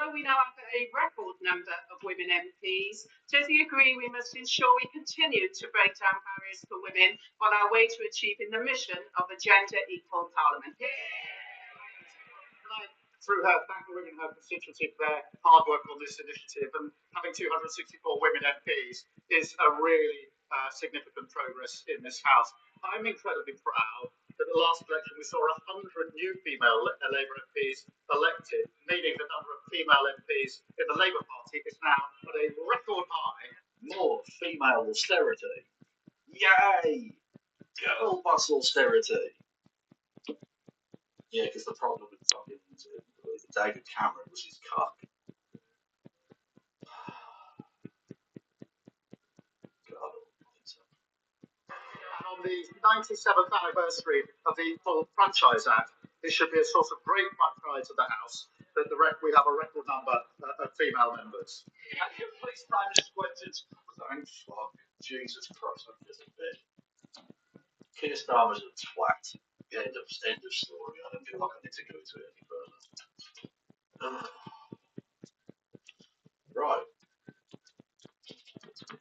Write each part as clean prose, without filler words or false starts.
although we now have a record number of women MPs, does he agree we must ensure we continue to break down barriers for women on our way to achieving the mission of a gender-equal parliament? Through her, thank the women in her constituency for their hard work on this initiative, and having 264 women MPs is a really significant progress in this House. I'm incredibly proud that the last election we saw 100 new female Labour MPs elected, meaning the number of female MPs in the Labour Party is now at a record high. More female austerity. Yay! Girl boss austerity. Yeah, because the problem with fucking David Cameron was his cock. And on the 97th anniversary of the Full Franchise Act, it should be a source of great pride to the House that we have a record number of female members. Can you please find this questions? Thanks, fuck. Jesus Christ, I'm just a bit. Keir Starmer's a twat. End of story. I don't feel like I need to go into it any further. Right.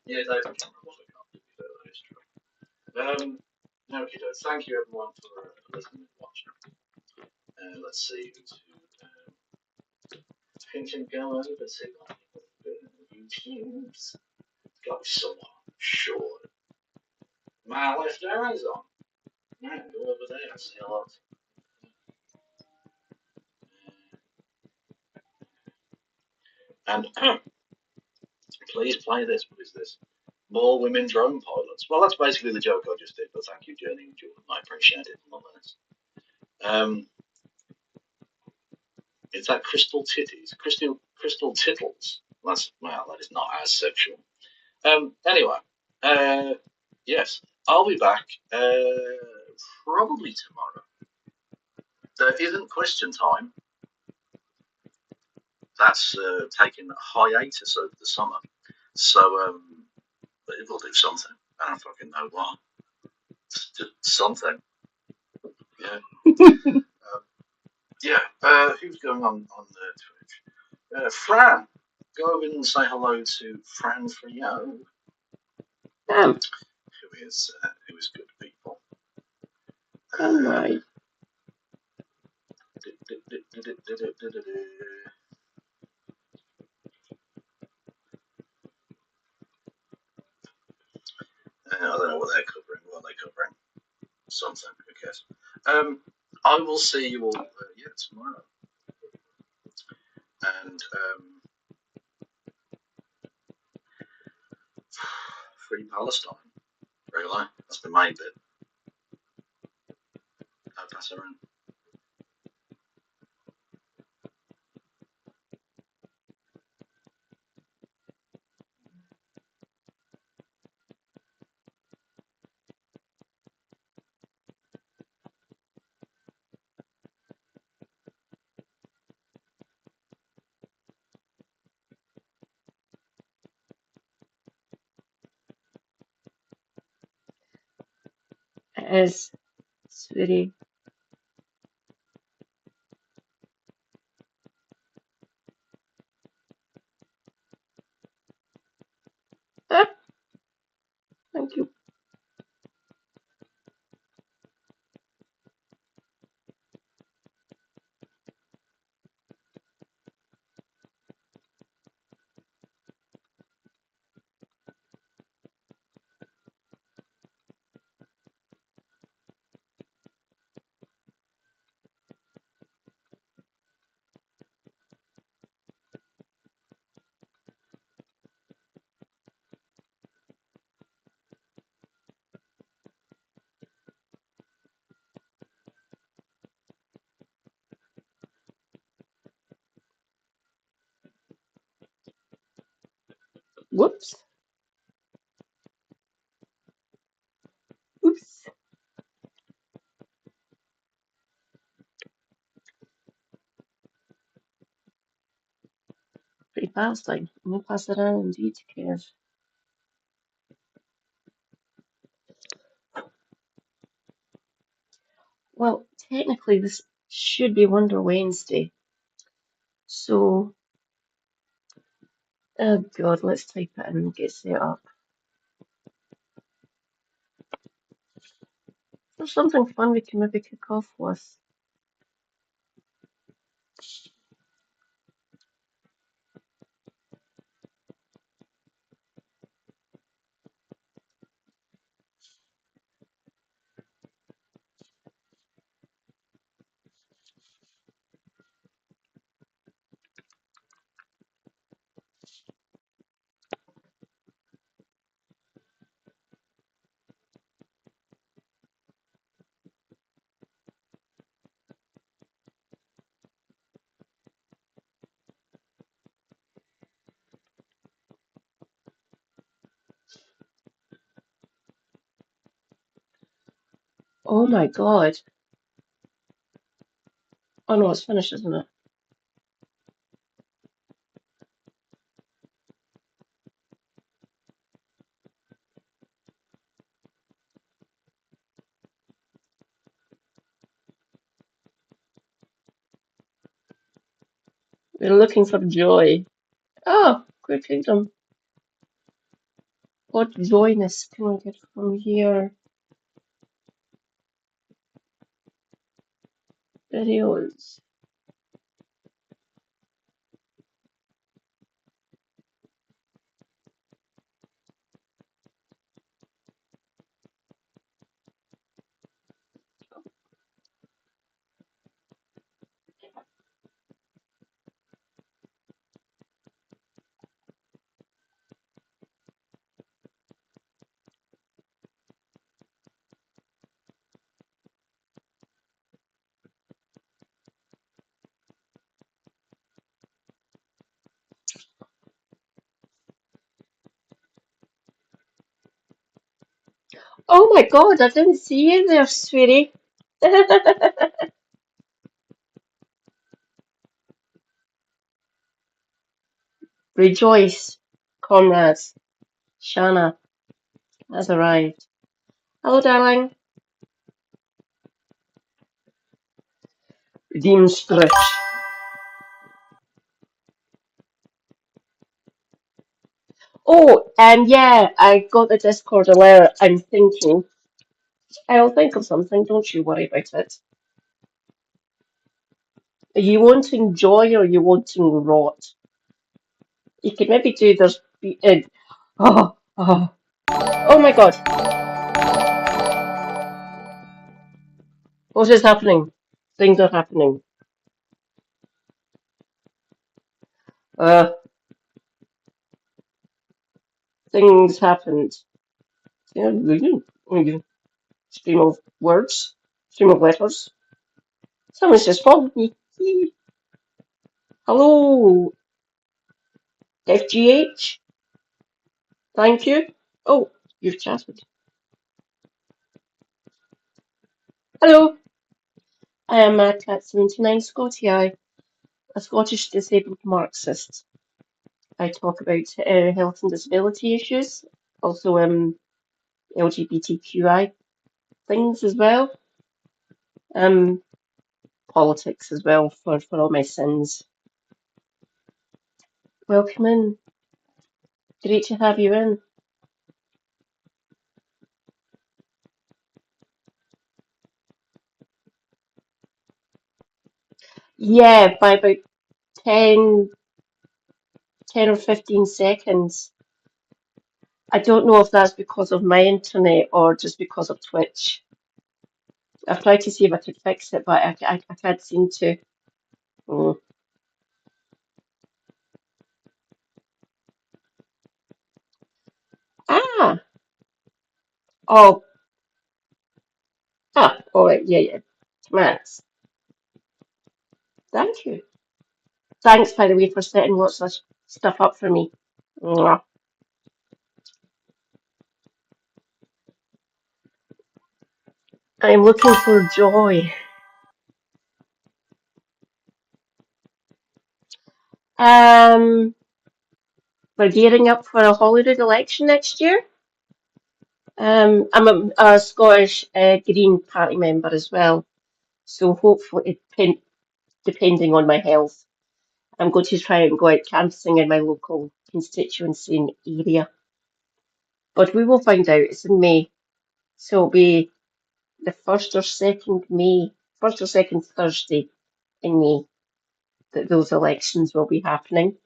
Yeah, David Cameron was a cunt, to be fair, that is true. Okay, thank you everyone for listening and watching. Let's see who to pinch and go over. Let's see what YouTube's got someone, sure. My left arrow's on. Right, go over there and see a lot. And please play this. What is this? More women drone pilots. Well, that's basically the joke I just did, but thank you, Jenny and Jordan. I appreciate it nonetheless. Is that Crystal Titties? Crystal Tittles? That is not as sexual. Anyway, yes, I'll be back probably tomorrow. There isn't question time. That's taking a hiatus over the summer. So, but it will do something. I don't fucking know what. Just something. Yeah. Who's going on the Twitch? Fran. Go over and say hello to Fran Frio. Who is good people. Right. I don't know what they're covering. What are they covering? Something, I guess. I will see you all tomorrow. And Free Palestine. Really? That's the main bit. I'll pass around. It is, sweetie. Thank you. Whoops. Oops. Free Palestine. I'm going to pass it on indeed to Kev. Well, technically this should be Wonder Wednesday. So Oh God, let's type it in and get set up. There's something fun we can maybe kick off with. Oh my God. Oh no, it's finished, isn't it? We're looking for joy. Oh, Queer Kingdom. What joyness can I get from here? Videos. Oh my God, I didn't see you there, sweetie. Rejoice, comrades. Shana has arrived. Hello, darling. Redeem stretch. Oh, yeah, I got the Discord alert. I'm thinking. I'll think of something, don't you worry about it. Are you wanting joy or are you wanting rot? You could maybe do there's oh, oh, oh my God. What is happening? Things are happening. Uh, things happened. Stream of words, stream of letters. Someone's just followed me. Hello, FGH. Thank you. Oh, you've chatted. Hello, I am Cat79 Scotty, a Scottish disabled Marxist. I talk about health and disability issues, also LGBTQI things as well, politics as well for all my sins. Welcome in. Great to have you in. Yeah, by about 10 or 15 seconds. I don't know if that's because of my internet or just because of Twitch. I've tried to see if I could fix it, but I can't seem to. Mm. Ah, oh, all right, yeah. Commands. Thank you. Thanks, by the way, for setting lots of stuff up for me. Mwah. I'm looking for joy. Um, we're gearing up for a Holyrood election next year. I'm a Scottish Green Party member as well, so hopefully, depending on my health, I'm going to try and go out canvassing in my local constituency and area. But we will find out. It's in May. So it'll be the first or second Thursday in May that those elections will be happening.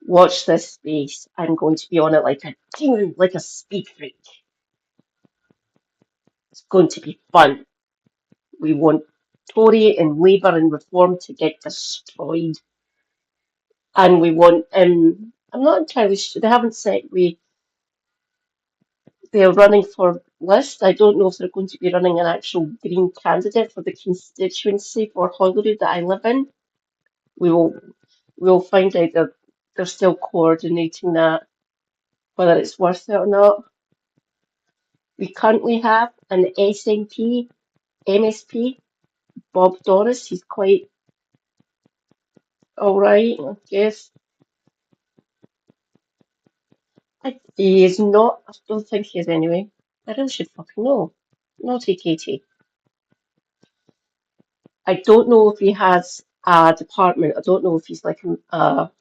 Watch this space. I'm going to be on it like a speed freak. It's going to be fun. We want Tory and Labour and Reform to get destroyed. And we want, I'm not entirely sure, they haven't said they're running for list. I don't know if they're going to be running an actual Green candidate for the constituency for Holyrood that I live in. We'll find out that they're still coordinating that, whether it's worth it or not. We currently have an SNP, MSP, Bob Doris. He's quite alright, I guess. He is not, I don't think he is anyway. I really should fucking know. Naughty Katie. I don't know if he has a department. I don't know if he's like a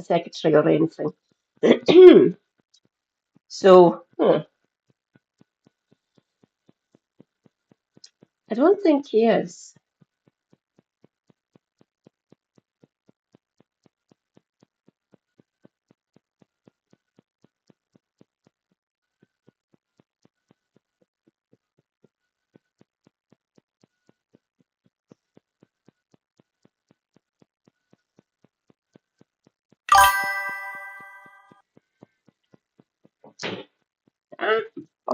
secretary or anything. So, I don't think he is.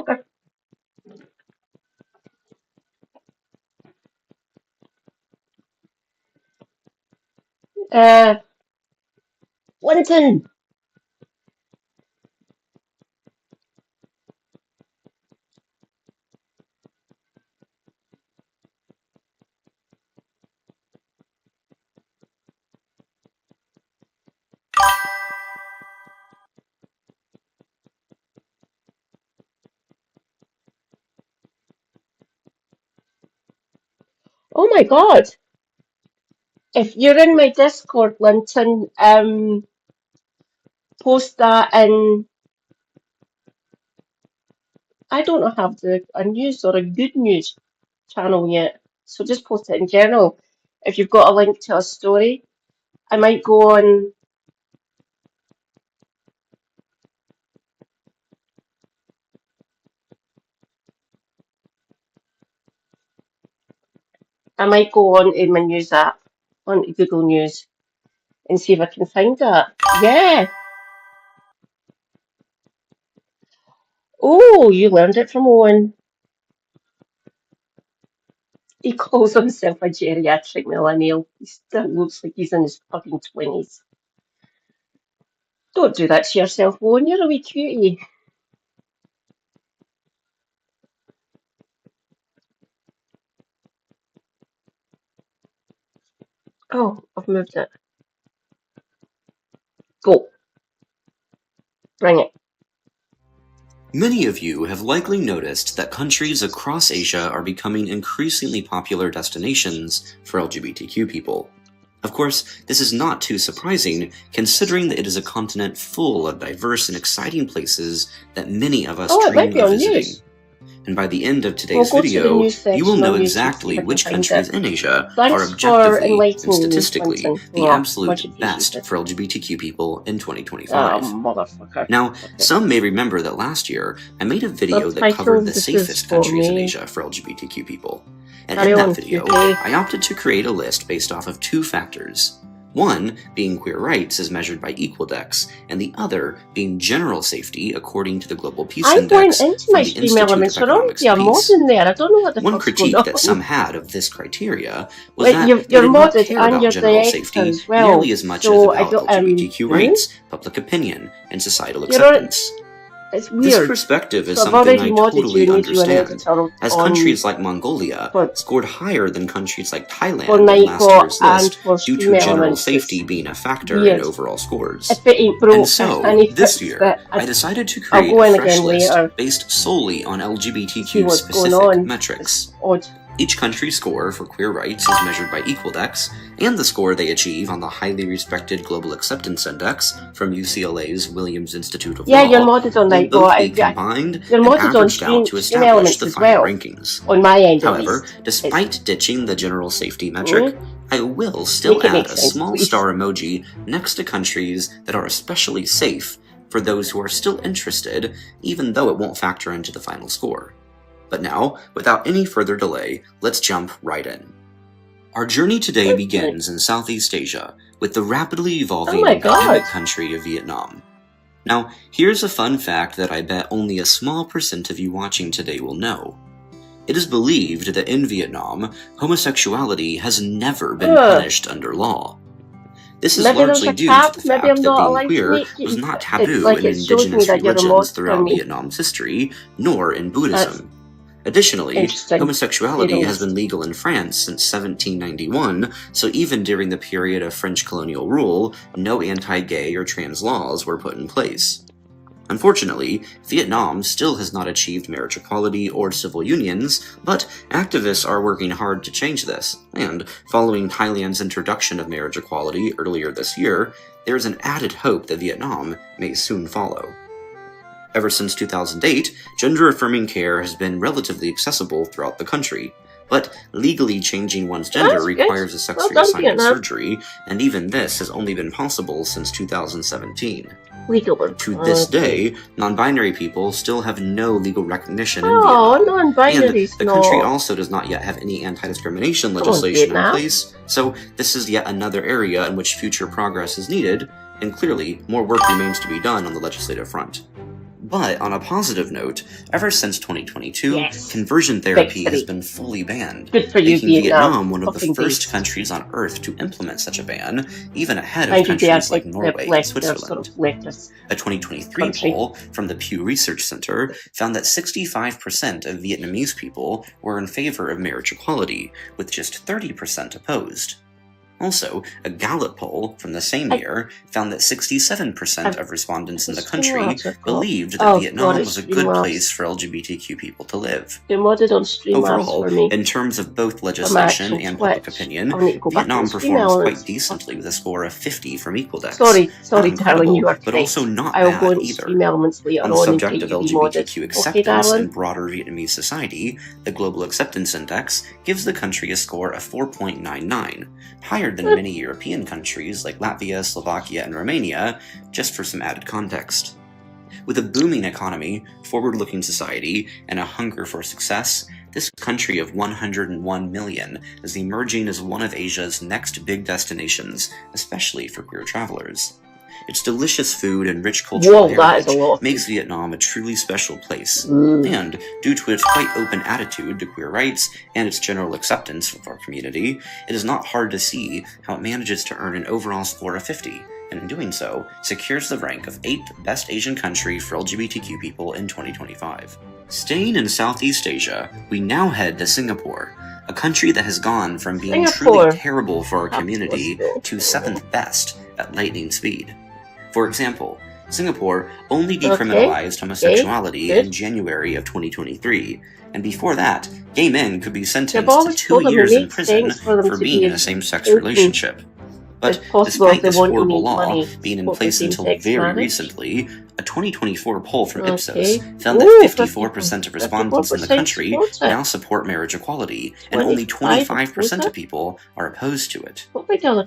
Okay. Linton! Oh my god! If you're in my Discord, Linton, post that in. I don't have a news or a good news channel yet, so just post it in general. If you've got a link to a story, I might go on. I might go on in my news app, onto Google News, and see if I can find that. Yeah. Oh, you learned it from Owen. He calls himself a geriatric millennial. He still looks like he's in his fucking 20s. Don't do that to yourself, Owen. You're a wee cutie. Oh, I've moved it. Go. Bring it. Many of you have likely noticed that countries across Asia are becoming increasingly popular destinations for LGBTQ people. Of course, this is not too surprising, considering that it is a continent full of diverse and exciting places that many of us dream of visiting. News. And by the end of today's video, you will know exactly which countries in Asia are objectively and statistically the absolute best for LGBTQ people in 2025. Now, some may remember that last year, I made a video that covered the safest countries in Asia for LGBTQ people. And in that video, I opted to create a list based off of two factors. One being queer rights as measured by Equaldex, and the other being general safety according to the Global Peace Index from the Institute of Economics Peace. One critique that some had of this criteria was that it did not care about general safety nearly as much as about LGBTQ rights, public opinion, and societal acceptance. It's weird. This perspective is something I totally understand, as countries like Mongolia scored higher than countries like Thailand on last year's list due to general safety being a factor in overall scores. And so, this year, I decided to create a fresh list based solely on LGBTQ-specific metrics. Each country's score for queer rights is measured by Equaldex, and the score they achieve on the highly respected Global Acceptance Index from UCLA's Williams Institute of Law you're modded on will both be combined and averaged out to establish the final rankings. On my end, however, despite ditching the general safety metric, I will still add a small star emoji next to countries that are especially safe for those who are still interested, even though it won't factor into the final score. But now, without any further delay, let's jump right in. Our journey today begins in Southeast Asia, with the rapidly evolving endemic country of Vietnam. Now, here's a fun fact that I bet only a small % of you watching today will know. It is believed that in Vietnam, homosexuality has never been punished under law. This is largely due to the fact that being queer was not taboo in indigenous religions throughout Vietnam's history, nor in Buddhism. Additionally, homosexuality has been legal in France since 1791, so even during the period of French colonial rule, no anti-gay or trans laws were put in place. Unfortunately, Vietnam still has not achieved marriage equality or civil unions, but activists are working hard to change this, and following Thailand's introduction of marriage equality earlier this year, there is an added hope that Vietnam may soon follow. Ever since 2008, gender-affirming care has been relatively accessible throughout the country, but legally changing one's gender requires a sex reassignment surgery, and even this has only been possible since 2017. To this day, non-binary people still have no legal recognition in Vietnam, and the country also does not yet have any anti-discrimination legislation in place, so this is yet another area in which future progress is needed, and clearly, more work remains to be done on the legislative front. But on a positive note, ever since 2022, conversion therapy has been fully banned, making Vietnam one of the first countries on Earth to implement such a ban, even ahead of countries like Norway and Switzerland. A 2023 poll from the Pew Research Center found that 65% of Vietnamese people were in favor of marriage equality, with just 30% opposed. Also, a Gallup poll from the same year found that 67% of respondents in the country believed that Vietnam was a good place for LGBTQ people to live. Overall, in terms of both legislation and public opinion, Vietnam performs quite decently with a score of 50 from Equaldex. Sorry, darling, you are correct. But also not bad either. On the subject of LGBTQ acceptance in broader Vietnamese society, the Global Acceptance Index gives the country a score of 4.99, higher than many European countries like Latvia, Slovakia, and Romania, just for some added context. With a booming economy, forward-looking society, and a hunger for success, this country of 101 million is emerging as one of Asia's next big destinations, especially for queer travelers. Its delicious food and rich cultural heritage makes Vietnam a truly special place, and due to its quite open attitude to queer rights and its general acceptance of our community, it is not hard to see how it manages to earn an overall score of 50, and in doing so, secures the rank of 8th best Asian country for LGBTQ people in 2025. Staying in Southeast Asia, we now head to Singapore, a country that has gone from being truly terrible for our community to 7th best at lightning speed. For example, Singapore only decriminalized homosexuality in January of 2023, and before that, gay men could be sentenced to 2 years in prison for being in a same-sex relationship. But despite this horrible law being in place until very recently, a 2024 poll from Ipsos found that 54% of respondents in the country now support marriage equality, and only 25% of people are opposed to it.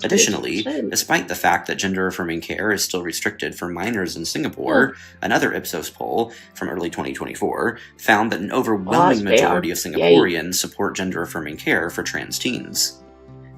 Additionally, despite the fact that gender-affirming care is still restricted for minors in Singapore, another Ipsos poll from early 2024 found that an overwhelming majority of Singaporeans support gender-affirming care for trans teens.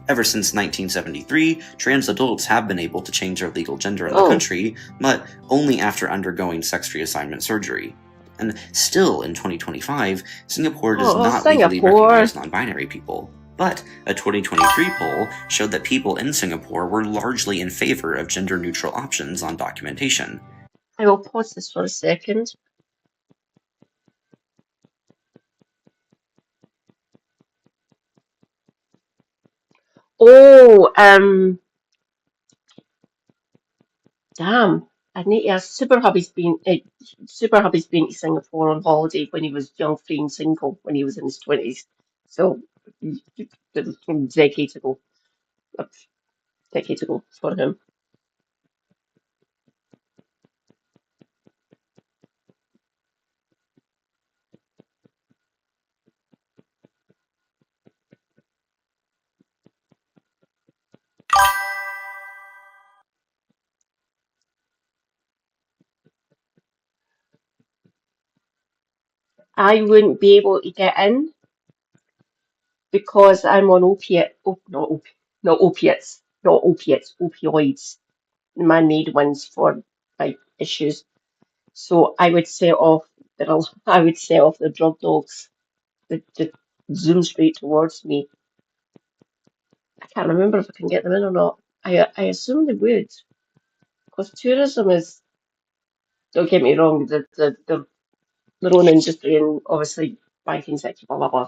Ever since 1973, trans adults have been able to change their legal gender in the country, but only after undergoing sex reassignment surgery. And still in 2025, Singapore does not legally recognize non-binary people. But a 2023 poll showed that people in Singapore were largely in favor of gender-neutral options on documentation. I will pause this for a second. Damn. I need to ask. Super Hubby's been to Singapore on holiday when he was young, free and single, when he was in his 20s. So from decades ago for him. I wouldn't be able to get in because I'm on opioids, man-made ones for my issues. So I would set off the drug dogs that zoom straight towards me. I can't remember if I can get them in or not. I assume they would, because tourism is, don't get me wrong, their own industry and obviously banking sector, blah blah blah,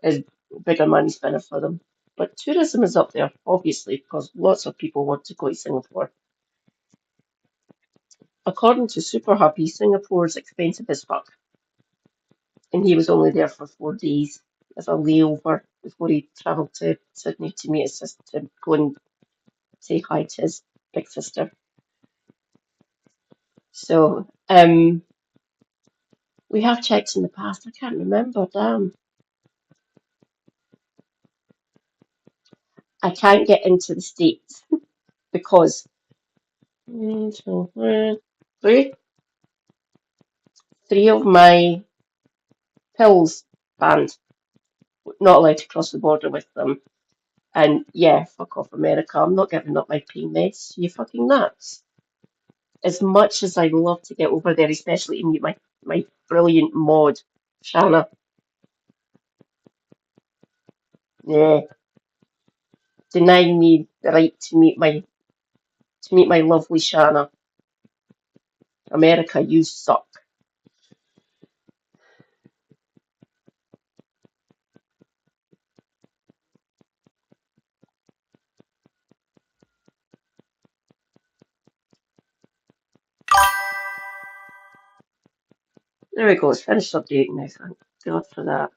is bigger money spinner for them. But tourism is up there, obviously, because lots of people want to go to Singapore. According to Super Happy, Singapore is expensive as fuck, and he was only there for 4 days as a layover before he travelled to Sydney to meet his sister, to go and say hi to his big sister. So, we have checked in the past. I can't remember. Damn, I can't get into the States because three of my pills banned. Not allowed to cross the border with them. And yeah, fuck off America. I'm not giving up my pain meds. You fucking nuts. As much as I'd love to get over there, especially to meet my brilliant mod, Shanna. Yeah. Denying me the right to meet my lovely Shanna. America, you suck. There we go, it's finished updating now, thank God for that.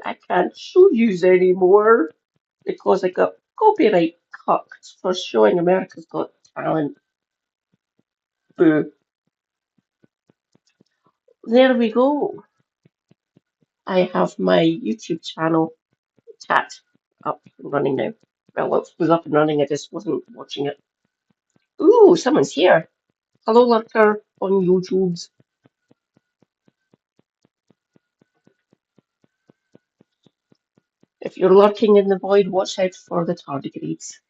I can't show yous anymore because I got copyright cucked for showing America's Got Talent. Boo. There we go. I have my YouTube channel chat up and running now. Well, it was up and running, I just wasn't watching it. Ooh, someone's here. Hello, lurker on YouTube. If you're lurking in the void, watch out for the tardigrades.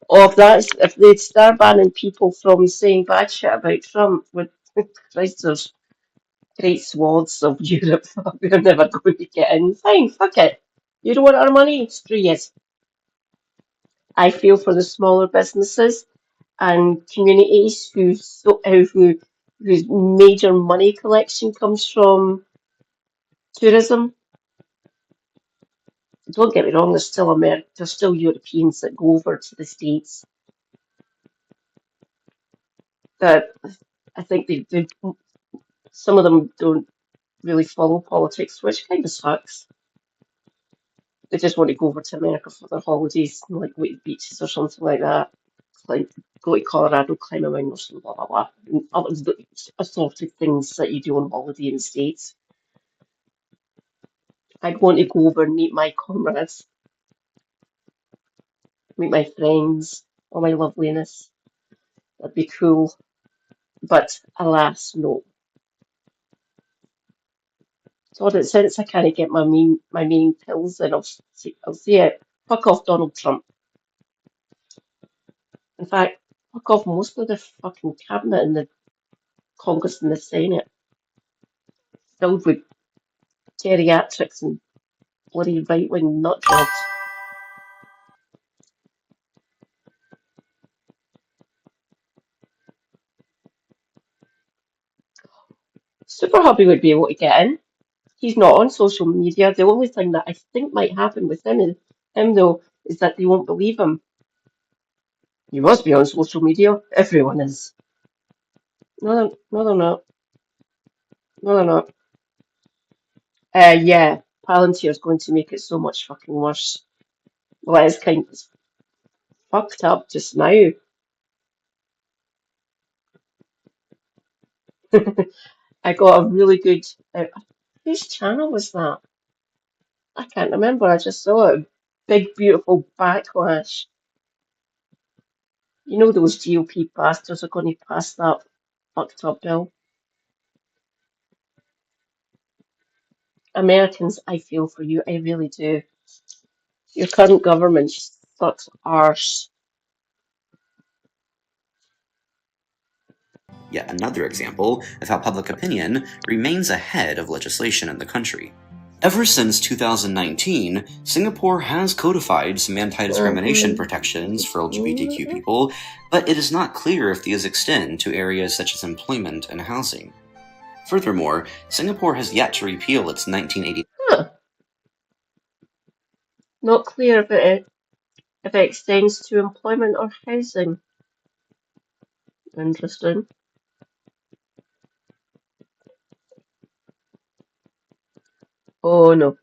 Or if they'd start banning people from saying bad shit about Trump, with Christ, there's great swaths of Europe that we're never going to get in. Fine, fuck it. You don't want our money? Screw yes. I feel for the smaller businesses and communities whose major money collection comes from tourism. Don't get me wrong, there's still Europeans that go over to the States that I think some of them don't really follow politics, which kind of sucks. They just want to go over to America for their holidays, like go to beaches or something like that. Like go to Colorado, climb a mountain, blah blah blah. And other assorted things that you do on holiday in the States. I'd want to go over and meet my comrades, meet my friends, all my loveliness. That'd be cool. But alas, no. So since I can't get my main pills, then I'll say it. Fuck off, Donald Trump. In fact, fuck off most of the fucking cabinet and the Congress and the Senate, filled with geriatrics and bloody right-wing nutjobs. Super Hubby would be able to get in. He's not on social media. The only thing that I think might happen with him though, is that they won't believe him. You must be on social media. Everyone is. No, no, they're not. No, they're not. Yeah, Palantir's going to make it so much fucking worse. Well, it's kind of fucked up just now. I got a really good. Whose channel was that? I can't remember. I just saw it. Big, beautiful backlash. You know those GOP bastards are going to pass that fucked up bill. Americans, I feel for you. I really do. Your current government sucks arse. Yet another example of how public opinion remains ahead of legislation in the country. Ever since 2019, Singapore has codified some anti-discrimination protections for LGBTQ people, but it is not clear if these extend to areas such as employment and housing. Furthermore, Singapore has yet to repeal its 1980. Not clear if it extends to employment or housing. Interesting. Oh no.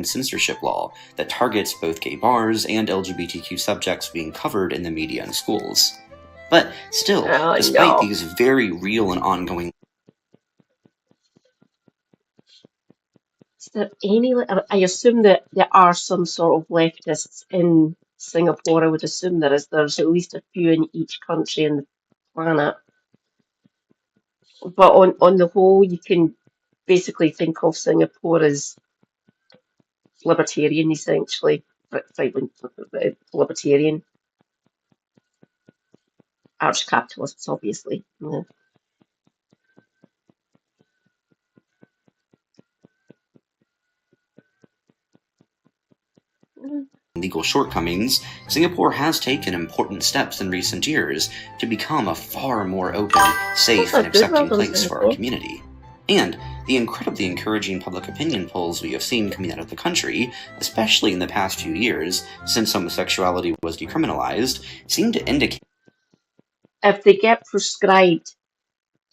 Censorship law that targets both gay bars and LGBTQ subjects being covered in the media and schools. But still, despite these very real and ongoing... Is there any... I assume that there are some sort of leftists in Singapore. I would assume there's at least a few in each country on the planet. But on the whole, you can basically think of Singapore as libertarian, essentially. Libertarian. Arch-capitalists, obviously. Yeah. Legal shortcomings, Singapore has taken important steps in recent years to become a far more open, safe, and accepting place for our community. And the incredibly encouraging public opinion polls we have seen coming out of the country, especially in the past few years, since homosexuality was decriminalized, seem to indicate... If they get prescribed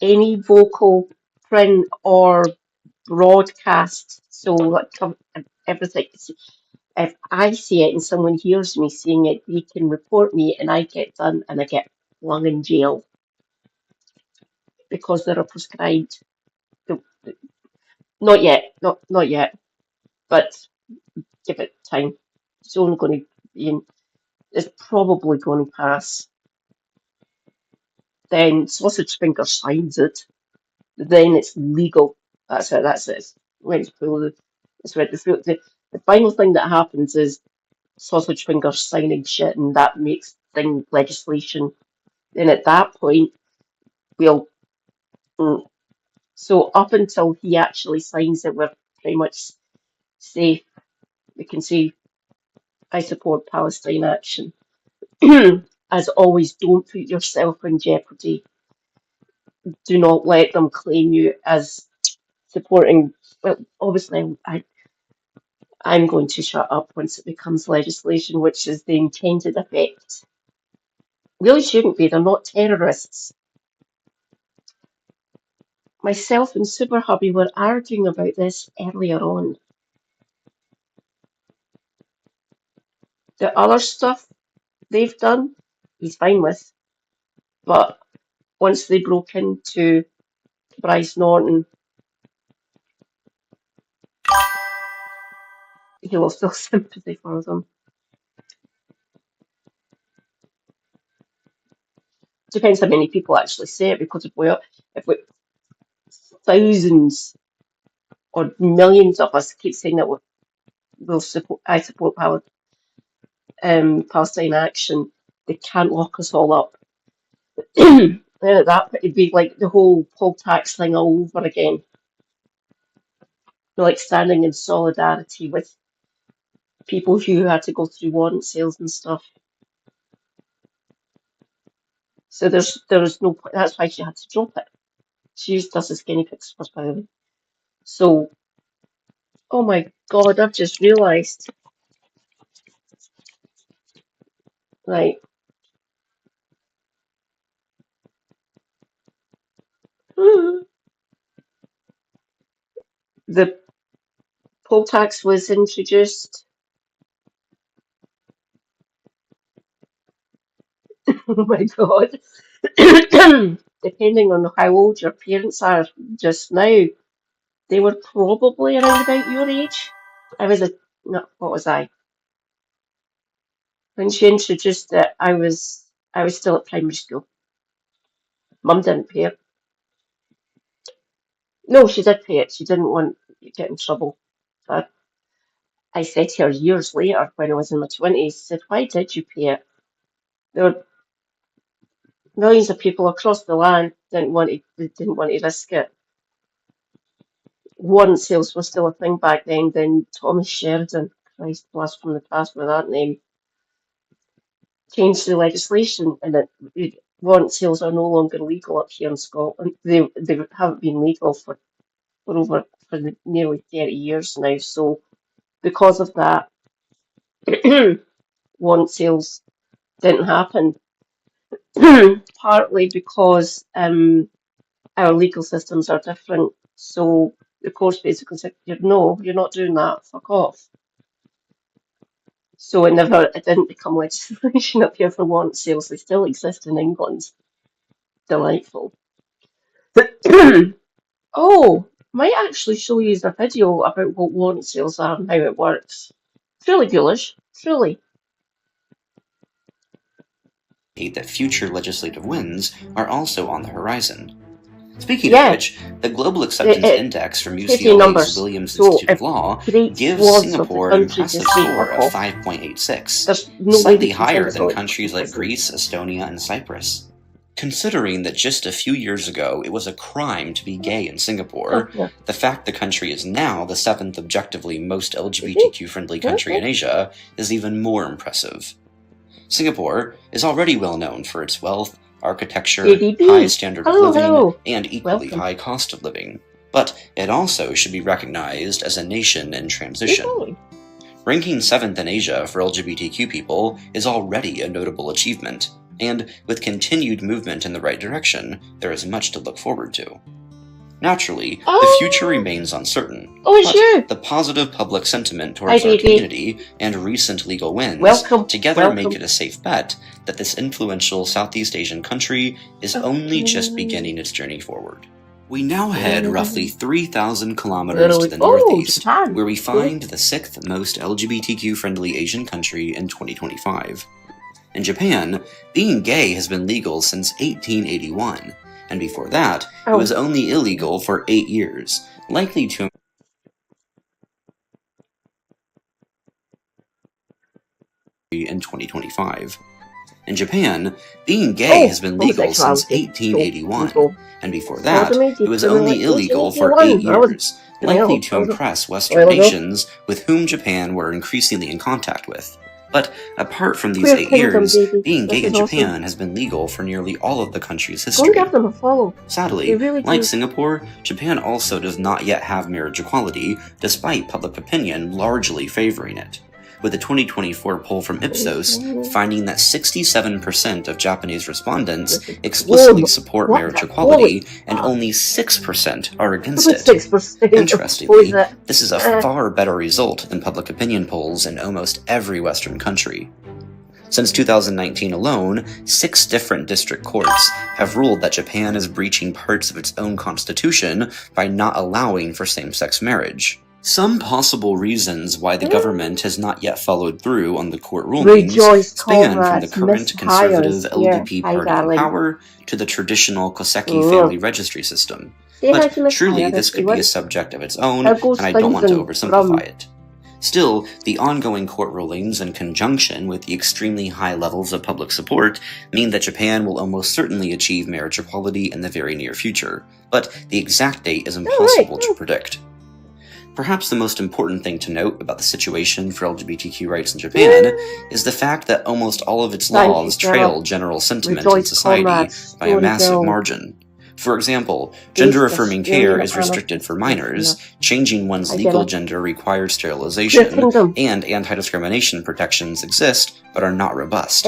any vocal, print, or broadcast, so like everything, if I see it and someone hears me saying it, they can report me and I get done and I get flung in jail because they're prescribed. Not yet, not yet, but give it time. It's only going to be it's probably going to pass. Then Sausage Finger signs it. Then it's legal. That's it. That's it. The final thing that happens is Sausage Finger signing shit, and that makes legislation. Then at that point, we'll. So up until he actually signs it, we're pretty much safe. We can say, I support Palestine action. As always, don't put yourself in jeopardy. Do not let them claim you as supporting. Well, obviously, I'm going to shut up once it becomes legislation, which is the intended effect. Really shouldn't be. They're not terrorists. Myself and Super Hubby were arguing about this earlier on. The other stuff they've done, he's fine with. But once they broke into Bryce Norton, he lost all sympathy for them. Depends how many people actually say it, because if thousands or millions of us keep saying that I support Palestine action, they can't lock us all up. That it'd be like the whole poll tax thing all over again. Like standing in solidarity with people who had to go through warrant sales and stuff. So there's no point. That's why she had to drop it. She used us as guinea pigs, by the way. So Oh my God, I've just realised. Right. The poll tax was introduced. Oh my God. Depending on how old your parents are just now, they were probably around about your age. No, what was I? When she introduced it, I was still at primary school. Mum didn't pay it. No, she did pay it. She didn't want to get in trouble. But I said to her years later, when I was in my 20s, said, why did you pay it? There were millions of people across the land didn't want to risk it. Warrant sales were still a thing back then Thomas Sheridan, Christ blast from the past with that name, changed the legislation and warrant sales are no longer legal up here in Scotland. They haven't been legal for nearly 30 years now. So because of that, warrant sales didn't happen. Partly because our legal systems are different. So the courts basically said, no, you're not doing that, fuck off. So it didn't become legislation up here for warrant sales. They still exist in England. Delightful. Oh, might actually show you a video about what warrant sales are and how it works. Truly ghoulish, truly. That future legislative wins are also on the horizon. Speaking of which, the Global Acceptance Index from UCLA's Williams Institute of Law gives Singapore an impressive score of 5.86, slightly higher than countries like Greece, Estonia, and Cyprus. Considering that just a few years ago it was a crime to be gay in Singapore, the fact the country is now the 7th objectively most LGBTQ-friendly country in Asia is even more impressive. Singapore is already well known for its wealth, architecture, high standard of living, and equally high cost of living, but it also should be recognized as a nation in transition. Ranking 7th in Asia for LGBTQ people is already a notable achievement, and with continued movement in the right direction, there is much to look forward to. Naturally, the future remains uncertain, but the positive public sentiment towards our community and recent legal wins together make it a safe bet that this influential Southeast Asian country is only just beginning its journey forward. We now head roughly 3,000 kilometers to the northeast, where we find the 6th most LGBTQ-friendly Asian country in 2025. In Japan, being gay has been legal since 1881, and before that, it was only illegal for 8 years, likely to in 2025. In Japan, being gay has been legal since 1881, and before that, it was only illegal for 8 years, likely to impress Western nations with whom Japan were increasingly in contact with. But apart from these 8 years, being gay in Japan has been legal for nearly all of the country's history. Sadly, like Singapore, Japan also does not yet have marriage equality, despite public opinion largely favoring it, with a 2024 poll from Ipsos finding that 67% of Japanese respondents explicitly support marriage equality, and only 6% are against it. Interestingly, this is a far better result than public opinion polls in almost every Western country. Since 2019 alone, 6 different district courts have ruled that Japan is breaching parts of its own constitution by not allowing for same-sex marriage. Some possible reasons why the government has not yet followed through on the court rulings span from the current conservative LDP party in power to the traditional Koseki family registry system. But truly, this could be a subject of its own, and I don't want to oversimplify it. Still, the ongoing court rulings in conjunction with the extremely high levels of public support mean that Japan will almost certainly achieve marriage equality in the very near future, but the exact date is impossible to predict. Perhaps the most important thing to note about the situation for LGBTQ rights in Japan is the fact that almost all of its laws trail general sentiment in society by a massive margin. For example, gender-affirming care is restricted for minors, changing one's legal gender requires sterilization, and anti-discrimination protections exist but are not robust.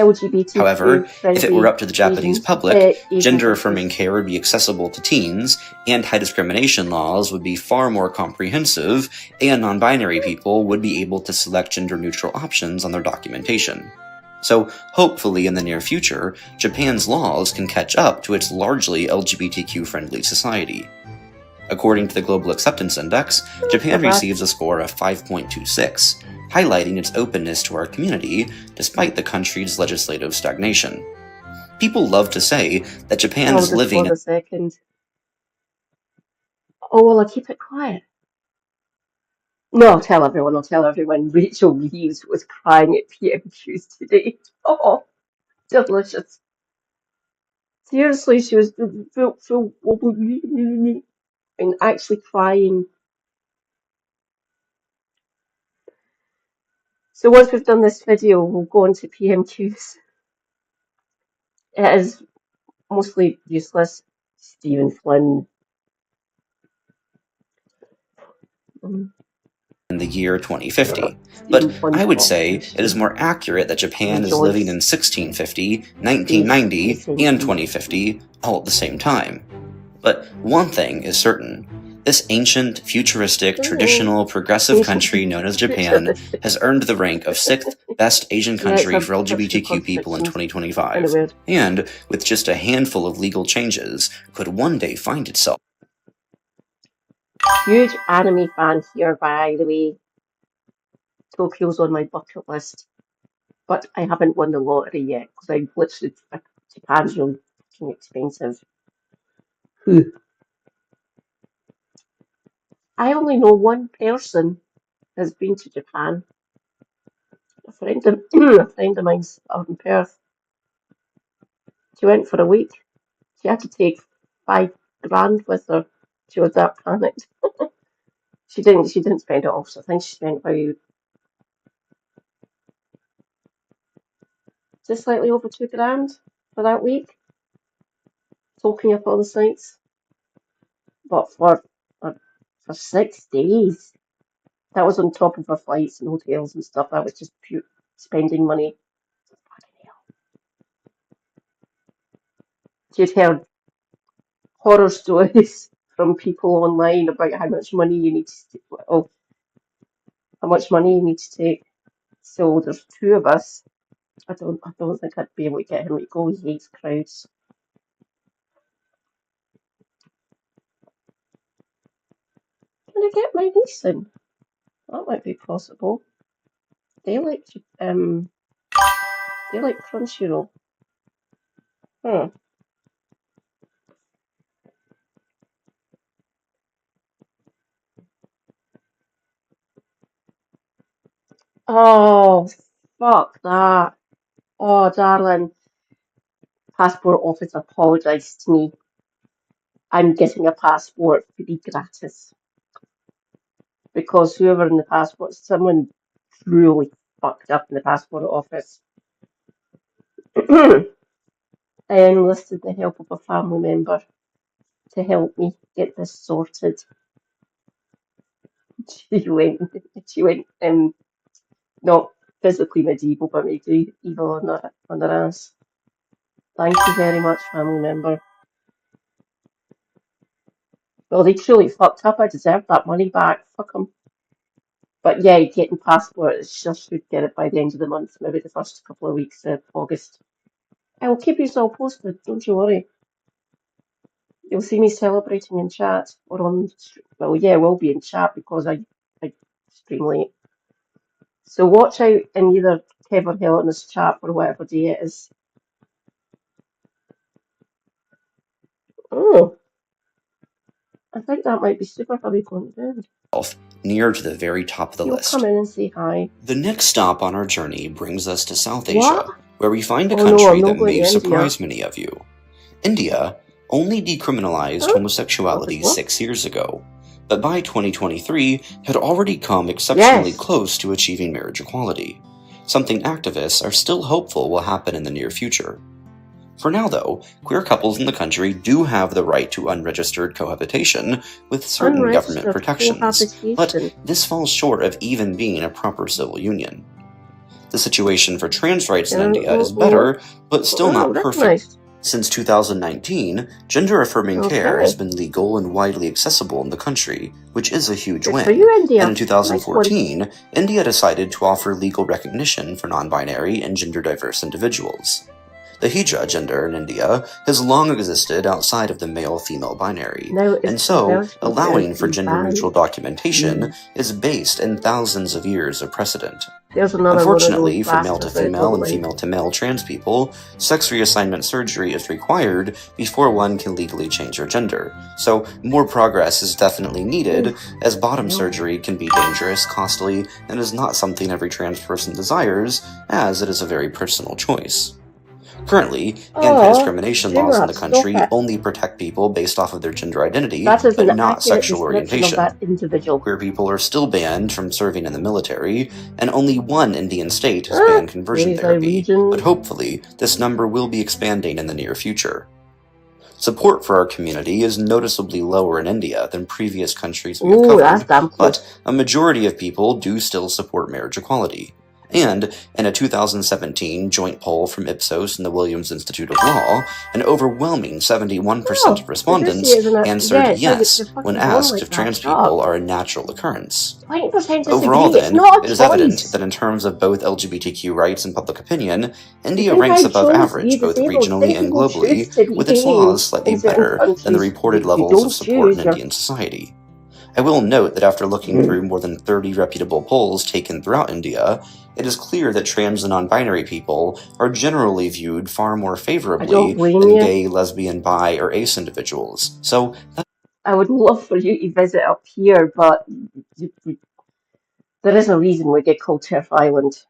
However, if it were up to the Japanese public, gender-affirming care would be accessible to teens, anti-discrimination laws would be far more comprehensive, and non-binary people would be able to select gender-neutral options on their documentation. So, hopefully in the near future, Japan's laws can catch up to its largely LGBTQ-friendly society. According to the Global Acceptance Index, Japan receives a score of 5.26, highlighting its openness to our community despite the country's legislative stagnation. People love to say that Japan is living... a second. Oh, will I keep it quiet? No, I'll tell everyone. Rachel Reeves was crying at PMQs today. Oh, delicious. Seriously, she was and actually crying. So once we've done this video, we'll go on to PMQs. It is mostly useless. Stephen Flynn. In the year 2050, but I would say it is more accurate that Japan is living in 1650, 1990, and 2050 all at the same time. But one thing is certain. This ancient, futuristic, traditional, progressive country known as Japan has earned the rank of 6th best Asian country for LGBTQ people in 2025, and with just a handful of legal changes, could one day find itself. Huge anime fan here, by the way. Tokyo's on my bucket list, but I haven't won the lottery yet because I literally Japan's really fucking expensive. I only know one person has been to Japan. A friend of mine's up in Perth. She went for a week. She had to take $5,000 with her. She was that panicked. She didn't spend it all, so I think she spent about just slightly over $2,000 for that week. Talking up all the sites. But for 6 days. That was on top of her flights and hotels and stuff. That was just pure spending money. Fucking hell. She'd heard horror stories from people online about how much money you need to take. So there's 2 of us. I don't think I'd be able to get him to go. He hates crowds. Can I get my niece in? That might be possible. They like Crunchyroll. Huh. Oh, fuck that. Oh, darling. Passport office apologised to me. I'm getting a passport to be gratis. Because whoever in the passport, someone truly fucked up in the passport office. I enlisted the help of a family member to help me get this sorted. She went not physically medieval, but medieval on their ass. Thank you very much, family member. Well, they truly fucked up. I deserved that money back. Fuck them. But yeah, getting passports, just should get it by the end of the month, maybe the first couple of weeks of August. I will keep you all posted, don't you worry. You'll see me celebrating in chat or on. Well, yeah, we'll be in chat because I stream late. So watch out in either Kev or Helena's chat for whatever day it is. Oh, I think that might be super hubby going to bed. Near to the very top of the list. Come in and say hi. The next stop on our journey brings us to South Asia, where we find a country that may surprise many of you. India only decriminalized homosexuality 6 years ago, but by 2023 had already come exceptionally close to achieving marriage equality, something activists are still hopeful will happen in the near future. For now, though, queer couples in the country do have the right to unregistered cohabitation with certain government protections, but this falls short of even being a proper civil union. The situation for trans rights in India is better, but still not perfect. Since 2019, gender-affirming care has been legal and widely accessible in the country, which is a huge win. And in 2014, India decided to offer legal recognition for non-binary and gender-diverse individuals. The Hijra gender in India has long existed outside of the male-female binary, and so allowing for gender-neutral documentation is based in thousands of years of precedent. Unfortunately, for male-to-female and female-to-male trans people, sex reassignment surgery is required before one can legally change their gender, so more progress is definitely needed, as bottom surgery can be dangerous, costly, and is not something every trans person desires, as it is a very personal choice. Currently, anti-discrimination laws in the country only protect people based off of their gender identity, but not sexual orientation. Queer people are still banned from serving in the military, and only one Indian state has banned conversion therapy, but hopefully this number will be expanding in the near future. Support for our community is noticeably lower in India than previous countries we have covered, but a majority of people do still support marriage equality. And, in a 2017 joint poll from Ipsos and the Williams Institute of Law, an overwhelming 71% of respondents answered yes when asked if trans people are a natural occurrence. Overall, then, it is evident that in terms of both LGBTQ rights and public opinion, India ranks above average both regionally and globally, with its laws slightly better than the reported levels of support in Indian society. I will note that after looking through more than 30 reputable polls taken throughout India, it is clear that trans and non-binary people are generally viewed far more favorably than gay, lesbian, bi, or ace individuals. So I would love for you to visit up here, but there is a reason we get called Turf Island.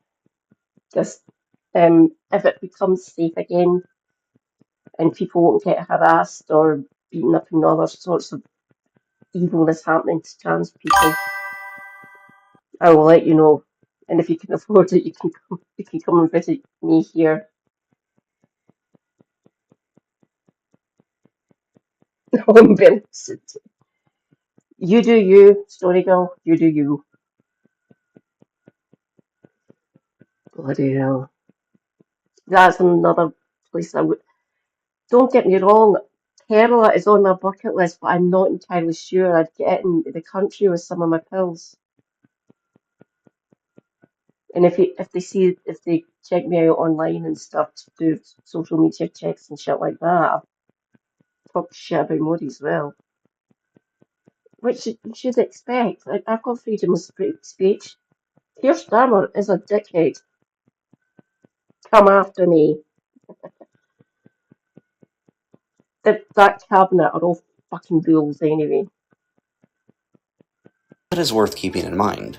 Just if it becomes safe again and people won't get harassed or beaten up and other sorts of evilness happening to trans people, I will let you know. And if you can afford it, you can come and visit me here. Home Vincent. You do you, Story Girl. You do you. Bloody hell. That's another place I would. Don't get me wrong, Kerala is on my bucket list, but I'm not entirely sure I'd get into the country with some of my pills. And if they check me out online and stuff to do social media checks and shit like that, talk shit about Modi as well. Which you should expect. I've got freedom of speech. Keir Starmer is a dickhead. Come after me. That cabinet are all fucking bulls anyway. That is worth keeping in mind.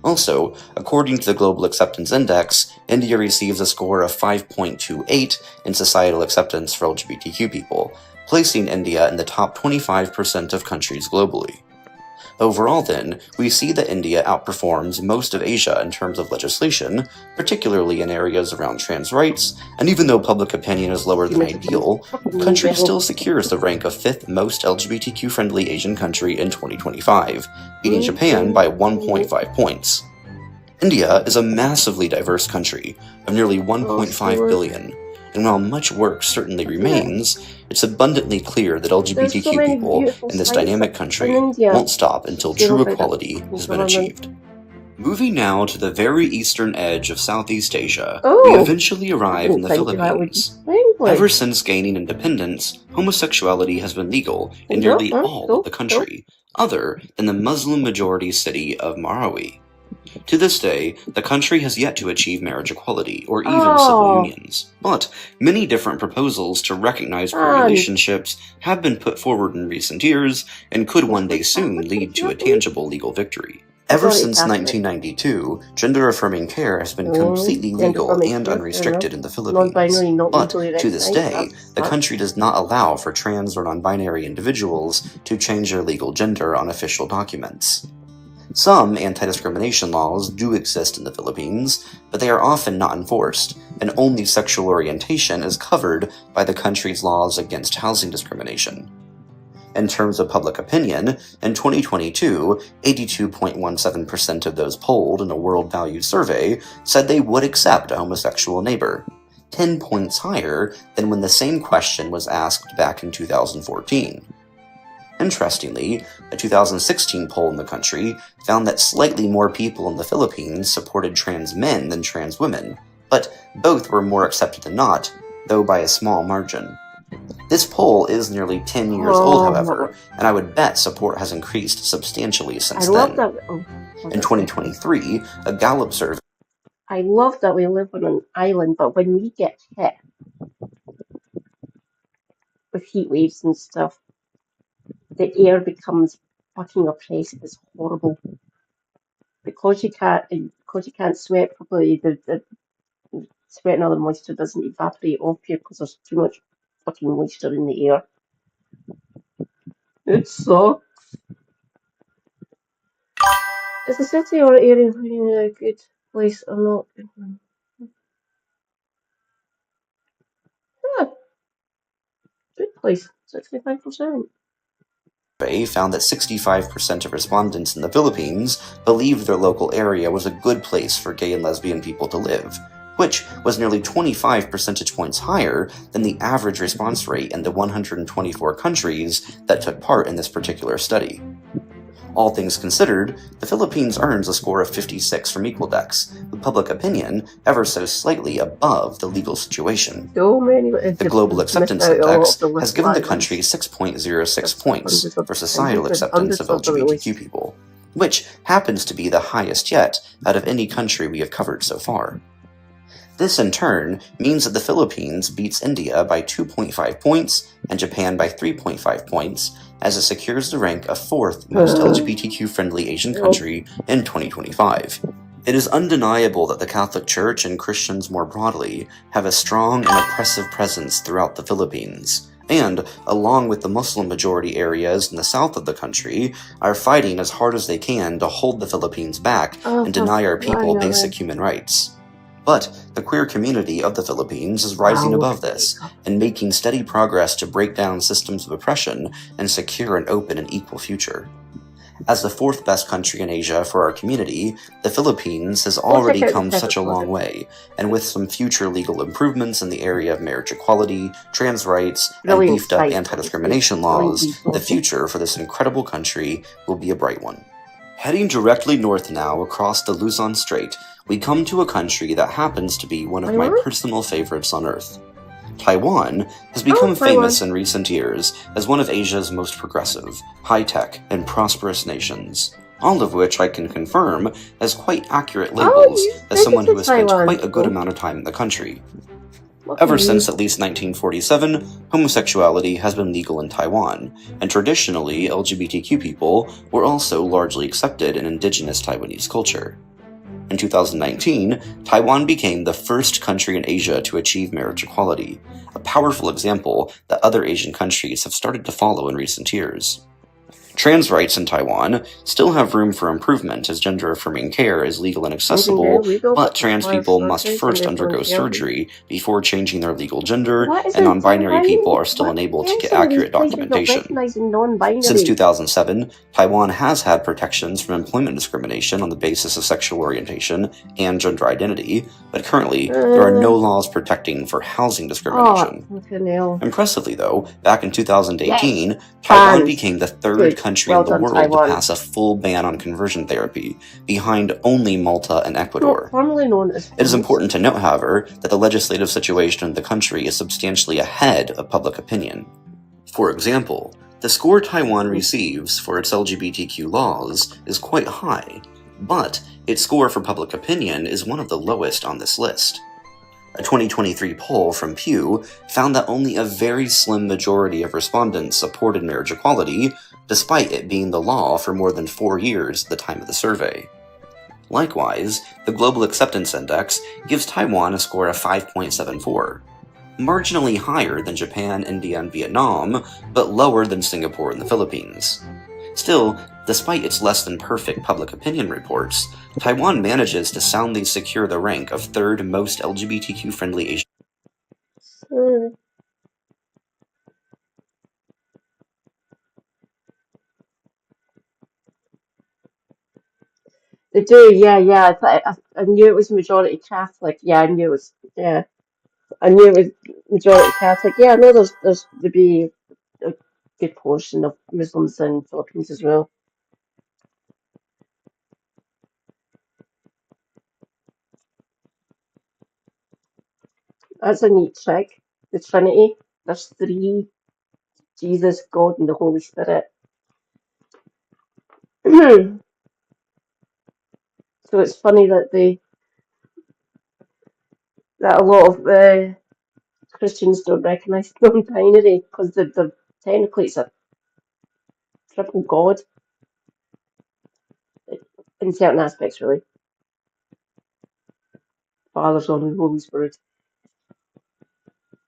Also, according to the Global Acceptance Index, India receives a score of 5.28 in societal acceptance for LGBTQ people, placing India in the top 25% of countries globally. Overall, then, we see that India outperforms most of Asia in terms of legislation, particularly in areas around trans rights, and even though public opinion is lower than ideal, the country still secures the rank of 5th most LGBTQ-friendly Asian country in 2025, beating Japan by 1.5 points. India is a massively diverse country of nearly 1.5 billion, and while much work certainly remains, it's abundantly clear that LGBTQ people in this dynamic country won't stop until true equality has been achieved. Moving now to the very eastern edge of Southeast Asia, we eventually arrive in the Philippines. Ever since gaining independence, homosexuality has been legal in nearly all of the country, other than the Muslim-majority city of Marawi. To this day, the country has yet to achieve marriage equality, or even civil unions, but many different proposals to recognize queer relationships have been put forward in recent years, and could one day soon lead to a tangible legal victory. Ever since 1992, gender-affirming care has been completely legal and unrestricted in the Philippines, but to this day, the country does not allow for trans or non-binary individuals to change their legal gender on official documents. Some anti-discrimination laws do exist in the Philippines, but they are often not enforced, and only sexual orientation is covered by the country's laws against housing discrimination. In terms of public opinion, in 2022, 82.17% of those polled in a World Values survey said they would accept a homosexual neighbor, 10 points higher than when the same question was asked back in 2014. Interestingly, a 2016 poll in the country found that slightly more people in the Philippines supported trans men than trans women, but both were more accepted than not, though by a small margin. This poll is nearly 10 years old, however, and I would bet support has increased substantially since then. In 2023, a Gallup survey... I love that we live on an island, but when we get hit with heat waves and stuff, the air becomes fucking oppressive. It's horrible. Because you can't sweat properly, the sweat and other moisture doesn't evaporate off you because there's too much fucking moisture in the air. It sucks. Is the city or area a good place or not? Yeah, good place. 65%. Found that 65% of respondents in the Philippines believed their local area was a good place for gay and lesbian people to live, which was nearly 25 percentage points higher than the average response rate in the 124 countries that took part in this particular study. All things considered, the Philippines earns a score of 56 from Equaldex, with public opinion ever so slightly above the legal situation. The Global Acceptance Index has given the country 6.06 points for societal acceptance of LGBTQ people, which happens to be the highest yet out of any country we have covered so far. This, in turn, means that the Philippines beats India by 2.5 points and Japan by 3.5 points, as it secures the rank of 4th most LGBTQ-friendly Asian country in 2025. It is undeniable that the Catholic Church and Christians more broadly have a strong and oppressive presence throughout the Philippines, and, along with the Muslim-majority areas in the south of the country, are fighting as hard as they can to hold the Philippines back and deny our people basic human rights. But the queer community of the Philippines is rising above this and making steady progress to break down systems of oppression and secure an open and equal future. As the 4th best country in Asia for our community, the Philippines has already come such a long way, and with some future legal improvements in the area of marriage equality, trans rights, and beefed up anti-discrimination laws, the future for this incredible country will be a bright one. Heading directly north now across the Luzon Strait, we come to a country that happens to be one of my personal favorites on Earth. Taiwan has become famous in recent years as one of Asia's most progressive, high-tech, and prosperous nations, all of which I can confirm as quite accurate labels as someone who has spent quite a good amount of time in the country. Ever since at least 1947, homosexuality has been legal in Taiwan, and traditionally LGBTQ people were also largely accepted in indigenous Taiwanese culture. In 2019, Taiwan became the first country in Asia to achieve marriage equality, a powerful example that other Asian countries have started to follow in recent years. Trans rights in Taiwan still have room for improvement as gender-affirming care is legal and accessible, but trans people must first undergo surgery before changing their legal gender, and non-binary people are still unable to get accurate documentation. Since 2007, Taiwan has had protections from employment discrimination on the basis of sexual orientation and gender identity, but currently there are no laws protecting for housing discrimination. Impressively though, back in 2018, Taiwan became the 3rd country in the world to pass a full ban on conversion therapy, behind only Malta and Ecuador. It is important to note, however, that the legislative situation in the country is substantially ahead of public opinion. For example, the score Taiwan receives for its LGBTQ laws is quite high, but its score for public opinion is one of the lowest on this list. A 2023 poll from Pew found that only a very slim majority of respondents supported marriage equality, despite it being the law for more than 4 years at the time of the survey. Likewise, the Global Acceptance Index gives Taiwan a score of 5.74, marginally higher than Japan, India, and Vietnam, but lower than Singapore and the Philippines. Still, despite its less than perfect public opinion reports, Taiwan manages to soundly secure the rank of third most LGBTQ-friendly Asian. They do, yeah. I knew it was majority Catholic. Yeah, I knew it was. Yeah, I knew it was majority Catholic. Yeah, I know there'd be a good portion of Muslims in Philippines as well. That's a neat trick. The Trinity. There's three: Jesus, God, and the Holy Spirit. So it's funny that a lot of Christians don't recognise non-binary because they're technically it's a triple God in certain aspects, really. Father, Son, and Holy Spirit.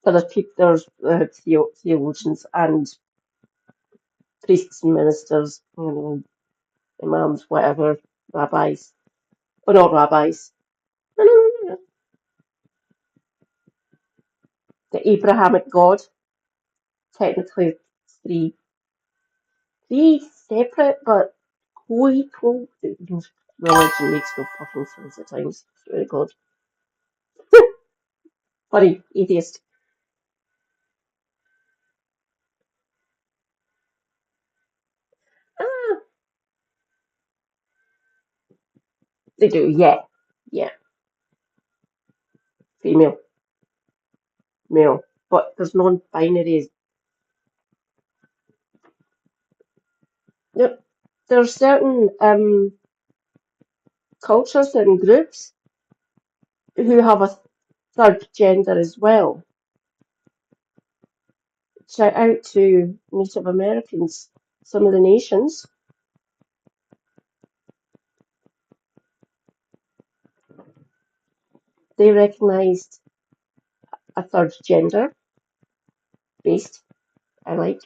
But there's theologians and priests and ministers, imams, whatever, rabbis, or not rabbis. The Abrahamic God, technically three separate but co-equal. Religion makes no fucking sense at times. Swear to God. Funny, atheist. Ah, they do, yeah. Female, male. But there's non-binary. Yep. There's certain cultures and groups who have a third gender as well. Shout out to Native Americans, some of the nations. They recognised a third gender based, I like.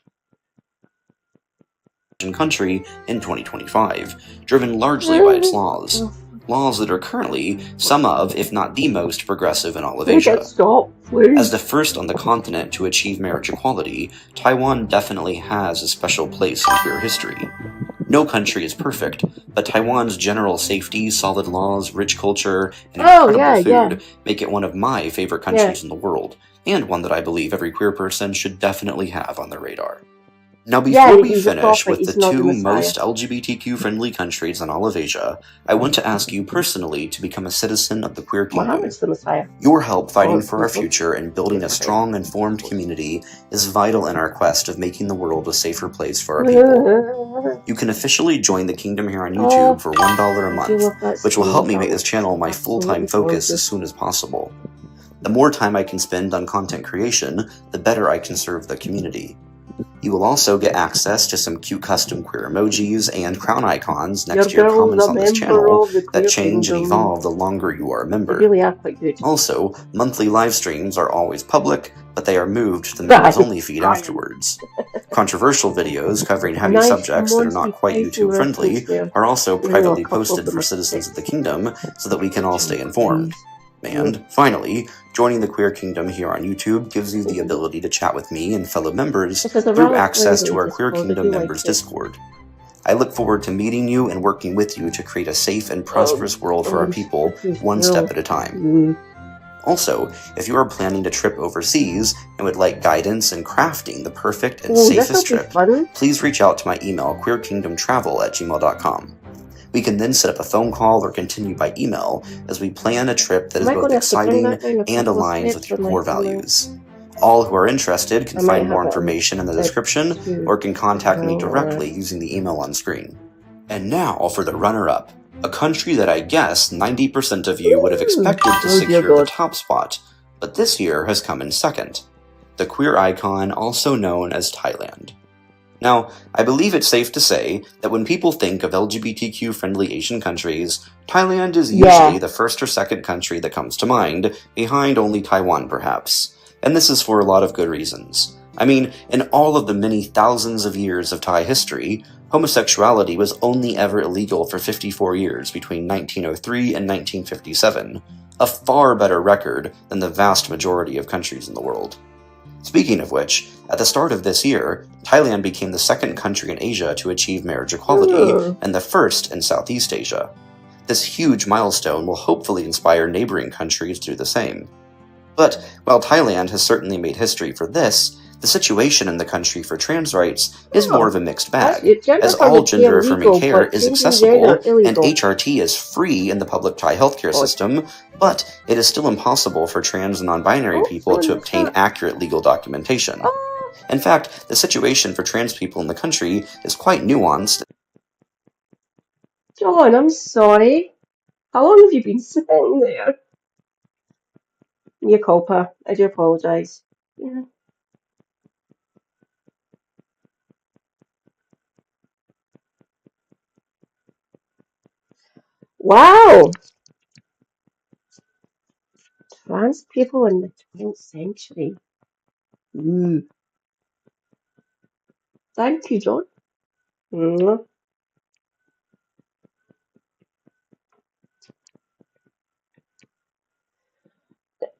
Country in 2025, driven largely by its laws. Laws that are currently some of, if not the most progressive in all of Asia. As the first on the continent to achieve marriage equality, Taiwan definitely has a special place in queer history. No country is perfect, but Taiwan's general safety, solid laws, rich culture, and incredible food make it one of my favorite countries in the world, and one that I believe every queer person should definitely have on their radar. Now, before we finish with the two most LGBTQ-friendly countries in all of Asia, I want to ask you personally to become a citizen of the queer kingdom. Your help fighting for our future and building a strong, informed community is vital in our quest of making the world a safer place for our people. You can officially join the kingdom here on YouTube for $1 a month, which will help me make this channel my full-time focus as soon as possible. The more time I can spend on content creation, the better I can serve the community. You will also get access to some cute custom queer emojis and crown icons next to your comments on this channel that change and evolve the longer you are a member. They really are quite good. Also, monthly live streams are always public, but they are moved to the members-only feed afterwards. Controversial videos covering heavy subjects that are not quite YouTube-friendly are also privately posted for citizens of the kingdom so that we can all stay informed. And, finally, joining the Queer Kingdom here on YouTube gives you the ability to chat with me and fellow members through access to our Queer Kingdom members Discord. I look forward to meeting you and working with you to create a safe and prosperous world for our people, one step at a time. Also, if you are planning a trip overseas and would like guidance in crafting the perfect and safest trip, please reach out to my email, queerkingdomtravel@gmail.com. We can then set up a phone call or continue by email as we plan a trip that is both exciting and aligns with your core values. All who are interested can find more information in the description or can contact me directly using the email on screen. And now for the runner-up, a country that I guess 90% of you would have expected to secure the top spot, but this year has come in second. The queer icon, also known as Thailand. Now, I believe it's safe to say that when people think of LGBTQ-friendly Asian countries, Thailand is usually the first or second country that comes to mind, behind only Taiwan perhaps. And this is for a lot of good reasons. I mean, in all of the many thousands of years of Thai history, Homosexuality was only ever illegal for 54 years between 1903 and 1957, a far better record than the vast majority of countries in the world. Speaking of which, at the start of this year, Thailand became the second country in Asia to achieve marriage equality and the first in Southeast Asia. This huge milestone will hopefully inspire neighboring countries to do the same. But while Thailand has certainly made history for this, the situation in the country for trans rights is more of a mixed bag, as all gender-affirming care is accessible and HRT is free in the public Thai healthcare system, but it is still impossible for trans and non-binary people to obtain accurate legal documentation. In fact, the situation for trans people in the country is quite nuanced. John, I'm sorry. How long have you been sitting there? Mea culpa. I do apologize. Yeah. Wow! Trans people in the 12th century. Thank you, John. Mm.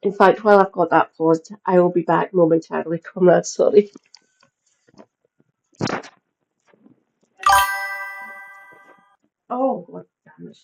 In fact, while I've got that paused, I will be back momentarily. Comrade, sorry. Oh, God damn it.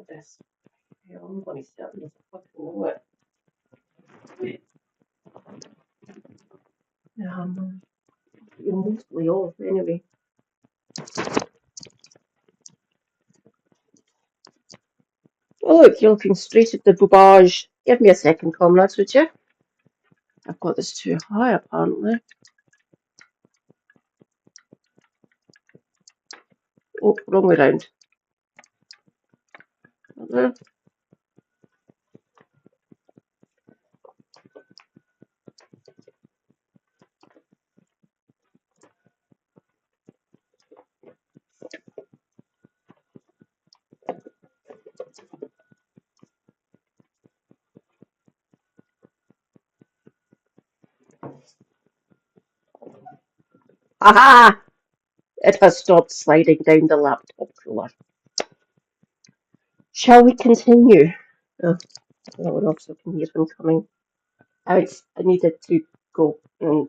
this. I'm going to start with a fucking moment. You're mostly off anyway. Oh, look, you're looking straight at the boobage. Give me a second, comrades, would you? I've got this too high, apparently. Oh, wrong way round. Aha! It has stopped sliding down the laptop cooler. Shall we continue? Oh, no one else can hear him coming. I needed to go and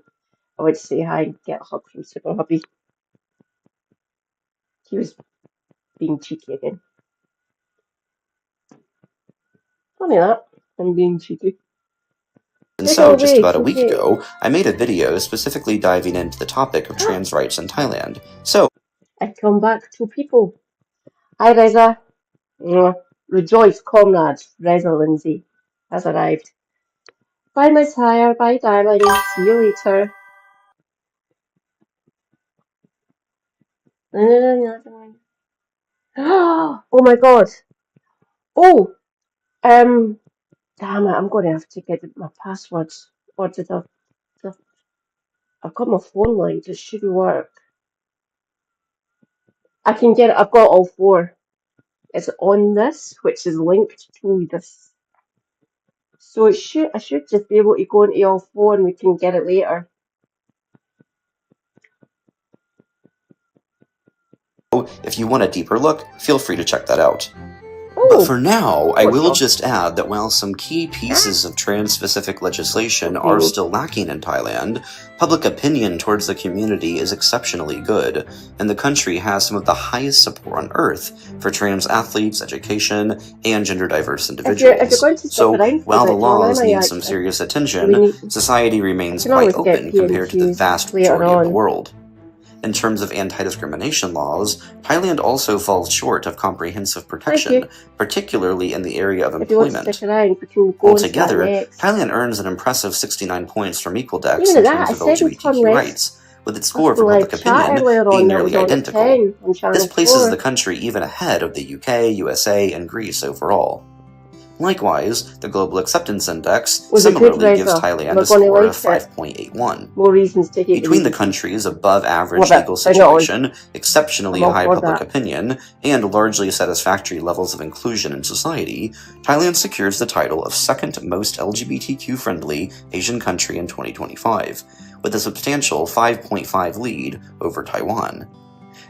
I would say hi and get a hug from Super Hubby. He was being cheeky again. Funny that, I'm being cheeky. And so, just about a week ago, I made a video specifically diving into the topic of trans rights in Thailand. So, I come back to people. Hi, Reza. Rejoice, comrades. Reza Lindsay has arrived. Bye, Miss Hire. Bye, darling. See you later. Oh my god. Oh, damn it. I'm going to have to get my passwords. Or did I've got my phone line. It should work. I can get it. I've got all four. It's on this, which is linked to this. So I should just be able to go into all four and we can get it later. if you want a deeper look, feel free to check that out. But for now, I will just add that while some key pieces of trans-specific legislation are still lacking in Thailand, public opinion towards the community is exceptionally good, and the country has some of the highest support on earth for trans athletes, education, and gender-diverse individuals. So, while the laws need some serious attention, society remains quite open compared to the vast majority of the world. In terms of anti-discrimination laws, Thailand also falls short of comprehensive protection, particularly in the area of employment. Altogether, Thailand earns an impressive 69 points from Equaldex in terms of LGBTQ rights, with its score for public opinion being nearly identical. This places the country even ahead of the UK, USA, and Greece overall. Likewise, the Global Acceptance Index similarly gives Thailand a score of 5.81. Between the country's above-average legal situation, exceptionally high public opinion, and largely satisfactory levels of inclusion in society, Thailand secures the title of second most LGBTQ-friendly Asian country in 2025, with a substantial 5.5 lead over Taiwan.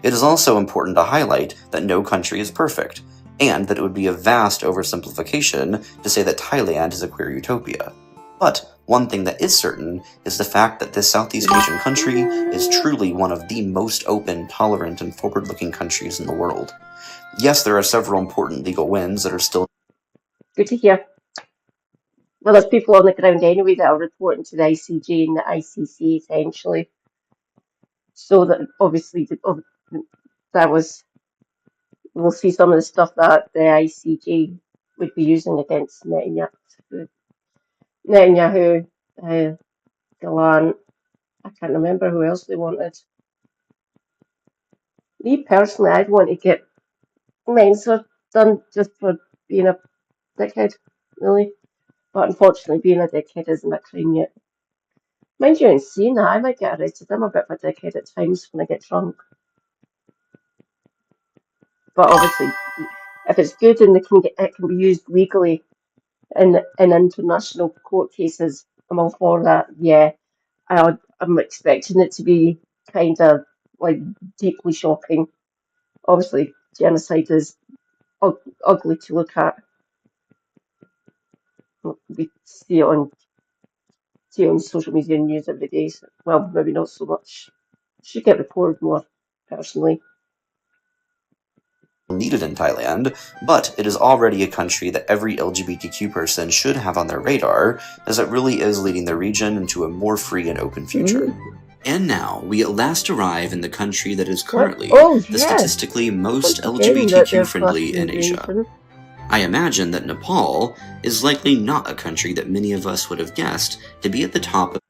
It is also important to highlight that no country is perfect, and that it would be a vast oversimplification to say that Thailand is a queer utopia. But one thing that is certain is the fact that this Southeast Asian country is truly one of the most open, tolerant, and forward-looking countries in the world. Yes, there are several important legal wins that are still... Good to hear. Well, there's people on the ground anyway that are reporting to the ICJ and the ICC, essentially. So that, obviously, that was... We'll see some of the stuff that the ICJ would be using against Netanyahu, Galan. I can't remember who else they wanted. Me personally, I'd want to get Mensa done just for being a dickhead, really. But unfortunately, being a dickhead isn't a crime yet. Mind you, in saying that, I might get arrested. I'm a bit of a dickhead at times when I get drunk. But obviously, if it's good and it can be used legally in international court cases, I'm all for that. Yeah, I'm expecting it to be kind of like deeply shocking. Obviously, genocide is ugly to look at. We see it on social media news every day. So, well, maybe not so much. Should get reported more personally. needed in Thailand, but it is already a country that every LGBTQ person should have on their radar, as it really is leading the region into a more free and open future. And now, we at last arrive in the country that is currently the statistically most LGBTQ-friendly in Asia. I imagine that Nepal is likely not a country that many of us would have guessed to be at the top of.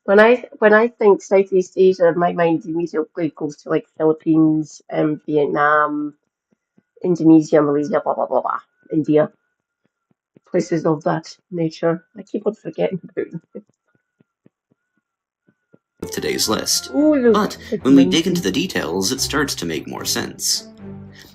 When I think Southeast Asia, my mind immediately goes to like Philippines, Vietnam, Indonesia, Malaysia, blah blah blah blah, India, places of that nature. I keep on forgetting about them. Today's list. But when we dig into the details, it starts to make more sense.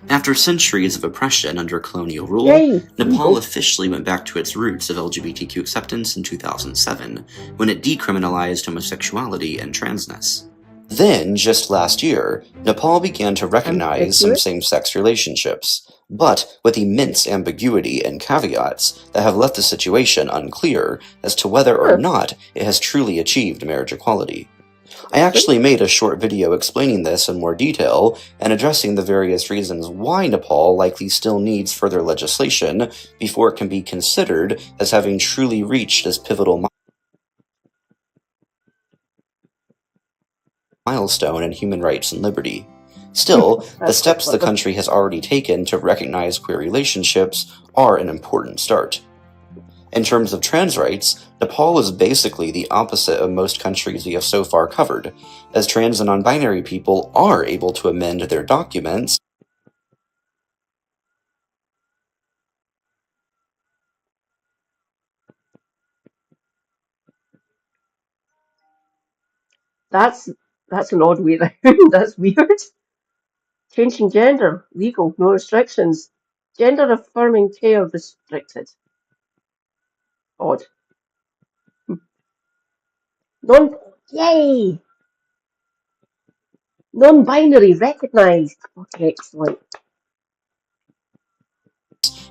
After centuries of oppression under colonial rule, Nepal officially went back to its roots of LGBTQ acceptance in 2007, when it decriminalized homosexuality and transness. Then, just last year, Nepal began to recognize some same-sex relationships, but with immense ambiguity and caveats that have left the situation unclear as to whether or not it has truly achieved marriage equality. I actually made a short video explaining this in more detail and addressing the various reasons why Nepal likely still needs further legislation before it can be considered as having truly reached this pivotal milestone in human rights and liberty. Still, the steps the country has already taken to recognize queer relationships are an important start. In terms of trans rights, Nepal is basically the opposite of most countries we have so far covered, as trans and non-binary people are able to amend their documents That's an odd way around. That's weird. Changing gender, legal, no restrictions. Gender affirming care restricted. Odd. Yay! Non-binary recognized. Okay, excellent.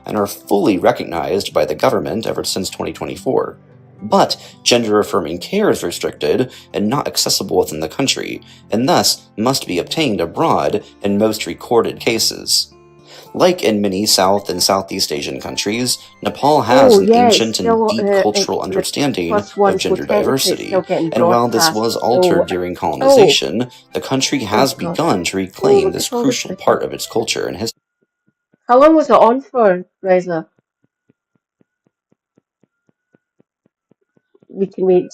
And are fully recognized by the government ever since 2024. But gender-affirming care is restricted and not accessible within the country, and thus must be obtained abroad in most recorded cases. Like in many South and Southeast Asian countries, Nepal has an ancient and deep cultural understanding of gender diversity, and while this was altered during colonization, the country has begun to reclaim this crucial part of its culture and history. How long was it on for, Reza? We can wait.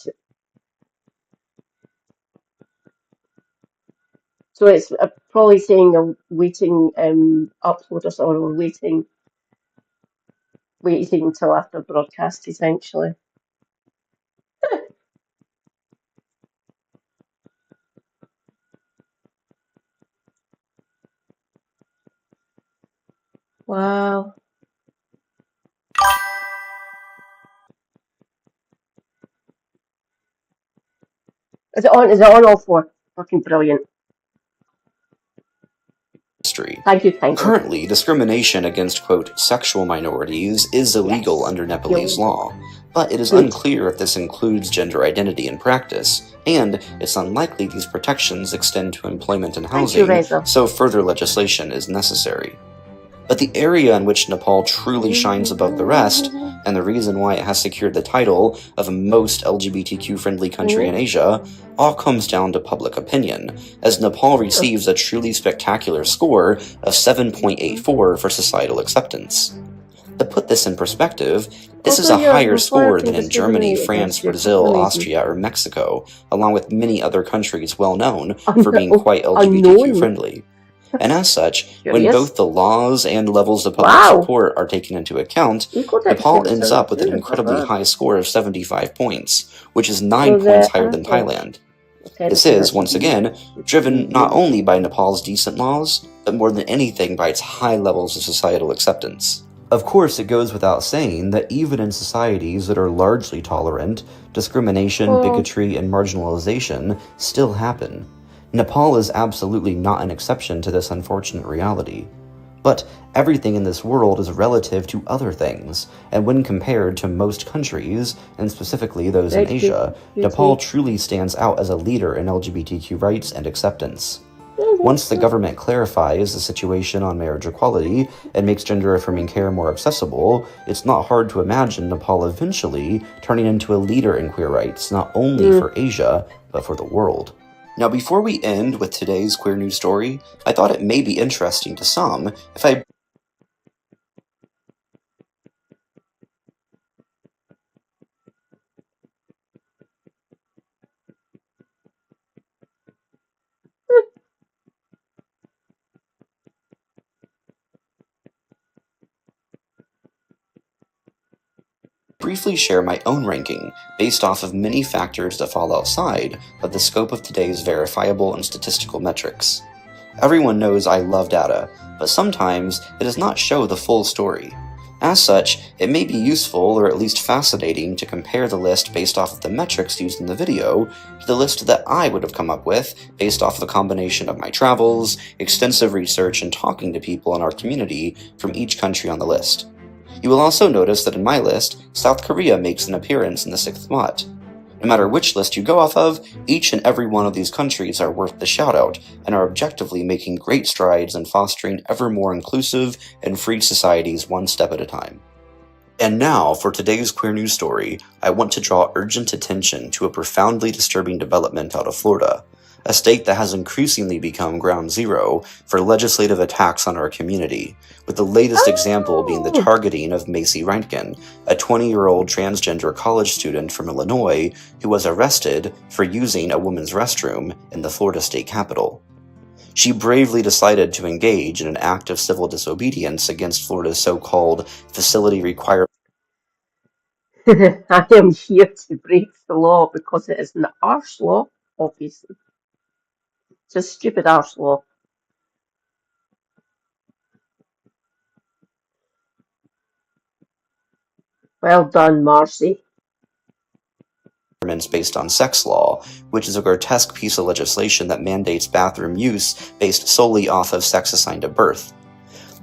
So it's probably saying a waiting upload or waiting until after broadcast, essentially. Wow. Is it on all four? Fucking brilliant. Thank you. Currently, discrimination against, quote, sexual minorities is illegal under Nepalese law, but it is unclear if this includes gender identity in practice, and it's unlikely these protections extend to employment and housing, so further legislation is necessary. But the area in which Nepal truly shines above the rest, and the reason why it has secured the title of most LGBTQ-friendly country in Asia, all comes down to public opinion, as Nepal receives a truly spectacular score of 7.84 for societal acceptance. To put this in perspective, this is a higher score than in Germany, France, Brazil, Austria, or Mexico, along with many other countries well known for being quite LGBTQ-friendly. And as such, when both the laws and levels of public support are taken into account, Nepal ends up with an incredibly high score of 75 points, which is 9 points higher than Thailand. This is, once again, driven not only by Nepal's decent laws, but more than anything by its high levels of societal acceptance. Of course, it goes without saying that even in societies that are largely tolerant, discrimination, bigotry, and marginalization still happen. Nepal is absolutely not an exception to this unfortunate reality. But everything in this world is relative to other things, and when compared to most countries, and specifically those in Asia, Nepal truly stands out as a leader in LGBTQ rights and acceptance. Once the government clarifies the situation on marriage equality and makes gender-affirming care more accessible, it's not hard to imagine Nepal eventually turning into a leader in queer rights, not only for Asia, but for the world. Now, before we end with today's queer news story, I thought it may be interesting to some if I briefly share my own ranking based off of many factors that fall outside of the scope of today's verifiable and statistical metrics. Everyone knows I love data, but sometimes it does not show the full story. As such, it may be useful or at least fascinating to compare the list based off of the metrics used in the video to the list that I would have come up with based off of the combination of my travels, extensive research, and talking to people in our community from each country on the list. You will also notice that in my list, South Korea makes an appearance in the 6th spot. No matter which list you go off of, each and every one of these countries are worth the shout-out and are objectively making great strides in fostering ever more inclusive and free societies one step at a time. And now, for today's queer news story, I want to draw urgent attention to a profoundly disturbing development out of Florida, a state that has increasingly become ground zero for legislative attacks on our community, with the latest example being the targeting of Macy Reintgen, a 20-year-old transgender college student from Illinois who was arrested for using a woman's restroom in the Florida state capitol. She bravely decided to engage in an act of civil disobedience against Florida's so-called facility requirement. I am here to break the law because it is an arse law, obviously. It's a stupid arse law. Well done, Marcy. Based on sex law, which is a grotesque piece of legislation that mandates bathroom use based solely off of sex assigned at birth.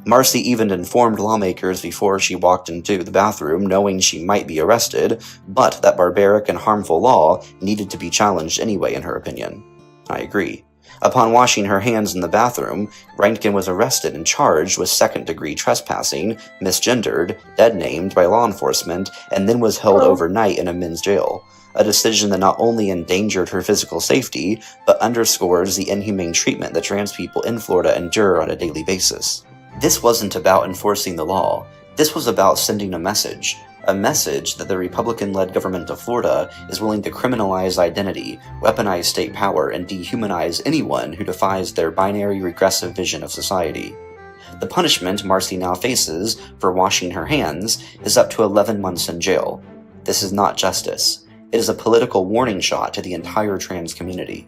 Marcy even informed lawmakers before she walked into the bathroom, knowing she might be arrested, but that barbaric and harmful law needed to be challenged anyway, in her opinion. I agree. Upon washing her hands in the bathroom, Reintgen was arrested and charged with second-degree trespassing, misgendered, dead-named by law enforcement, and then was held overnight in a men's jail. A decision that not only endangered her physical safety, but underscores the inhumane treatment that trans people in Florida endure on a daily basis. This wasn't about enforcing the law. This was about sending a message that the Republican-led government of Florida is willing to criminalize identity, weaponize state power, and dehumanize anyone who defies their binary regressive vision of society. The punishment Marcy now faces for washing her hands is up to 11 months in jail. This is not justice. It is a political warning shot to the entire trans community.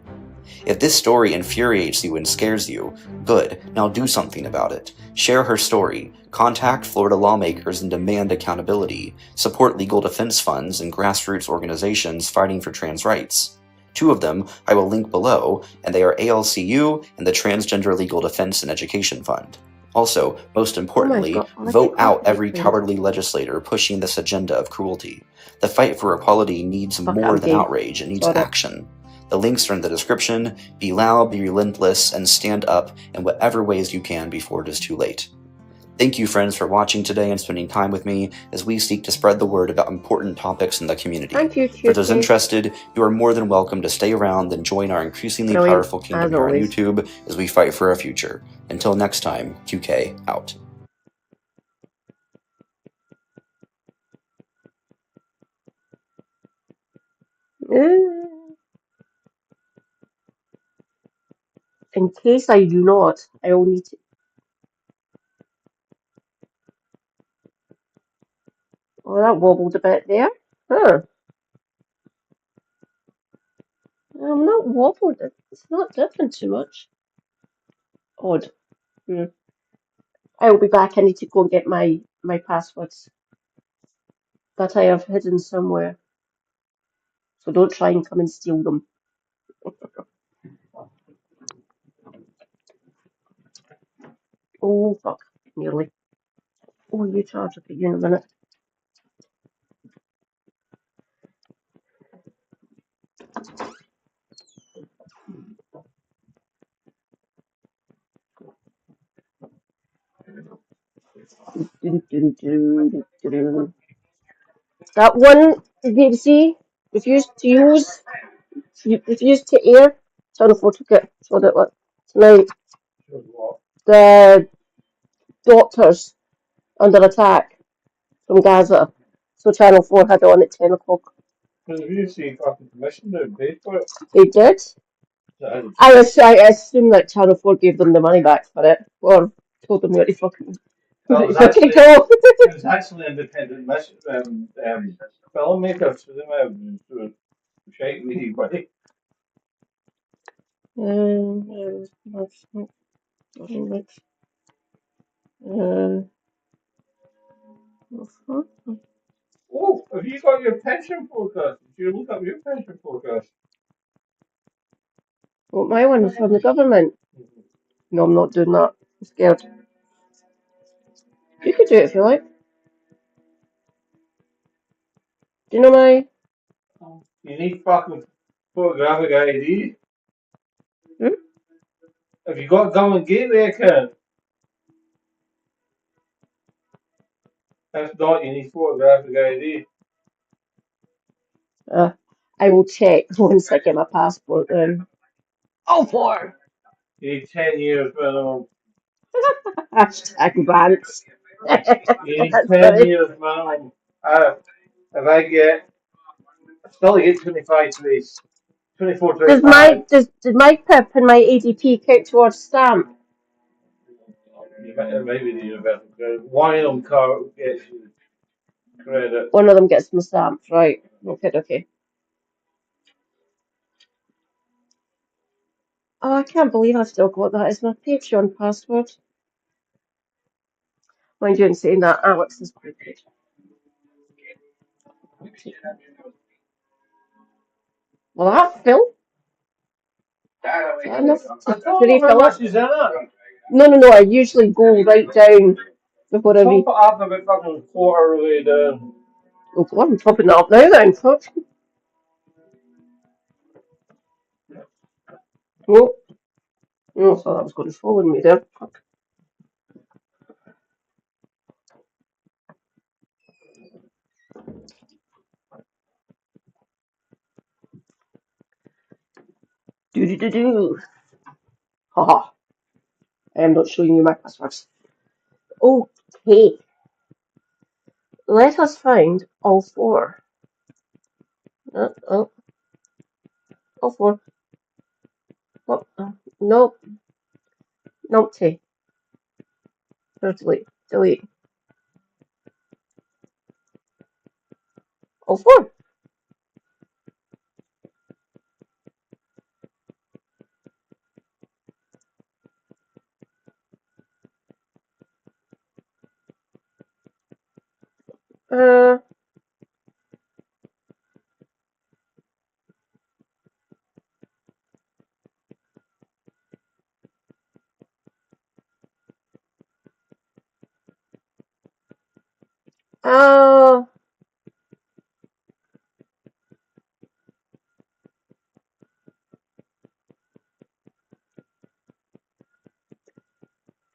If this story infuriates you and scares you, good, now do something about it. Share her story, contact Florida lawmakers and demand accountability, support legal defense funds and grassroots organizations fighting for trans rights. 2 of them I will link below, and they are ALCU and the Transgender Legal Defense and Education Fund. Also, most importantly, vote out every cowardly legislator pushing this agenda of cruelty. The fight for equality needs more than outrage, it needs action. The links are in the description. Be loud, be relentless, and stand up in whatever ways you can before it is too late. Thank you, friends, for watching today and spending time with me as we seek to spread the word about important topics in the community. Thank you, For those interested, you are more than welcome to stay around and join our increasingly powerful kingdom here on YouTube as we fight for our future. Until next time, QK out. In case I do not, I will need to. Oh, that wobbled a bit there. Huh. I'm not wobbled. It's not dipping too much. Odd. I will be back. I need to go and get my passwords that I have hidden somewhere. So don't try and come and steal them. Oh, fuck. Nearly. Oh, you charge up at you in a minute. That one the BBC refused to use, refused to air. Channel 4 took it, showed it tonight. The doctors under attack from Gaza. So Channel 4 had it on at 10 o'clock. The BBC fucking commissioned it and paid for it. They did? I assume that Channel 4 gave them the money back for it, or told them where to fucking go. It was actually independent filmmakers, so they might have been shite with anybody. Oh, have you got your pension forecast? Did you look up your pension forecast? What, my one from the government? No, I'm not doing that. I'm scared. You could do it if you like. Do you know my... You need fucking photographic ID. Hmm? Have you got government gateway account? If not, you need photographic ID. I will check once I get my passport then. Oh, 4! You need 10 years minimum. Hashtag rants. You need 10 years minimum. If I get, I still get 25 days. 24 25. Did my PIP and my ADP count towards stamp? Maybe the universal credit. One of them gets you credit. One of them gets my stamps, right? Okay. Oh, I can't believe I've still got that as my Patreon password. Mind you, in saying that, Alex is pretty good. Well, that Phil? Enough to refill it? No. I usually go right down before I read. Top it up about fucking quarter of the way down. Oh God, I'm topping that up now then. Fuck. Oh, I thought that was going to fall on me there. Fuck. Do. Haha. I am not showing you my passwords. Okay. Let us find all 4. All 4. What? Nope. T. Delete. All 4.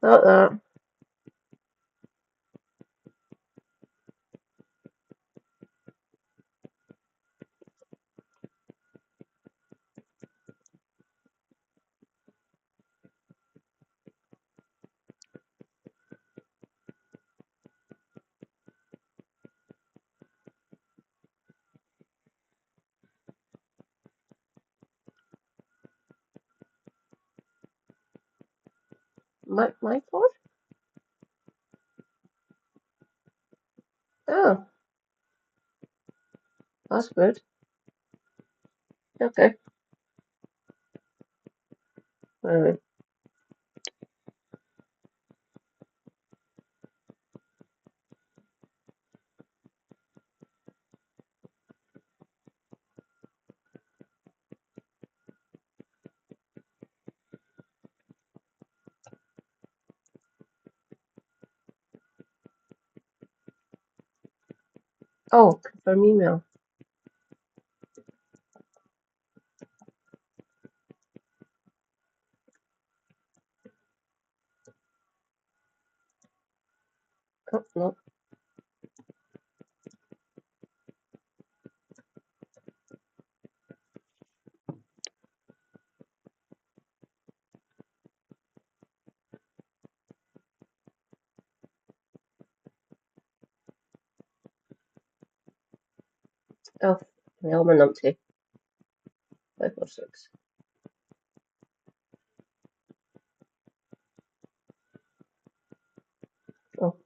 Not that. My 4? Oh, that's good. Okay. Alright. Oh, confirm email. Oh, no. Oh, the element empty. 5 or 6. Oh,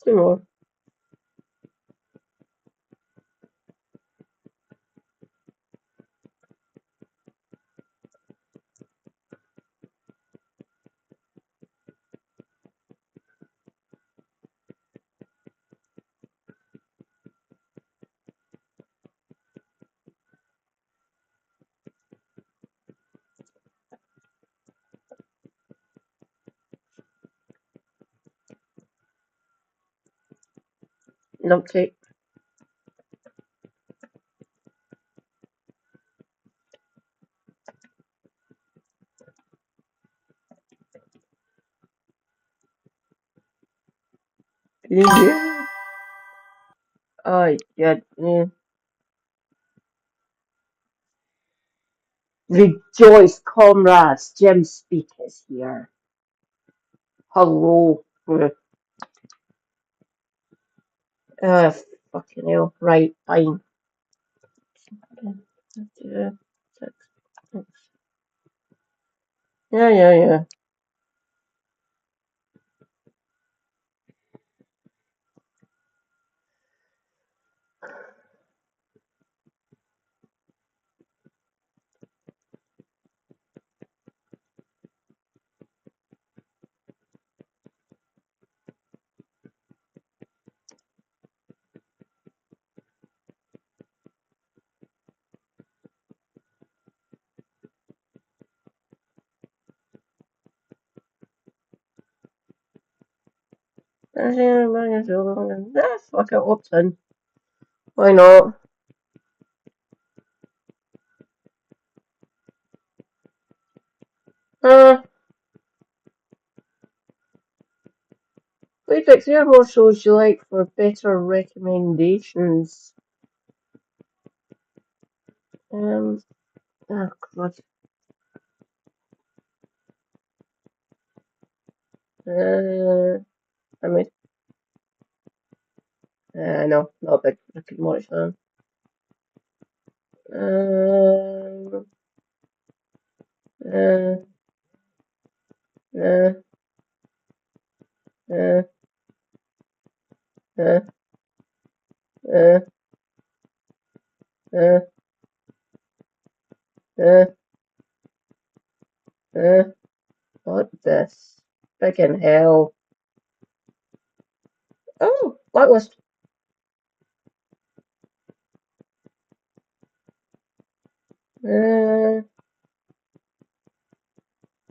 two more. Empty. Yeah. Oh, yeah. Rejoice, comrades. Jim Speak is here. Hello. Fucking hell. Right, fine. Yeah, yeah. Fuck it, opt in. Why not? Please pick 3 or more shows you like for better recommendations. Oh god. I mean, no, not a big Rick and Morty fan. Uh, uh, uh, uh, uh, uh, uh, uh, what this? Friggin' hell. Oh, blacklist.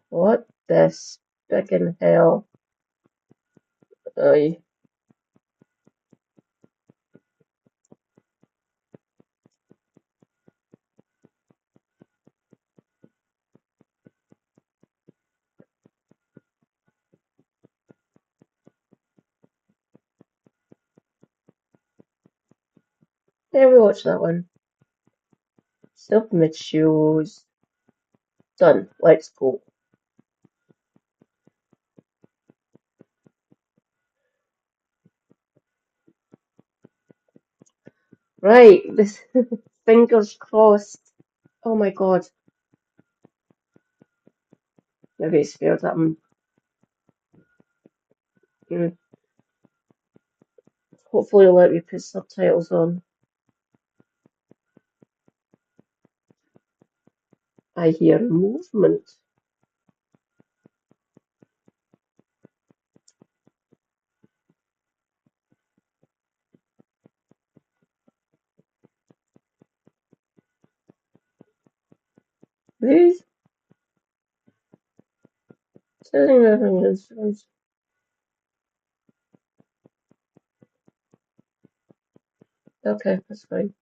What this friggin' hell? Aye. Yeah, we watched that one. Self-made shows. Done. Let's go. Right, this fingers crossed. Oh my god. Maybe it's scared that I'm Hopefully it'll let me put subtitles on. I hear movement. Please. Okay, that's fine.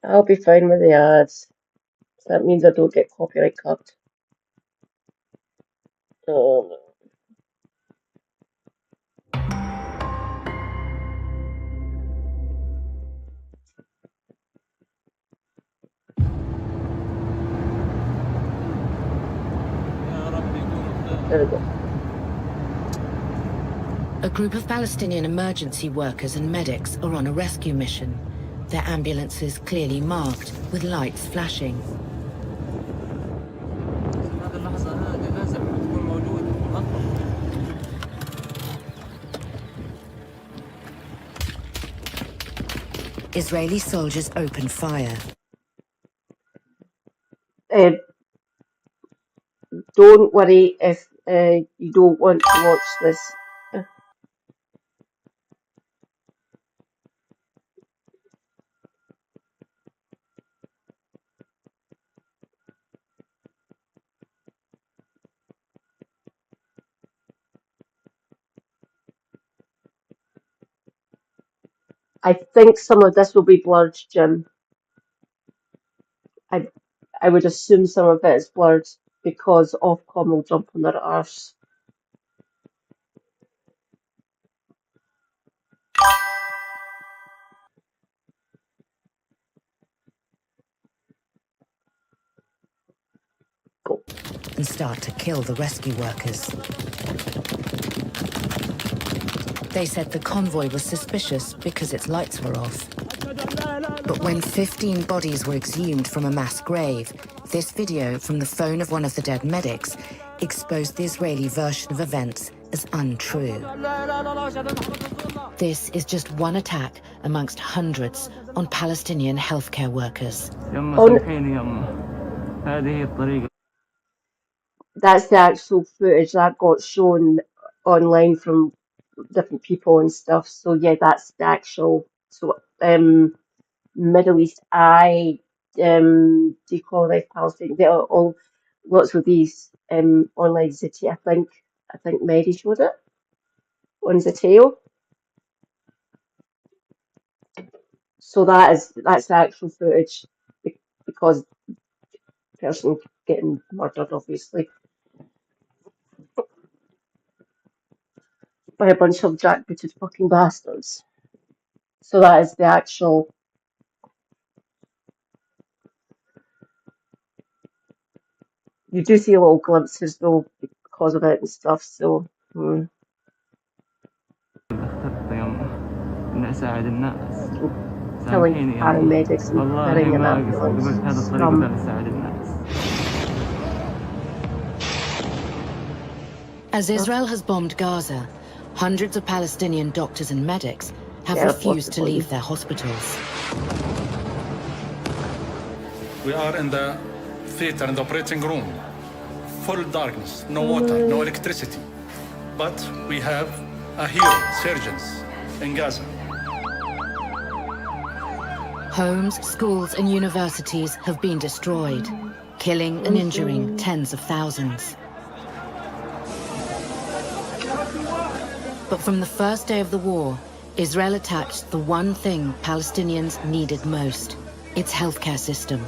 I'll be fine with the ads. That means I don't get copyright cut. Oh no. There we go. A group of Palestinian emergency workers and medics are on a rescue mission. Their ambulances clearly marked with lights flashing. Israeli soldiers open fire. Don't worry if you don't want to watch this. I think some of this will be blurred, Jim. I would assume some of it is blurred because Ofcom will jump on their arse. Go. And start to kill the rescue workers. They said the convoy was suspicious because its lights were off. But when 15 bodies were exhumed from a mass grave, this video from the phone of one of the dead medics exposed the Israeli version of events as untrue. This is just one attack amongst hundreds on Palestinian healthcare workers. That's the actual footage that got shown online from different people and stuff. So yeah, that's the actual. So Middle East Eye, decolonized Palestine. There are all lots of these online Ziti. I think Mary showed it on Ziteo. So that's the actual footage because the person getting murdered, obviously, by a bunch of jackbooted fucking bastards. So that is the actual. You do see little glimpses though because of it and stuff. So. Killing paramedics and putting an ambulance. As Israel has bombed Gaza, hundreds of Palestinian doctors and medics have refused to leave their hospitals. We are in the theater, in the operating room. Full darkness, no water, no electricity. But we have a hero, surgeons in Gaza. Homes, schools and universities have been destroyed, killing and injuring tens of thousands. But from the first day of the war, Israel attacked the one thing Palestinians needed most, its healthcare system.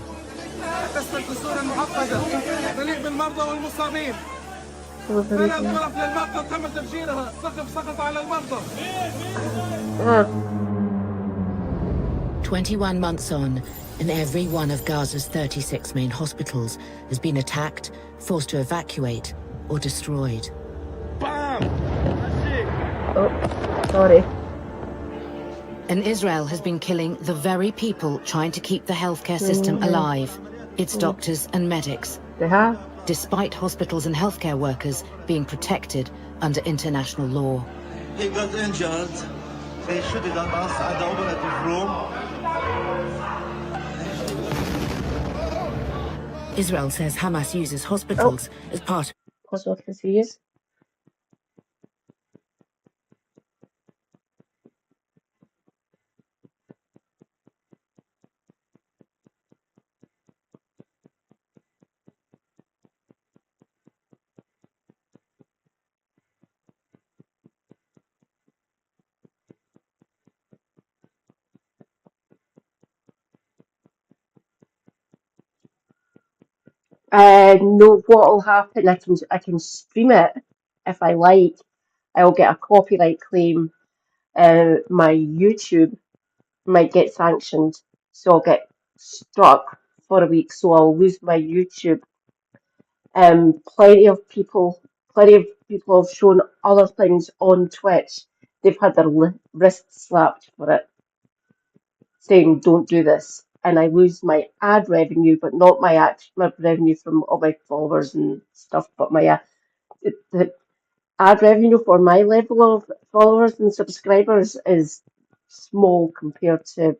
Ah. 21 months on, and every one of Gaza's 36 main hospitals has been attacked, forced to evacuate, or destroyed. Oh, sorry. And Israel has been killing the very people trying to keep the healthcare system alive, its doctors and medics. They have. Despite hospitals and healthcare workers being protected under international law. He got injured. They shot it on us at the operative room. Israel says Hamas uses hospitals as part Hospital Freeze. No, what will happen? I can stream it if I like. I'll get a copyright claim. My YouTube might get sanctioned, so I'll get struck for a week. So I'll lose my YouTube. Plenty of people have shown other things on Twitch. They've had their wrists slapped for it, saying don't do this, and I lose my ad revenue, but not my revenue from all my followers and stuff, but the ad revenue for my level of followers and subscribers is small compared to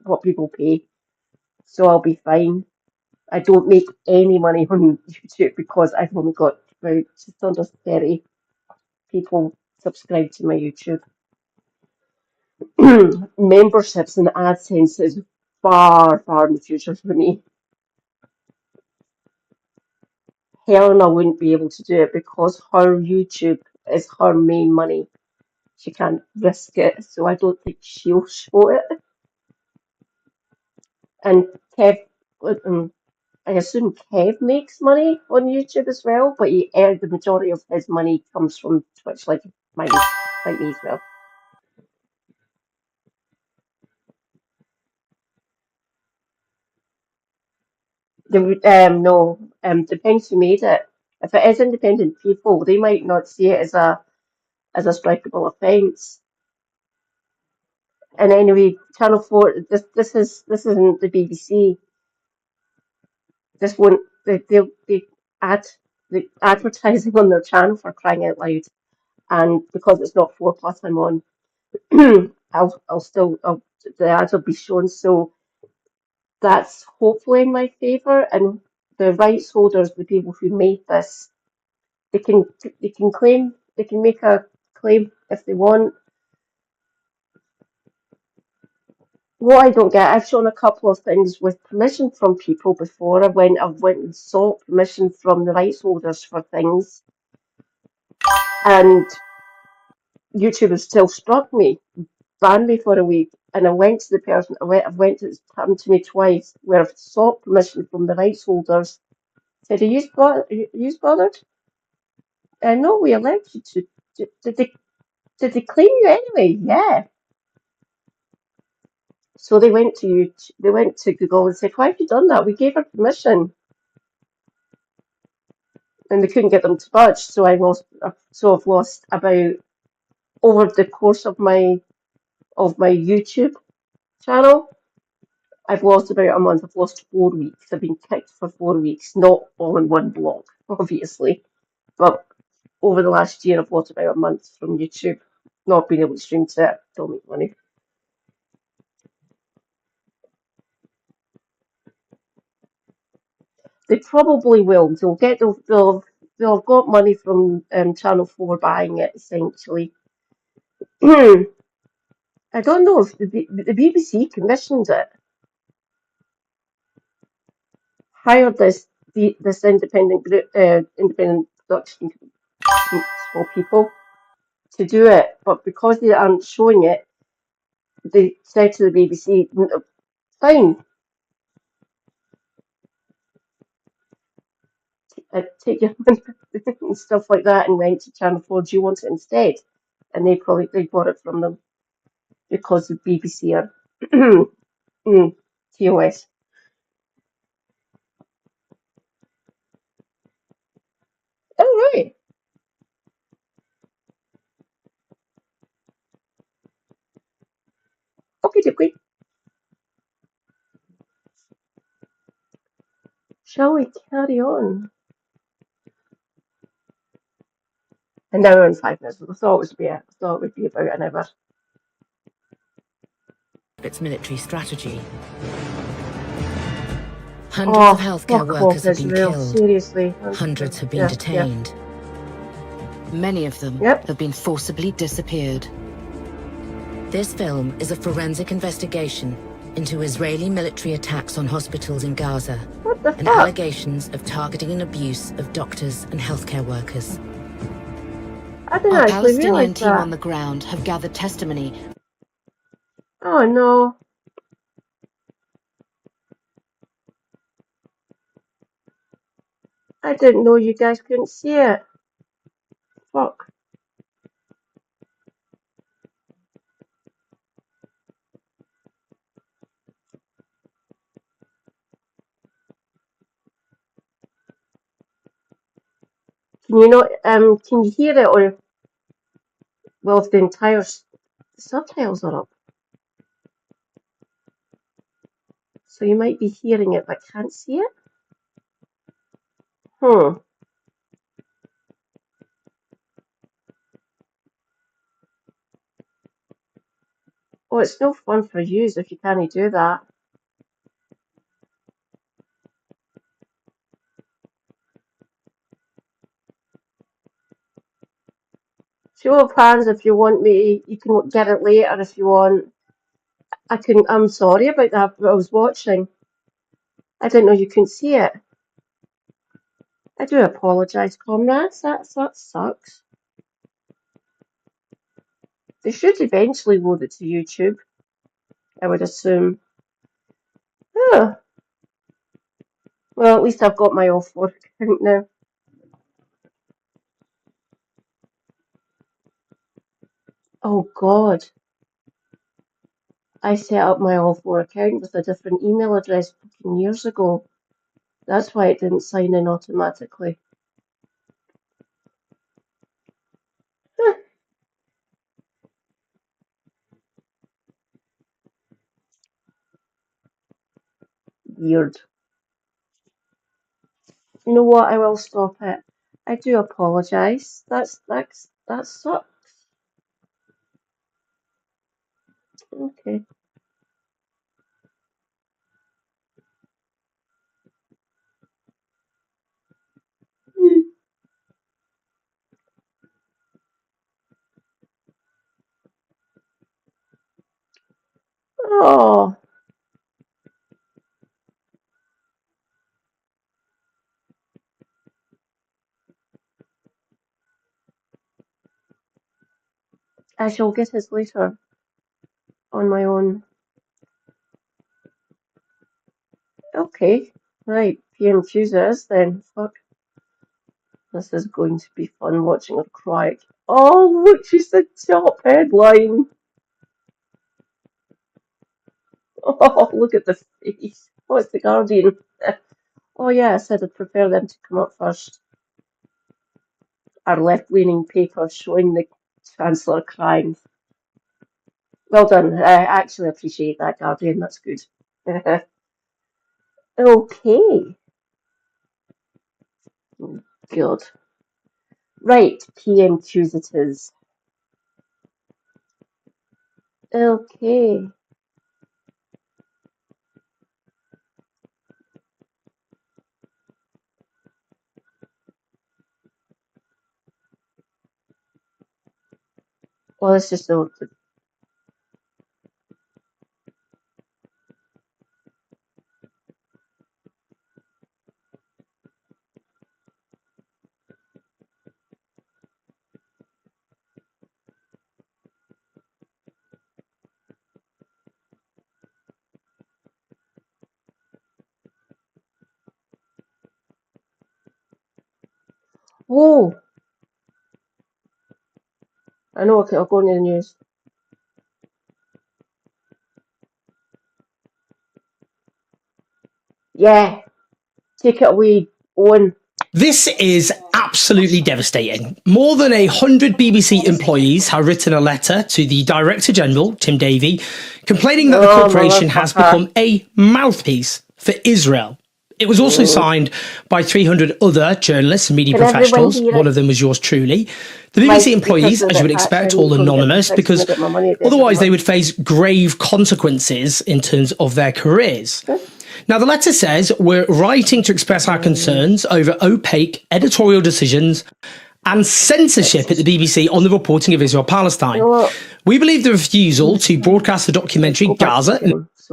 what people pay, so I'll be fine. I don't make any money on YouTube because I've only got about just under 30 people subscribed to my YouTube. Memberships and AdSense is far, far in the future for me. Helena wouldn't be able to do it because her YouTube is her main money. She can't risk it, so I don't think she'll show it. And Kev, I assume Kev makes money on YouTube as well, but the majority of his money comes from Twitch, like me as well. No, depends who made it. If it is independent people, they might not see it as a strikable offence. And anyway, Channel 4, this isn't the BBC. This won't they add the advertising on their channel, for crying out loud. And because it's not 4 plus I'm on, the ads will be shown. So that's hopefully in my favour. And the rights holders, the people who made this, they can make a claim if they want. What I don't get, I've shown a couple of things with permission from people before. I've went and sought permission from the rights holders for things, and YouTube has still struck me, banned me for a week. And I went to the person. It's happened to me twice where I've sought permission from the rights holders. Said, are you bothered? No, we allowed you to. Did they claim you anyway? Yeah. So they went to Google and said, why have you done that? We gave her permission. And they couldn't get them to budge. So I've lost about, over the course of my YouTube channel, I've lost about a month. I've lost 4 weeks. I've been kicked for 4 weeks, not all in one block, obviously. But over the last year, I've lost about a month from YouTube, not being able to stream to it. Don't make money. They probably will. They'll have got money from Channel 4 buying it, essentially. I don't know if the BBC commissioned it, hired this independent group, independent production people to do it, but because they aren't showing it, they said to the BBC, "Fine, take your money," and stuff like that, and went to Channel 4. Do you want it instead? And they bought it from them because the BBC are TOS. Oh right. Okay. Shall we carry on? An hour and 5 minutes. I thought it would be about an hour. Its military strategy. Hundreds of healthcare workers have been killed. Seriously. Hundreds have been detained. Many of them have been forcibly disappeared. This film is a forensic investigation into Israeli military attacks on hospitals in Gaza and allegations of targeting and abuse of doctors and healthcare workers. I didn't Our actually Palestinian realize team that. on the ground have gathered testimony. Oh no. I didn't know you guys couldn't see it. Fuck. Can you not, can you hear it, or, well, if the entire subtitles are up? So you might be hearing it, but can't see it? Oh, it's no fun for yous if you can't do that. Show of hands if you want me. You can get it later if you want. I'm sorry about that, but I was watching. I didn't know you couldn't see it. I do apologise, comrades. That sucks. They should eventually load it to YouTube, I would assume. Oh, well, at least I've got my off-work account now. Oh, God. I set up my off-work account with a different email address years ago. That's why it didn't sign in automatically. Weird. You know what? I will stop it. I do apologise. That sucks. Okay. Oh, I shall get it later on my own. Okay. Right. PM Tuesdays then. Fuck. This is going to be fun watching her cry. Oh, look, she's the top headline. Oh, look at the face. Oh, it's the Guardian. Oh, yeah, I said I'd prefer them to come up first. Our left-leaning paper showing the Chancellor crying. Well done. I actually appreciate that, Guardian. That's good. Okay. Good. Right, PMQs it is. Okay. Well, it's just a... Oh, I know. Okay, I'll go into the news. Yeah, take it away, Owen. This is absolutely devastating. More than 100 BBC employees have written a letter to the Director General, Tim Davie, complaining that the corporation has become a mouthpiece for Israel It was also signed by 300 other journalists and media professionals. One of them was yours truly. The BBC employees, as you would expect, all anonymous, because otherwise they would face grave consequences in terms of their careers. Now, the letter says, we're writing to express our concerns over opaque editorial decisions and censorship at the BBC on the reporting of Israel-Palestine. We believe the refusal to broadcast the documentary Gaza.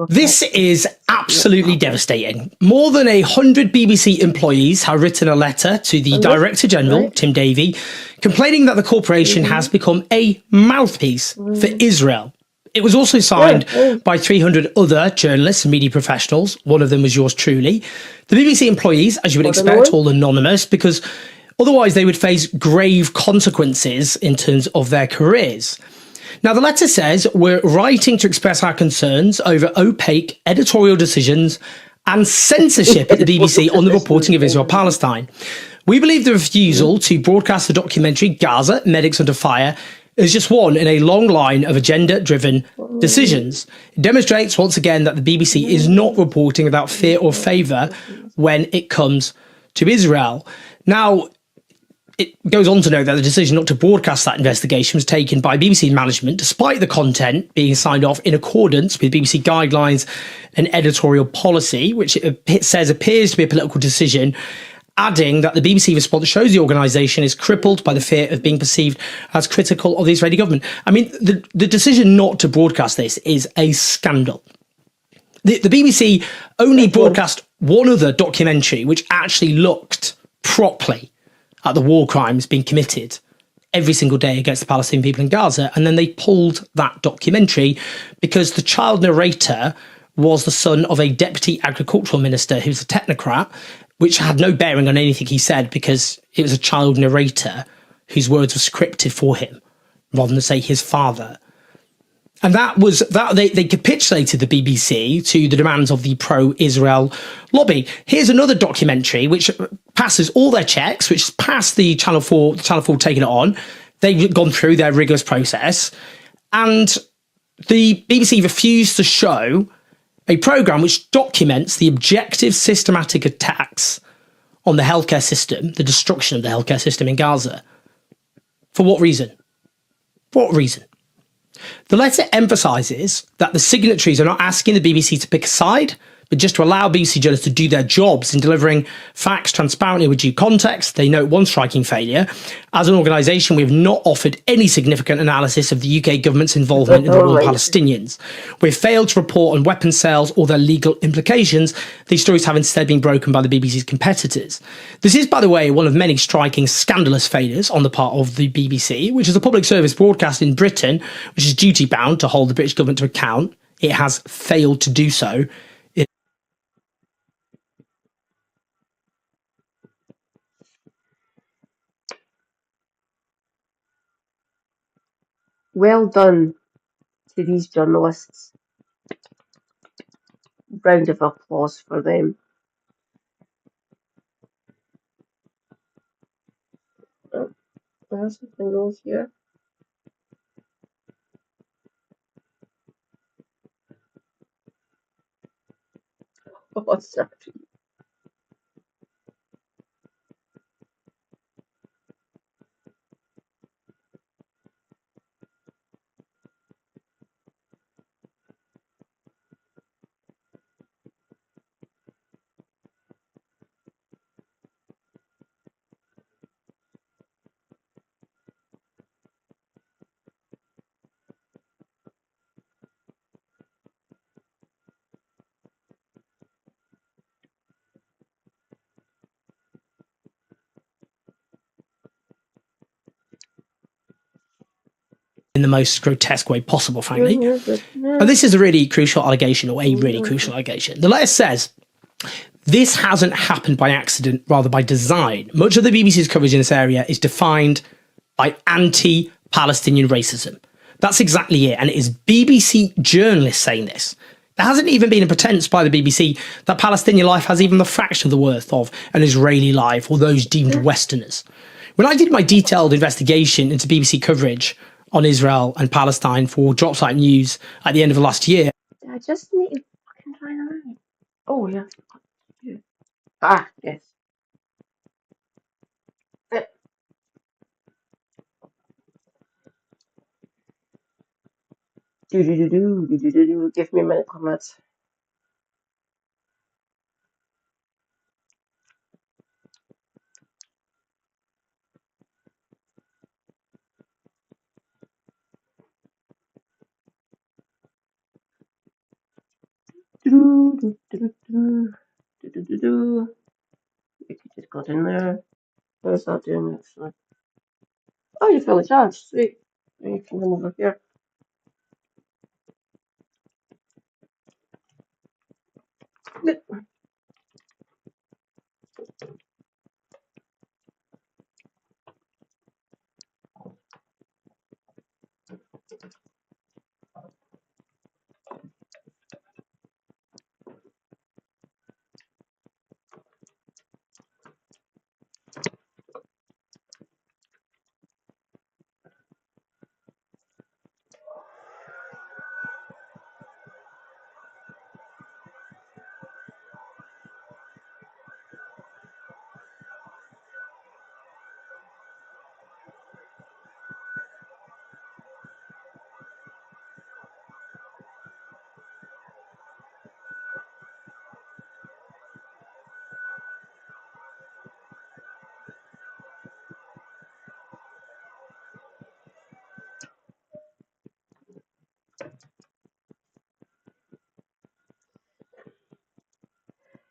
This is absolutely devastating. More than 100 BBC employees have written a letter to the Director General, Tim Davie, complaining that the corporation has become a mouthpiece for Israel. It was also signed by 300 other journalists and media professionals. One of them was yours truly. The BBC employees, as you would expect, all anonymous, because otherwise they would face grave consequences in terms of their careers. Now, the letter says, we're writing to express our concerns over opaque editorial decisions and censorship at the BBC on the reporting of Israel-Palestine. We believe the refusal to broadcast the documentary Gaza, Medics Under Fire, is just one in a long line of agenda-driven decisions. It demonstrates once again that the BBC is not reporting without fear or favour when it comes to Israel. Now, it goes on to note that the decision not to broadcast that investigation was taken by BBC management, despite the content being signed off in accordance with BBC guidelines and editorial policy, which it says appears to be a political decision, adding that the BBC response shows the organisation is crippled by the fear of being perceived as critical of the Israeli government. I mean, the decision not to broadcast this is a scandal. The BBC only broadcast one other documentary which actually looked properly at the war crimes being committed every single day against the Palestinian people in Gaza. And then they pulled that documentary because the child narrator was the son of a deputy agricultural minister who's a technocrat, which had no bearing on anything he said because it was a child narrator whose words were scripted for him rather than, say, his father. And they capitulated the BBC to the demands of the pro-Israel lobby. Here's another documentary which passes all their checks, which passed the Channel 4 taking it on. They've gone through their rigorous process. And the BBC refused to show a programme which documents the objective systematic attacks on the healthcare system, the destruction of the healthcare system in Gaza. For what reason? For what reason? The letter emphasises that the signatories are not asking the BBC to pick a side, but just to allow BBC journalists to do their jobs in delivering facts transparently with due context. They note one striking failure. As an organisation, we have not offered any significant analysis of the UK government's involvement in the war of Palestinians. We've failed to report on weapons sales or their legal implications. These stories have instead been broken by the BBC's competitors. This is, by the way, one of many striking scandalous failures on the part of the BBC, which is a public service broadcast in Britain, which is duty-bound to hold the British government to account. It has failed to do so. Well done to these journalists. Round of applause for them. Oh, there's something else here. Oh, sorry. In the most grotesque way possible, frankly. And this is a really crucial allegation, or a really crucial allegation. The letter says, this hasn't happened by accident, rather by design. Much of the BBC's coverage in this area is defined by anti-Palestinian racism. That's exactly it. And it is BBC journalists saying this. There hasn't even been a pretense by the BBC that Palestinian life has even the fraction of the worth of an Israeli life or those deemed Westerners. When I did my detailed investigation into BBC coverage on Israel and Palestine for Dropsite News at the end of last year. I just need to fucking try that. Oh, yeah. Ah, yes. Give me a minute, comrades. You just got in there. Where's that doing actually? Oh, you're fully charged. Sweet. You can come over here.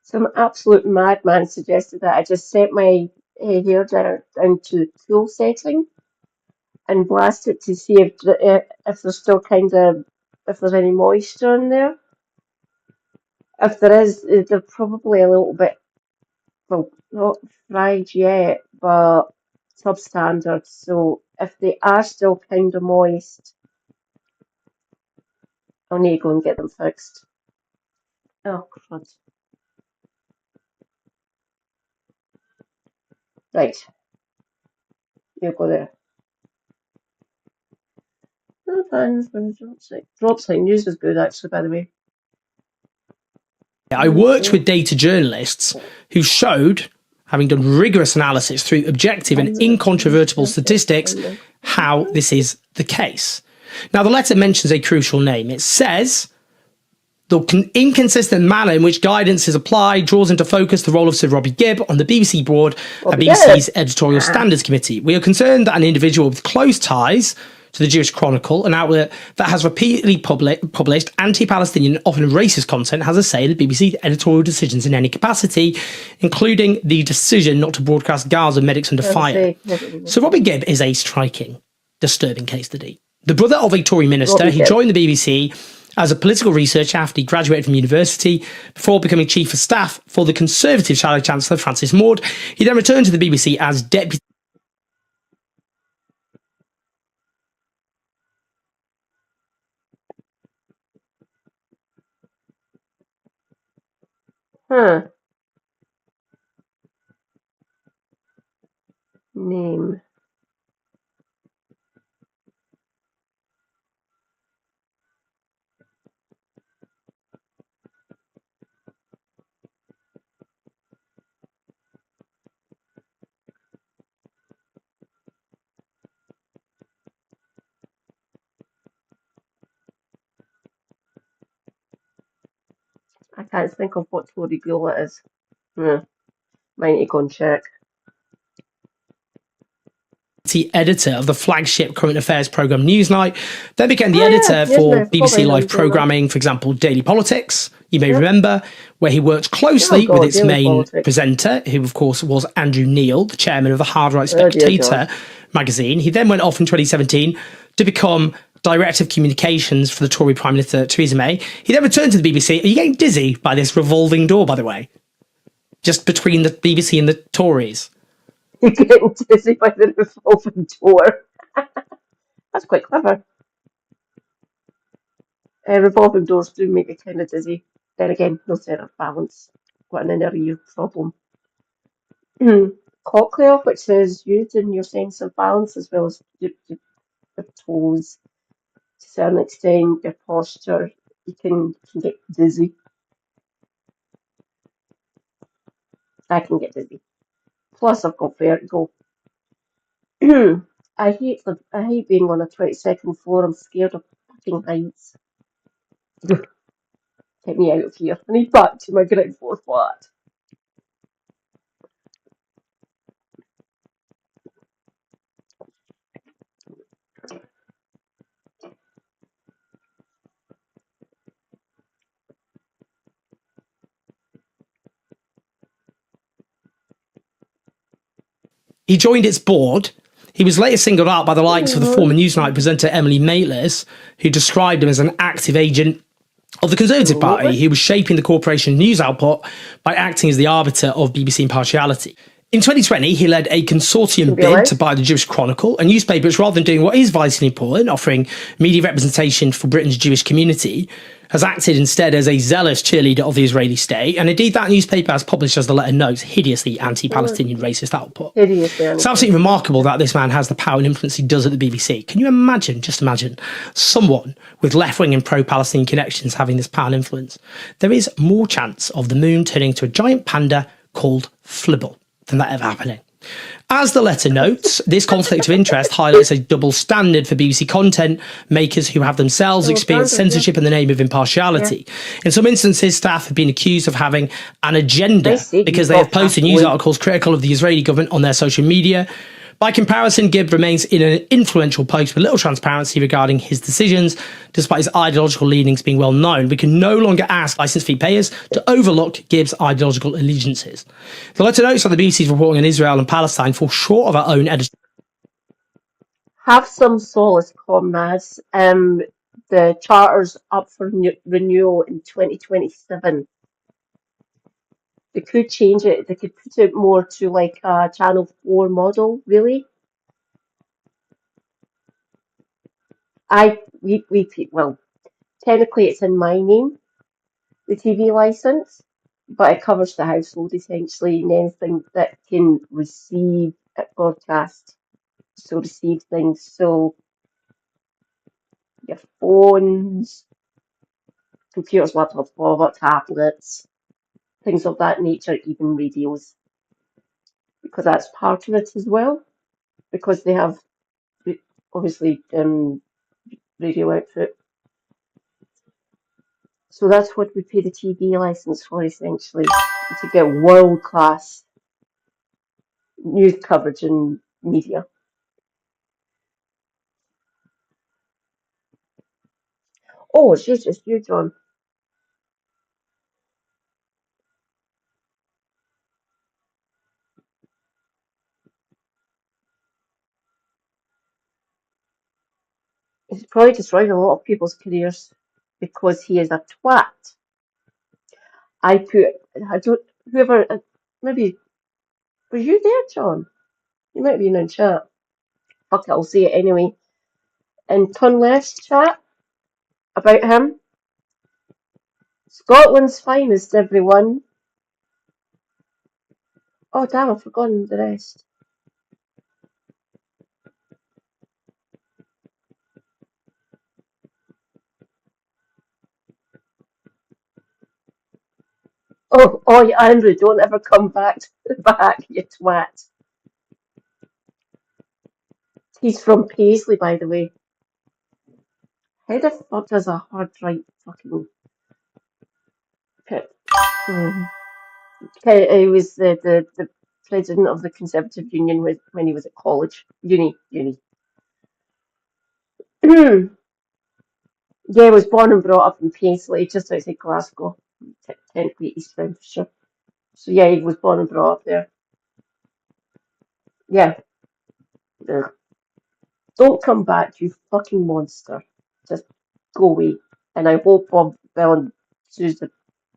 Some absolute madman suggested that I just set my hair down to the cool setting and blast it to see if there's still if there's any moisture in there. If there is, they're probably a little bit, well, not fried yet, but substandard. So if they are still kind of moist, I'll need to go and get them fixed. Oh, crud. Right, you go there. No plans for drop sign news is good actually, by the way. I worked with data journalists who showed, having done rigorous analysis through objective and incontrovertible statistics, how this is the case. Now, the letter mentions a crucial name. It says the inconsistent manner in which guidance is applied draws into focus the role of Sir Robbie Gibb on the BBC board and BBC's editorial standards committee. We are concerned that an individual with close ties to the Jewish Chronicle, an outlet that has repeatedly published anti-Palestinian, often racist content, has a say in the BBC editorial decisions in any capacity, including the decision not to broadcast Gaza medics under fire. So Robbie Gibb is a striking, disturbing case study. The brother of a Tory minister, he joined the BBC as a political researcher after he graduated from university, before becoming chief of staff for the Conservative Shadow Chancellor Francis Maude. He then returned to the BBC as deputy. Name. I can't think of what Tory Girl it is. Might need to go and check. Editor of the flagship current affairs programme Newsnight, then became the editor for BBC Live programming, for example, Daily Politics, you may remember, where he worked closely with its main presenter, who of course was Andrew Neil, the chairman of the hard right Spectator magazine. He then went off in 2017 to become Director of Communications for the Tory Prime Minister Theresa May. He then returned to the BBC. Are you getting dizzy by this revolving door, by the way? Just between the BBC and the Tories? You're getting dizzy by the revolving door. That's quite clever. Revolving doors do make me kind of dizzy. Then again, no center of balance. Got an inner ear problem. Cochlea, which is used in your sense of balance as well as your toes. To a certain extent, your posture, you can get dizzy. I can get dizzy. Plus, I've got vertigo. I hate being on a 22nd floor. I'm scared of fucking heights. Get me out of here. I need back to my ground floor flat. He joined its board. He was later singled out by the likes of the former Newsnight presenter Emily Maitlis, who described him as an active agent of the Conservative Party. He was shaping the corporation news output by acting as the arbiter of BBC impartiality. In 2020, he led a consortium bid to buy the Jewish Chronicle, a newspaper which, rather than doing what is vitally important, offering media representation for Britain's Jewish community, has acted instead as a zealous cheerleader of the Israeli state. And indeed, that newspaper, as published as the letter notes, hideously anti-Palestinian racist output. It's absolutely remarkable that this man has the power and influence he does at the BBC. Can you imagine, just imagine, someone with left-wing and pro-Palestinian connections having this power and influence? There is more chance of the moon turning into a giant panda called Flibble than that ever happening. As the letter notes, this conflict of interest highlights a double standard for BBC content makers who have themselves experienced censorship in the name of impartiality. In some instances, staff have been accused of having an agenda because they have posted news articles critical of the Israeli government on their social media. By comparison, Gibb remains in an influential post with little transparency regarding his decisions, despite his ideological leanings being well known. We can no longer ask licence fee payers to overlook Gibb's ideological allegiances. The letter notes that the BBC's reporting on Israel and Palestine fall short of our own editorial. Have some solace, comrades. The charter's up for renewal in 2027. They could change it. They could put it more to like a Channel 4 model, really. Well, technically it's in my name, the TV license, but it covers the household essentially, and anything that can receive a broadcast, so receive things. So your phones, computers, laptops, tablets, things of that nature, even radios, because that's part of it as well, because they have obviously radio output. So that's what we pay the TV license for, essentially, to get world-class news coverage and media. Oh, she's just you, John. He's probably destroyed a lot of people's careers because he is a twat. Whoever, maybe, were you there, John? You might be in chat. Fuck it, I'll say it anyway. In Tunless chat about him. Scotland's finest, everyone. Oh, damn, I've forgotten the rest. Oh, Andrew, don't ever come back, you twat. He's from Paisley, by the way. How the fuck does a hard right fucking pit? He was the president of the Conservative Union when he was at college. Uni. Yeah, he was born and brought up in Paisley, just outside Glasgow, technically East Renfrewshire. So yeah, he was born and brought up there. Yeah. Don't come back, you fucking monster. Just go away. And I hope Bob Dylan sues the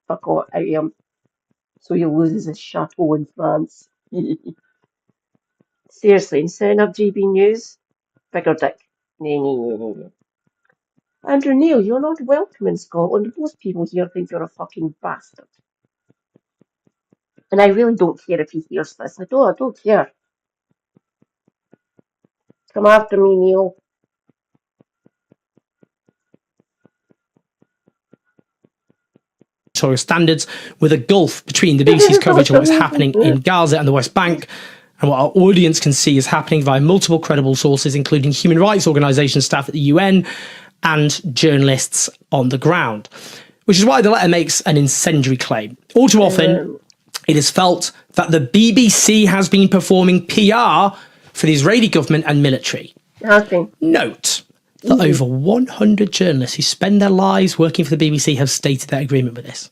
fuck out of him so he loses his chateau in France. Seriously, instead of GB News, bigger dick. No. Andrew Neil, you're not welcome in Scotland. Most people here think you're a fucking bastard. And I really don't care if he hears this. I don't care. Come after me, Neil. editorial standards, with a gulf between the BBC's coverage of what is happening in Gaza and the West Bank and what our audience can see is happening via multiple credible sources, including human rights organisations, staff at the UN, and journalists on the ground. Which is why the letter makes an incendiary claim. All too often, it is felt that the BBC has been performing PR for the Israeli government and military. Okay. Note that over 100 journalists who spend their lives working for the BBC have stated their agreement with this.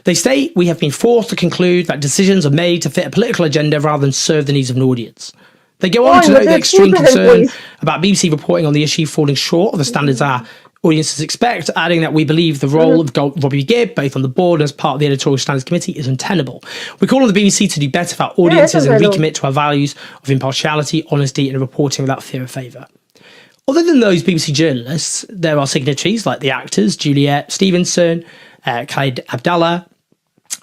They state we have been forced to conclude that decisions are made to fit a political agenda rather than serve the needs of an audience. They go on to note their extreme concern about BBC reporting on the issue falling short of the standards our audiences expect, adding that we believe the role of Robbie Gibb, both on the board and as part of the Editorial Standards Committee, is untenable. We call on the BBC to do better for our audiences and recommit to our values of impartiality, honesty and reporting without fear of favour. Other than those BBC journalists, there are signatories like the actors Juliet Stevenson, Khaled Abdallah,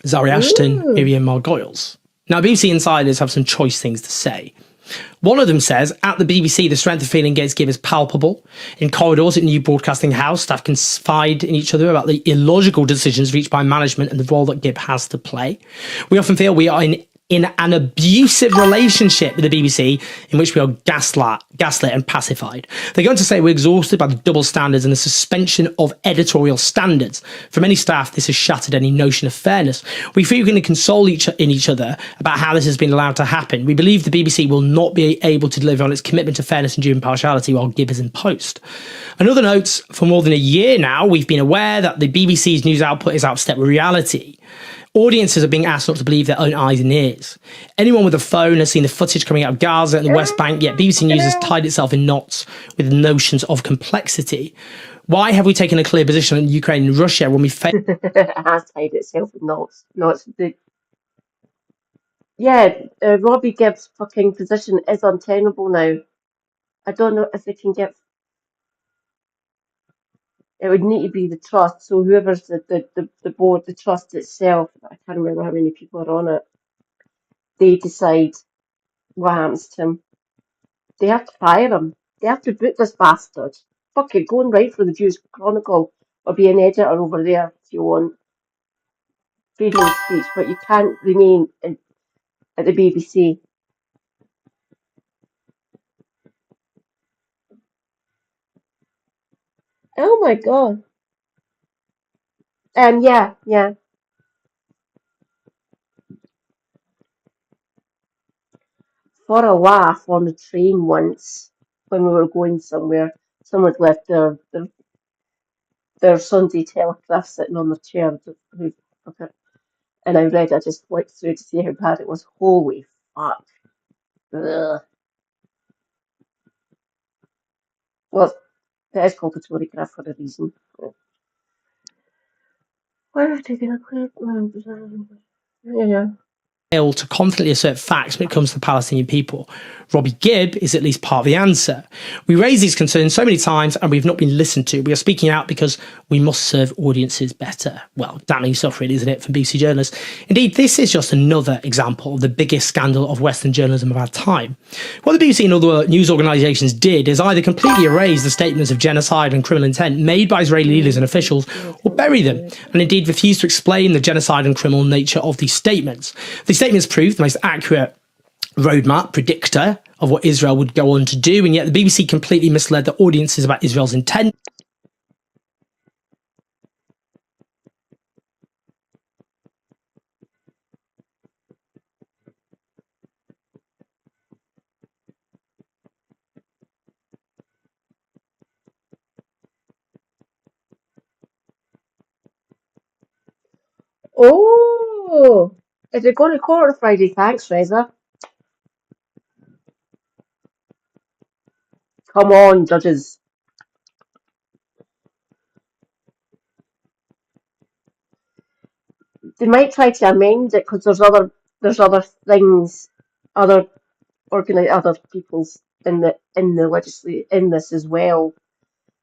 Zari Ashton, Miriam Margoyles. Now, BBC insiders have some choice things to say. One of them says, at the BBC, the strength of feeling against Gibb is palpable. In corridors at New Broadcasting House, staff confide in each other about the illogical decisions reached by management and the role that Gibb has to play. We often feel we are in an abusive relationship with the BBC in which we are gaslit and pacified. They go on to say we're exhausted by the double standards and the suspension of editorial standards. For many staff, this has shattered any notion of fairness. We feel we can console each other about how this has been allowed to happen. We believe the BBC will not be able to deliver on its commitment to fairness and due impartiality while Gibb is in post. Another note, for more than a year now, we've been aware that the BBC's news output is out of step with reality. Audiences are being asked not to believe their own eyes and ears. Anyone with a phone has seen the footage coming out of Gaza and the West Bank, yet BBC News has tied itself in knots with notions of complexity. Why have we taken a clear position on Ukraine and Russia when we fail? It has tied itself in knots. Robbie Gibb's fucking position is untenable now. I don't know if they can get... It would need to be the trust. So whoever's the board, the trust itself, I can't remember how many people are on it, they decide what happens to him. They have to fire him. They have to boot this bastard. Fuck it, go and write for the Jewish Chronicle or be an editor over there if you want. Freedom of speech, but you can't remain at the BBC. Oh my god. Yeah. For a laugh on the train once when we were going somewhere, someone had left their Sunday Telegraph sitting on the chair. And I just flicked through to see how bad it was. Holy fuck. Ugh. Well, that is called a Telegraph for a reason. Why am I taking a quick to confidently assert facts when it comes to the Palestinian people. Robbie Gibb is at least part of the answer. We raise these concerns so many times and we've not been listened to. We are speaking out because we must serve audiences better. Well, damning stuff really, isn't it, from BBC journalists? Indeed, this is just another example of the biggest scandal of Western journalism of our time. What the BBC and other news organisations did is either completely erase the statements of genocide and criminal intent made by Israeli leaders and officials, or bury them, and indeed refuse to explain the genocide and criminal nature of these statements. These statements prove the most accurate roadmap predictor of what Israel would go on to do, and yet the BBC completely misled the audiences about Israel's intent. Oh, is it going to court on Friday? Thanks, Reza. Come on, judges. They might try to amend it because there's other things, other people's in the legislation in this as well.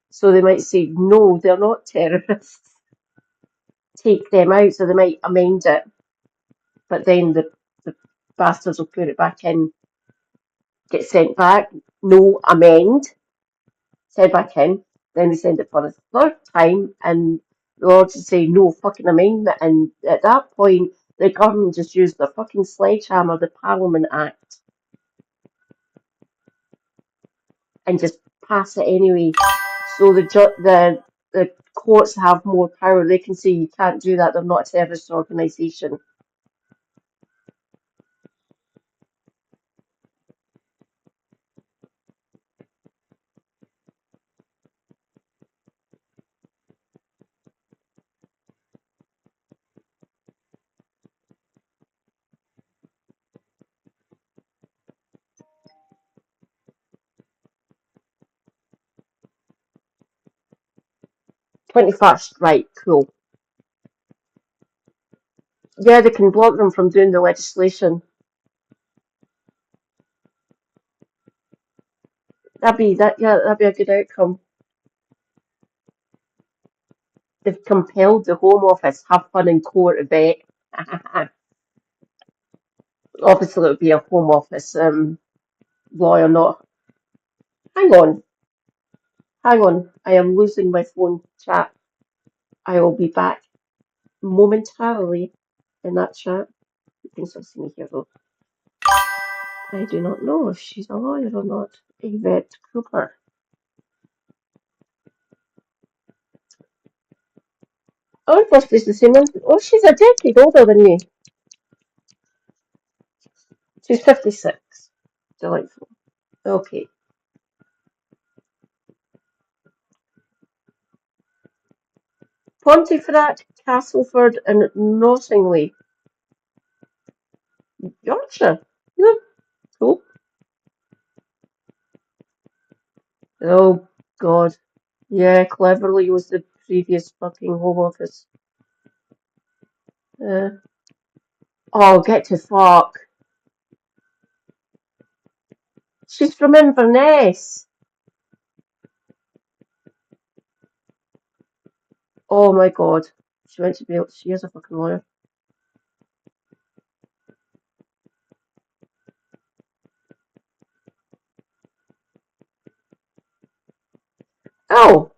So they might say no, they're not terrorists. Take them out, so they might amend it. But then the bastards will put it back in, get sent back, no, amend, send back in, then they send it for a third time, and the Lord to say no fucking amendment, and at that point, the government just used the fucking sledgehammer, the Parliament Act, and just pass it anyway. So the courts have more power. They can say you can't do that. They're not a terrorist organisation. #21st, right? Cool. Yeah, they can block them from doing the legislation. That'd be a good outcome. They've compelled the Home Office, have fun in court, a bet. Obviously, it would be a Home Office lawyer, not. Hang on. I am losing my phone chat. I will be back momentarily in that chat. You can still see me here though. I do not know if she's a lawyer or not. Yvette Cooper. Our birthday's the same one. Oh, she's a decade older than me. She's 56. Delightful. Okay. Pontefract, Castleford, and Nottingley. Yorkshire. Yeah, cool. Oh, God. Yeah, Cleverly was the previous fucking Home Office. Oh, get to fuck. She's from Inverness. Oh my God. She is a fucking lawyer. Oh!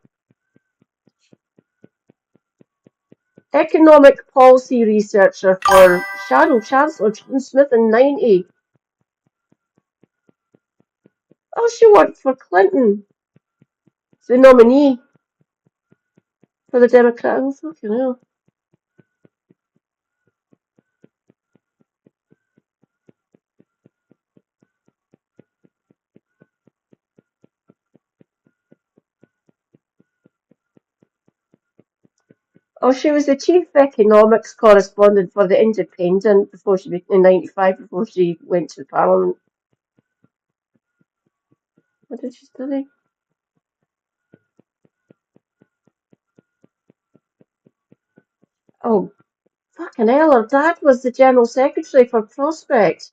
Economic policy researcher for Shadow Chancellor John Smith in 90. Oh, she worked for Clinton. The nominee for the Democrat. Oh, fucking hell. Oh, she was the chief economics correspondent for the Independent in '95 before she went to Parliament. What did she study? Oh, fucking hell, her dad was the General Secretary for Prospect.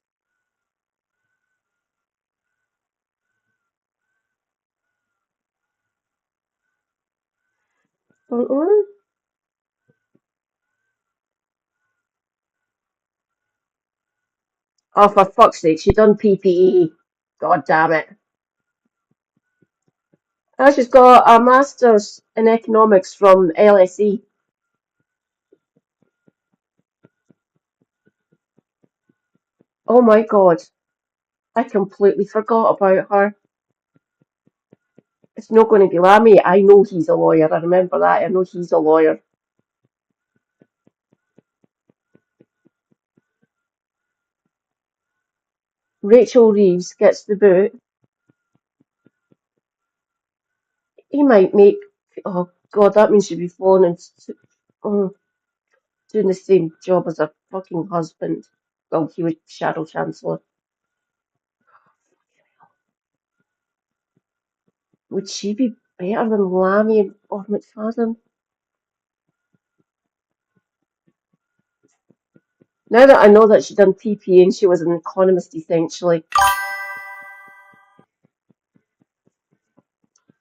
Oh, for fuck's sake, she done PPE. God damn it. Oh, she's got a Master's in Economics from LSE. Oh my God. I completely forgot about her. It's not going to be Lammy. I know he's a lawyer. I remember that. I know he's a lawyer. Rachel Reeves gets the boot. He might make. Oh God, that means she'd be falling and doing the same job as her fucking husband. Well, he was Shadow Chancellor. Would she be better than Lammy or McFadden? Now that I know that she'd done PP and she was an economist essentially.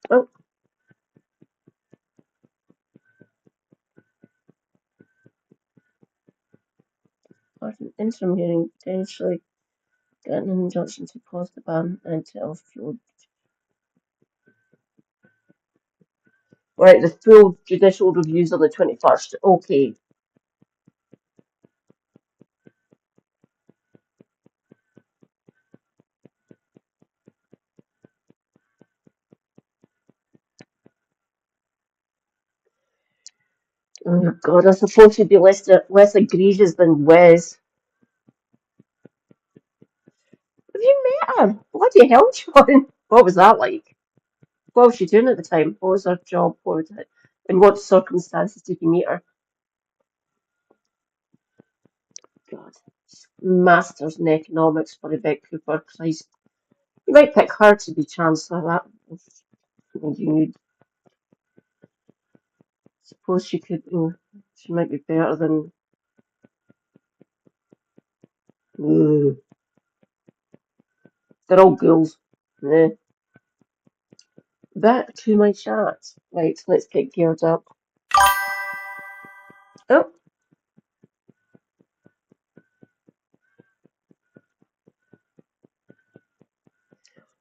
Well, an interim hearing potentially get an injunction to pause the ban until fuel. Right, the full judicial reviews on the 21st. Okay. Oh God, I'm supposed to be less egregious than Wes. Have you met her? Bloody hell, John. What was that like? What was she doing at the time? What was her job? What was it? In what circumstances did you meet her? God. Masters in economics for Rebecca Cooper. Christ. You might pick her to be Chancellor. That you suppose she could. She might be better than. They're all ghouls. Yeah. Back to my chat. Right, let's get geared up. Oh.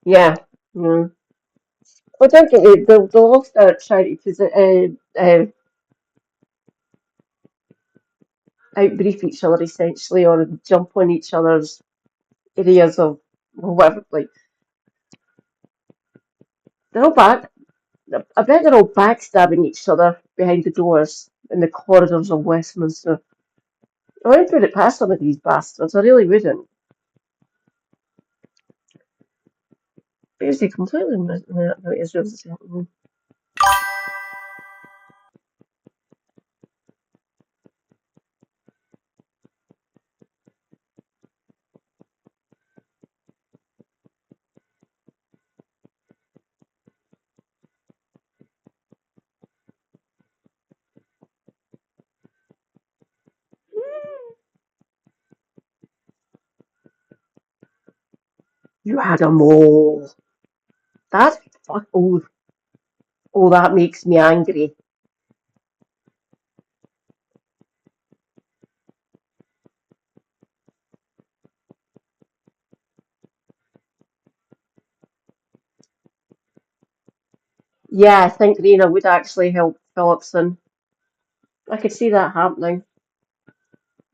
Yeah. Well, don't get it. They'll all start trying to outbrief each other essentially, or jump on each other's areas of whatever. Like they're all back. I bet they're all backstabbing each other behind the doors in the corridors of Westminster. I wouldn't put it past some of these bastards. I really wouldn't. Basically, completely about Israel's happening. You had a mole. That's fuck. Oh, that makes me angry. Yeah, I think Raina would actually help Phillipson. I could see that happening.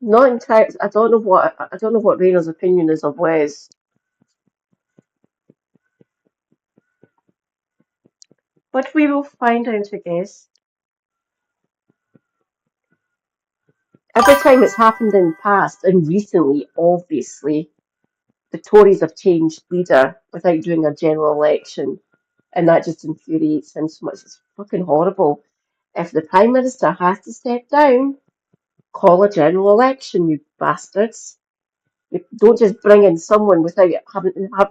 Not entirely. I don't know what Raina's opinion is of Wes. But we will find out, I guess. Every time it's happened in the past, and recently, obviously, the Tories have changed leader without doing a general election, and that just infuriates him so much. It's fucking horrible. If the Prime Minister has to step down, call a general election, you bastards. You don't just bring in someone without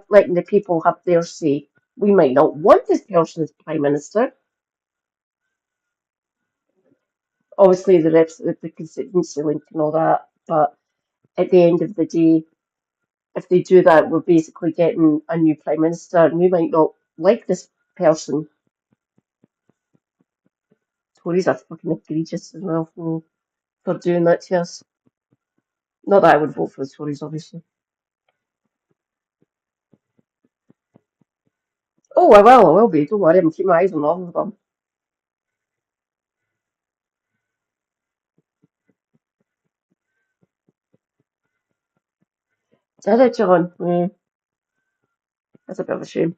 letting the people have their say. We might not want this person as Prime Minister. Obviously, the constituency link and all that, but at the end of the day, if they do that, we're basically getting a new Prime Minister, and we might not like this person. Tories are fucking egregious as well for doing that to us. Not that I would vote for the Tories, obviously. Oh, I will be. Don't worry, I'm keeping my eyes on all of them. Did it, John? That's a bit of a shame.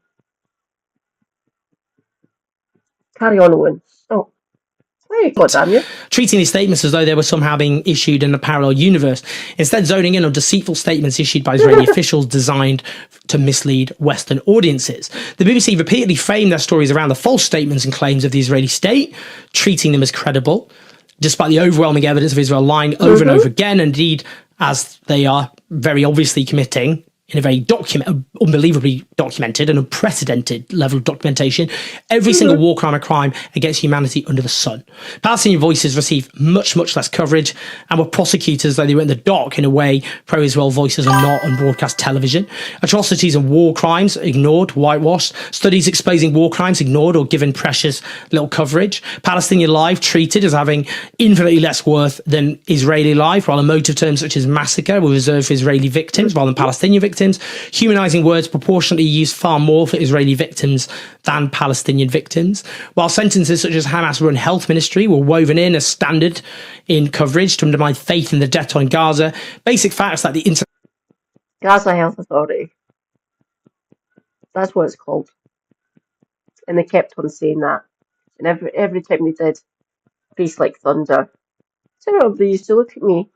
Carry on, Owen. Oh. Hey, God damn you. Treating these statements as though they were somehow being issued in a parallel universe, instead zoning in on deceitful statements issued by Israeli officials designed to mislead Western audiences. The BBC repeatedly framed their stories around the false statements and claims of the Israeli state, treating them as credible, despite the overwhelming evidence of Israel lying over and over again, indeed, as they are very obviously committing in a very unbelievably documented and unprecedented level of documentation, every single war crime or crime against humanity under the sun. Palestinian voices receive much, much less coverage and were prosecuted as though they were in the dock in a way pro-Israel voices are not on broadcast television. Atrocities and war crimes ignored, whitewashed. Studies exposing war crimes ignored or given precious little coverage. Palestinian life treated as having infinitely less worth than Israeli life, while emotive terms such as massacre were reserved for Israeli victims rather than Palestinian victims. victims. Humanizing words proportionately used far more for Israeli victims than Palestinian victims. While sentences such as Hamas-run health ministry were woven in as standard in coverage to undermine faith in the death toll in Gaza, basic facts like the Gaza Health Authority. That's what it's called. And they kept on saying that. And every time they did, Face Like Thunder. So they used to look at me,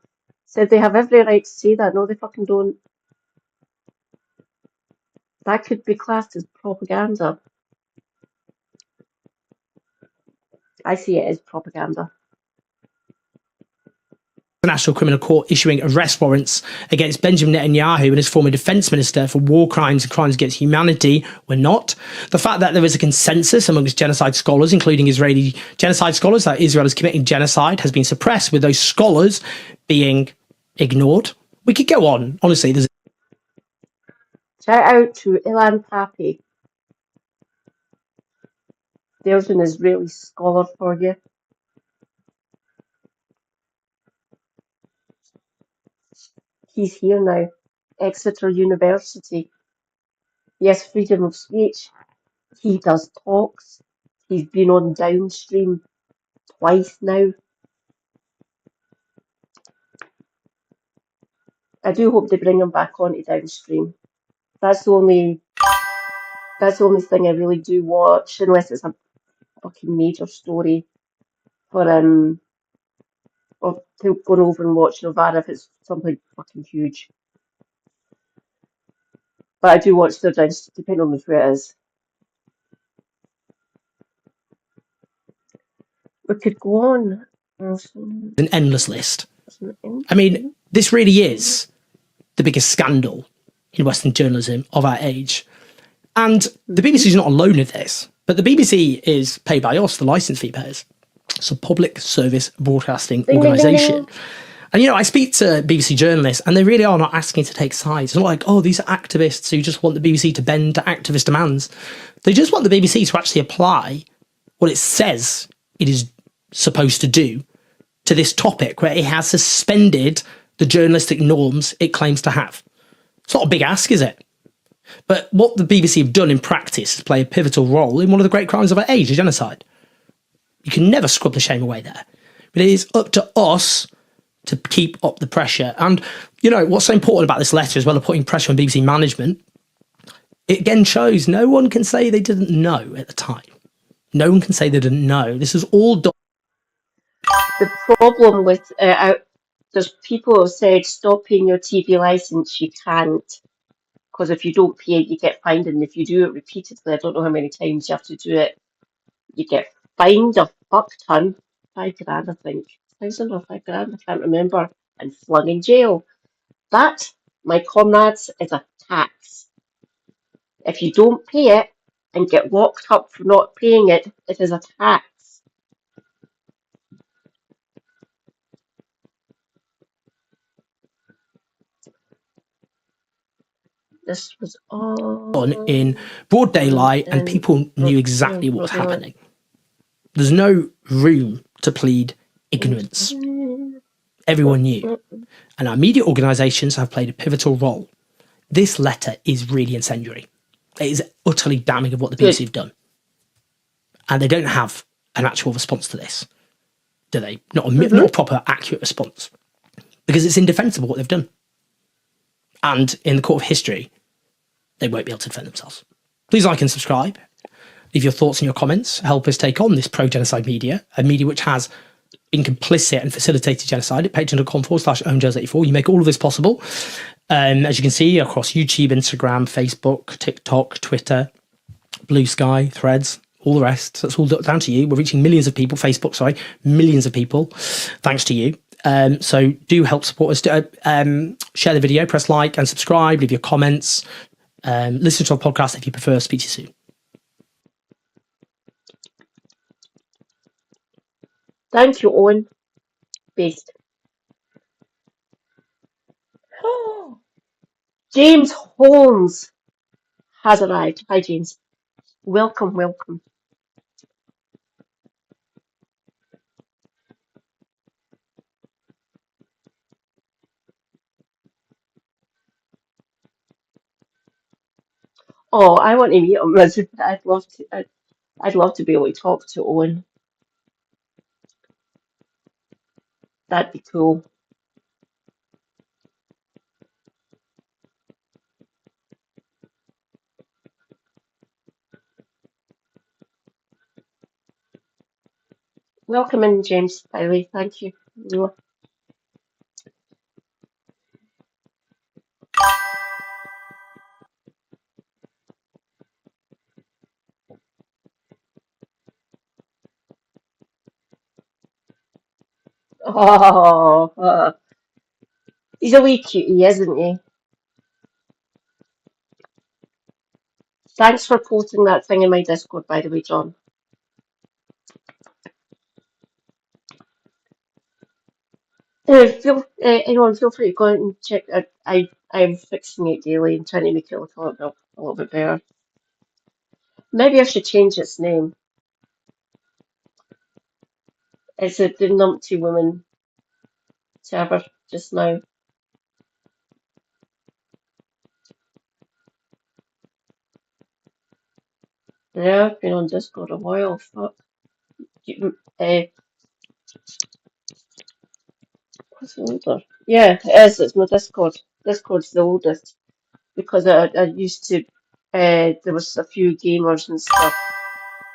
said they have every right to say that. No, they fucking don't. That could be classed as propaganda. I see it as propaganda. International Criminal Court issuing arrest warrants against Benjamin Netanyahu and his former defense minister for war crimes and crimes against humanity were not. The fact that there is a consensus amongst genocide scholars, including Israeli genocide scholars, that Israel is committing genocide has been suppressed, with those scholars being ignored. We could go on. Honestly, there's... Shout out to Ilan Pappy. There's an Israeli scholar for you. He's here now. Exeter University. Yes, freedom of speech. He does talks. He's been on Downstream twice now. I do hope they bring him back onto Downstream. That's the only thing I really do watch, unless it's a fucking major story for or to go over and watch Novara if it's something fucking huge. But I do watch their Downstream, depending on who it is. We could go on. An endless list. I mean, this really is the biggest scandal in Western journalism of our age. And the BBC is not alone in this, but the BBC is paid by us, the licence fee payers. It's a public service broadcasting organisation. And, you know, I speak to BBC journalists and they really are not asking to take sides. It's not like, oh, these are activists who just want the BBC to bend to activist demands. They just want the BBC to actually apply what it says it is supposed to do to this topic where it has suspended the journalistic norms it claims to have. It's not a big ask, is it? But what the BBC have done in practice is play a pivotal role in one of the great crimes of our age, the genocide. You can never scrub the shame away there. But it is up to us to keep up the pressure. And, you know, what's so important about this letter, as well as putting pressure on BBC management, it again shows no one can say they didn't know at the time. No one can say they didn't know. This is all done. The problem with there's people who have said stop paying your TV license. You can't, because if you don't pay it, you get fined, and if you do it repeatedly, I don't know how many times you have to do it, you get fined a fuck ton, £5,000 I think, 1,000 or £5,000 I can't remember, and flung in jail. That, my comrades, is a tax. If you don't pay it and get locked up for not paying it, it is a tax. This was all in broad daylight and people knew exactly what was happening. There's no room to plead ignorance. Everyone knew. And our media organisations have played a pivotal role. This letter is really incendiary. It is utterly damning of what the BBC have done. And they don't have an actual response to this, do they? Not a proper, accurate response. Because it's indefensible what they've done. And in the court of history, they won't be able to defend themselves. Please like and subscribe. Leave your thoughts and your comments. Help us take on this pro-genocide media, a media which has been complicit and facilitated genocide at patreon.com/OwenJones84. You make all of this possible. As you can see, across YouTube, Instagram, Facebook, TikTok, Twitter, Blue Sky, Threads, all the rest. So it's all down to you. We're reaching millions of people. Facebook, sorry, millions of people. Thanks to you. So do help support us. Share the video, press like and subscribe, leave your comments. Listen to our podcast if you prefer. Speak to you soon. Thank you, Owen. Based. James Holmes has arrived. Hi, James. Welcome, welcome. Oh, I want to meet him. I'd love to. I'd love to be able to talk to Owen. That'd be cool. Welcome in, James, by the way. Thank you. Oh, he's a wee cutie, isn't he? Thanks for posting that thing in my Discord, by the way, John. Anyone, feel free to go out and check. I'm fixing it daily and trying to make it look a little bit better. Maybe I should change its name. It's the Numpty Woman server just now. Yeah, I've been on Discord a while. Fuck. What's the older? Yeah, it is. It's my Discord. Discord's the oldest because I used to. There was a few gamers and stuff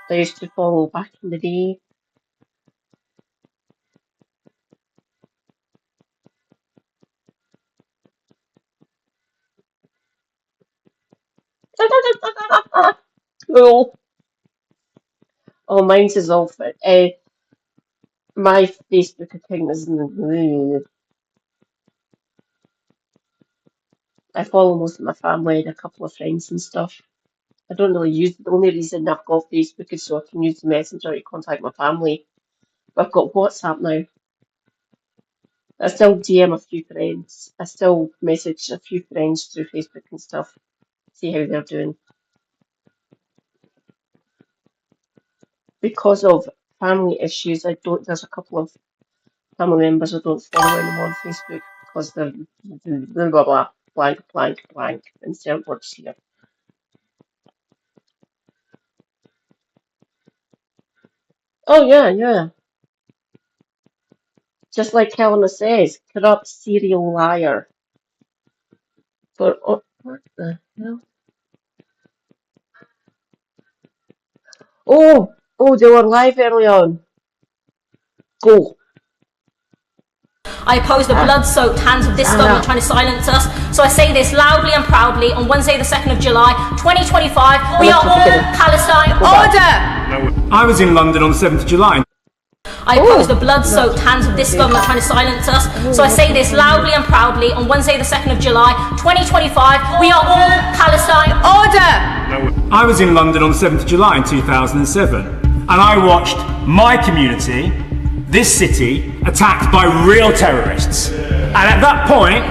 I used to follow back in the day. Cool. Oh, mine's is off. My Facebook account is. I follow most of my family and a couple of friends and stuff. I don't really use the only reason I've got Facebook is so I can use the Messenger to contact my family. But I've got WhatsApp now. I still DM a few friends. I still message a few friends through Facebook and stuff. See how they're doing. Because of family issues, there's a couple of family members I don't follow anymore on Facebook because they're blah blah blah blank blank blank insert words here. Oh yeah. Just like Helena says, corrupt serial liar. What the hell? Oh, they were live early on. Go. I oppose the blood-soaked hands of this government trying to silence us. So I say this loudly and proudly on Wednesday the 2nd of July, 2025. We are all Palestine. Order! I was in London on the 7th of July. I oppose the blood-soaked hands of this government trying to silence us. So I say this loudly and proudly on Wednesday the 2nd of July, 2025. We are all Palestine. Order! I was in London on the 7th of July in 2007, and I watched my community, this city, attacked by real terrorists. And at that point,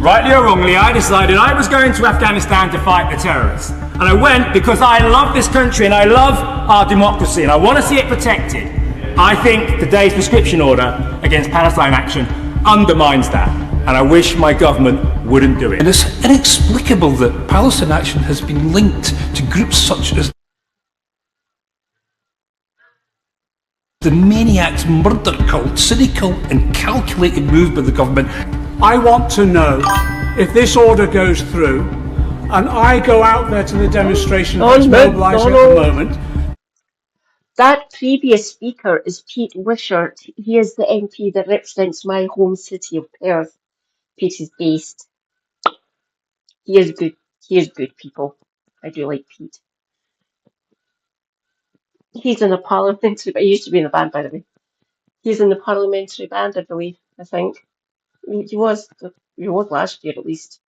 rightly or wrongly, I decided I was going to Afghanistan to fight the terrorists. And I went because I love this country and I love our democracy and I want to see it protected. I think today's prescription order against Palestine Action undermines that. And I wish my government wouldn't do it. And it's inexplicable that Palestine Action has been linked to groups such as the maniac's murder cult, cynical and calculated move by the government. I want to know if this order goes through and I go out there to the demonstration that's mobilising at the moment. That previous speaker is Pete Wishart. He is the MP that represents my home city of Perth. Pete is based. He is good. He is good, people. I do like Pete. He's in a parliamentary, but he used to be in the band, by the way. He's in the parliamentary band, I believe. I think he was last year at least.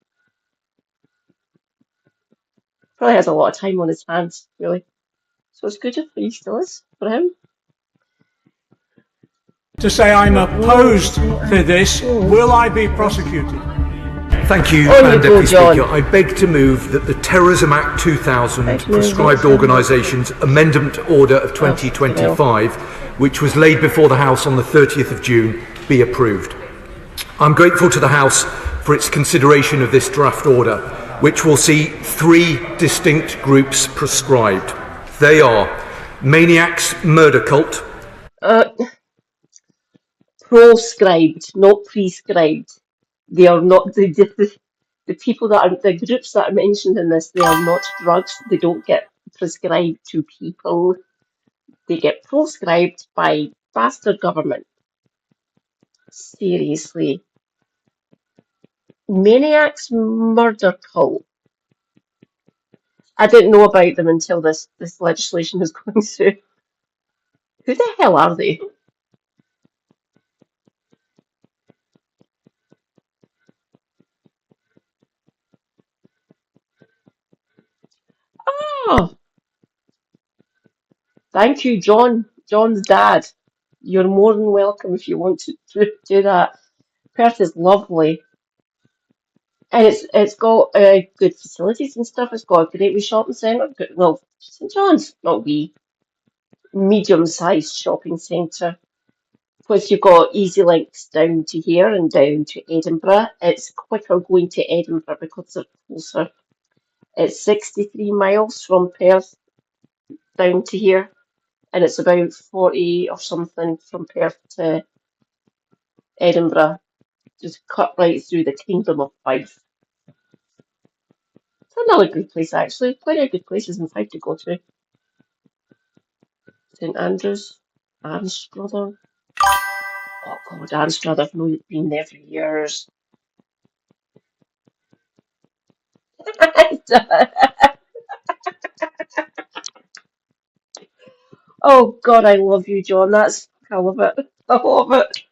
Probably has a lot of time on his hands, really. So it's good if he still is for him. To say I'm opposed to this, will I be prosecuted? Thank you, Madam Deputy Speaker. I beg to move that the Terrorism Act 2000 Prescribed Organisations Amendment Order of 2025, which was laid before the House on the 30th of June, be approved. I'm grateful to the House for its consideration of this draft order, which will see 3 distinct groups prescribed. They are Maniacs Murder Cult. Proscribed, not prescribed. They are not the people that are the groups that are mentioned in this. They are not drugs. They don't get prescribed to people. They get proscribed by bastard government. Seriously. Maniacs Murder Cult. I didn't know about them until this legislation is going through. Who the hell are they? Oh, thank you, John. John's dad. You're more than welcome if you want to do that. Perth is lovely. And it's got good facilities and stuff. It's got a great wee shopping centre. Well, St John's, not wee, medium-sized shopping centre. Plus you've got easy links down to here and down to Edinburgh. It's quicker going to Edinburgh because it's closer. It's 63 miles from Perth down to here. And it's about 40 or something from Perth to Edinburgh. Just cut right through the Kingdom of Fife. It's another good place, actually. Plenty of good places in Fife to go to. St Andrews, Anstruther. Oh God, Anstruther, I've not been there for years. Oh God, I love you, John. I love it. I love it.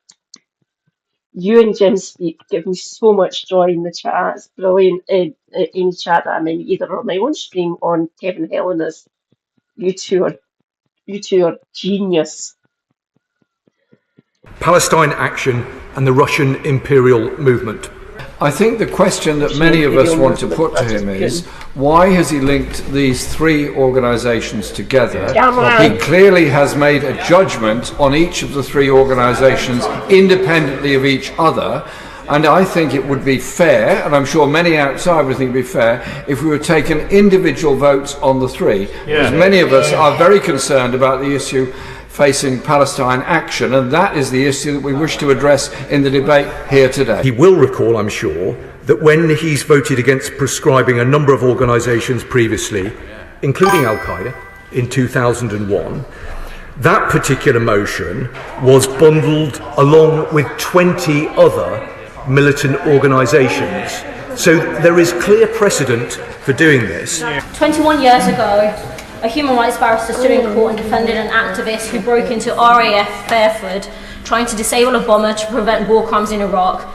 You and Jim Speak give me so much joy in the chat. It's brilliant. Any chat that I'm in, either on my own stream or on Kevin Helena's. You two are genius. Palestine Action and the Russian imperial movement. I think the question that many of us want to put to him is, why has he linked these 3 organisations together? He clearly has made a judgment on each of the 3 organisations independently of each other, and I think it would be fair, and I'm sure many outside would think it would be fair, if we were taking individual votes on the 3, because many of us are very concerned about the issue facing Palestine Action, and that is the issue that we wish to address in the debate here today. He will recall, I'm sure, that when he's voted against prescribing a number of organisations previously, including Al-Qaeda in 2001, that particular motion was bundled along with 20 other militant organisations. So there is clear precedent for doing this. 21 years ago, a human rights barrister stood in court and defended an activist who broke into RAF Fairford trying to disable a bomber to prevent war crimes in Iraq.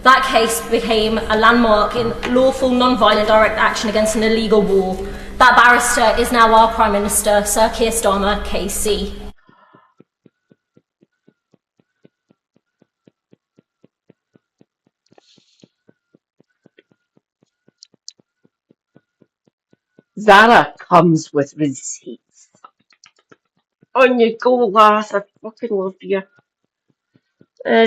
That case became a landmark in lawful, non-violent direct action against an illegal war. That barrister is now our Prime Minister, Sir Keir Starmer, KC. Zara comes with receipts. On you go, lass. I fucking love you.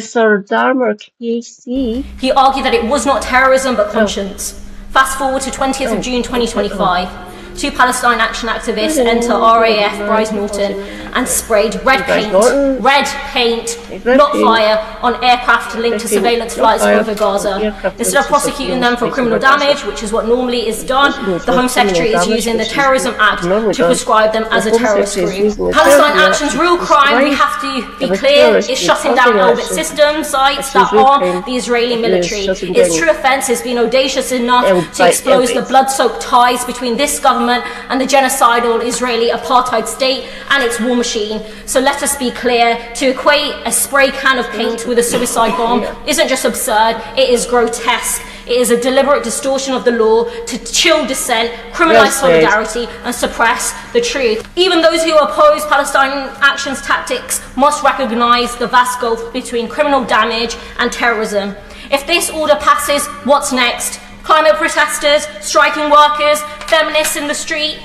Sir Darmer KC. He argued that it was not terrorism but conscience. Fast forward to 20th of June 2025. 2 Palestine Action activists enter RAF Bryce Norton and sprayed red paint, not fire, on aircraft linked to surveillance flights over Gaza. Instead of prosecuting them for criminal damage, which is what normally is done, the Home Secretary is using the Terrorism Act to prescribe them as a terrorist group. Palestine Action's real crime, we have to be clear, is shutting down Elbit system sites that arm the Israeli military. Its true offence has been audacious enough to expose the blood-soaked ties between this government and the genocidal Israeli apartheid state and its war machine. So let us be clear, to equate a spray can of paint with a suicide bomb isn't just absurd, it is grotesque. It is a deliberate distortion of the law to chill dissent, criminalise solidarity and suppress the truth. Even those who oppose Palestine Action's tactics must recognise the vast gulf between criminal damage and terrorism. If this order passes, what's next? Climate protesters, striking workers, feminists in the street?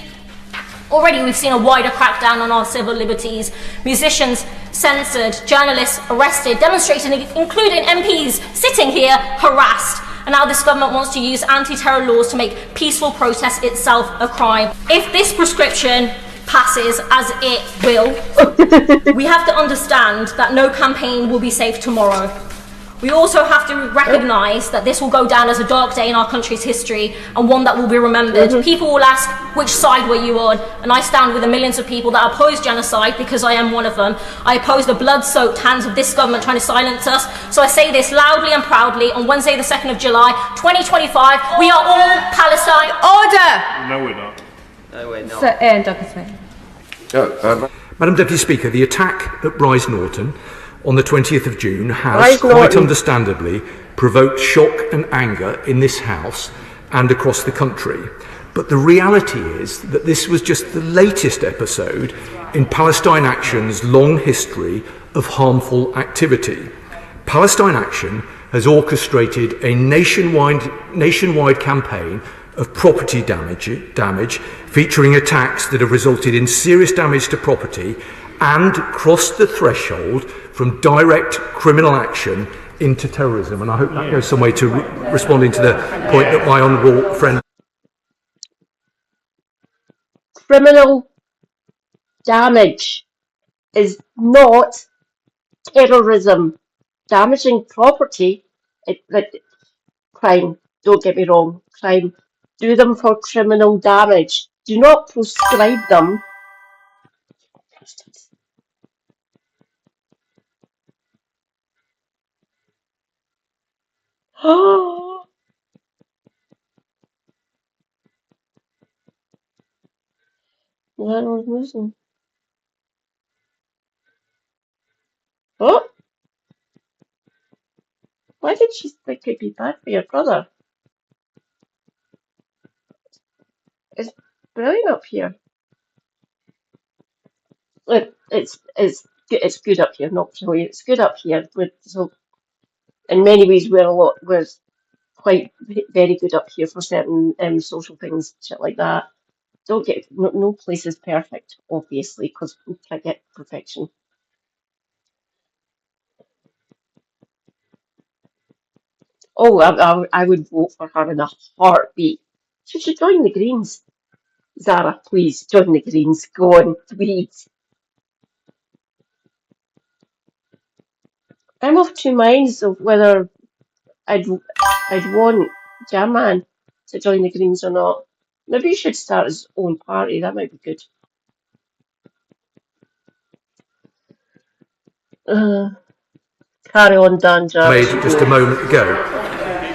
Already we've seen a wider crackdown on our civil liberties. Musicians censored, journalists arrested, demonstrators, including MPs sitting here, harassed. and now this government wants to use anti-terror laws to make peaceful protest itself a crime. If this prescription passes, as it will, we have to understand that no campaign will be safe tomorrow. We also have to recognise that this will go down as a dark day in our country's history and one that will be remembered. People will ask, which side were you on? And I stand with the millions of people that oppose genocide, because I am one of them. I oppose the blood-soaked hands of this government trying to silence us. So I say this loudly and proudly. On Wednesday the 2nd of July, 2025, we are all Palestine. Order! No, we're not. No, we're not. Dr. Smith. Madam Deputy Speaker, the attack at Bryce Norton on the 20th of June has, quite understandably, provoked shock and anger in this House and across the country. But the reality is that this was just the latest episode in Palestine Action's long history of harmful activity. Palestine Action has orchestrated a nationwide campaign of property damage featuring attacks that have resulted in serious damage to property and crossed the threshold from direct criminal action into terrorism. And I hope that goes some way to responding to the point that my honourable friend... Criminal damage is not terrorism. Damaging property, crime, don't get me wrong, crime. Do them for criminal damage. Do not prescribe them. Oh, that was missing. Oh, why did she think it'd be bad for your brother? It's brilliant up here. It's good up here, not really. It's good up here. So in many ways, we're quite very good up here for certain social things, shit like that. Don't get no place is perfect, obviously, because we can't get perfection. Oh, I would vote for her in a heartbeat. She should join the Greens. Zara, please join the Greens. Go on, please. I'm of two minds of whether I'd want Jamman to join the Greens or not. Maybe he should start his own party. That might be good. Carry on, Dan. Made just a moment ago.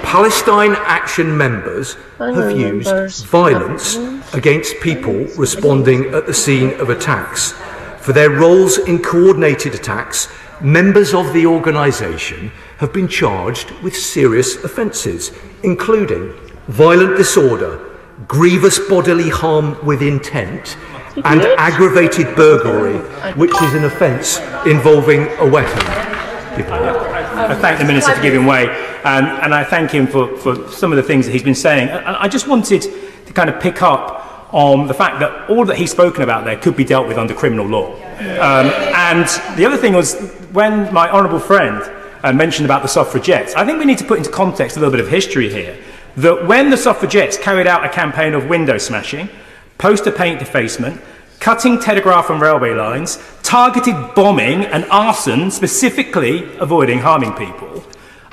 Palestine Action members have used violence against people responding at the scene of attacks. For their roles in coordinated attacks, members of the organisation have been charged with serious offences, including violent disorder, grievous bodily harm with intent, and aggravated burglary, which is an offence involving a weapon. I thank the Minister for giving way, and I thank him for some of the things that he's been saying. I just wanted to kind of pick up on the fact that all that he's spoken about there could be dealt with under criminal law. And the other thing was, when my honourable friend mentioned about the suffragettes, I think we need to put into context a little bit of history here, that when the suffragettes carried out a campaign of window smashing, poster paint defacement, cutting telegraph and railway lines, targeted bombing and arson, specifically avoiding harming people,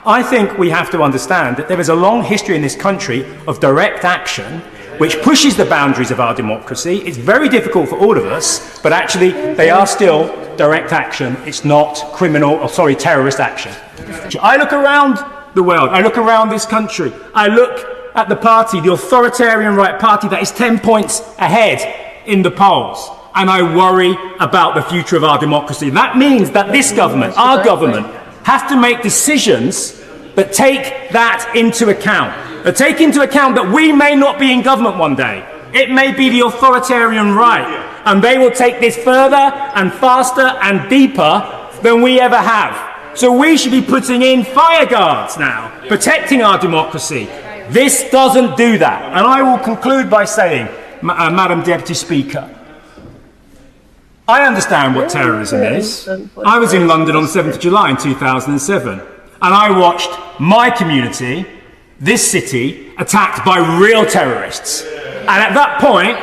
I think we have to understand that there is a long history in this country of direct action which pushes the boundaries of our democracy. It's very difficult for all of us, but actually they are still direct action. It's not terrorist action. I look around the world, I look around this country, I look at the party, the authoritarian right party that is 10 points ahead in the polls, and I worry about the future of our democracy. That means that this government, our government, has to make decisions that take that into account. That take into account that we may not be in government one day. It may be the authoritarian right, and they will take this further and faster and deeper than we ever have. So we should be putting in fire guards now, protecting our democracy. This doesn't do that. And I will conclude by saying, Madam Deputy Speaker, I understand what terrorism is. I was in London on the 7th of July in 2007, and I watched my community, this city attacked by real terrorists. And at that point,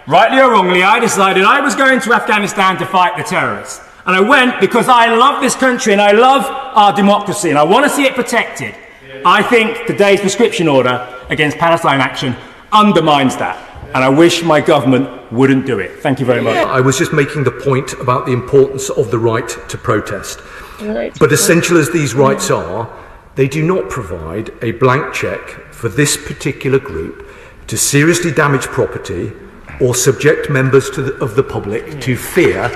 rightly or wrongly, I decided I was going to Afghanistan to fight the terrorists. And I went because I love this country and I love our democracy and I want to see it protected. I think today's prescription order against Palestine Action undermines that. And I wish my government wouldn't do it. Thank you very much. I was just making the point about the importance of the right to protest. But essential as these rights are, they do not provide a blank cheque for this particular group to seriously damage property or subject members of the public to fear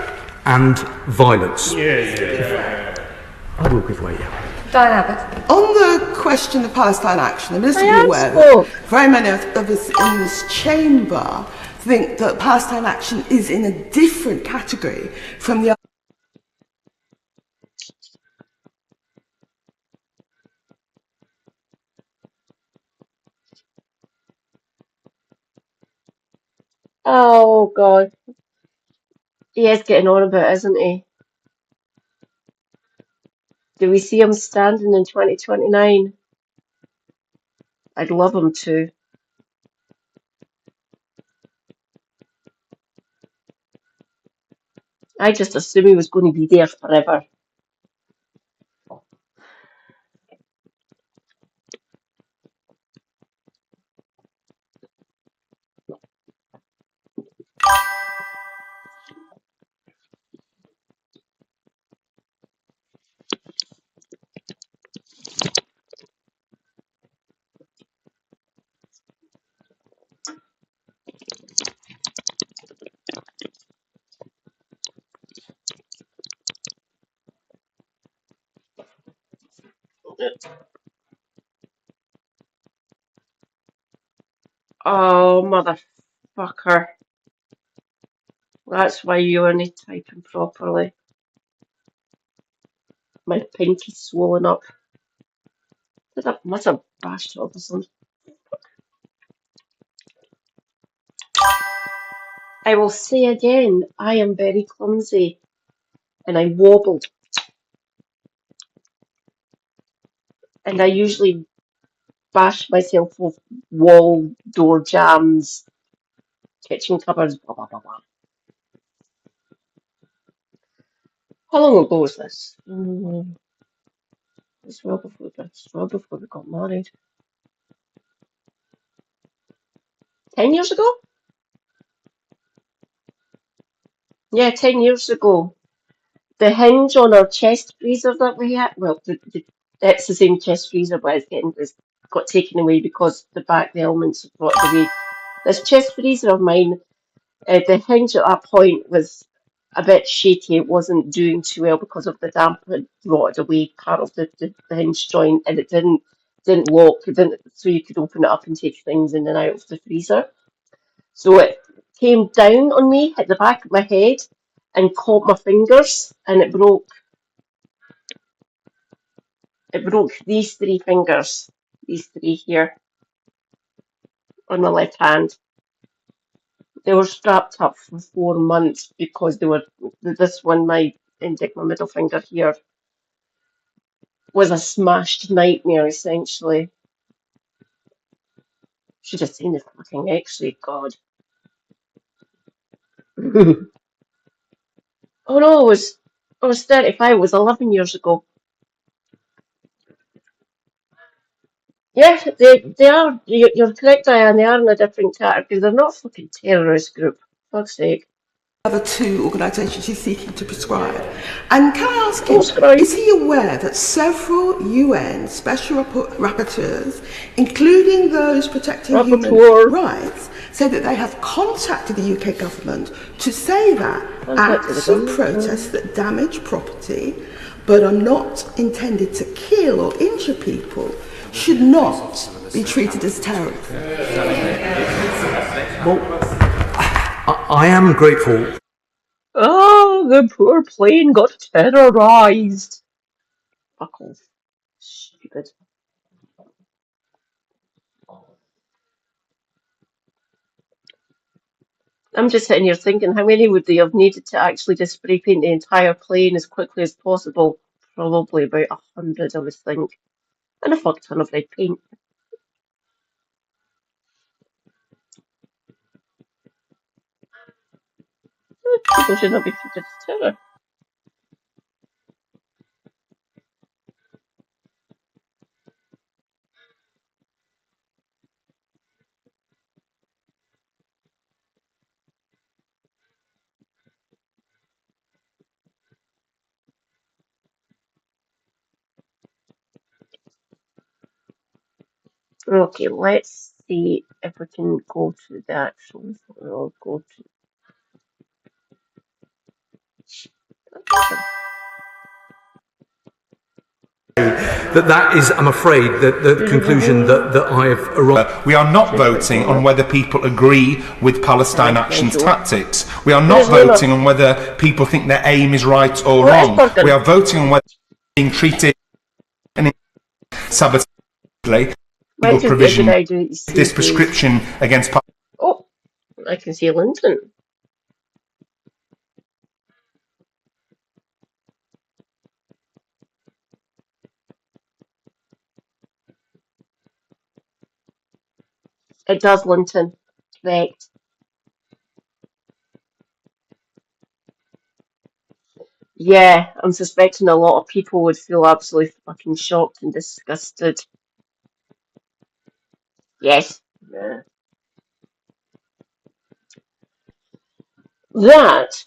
and violence. I will give way. On the question of Palestine Action, the Minister will be aware that very many of us in this chamber think that Palestine Action is in a different category from the Oh God, he is getting on a bit, isn't he? Do we see him standing in 2029? I'd love him to. I just assumed he was going to be there forever. Oh, motherfucker. That's why you aren't typing properly. My pinky's swollen up. Must have bashed it off or something. I will say again, I am very clumsy. And I wobbled. And I usually bash myself with wall, door jams, kitchen cupboards, blah, blah, blah, blah. How long ago was this? It's well before we got married. 10 years ago? Yeah, 10 years ago. The hinge on our chest freezer that we had, well, it's the same chest freezer, but it's got taken away because the elements rotted away. This chest freezer of mine, the hinge at that point was a bit shaky. It wasn't doing too well because of the damp had rotted away part of the hinge joint, and it didn't lock. So you could open it up and take things in and out of the freezer. So it came down on me, hit the back of my head, and caught my fingers, and it broke. It broke these three fingers, these three here, on my left hand. They were strapped up for 4 months because they were. This one, my middle finger here, was a smashed nightmare essentially. Should have seen the fucking X-ray, God. Oh no, I was 35. It was 11 years ago. Yeah, they are. You're correct, Diane. They are in a different category. They're not a fucking terrorist group. Fuck's sake. Other two organisations he's seeking to prescribe. And can I ask him, is he aware that several UN special rapporteurs, including those protecting human rights, say that they have contacted the UK government to say that acts of protest that damage property but are not intended to kill or injure people should not be treated as terrorism? Well, I am grateful. Oh, the poor plane got terrorised. Fuck off. Stupid. I'm just sitting here thinking, how many would they have needed to actually just spray paint the entire plane as quickly as possible? Probably about 100, I would think. And a fuck ton of red paint. People should not be treated as terror. Okay, let's see if we can go to the actual. I'll go to. That is, I'm afraid, the conclusion that I have arrived. We are not voting on whether people agree with Palestine Action's tactics. We are not voting on whether people think their aim is right or wrong. We are voting on whether being treated sabotagely legal provision this prescription against. Oh, I can see Linton. It does, Linton. Correct. Yeah, I'm suspecting a lot of people would feel absolutely fucking shocked and disgusted. Yes. Yeah. That.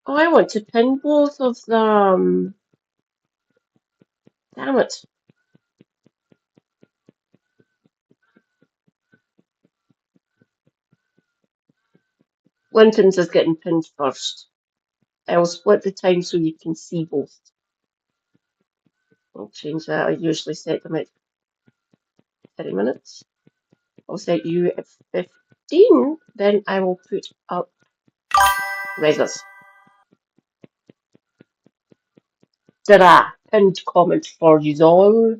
Oh, I want to pin both of them. Damn it. Linton's is getting pinned first. I'll split the time so you can see both. I'll change that. I usually set them at 30 minutes. I'll set you at 15. Then I will put up Rezzers. Ta-da! Pinned comment for you all.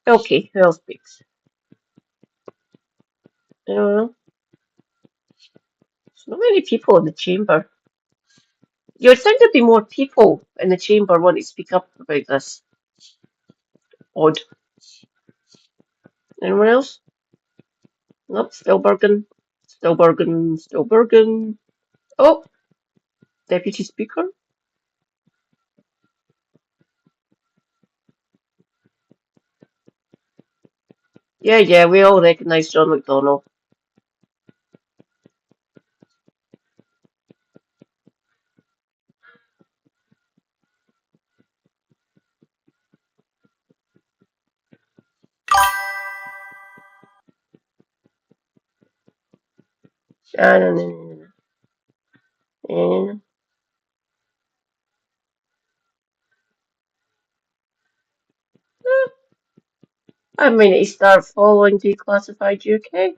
Okay, who else speaks? There's not many people in the chamber. You would think there'd be more people in the chamber wanting to speak up about this. Odd. Anyone else? Nope, still Bergen. Still Bergen. Still Bergen. Oh, Deputy Speaker. Yeah, we all recognise John McDonnell. I mean, to start following Declassified UK.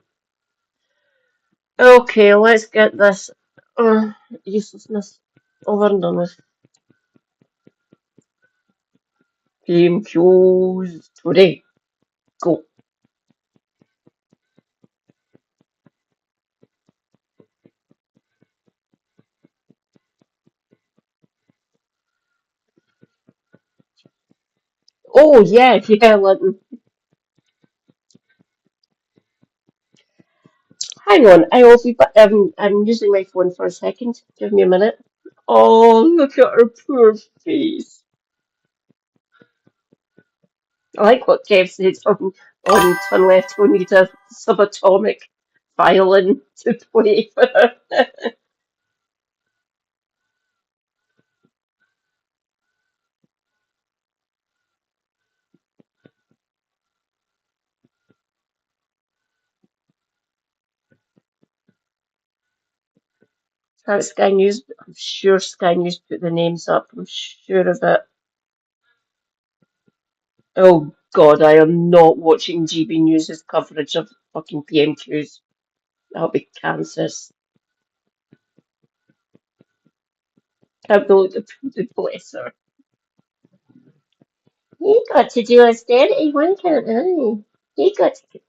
Okay, let's get this uselessness over and done with. PMQs today. Go. Oh, yeah, Linton. Hang on, I will be I'm using my phone for a second. Give me a minute. Oh, look at her poor face. I like what Kev said on Turn Left. We need a subatomic violin to play for her. That's Sky News. I'm sure Sky News put the names up. I'm sure of it. Oh God, I am not watching GB News' coverage of fucking PMQs. That'll be Kansas. Can't believe the bless her. You got to do austerity, one can't I? You got to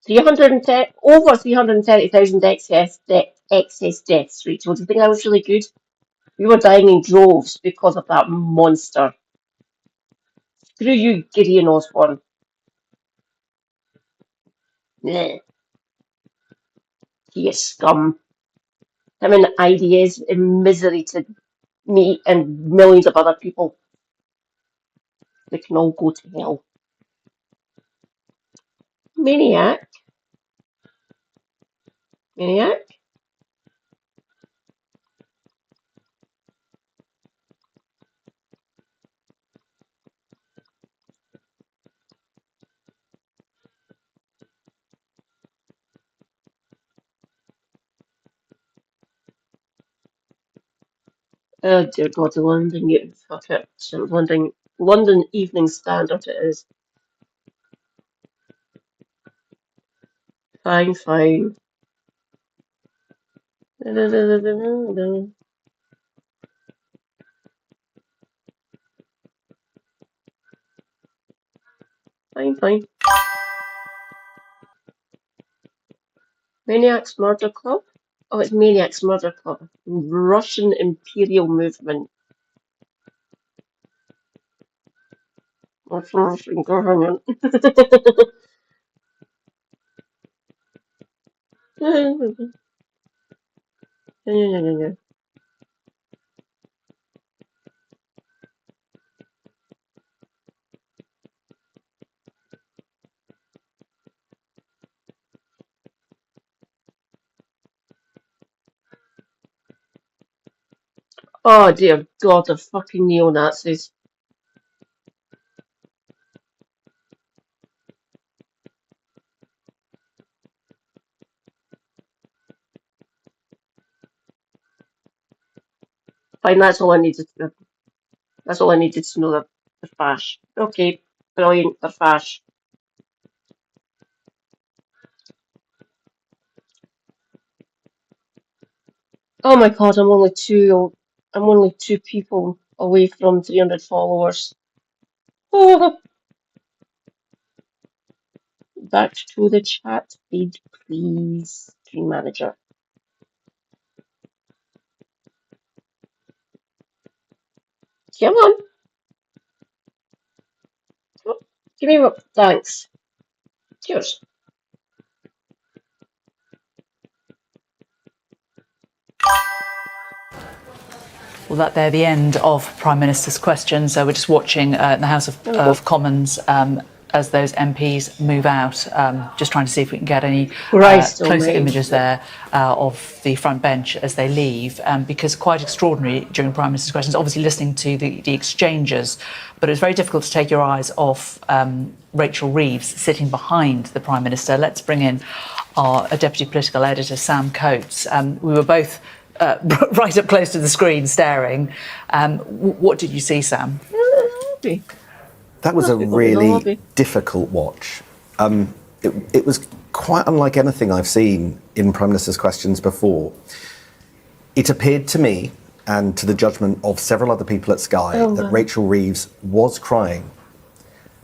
310 over 330,000 excess deaths, Rachel. Do you think that was really good? We were dying in droves because of that monster. Screw you, Gideon Osborne. Blech. He is scum. Him and ideas in misery to me and millions of other people. They can all go to hell. Maniac. Maniac. Oh dear God, the London, fuck it. London Evening Standard it is. Fine, fine. Fine, fine. Maniac's Murder Club? Oh, it's Maniac's Murder Club. Russian Imperial Movement. Russian government. Oh dear God, the fucking neo-Nazis. Fine, that's all I needed to know. The fash. Okay, brilliant, the fash. Oh my God, I'm only two people away from 300 followers. Back to the chat feed, please, Stream Manager. Come on. Oh, give me what? Thanks. Cheers. Well, that they're the end of Prime Minister's questions. So we're just watching in the House of Commons as those MPs move out, just trying to see if we can get any closer images there of the front bench as they leave, because quite extraordinary during Prime Minister's questions, obviously listening to the exchanges, but it's very difficult to take your eyes off Rachel Reeves sitting behind the Prime Minister. Let's bring in our Deputy Political Editor, Sam Coates. We were both right up close to the screen staring. What did you see, Sam? That was a really difficult watch. It was quite unlike anything I've seen in Prime Minister's questions before. It appeared to me, and to the judgment of several other people at Sky, that Rachel Reeves was crying,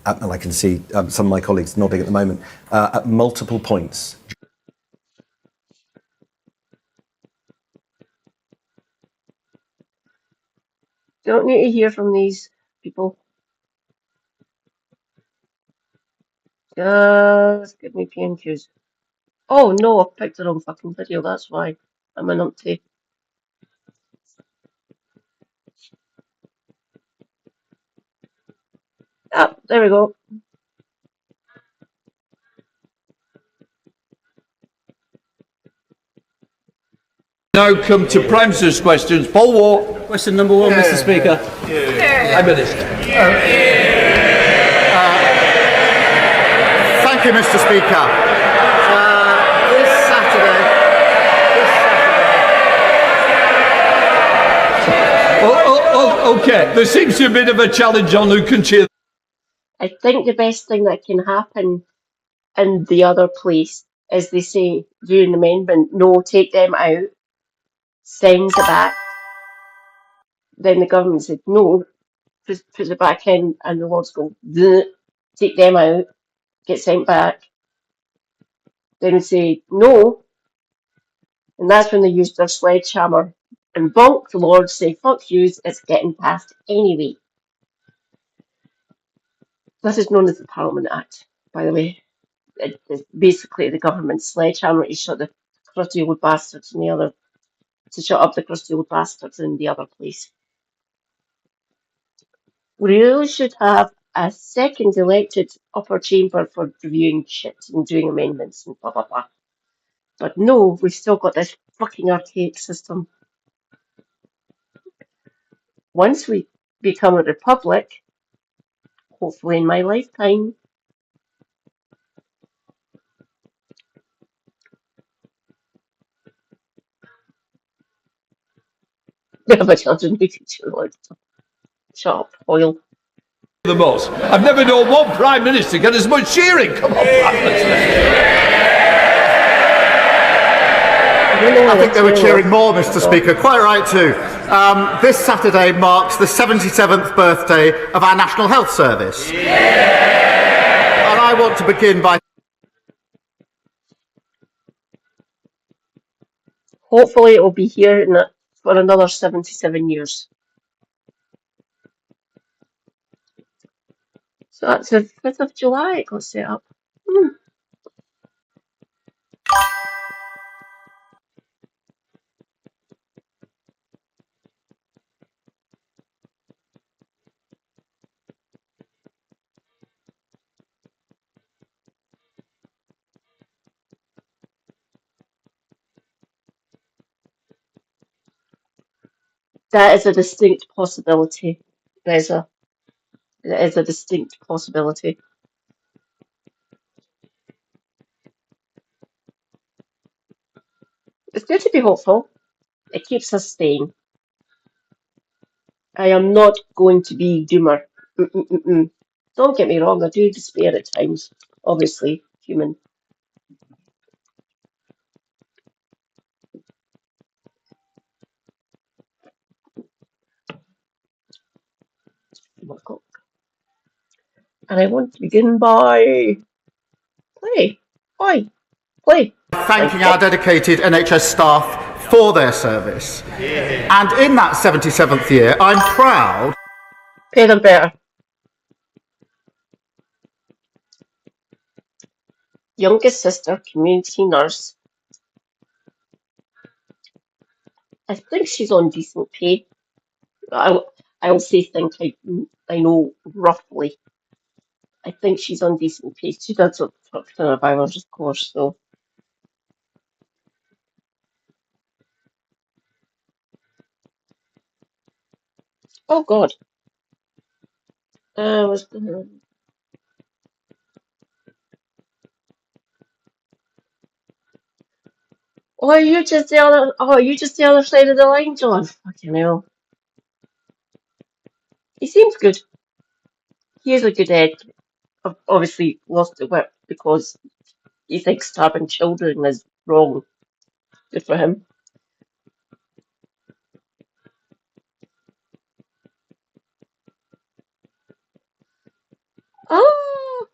and I can see some of my colleagues nodding at the moment, at multiple points. Don't need to hear from these people. Just give me PNQs. Oh no, I picked the wrong fucking video, that's why. I'm an umpty. Ah, there we go. Now come to Prime Minister's questions. Paul Ward. Question number one, Mr. Speaker. Prime Minister. Thank you, Mr. Speaker. This Saturday. Okay, there seems to be a bit of a challenge on who can cheer. I think the best thing that can happen in the other place is they say, do an amendment, no, take them out, sends it back. Then the government said, no, puts it back in, and the Lords go, take them out, get sent back. Then we say, no, and that's when they use their sledgehammer and bonk the Lords, say, fuck yous, it's getting passed anyway. This is known as the Parliament Act, by the way. It's basically the government's sledgehammer to shut the crusty old bastards in the other, to shut up the crusty old bastards in the other place. We really should have a second elected upper chamber for reviewing shit and doing amendments and blah blah blah. But no, we've still got this fucking archaic system. Once we become a republic, hopefully in my lifetime, we have a children who teach you like shut up, oil. The most. I've never known one Prime Minister get as much cheering. Come on, I think they were cheering more, Mr. Speaker. Quite right too. This Saturday marks the 77th birthday of our National Health Service. And I want to begin by... Hopefully it will be here for another 77 years. So that's the 5th of July it got set up. That is a distinct possibility. That is a distinct possibility. It's good to be hopeful. It keeps us sane. I am not going to be doomer. Don't get me wrong, I do despair at times. Obviously, human. And I want to begin by play. Thanking our dedicated NHS staff for their service. And in that 77th year, I'm proud... Pay them better. Youngest sister, community nurse. I think she's on decent pay. I'll say think I know roughly. I think she's on decent pay. She does a ton of hours, of course, so. Oh God. I was gonna. Oh, you're just the other. Oh, you're just the other side of the line, John. Fucking hell. He seems good. He is a good egg. I've obviously lost the whip because he thinks stabbing children is wrong. Good for him. Oh.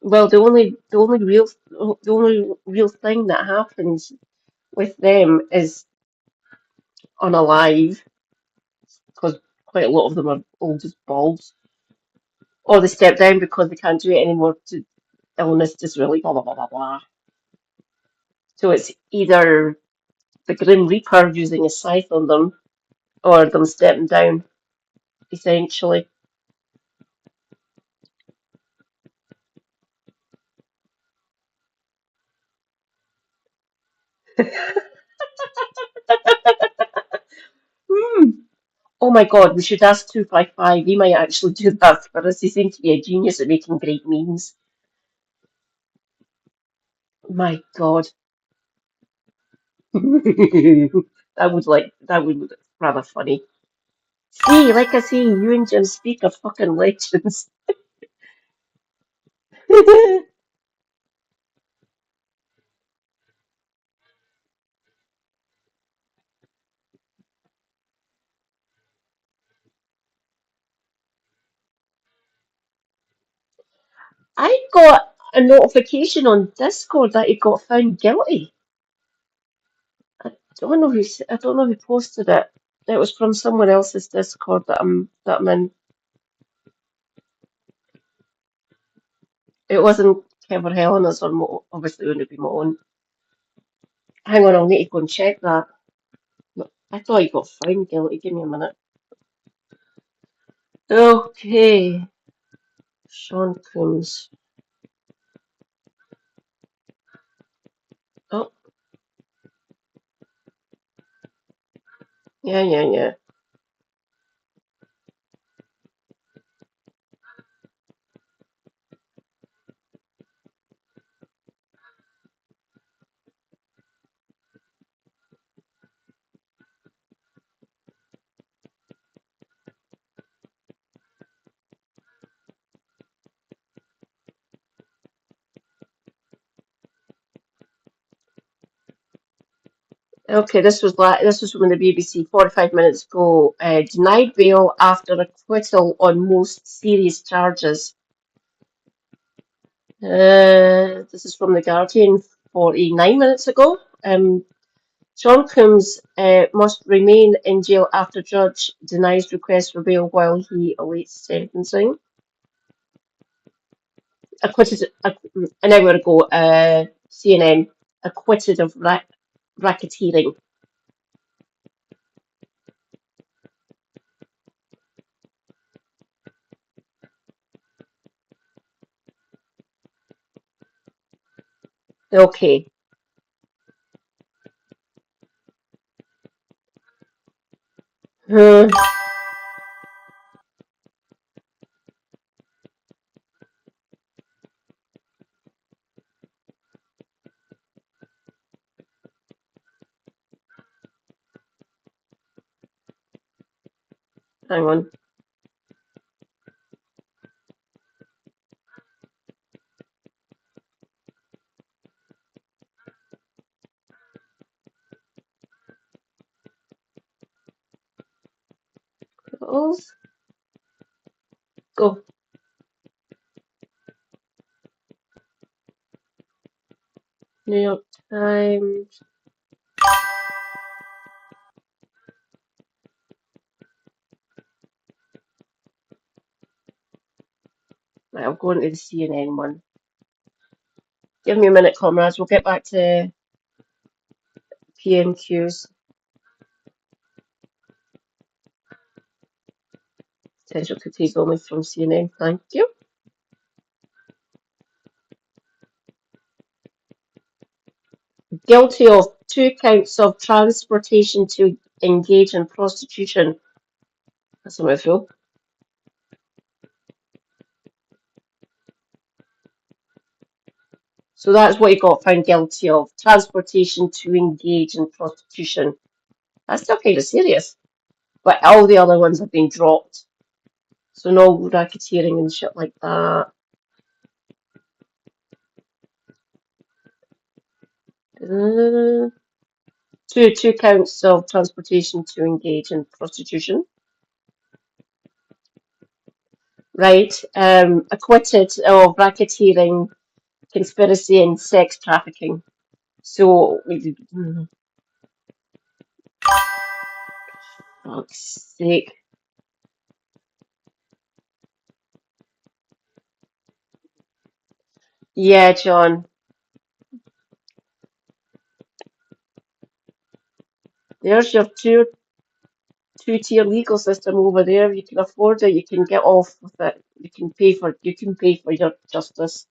Well, the only real thing that happens with them is unalive, because quite a lot of them are old as balls, or they step down because they can't do it anymore to illness, disability, blah blah blah blah blah. So it's either the Grim Reaper using a scythe on them, or them stepping down, essentially. Oh my God, we should ask 255. He might actually do that for us. He seems to be a genius at making great memes. My God. that would look rather funny. See, like I say, you and Jim speak of fucking legends. I got a notification on Discord that he got found guilty. I don't know who posted it. It was from someone else's Discord that I'm in. It wasn't Kevin Helena's or obviously it wouldn't be my own. Hang on, I'll need to go and check that. I thought he got found guilty. Give me a minute. Okay. Sean Combs. Oh, yeah. Okay, this was from the BBC 45 minutes ago. Denied bail after acquittal on most serious charges. This is from the Guardian 49 minutes ago. Sean Combs must remain in jail after judge denies request for bail while he awaits sentencing. Acquitted an hour ago. CNN acquitted of racketeering. Okay. Hang on. Go. New York Times. Right, I'll go into the CNN one. Give me a minute, comrades. We'll get back to PMQs. Potential cookies only from CNN. Thank you. Guilty of 2 counts of transportation to engage in prostitution. That's a mouthful. So that's what he got found guilty of. Transportation to engage in prostitution. That's still kind of serious. But all the other ones have been dropped. So no racketeering and shit like that. Two counts of transportation to engage in prostitution. Right. Acquitted of racketeering, conspiracy, and sex trafficking. So, fuck's sake. Yeah, John. There's your two-tier legal system over there. You can afford it. You can get off with it. You can pay for your justice.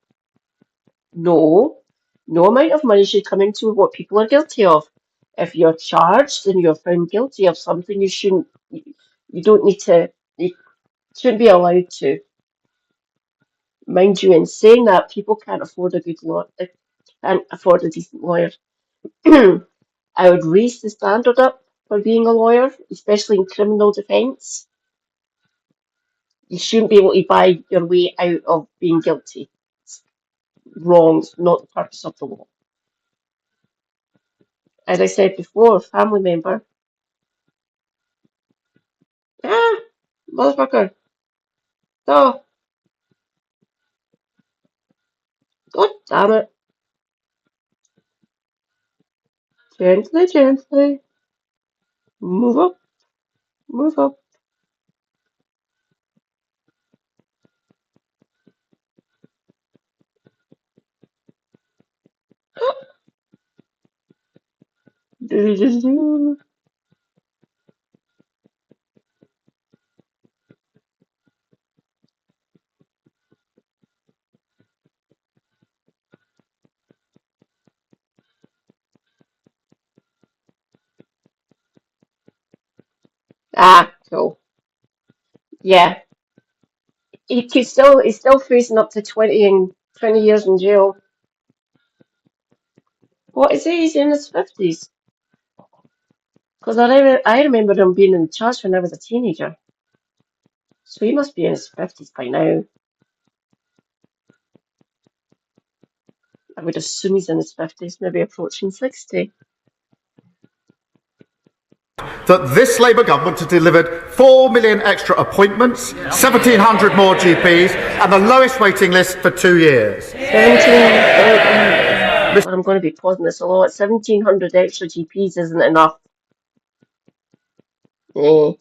No amount of money should come into what people are guilty of. If you're charged and you're found guilty of something, you shouldn't. You don't need to. You shouldn't be allowed to. Mind you, in saying that, people can't afford a good lawyer. They can't afford a decent lawyer. I would raise the standard up for being a lawyer, especially in criminal defence. You shouldn't be able to buy your way out of being guilty. It's wrong. It's not the purpose of the law. As I said before, family member. Motherfucker. Go God damn it. Gently, gently. Move up. Move up. Ah, cool. Yeah. He's still facing up to 20 years in jail. What is he? He's in his 50s. Because I remember him being in charge when I was a teenager. So he must be in his 50s by now. I would assume he's in his 50s, maybe approaching 60. That this Labour government has delivered 4 million extra appointments, 1,700 more GPs, and the lowest waiting list for 2 years. 1,700. I'm going to be pausing this a lot. 1,700 extra GPs isn't enough. Mr.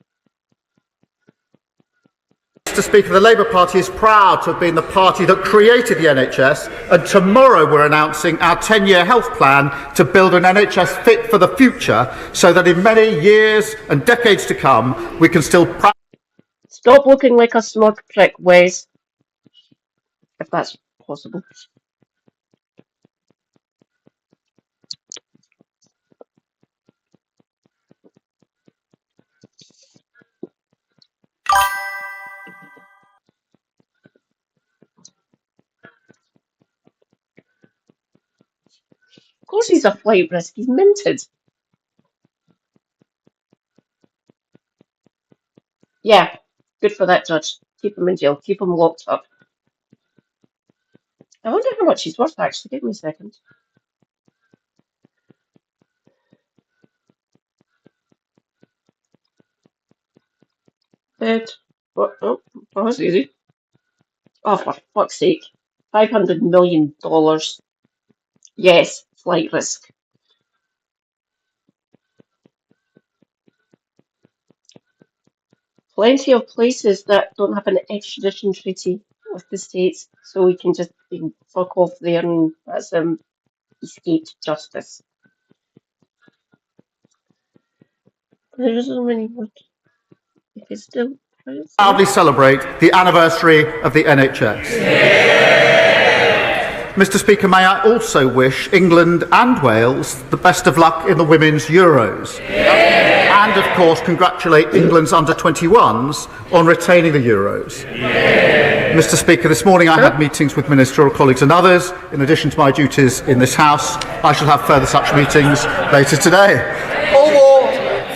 Speaker, the Labour Party is proud to have been the party that created the NHS, and tomorrow we're announcing our 10-year health plan to build an NHS fit for the future, so that in many years and decades to come, we can still Stop looking like a smug prick, Wes. If that's possible. Of course he's a flight risk. He's minted. Yeah, good for that judge. Keep him in jail. Keep him locked up. I wonder how much he's worth, actually. Give me a second. What? Oh, that's easy. Oh, for fuck's sake. $500 million. Yes, flight risk. Plenty of places that don't have an extradition treaty with the States, so we can just fuck off there and that's escaped justice. There's so many. You can still proudly celebrate the anniversary of the NHS. Mr. Speaker, may I also wish England and Wales the best of luck in the Women's Euros. And, of course, congratulate England's under-21s on retaining the Euros. Mr. Speaker, this morning I had meetings with ministerial colleagues and others. In addition to my duties in this House, I shall have further such meetings later today.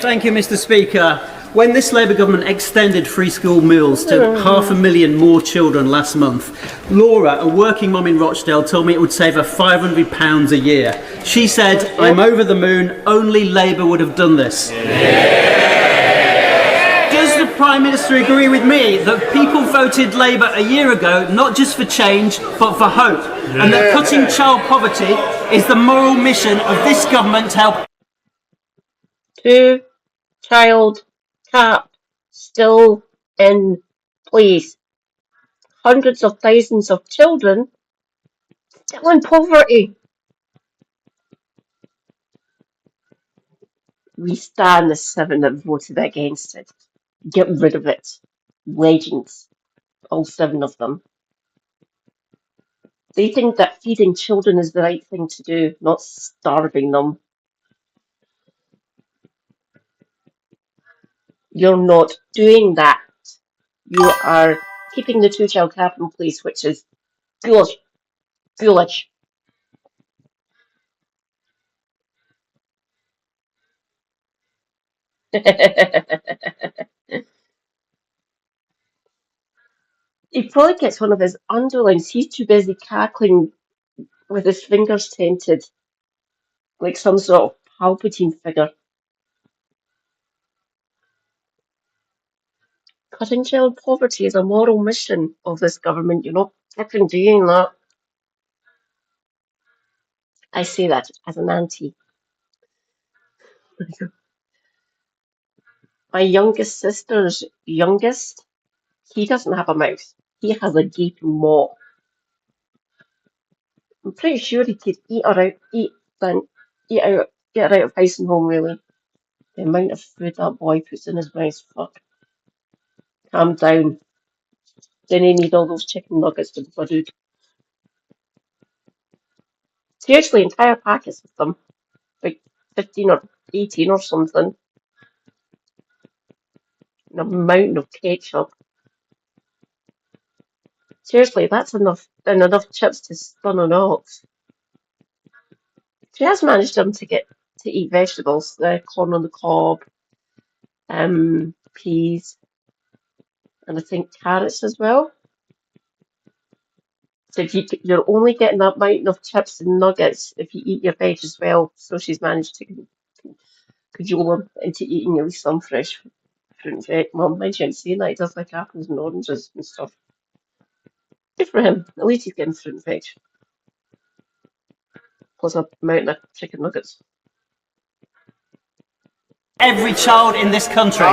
Thank you, Mr. Speaker. When this Labour government extended free school meals to 500,000 more children last month, Laura, a working mum in Rochdale, told me it would save her £500 a year. She said, "I'm over the moon, only Labour would have done this." Does the Prime Minister agree with me that people voted Labour a year ago not just for change but for hope, and that cutting child poverty is the moral mission of this government to help? Child cap still in place. Hundreds of thousands of children still in poverty. We stand the 7 that voted against it. Get rid of it. Legends. All 7 of them. They think that feeding children is the right thing to do, not starving them. You're not doing that. You are keeping the 2-child cap in place, which is foolish. Foolish. He probably gets one of his underlings. He's too busy cackling with his fingers tented like some sort of Palpatine figure. Cutting child poverty is a moral mission of this government. You're not fucking doing that. I say that as an auntie. My youngest sister's youngest, he doesn't have a mouth. He has a gaping maw. I'm pretty sure he could eat her out, get her out of house and home, really. The amount of food that boy puts in his mouth, fuck. Calm down. Didn't need all those chicken nuggets with the food. Seriously, entire packets of them. Like 15 or 18 or something. And a mountain of ketchup. Seriously, that's enough and enough chips to stun an ox. She has managed them to get to eat vegetables, corn on the cob, peas, and I think carrots as well. So you're only getting that amount of chips and nuggets if you eat your veg as well. So she's managed to cajole him into eating at least some fresh fruit and veg. Well, mind you, I'm saying that he does like apples and oranges and stuff. Good for him. At least he's getting fruit and veg. Plus a mountain of chicken nuggets. Every child in this country.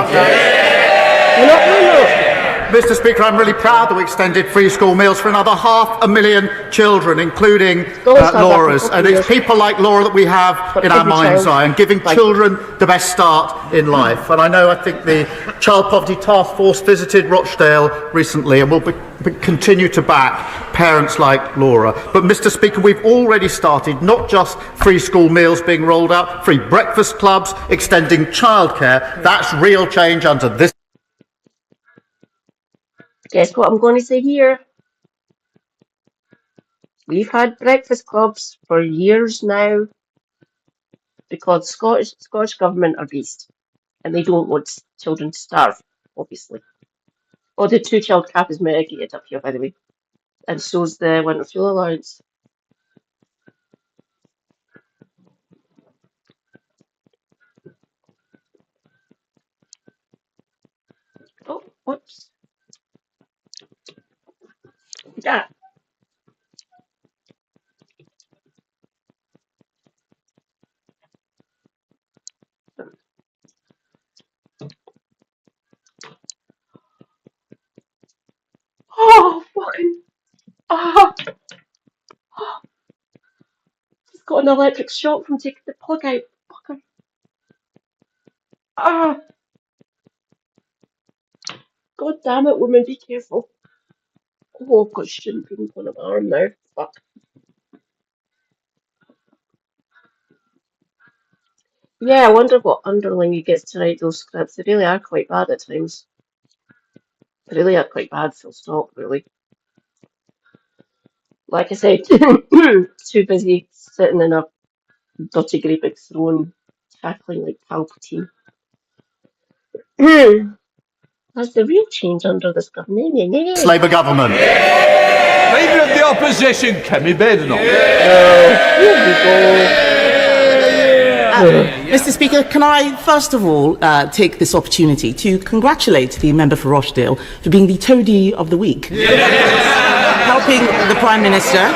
Mr. Speaker, I'm really proud that we extended free school meals for another 500,000 children, including Laura's. And it's people like Laura that we have in our mind's eye and giving children the best start in life. And I think the Child Poverty Task Force visited Rochdale recently and will continue to back parents like Laura. But, Mr. Speaker, we've already started not just free school meals being rolled out, free breakfast clubs, extending childcare. That's real change under this. Guess what I'm going to say here? We've had breakfast clubs for years now because Scottish government are beast and they don't want children to starve, obviously. Oh, the 2-child cap is mitigated up here, by the way. And so's the winter fuel allowance. Oh, whoops. Yeah. Oh, fucking. Ah. He's got an electric shock from taking the plug out. Fucker. Ah. God damn it, woman, be careful. Oh, I've got shouldn't be on my arm now. Fuck. Yeah, I wonder what underling he gets to write those scripts. They really are quite bad at times. They really are quite bad, full stop, really. Like I said, too busy sitting in a dirty grey big throne, cackling like Palpatine. That's the real change under this government. Labour government. Leader of the opposition, Kemi Badenoch. Here we go. Mr. Speaker, can I first of all take this opportunity to congratulate the member for Rochdale for being the toady of the week, helping the Prime Minister.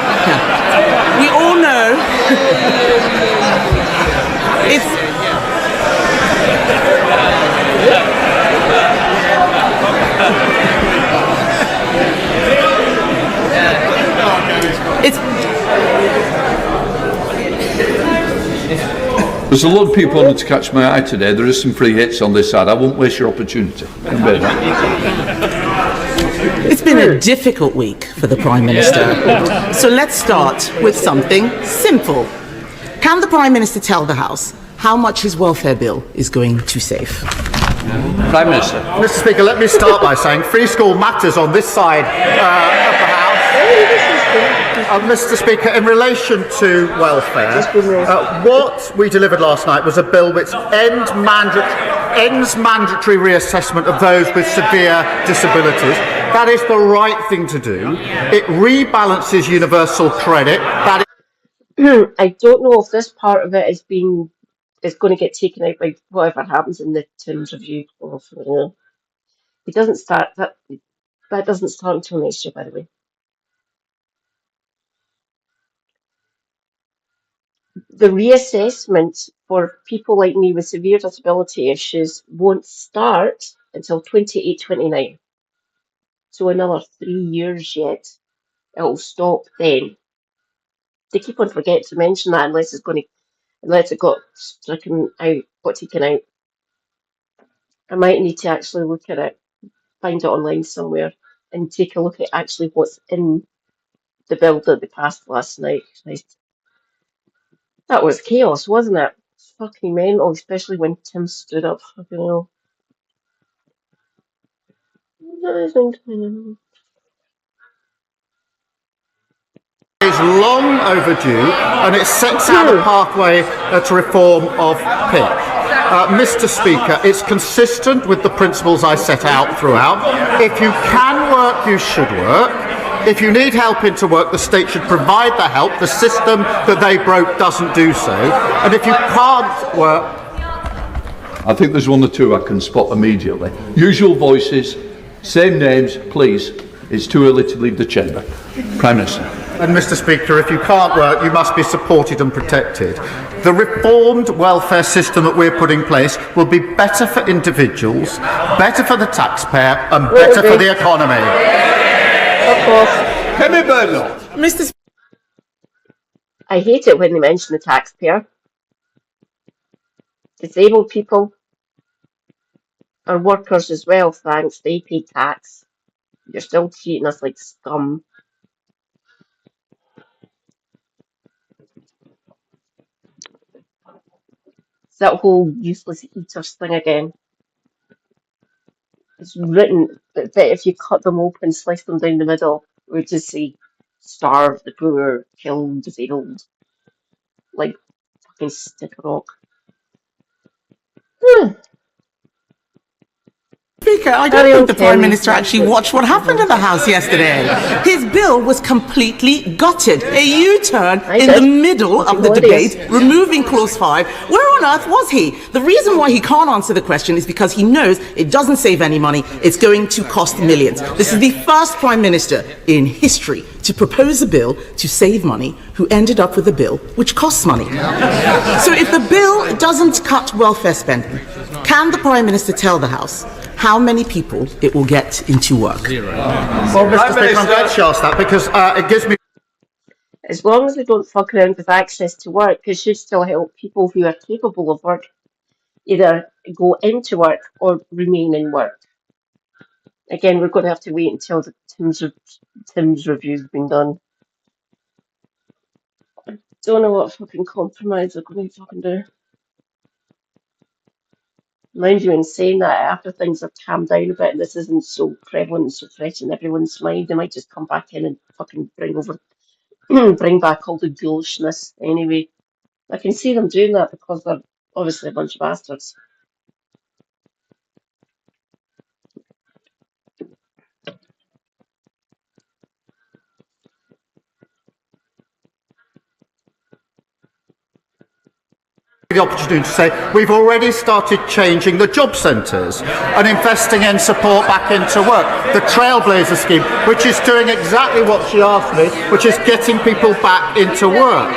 We all know There's a lot of people wanting to catch my eye today. There is some free hits on this ad. I won't waste your opportunity. It's been a difficult week for the Prime Minister. So let's start with something simple. Can the Prime Minister tell the House how much his welfare bill is going to save? Prime Minister. Mr. Speaker, let me start by saying free school matters on this side of the House. Mr. Speaker, in relation to welfare, what we delivered last night was a bill which ends mandatory reassessment of those with severe disabilities. That is the right thing to do. It rebalances universal credit. I don't know if this part of it is going to get taken out by whatever happens in the Tim's review. It doesn't start that doesn't start until next year, by the way. the reassessment for people like me with severe disability issues won't start until 28-29. So another 3 years yet. It'll stop then. They keep on forgetting to mention that unless it got taken out. I might need to actually look at it, find it online somewhere, and take a look at actually what's in the bill that they passed last night. That was chaos, wasn't it? It's fucking mental, especially when Tim stood up. Fucking hell. Is long overdue, and it sets out a pathway to reform of PIP. Mr. Speaker, it's consistent with the principles I set out throughout. If you can work, you should work. If you need help into work, the state should provide the help. The system that they broke doesn't do so. And if you can't work... I think there's one or two I can spot immediately. Usual voices, same names, please. It's too early to leave the chamber. Prime Minister. And Mr. Speaker, if you can't work, you must be supported and protected. The reformed welfare system that we're putting in place will be better for individuals, better for the taxpayer, and better for the economy. Of course. Mr. I hate it when they mention the taxpayer. Disabled people are workers as well, thanks. They pay tax. You're still treating us like scum. It's that whole useless eaters thing again. It's written that if you cut them open, slice them down the middle, it would just say starve the poor, kill disabled. Like fucking stick a rock. Speaker, I don't think the Prime Minister actually watched what happened in the House yesterday. His bill was completely gutted. A U-turn in the middle of the debate, removing Clause 5. Where on earth was he? The reason why he can't answer the question is because he knows it doesn't save any money. It's going to cost millions. This is the first Prime Minister in history to propose a bill to save money who ended up with a bill which costs money. So if the bill doesn't cut welfare spending, can the Prime Minister tell the House how many people it will get into work? Well, Mr. Speaker, I'm glad you asked that because it gives me... As long as we don't fuck around with access to work, it should still help people who are capable of work either go into work or remain in work. Again, we're going to have to wait until the Tim's review's been done. I don't know what fucking compromise they're going to fucking do. Mind you, in saying that, after things have calmed down a bit and this isn't so prevalent and so fresh in everyone's mind, they might just come back in and fucking bring back all the ghoulishness anyway. I can see them doing that because they're obviously a bunch of bastards. The opportunity to say we've already started changing the job centres and investing in support back into work. The Trailblazer scheme, which is doing exactly what she asked me, which is getting people back into work.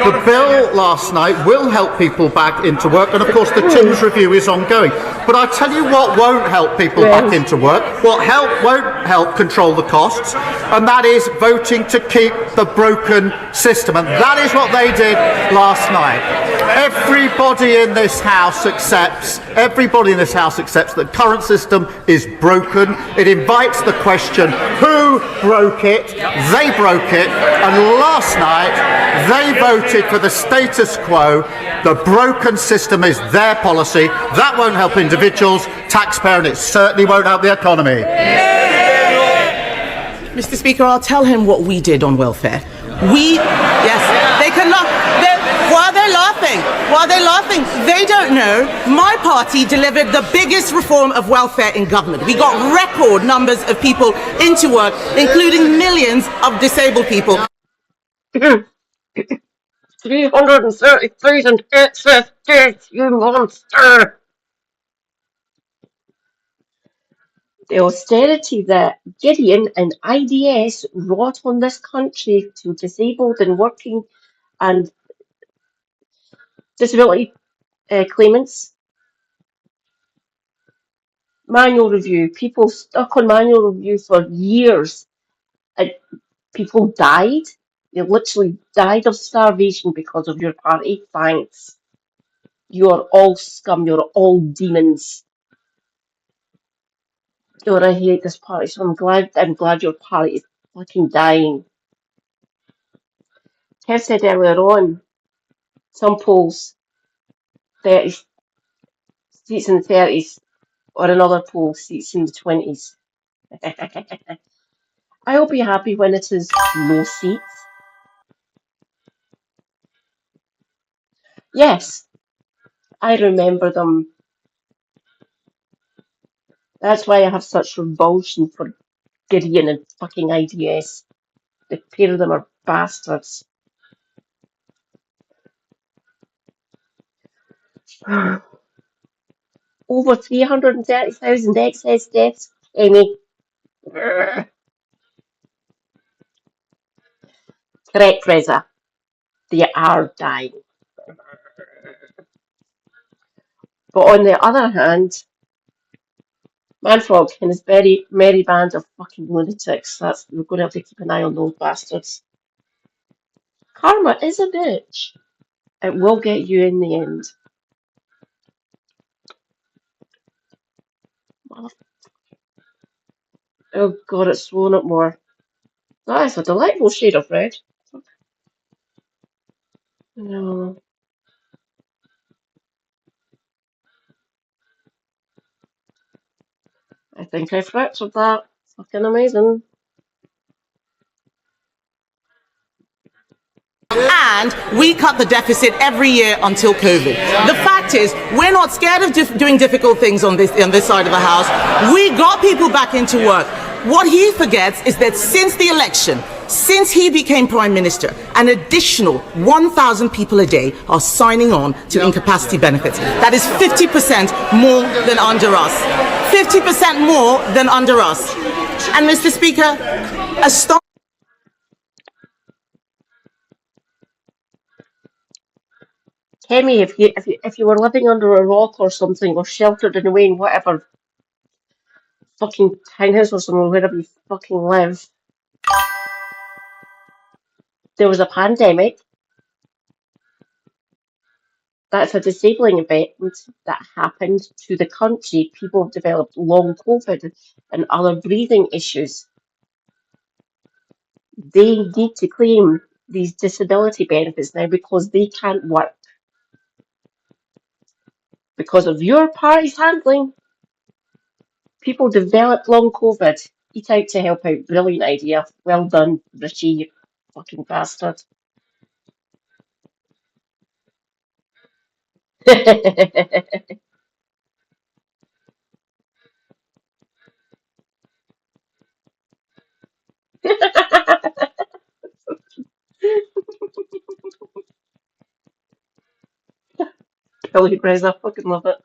The bill last night will help people back into work, and of course the Tim's review is ongoing. But I tell you what won't help people back into work, what won't help control the costs, and that is voting to keep the broken system. And that is what they did last night. Everybody in this House accepts that current system is broken. It invites the question, who broke it? They broke it. And last night, they voted for the status quo. The broken system is their policy. That won't help individuals, taxpayer, and it certainly won't help the economy. Mr. Speaker, I'll tell him what we did on welfare. They cannot. While they're laughing, they don't know my party delivered the biggest reform of welfare in government. We got record numbers of people into work, including millions of disabled people. 330,000 excess deaths, you monster! The austerity that Gideon and IDS wrought on this country to disabled and working and disability claimants. Manual review. People stuck on manual review for years. People died. They literally died of starvation because of your party. Thanks. You're all scum. You're all demons. God, I hate this party, so I'm glad your party is fucking dying. Kev said earlier on, some polls, 30 seats in the 30s, or another poll, seats in the 20s. I will be happy when it is no seats. Yes, I remember them. That's why I have such revulsion for Gideon and fucking IDS. The pair of them are bastards. Over 330,000 excess deaths, Amy. Correct, Reza. They are dying. But on the other hand, Manfrog and his very merry band of fucking lunatics, we're going to have to keep an eye on those bastards. Karma is a bitch. It will get you in the end. Oh god, it's swollen up more. That is a delightful shade of red. No. I think I fractured that. Fucking amazing. And we cut the deficit every year until COVID. The fact is, we're not scared of doing difficult things on this side of the house. We got people back into work. What he forgets is that since the election, since he became Prime Minister, an additional 1,000 people a day are signing on to incapacity benefits. That is 50% more than under us. 50% more than under us. And Mr. Speaker, Kemi, if you were living under a rock or something, or sheltered in away in whatever fucking townhouse or somewhere, wherever you fucking live, there was a pandemic. That's a disabling event that happened to the country. People have developed long COVID and other breathing issues. They need to claim these disability benefits now because they can't work. Because of your party's handling, people developed long COVID. Eat out to help out. Brilliant idea. Well done, Richie, you fucking bastard. Brilliant, Reza. I fucking love it.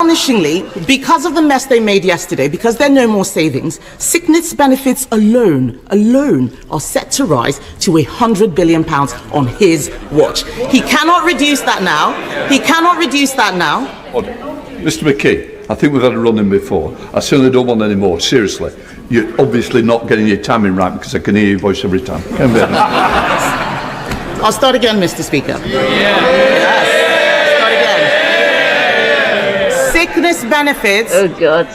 Astonishingly, because of the mess they made yesterday, because there are no more savings, sickness benefits alone are set to rise to £100 billion on his watch. He cannot reduce that now. He cannot reduce that now. Mr. McKee, I think we've had a run-in before. I certainly don't want any more. Seriously, you're obviously not getting your timing right because I can hear your voice every time. I'll start again, Mr. Speaker. Sickness benefits. Oh God.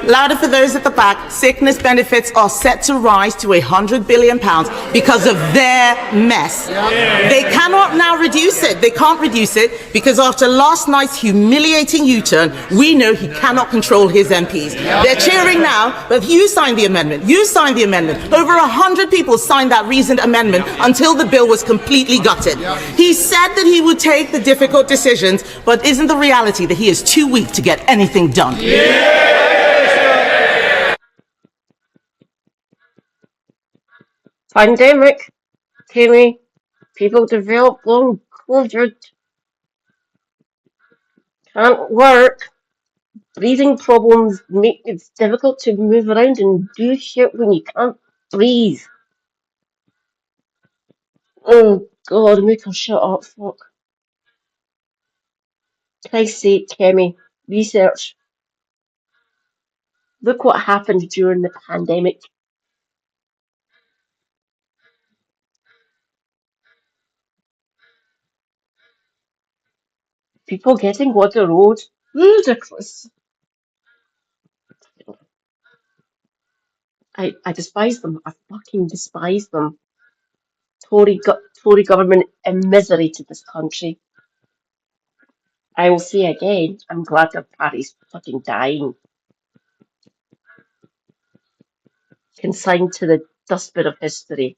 Louder for those at the back. Sickness benefits are set to rise to £100 billion because of their mess. They cannot now reduce it. They can't reduce it because after last night's humiliating U-turn, we know he cannot control his MPs. They're cheering now, but you signed the amendment. You signed the amendment. Over 100 people signed that reasoned amendment until the bill was completely gutted. He said that he would take the difficult decisions, but isn't the reality that he is too weak to get anything done? Pandemic, Timmy. People develop long COVID. Can't work. Breathing problems make it difficult to move around and do shit when you can't breathe. Oh God, make her shut up, fuck. Christ's sake, Kemi, research. Look what happened during the pandemic. People getting what they're owed. Ludicrous. I despise them. I fucking despise them. Tory government immiserated this country. I will say again, I'm glad that Paddy's fucking dying. Consigned to the dustbin of history.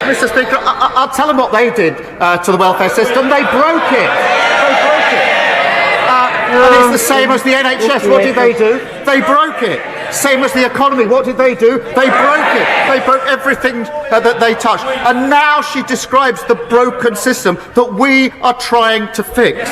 Mr. Speaker, I'll tell them what they did to the welfare system. They broke it. They broke it. And it's the same as the NHS. What did they do? They broke it. Same as the economy. What did they do? They broke it. They broke everything that they touched. And now she describes the broken system that we are trying to fix.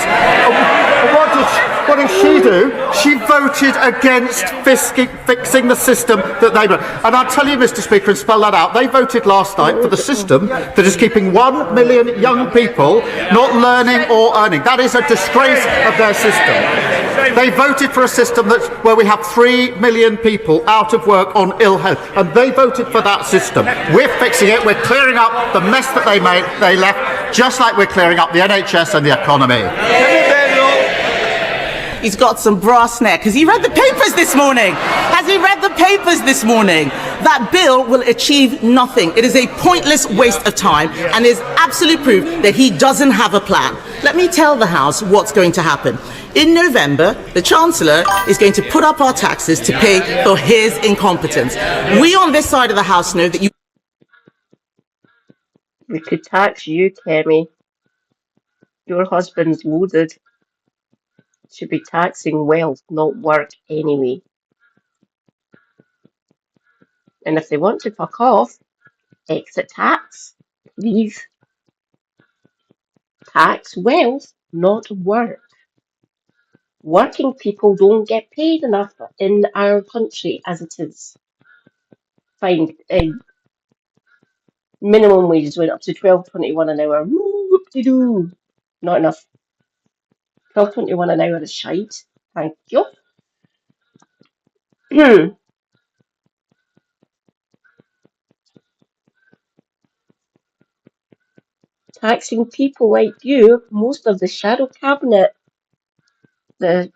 What did she do? She voted against fixing the system that they broke. And I'll tell you, Mr. Speaker, and spell that out. They voted last night for the system that is keeping 1 million young people not learning or earning. That is a disgrace of their system. They voted for a system where we have 3 million people out of work on ill health, and they voted for that system. We're fixing it. We're clearing up the mess that they left, just like we're clearing up the NHS and the economy. He's got some brass neck. Has he read the papers this morning? Has he read the papers this morning? That bill will achieve nothing. It is a pointless waste of time and is absolute proof that he doesn't have a plan. Let me tell the House what's going to happen. In November, the Chancellor is going to put up our taxes to pay for his incompetence. We on this side of the House know that We could tax you, Kemi. Your husband's loaded. Should be taxing wealth, not work anyway. And if they want to fuck off, exit tax, please. Tax wealth, not work. Working people don't get paid enough in our country as it is. Fine, minimum wages went up to $12.21 an hour. Whoop-de-doo. Not enough. $12.21 an hour is shite. Thank you. Taxing people like you, most of the shadow cabinet, the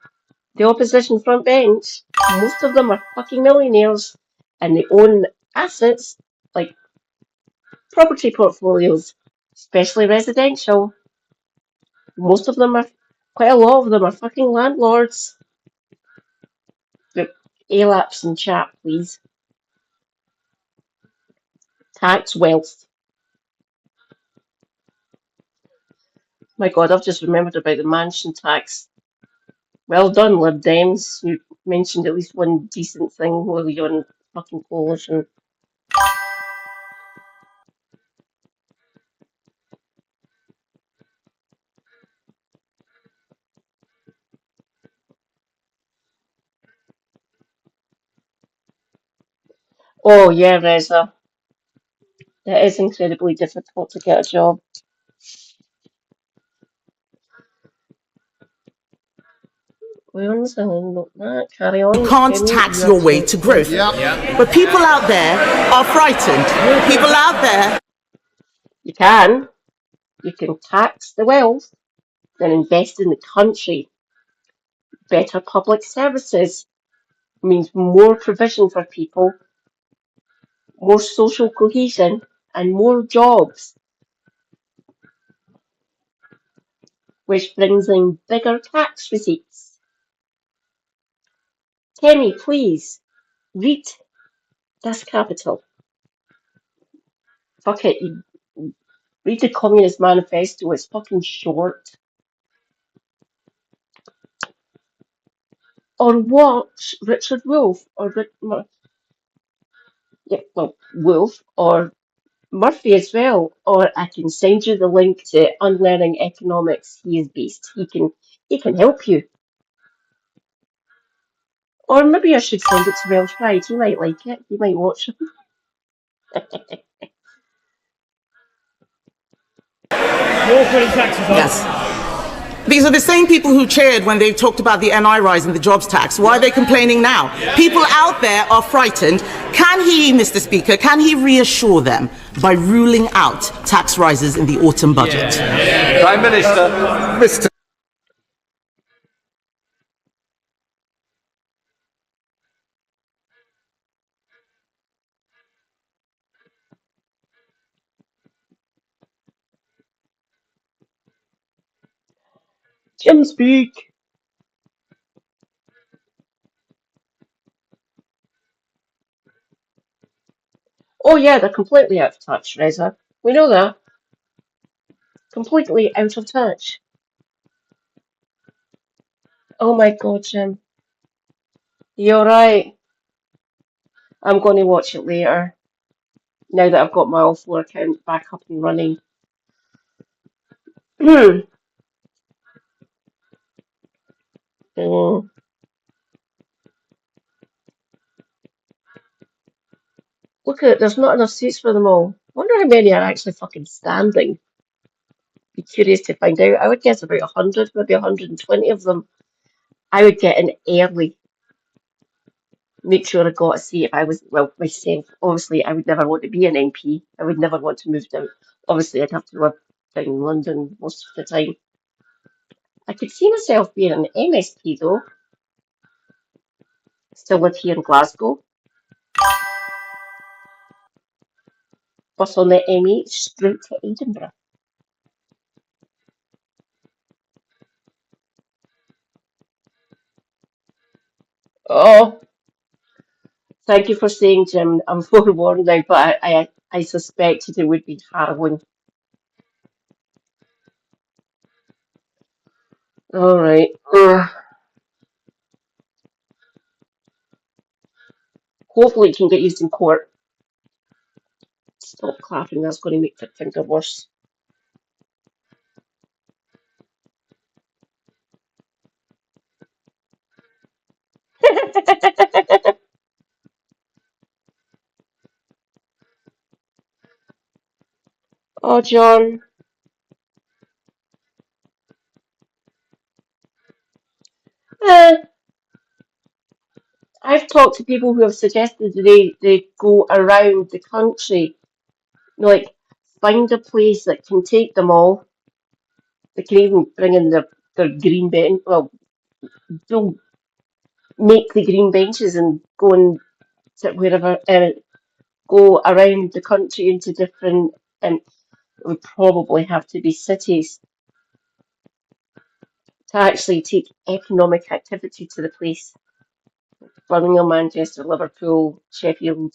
opposition front bench, most of them are fucking millionaires and they own assets like property portfolios, especially residential. Most of them are, quite a lot of them are fucking landlords. But ALAPs in chat, please. Tax wealth. My God, I've just remembered about the mansion tax. Well done, Lib Dems. You mentioned at least one decent thing while you're on fucking coalition. Oh yeah, Reza. It is incredibly difficult to get a job. Carry on. you can't tax your way to growth. But people out there are frightened. People out there. You can. You can tax the wealth, then invest in the country. Better public services means more provision for people, more social cohesion, and more jobs, which brings in bigger tax receipts. Kemi, please, read Das Kapital. Fuck it, you read the Communist Manifesto, it's fucking short. Or watch Richard Wolff, or Wolff, or Murphy as well, or I can send you the link to Unlearning Economics. He is beast. He can help you. Or maybe I should send it to Welsh Pride. He might like it. He might watch it. Yes. These are the same people who cheered when they talked about the NI rise and the jobs tax. Why are they complaining now? People out there are frightened. Can he, Mr. Speaker, can he reassure them by ruling out tax rises in the autumn budget? Prime Minister, Mr. Jim, speak. Oh yeah, they're completely out of touch, Reza. We know that. Completely out of touch. Oh my god, Jim. You're right. I'm going to watch it later. Now that I've got my All4 account back up and running. Oh. Look at it, there's not enough seats for them all. Wonder how many are actually fucking standing. Be curious to find out. I would guess about 100, maybe 120 of them. I would get in early. Make sure I got a seat if I was, well, myself. Obviously, I would never want to be an MP. I would never want to move down. Obviously, I'd have to live down in London most of the time. I could see myself being an MSP though. Still live here in Glasgow. Bus on the M8 straight to Edinburgh. Oh, thank you for saying, Jim. I'm forewarned now, but I suspected it would be harrowing. All right. Hopefully, it can get used in court. Stop clapping. That's going to make the finger worse. Oh, John. Eh, I've talked to people who have suggested they go around the country, like find a place that can take them all. They can even bring in their green bench. Well, they'll make the green benches and go and sit wherever. Go around the country into different. It would probably have to be cities to actually take economic activity to the place. Birmingham, Manchester, Liverpool, Sheffield.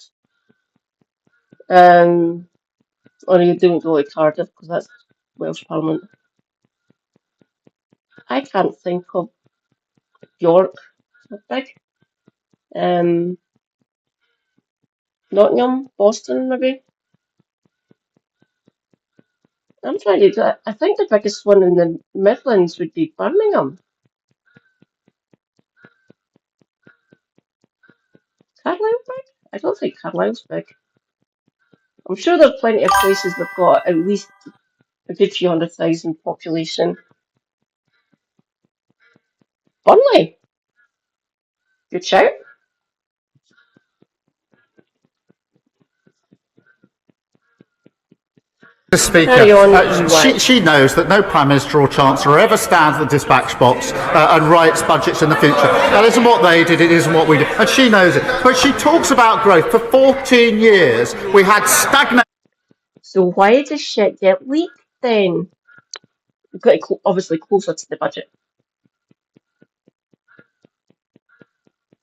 Or you don't go to Cardiff because that's Welsh Parliament. I can't think of York. Not big. Nottingham, Boston, maybe. I'm trying to do that. I think the biggest one in the Midlands would be Birmingham. Carlisle big? I don't think Carlisle's big. I'm sure there's plenty of places that've got at least a good few 100,000 population. Burnley. Good shout. Mr. Speaker, she knows that no Prime Minister or Chancellor ever stands at the dispatch box and writes budgets in the future. That isn't what they did, it isn't what we do. And she knows it. But she talks about growth. For 14 years, we had stagnation. So why does shit get leaked then? We've got it obviously closer to the budget.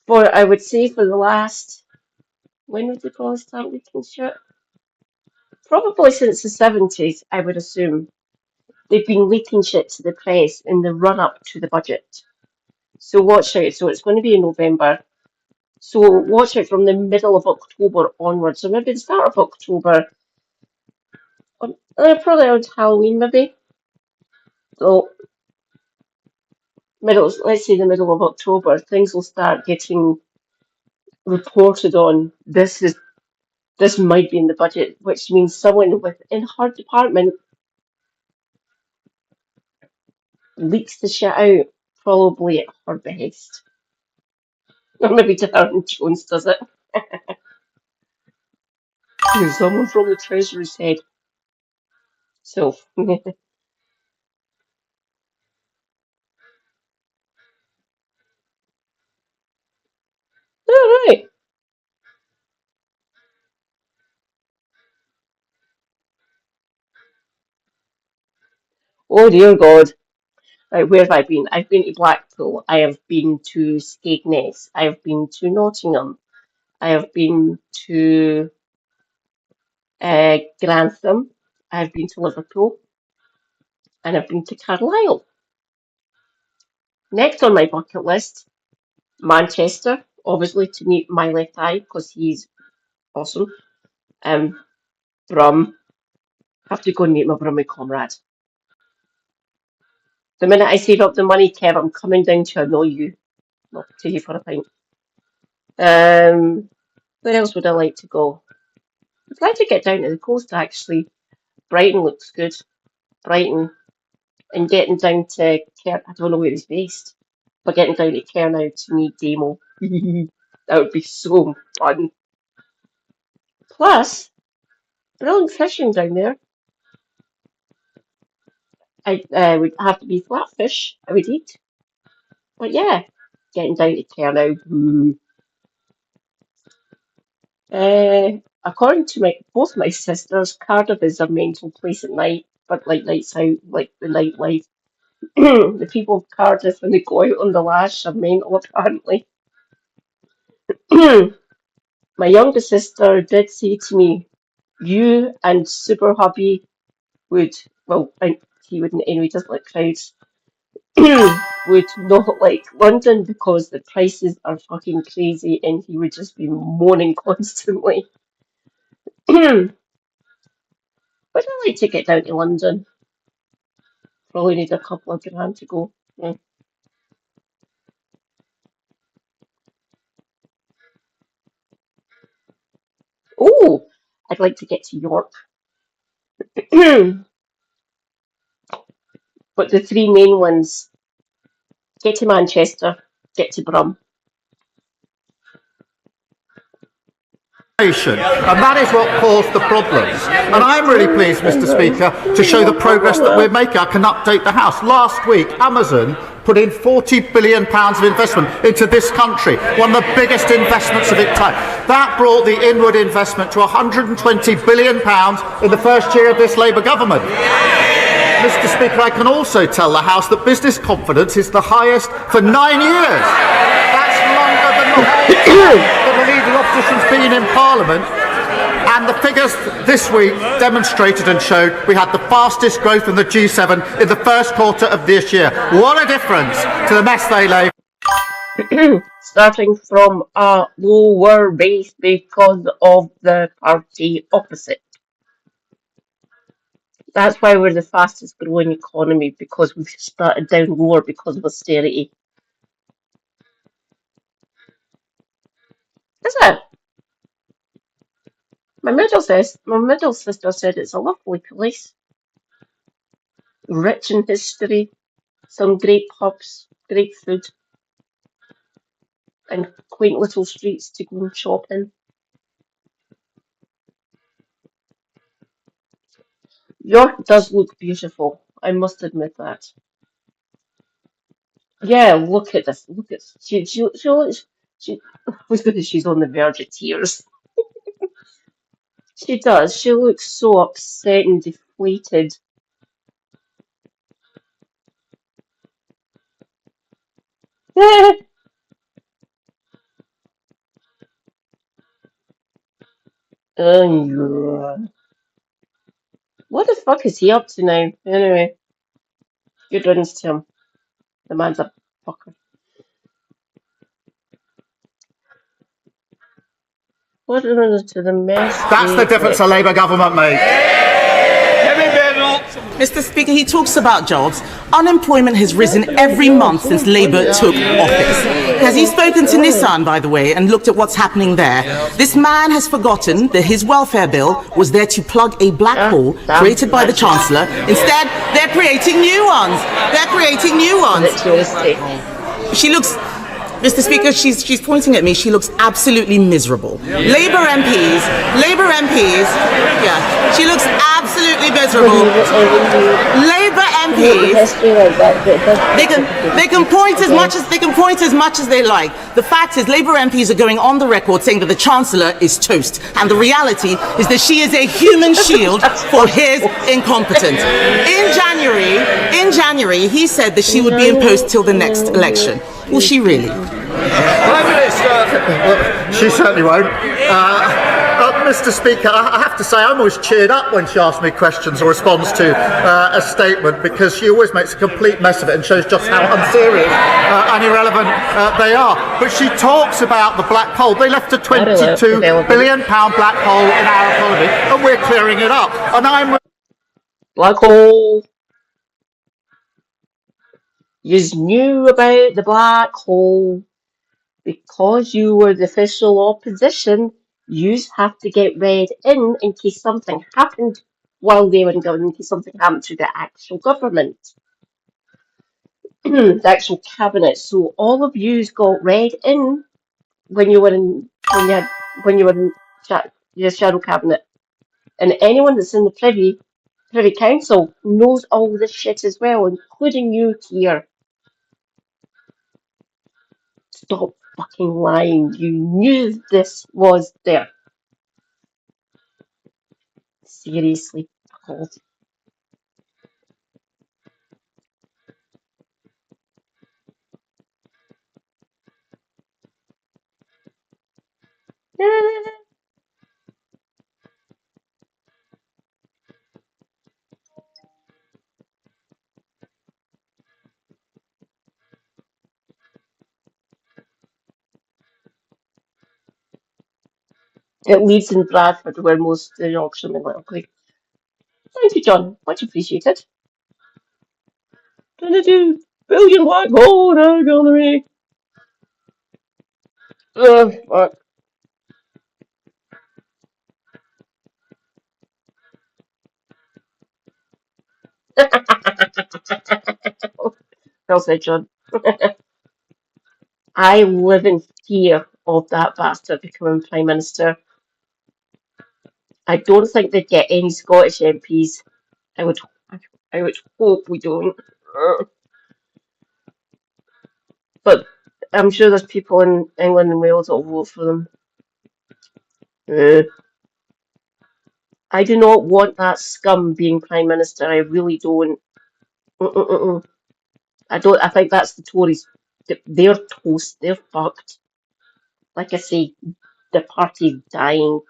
For, I would say, for the last... When would they probably start leaking shit? Probably since the 70s, I would assume. They've been leaking shit to the press in the run-up to the budget. So watch out. So it's going to be in November. So watch out from the middle of October onwards. So maybe the start of October. Probably around Halloween, maybe. So let's say the middle of October, things will start getting reported on. This this might be in the budget, which means someone within her department leaks the shit out, probably at her behest. Or maybe Darren Jones does it. Someone from the Treasury said. So, alright. Oh dear God. Right, where have I been? I've been to Blackpool. I have been to Skegness. I have been to Nottingham. I have been to Grantham. I have been to Liverpool. And I've been to Carlisle. Next on my bucket list, Manchester, obviously to meet my left eye because he's awesome. Brum, have to go and meet my Brummie comrade. The minute I save up the money, Kev, I'm coming down to annoy you. Not to you for a pint. Where else would I like to go? I'd like to get down to the coast actually. Brighton looks good. Brighton. And getting down to Cairn, I don't know where he's based, but getting down to Cairn to meet Damo. That would be so fun. Plus, brilliant fishing down there. I would have to be flatfish, I would eat. But yeah, getting down to Cairn. According to both my sisters, Cardiff is a mental place at night, but like nights out, like the nightlife. The people of Cardiff, when they go out on the lash, are mental apparently. My younger sister did say to me, you and Super Hubby would, well, he wouldn't anyway, doesn't like crowds, would not like London because the prices are fucking crazy and he would just be moaning constantly. But I like to get down to London. Probably need a couple of grand to go. Yeah. Oh, I'd like to get to York. But the three main ones, get to Manchester, get to Brum. And that is what caused the problems. And I'm really pleased, Mr. Speaker, to show the progress that we're making. I can update the House. Last week, Amazon put in £40 billion of investment into this country, one of the biggest investments of its time. That brought the inward investment to £120 billion in the first year of this Labour government. Mr. Speaker, I can also tell the House that business confidence is the highest for 9 years. That's longer than the whole that the leading opposition's been in Parliament. And the figures this week demonstrated and showed we had the fastest growth in the G7 in the first quarter of this year. What a difference to the mess they lay. Starting from a lower base because of the party opposite. That's why we're the fastest growing economy, because we've started down lower because of austerity. Is it? My middle sister said it's a lovely place. Rich in history, some great pubs, great food, and quaint little streets to go and shop in. York does look beautiful, I must admit that. Yeah, look at this. Look at she's on the verge of tears. She does. She looks so upset and deflated. What the fuck is he up to now? Anyway, good riddance to him. The man's a fucker. What riddance to the mess? That's the difference a Labour government made. Mr. Speaker, he talks about jobs. Unemployment has risen every month since Labour took office. Has he spoken to Nissan, by the way, and looked at what's happening there? This man has forgotten that his welfare bill was there to plug a black hole created by the Chancellor. Instead, they're creating new ones. They're creating new ones. She looks... Mr. Speaker, she's pointing at me. She looks absolutely miserable. Labour MPs, yeah, she looks absolutely miserable. Labour MPs, they can point as much as they like. The fact is, Labour MPs are going on the record saying that the Chancellor is toast, and the reality is that she is a human shield for his incompetence. In January, he said that she would be in post till the next election. Will she really? Prime Minister, she certainly won't. Mr. Speaker, I have to say I'm always cheered up when she asks me questions or responds to a statement, because she always makes a complete mess of it and shows just how unserious and irrelevant they are. But she talks about the black hole. They left a £22 billion black hole in our economy, and we're clearing it up. And I'm black hole. You knew about the black hole. Because you were the official opposition, you have to get read in case something happened while they were in government, in case something happened to the actual government, the actual cabinet. So all of yous got read in when you were in your shadow cabinet, and anyone that's in the Privy Council knows all this shit as well, including you here. Stop fucking lying. You knew this was there. Seriously. God. It leads in Bradford, where most of the Yorkshiremen live. Okay. Thank you, John. Much appreciated. 22 billion black hole in our economy. Fuck. Well said, John. I live in fear of that bastard becoming Prime Minister. I don't think they'd get any Scottish MPs. I would hope we don't. But I'm sure there's people in England and Wales that will vote for them. I do not want that scum being Prime Minister. I really don't. I don't. I think that's the Tories. They're toast. They're fucked. Like I say, the party's dying.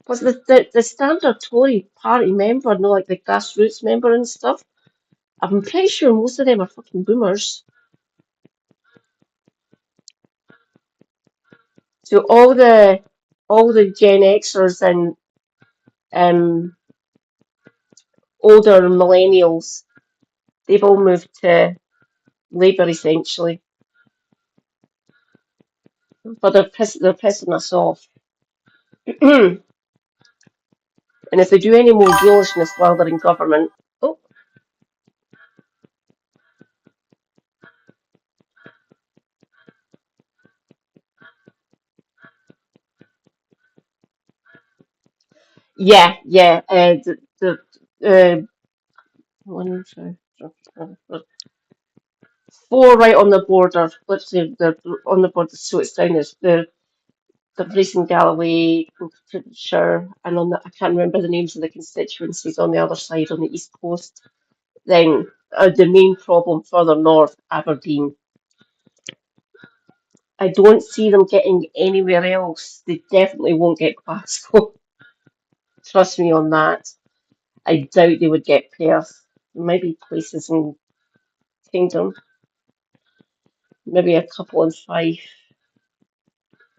Was the standard Tory party member, no, like the grassroots member and stuff? I'm pretty sure most of them are fucking boomers. So all the Gen Xers and older millennials, they've all moved to Labour essentially. But they're pissing us off. And if they do any more dealishness while they're in government, oh, yeah, one, two, four right on the border. Let's say they're on the border, so it's down as the Bracing Galloway, sure, and on the I can't remember the names of the constituencies on the other side on the east coast. Then the main problem further north, Aberdeen. I don't see them getting anywhere else. They definitely won't get Glasgow. Trust me on that. I doubt they would get Perth. Maybe places in Kingdom. Maybe a couple in Fife.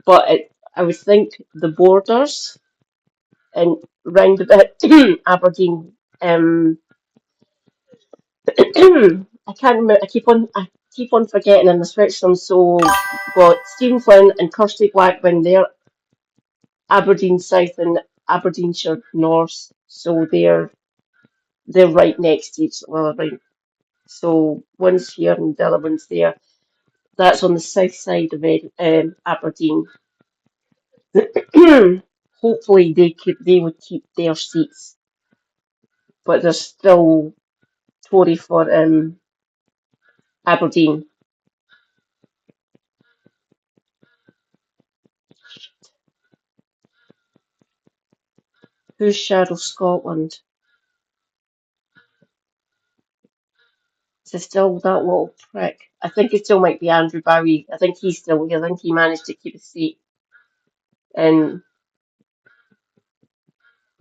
But I would think the borders and round about Aberdeen. I can't remember. I keep on forgetting and I switched them. So got Stephen Flynn and Kirsty Blackburn. They're Aberdeen South and Aberdeenshire North. So they're right next to each other. Right. So one's here and the other one's there. That's on the south side of Aberdeen. Hopefully they would keep their seats, but there's still Tory for Aberdeen. Who's Shadow Scotland? Is it still that little prick? I think it still might be Andrew Bowie. I think he's still here. I think he managed to keep a seat in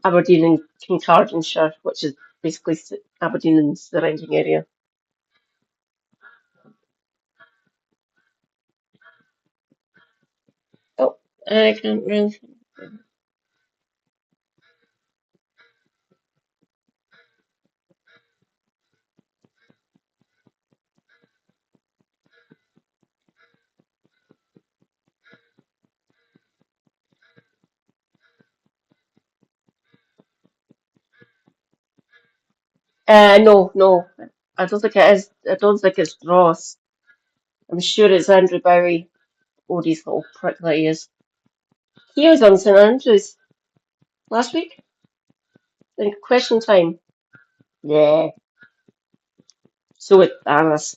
Aberdeen and Kincardineshire, which is basically Aberdeen and surrounding area. Oh, I can't really. No. I don't think it is. I don't think it's Ross. I'm sure it's Andrew Bowie. Oh, these little prick that he is. He was on St Andrews last week. In question time. Yeah. So it Alice.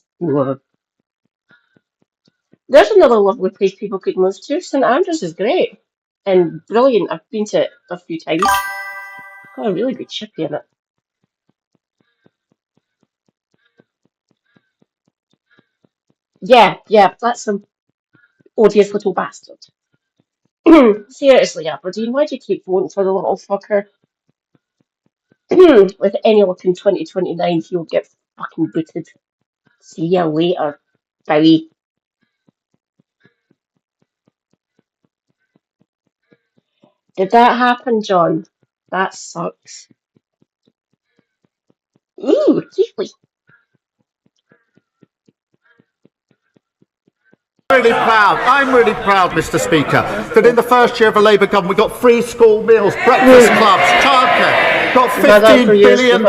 There's another lovely place people could move to. St Andrews is great and brilliant. I've been to it a few times. Got a really good chippy in it. Yeah, that's some odious little bastard. Seriously, Aberdeen, why do you keep voting for the little fucker? With any luck in 2029, he'll get fucking booted. See ya later, Bowie. Did that happen, John? That sucks. Ooh, Keithley. I'm really proud, Mr. Speaker, that in the first year of a Labour government we got free school meals, breakfast clubs, childcare, got £15 billion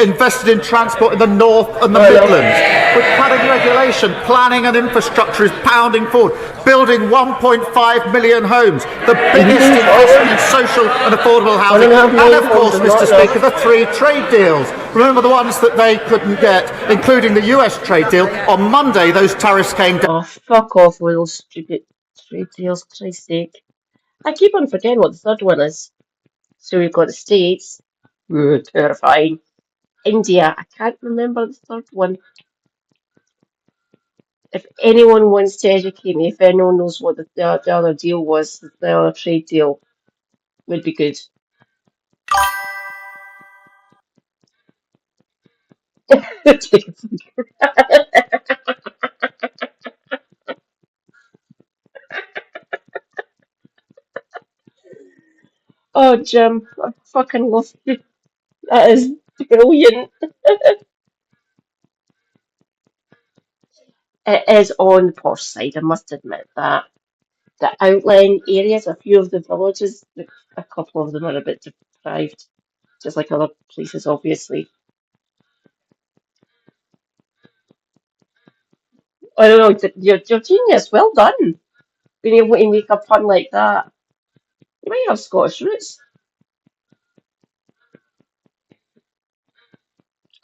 invested in transport in the North and the Midlands. With planning regulation, planning and infrastructure is pounding forward, building 1.5 million homes, the biggest investment in social and affordable housing, and of course, Mr. Speaker, the 3 trade deals. Remember the ones that they couldn't get, including the US trade deal. On Monday, those tariffs came down. Oh, fuck off with those stupid trade deals, Christ's sake. I keep on forgetting what the third one is. So we've got the States. Terrifying. India. I can't remember the third one. If anyone wants to educate me, if anyone knows what the other deal was, the other trade deal, would be good. Oh, Jim, I fucking love you. That is brilliant. It is on the posh side, I must admit that. The outlying areas, a few of the villages, a couple of them are a bit deprived, just like other places, obviously. I don't know, you're genius, well done. Being able to make a pun like that. You might have Scottish roots.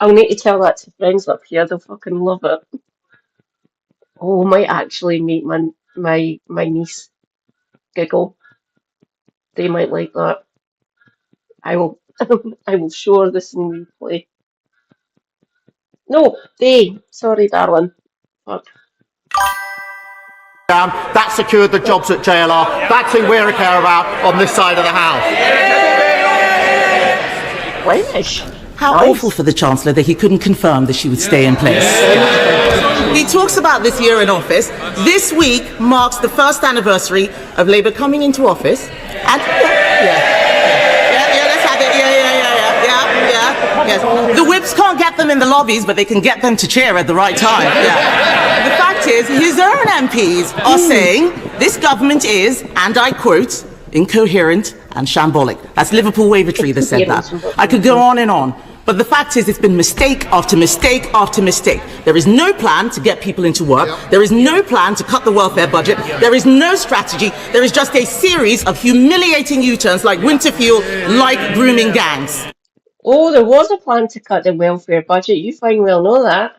I'll need to tell that to friends up here, they'll fucking love it. Oh, might actually make my niece giggle. They might like that. I will I will show her this in replay. No, they. Sorry, darling. Fuck. That secured the jobs at JLR. That's who we care about on this side of the house. Flemish. How awful for the Chancellor that he couldn't confirm that she would stay in place. He talks about this year in office. This week marks the first anniversary of Labour coming into office. And let's have it. Yes. The whips can't get them in the lobbies, but they can get them to cheer at the right time. Yeah. The fact is, his own MPs are saying this government is, and I quote, incoherent and shambolic. That's Liverpool Wavertree that said that. I could go on and on. But the fact is, it's been mistake after mistake after mistake. There is no plan to get people into work. There is no plan to cut the welfare budget. There is no strategy. There is just a series of humiliating U-turns like winter fuel, like grooming gangs. Oh, there was a plan to cut the welfare budget. You fine well know that.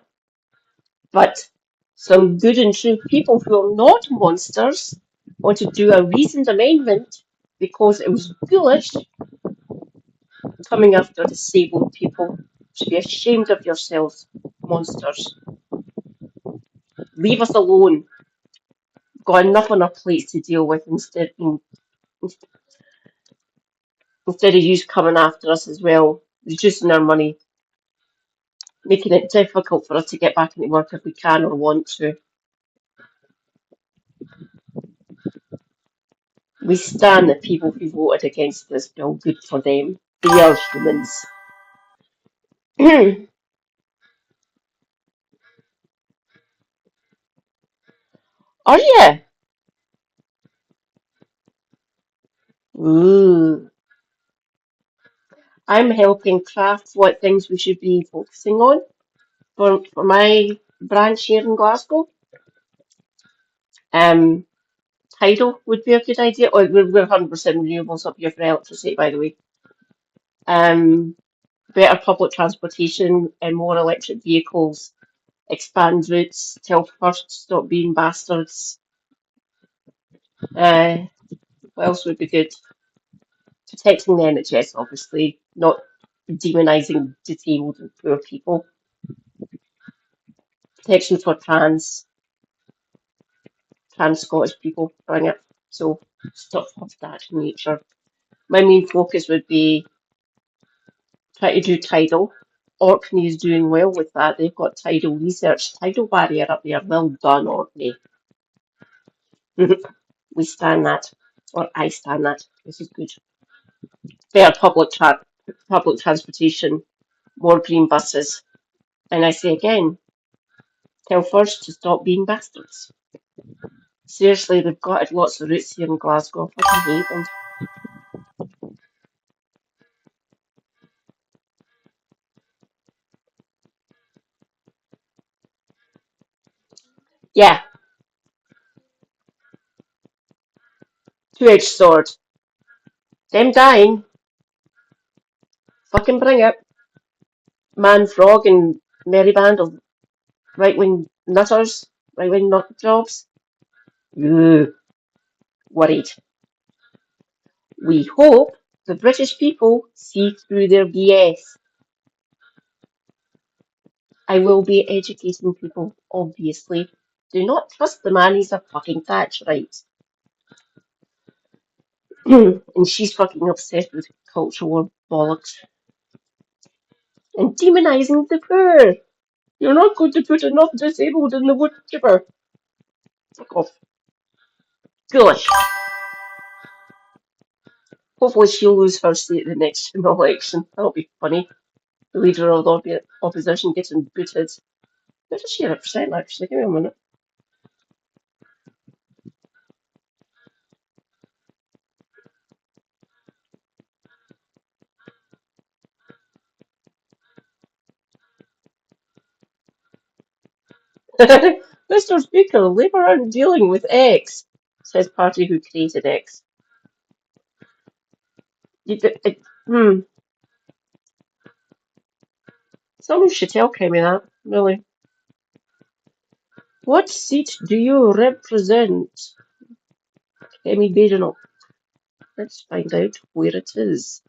But some good and true people who are not monsters want to do a reasoned amendment because it was foolish coming after disabled people. You should be ashamed of yourselves, monsters. Leave us alone. We've got enough on our plates to deal with instead of you coming after us as well, reducing our money, making it difficult for us to get back into work if we can or want to. We stand the people who voted against this bill. Good for them. They are humans. Are you? Ooh. I'm helping craft what things we should be focusing on for my branch here in Glasgow. Tidal would be a good idea. Oh, we're 100% renewables up here for electricity, by the way. Better public transportation and more electric vehicles. Expand routes. Tell first stop being bastards. What else would be good? Protecting the NHS, obviously, not demonising disabled and poor people. Protection for trans Scottish people, bring it. So stuff of that nature. My main focus would be try to do tidal. Orkney is doing well with that. They've got tidal research, tidal barrier up there. Well done, Orkney. We stand that, or I stand that. This is good. Better public transportation, more green buses. And I say again, tell first to stop being bastards. Seriously, they've got lots of routes here in Glasgow. I fucking hate them. Yeah, two-edged sword. Them dying. Fucking bring it. Man, Frog, and merry band of right-wing nutters, right-wing nut jobs. Ugh, worried. We hope the British people see through their BS. I will be educating people, obviously. Do not trust the man, he's a fucking Thatcherite. And she's fucking obsessed with cultural bollocks. And demonising the poor. You're not going to put enough disabled in the wood chipper. Fuck off. Foolish. Hopefully she'll lose her seat at the next election. That'll be funny. The leader of the opposition getting booted. What does she represent, actually? Give me a minute. Mr. Speaker, Labour aren't dealing with X, says party who created X. Someone should tell Kemi that, really. What seat do you represent? Kemi Badenoch. Let's find out where it is.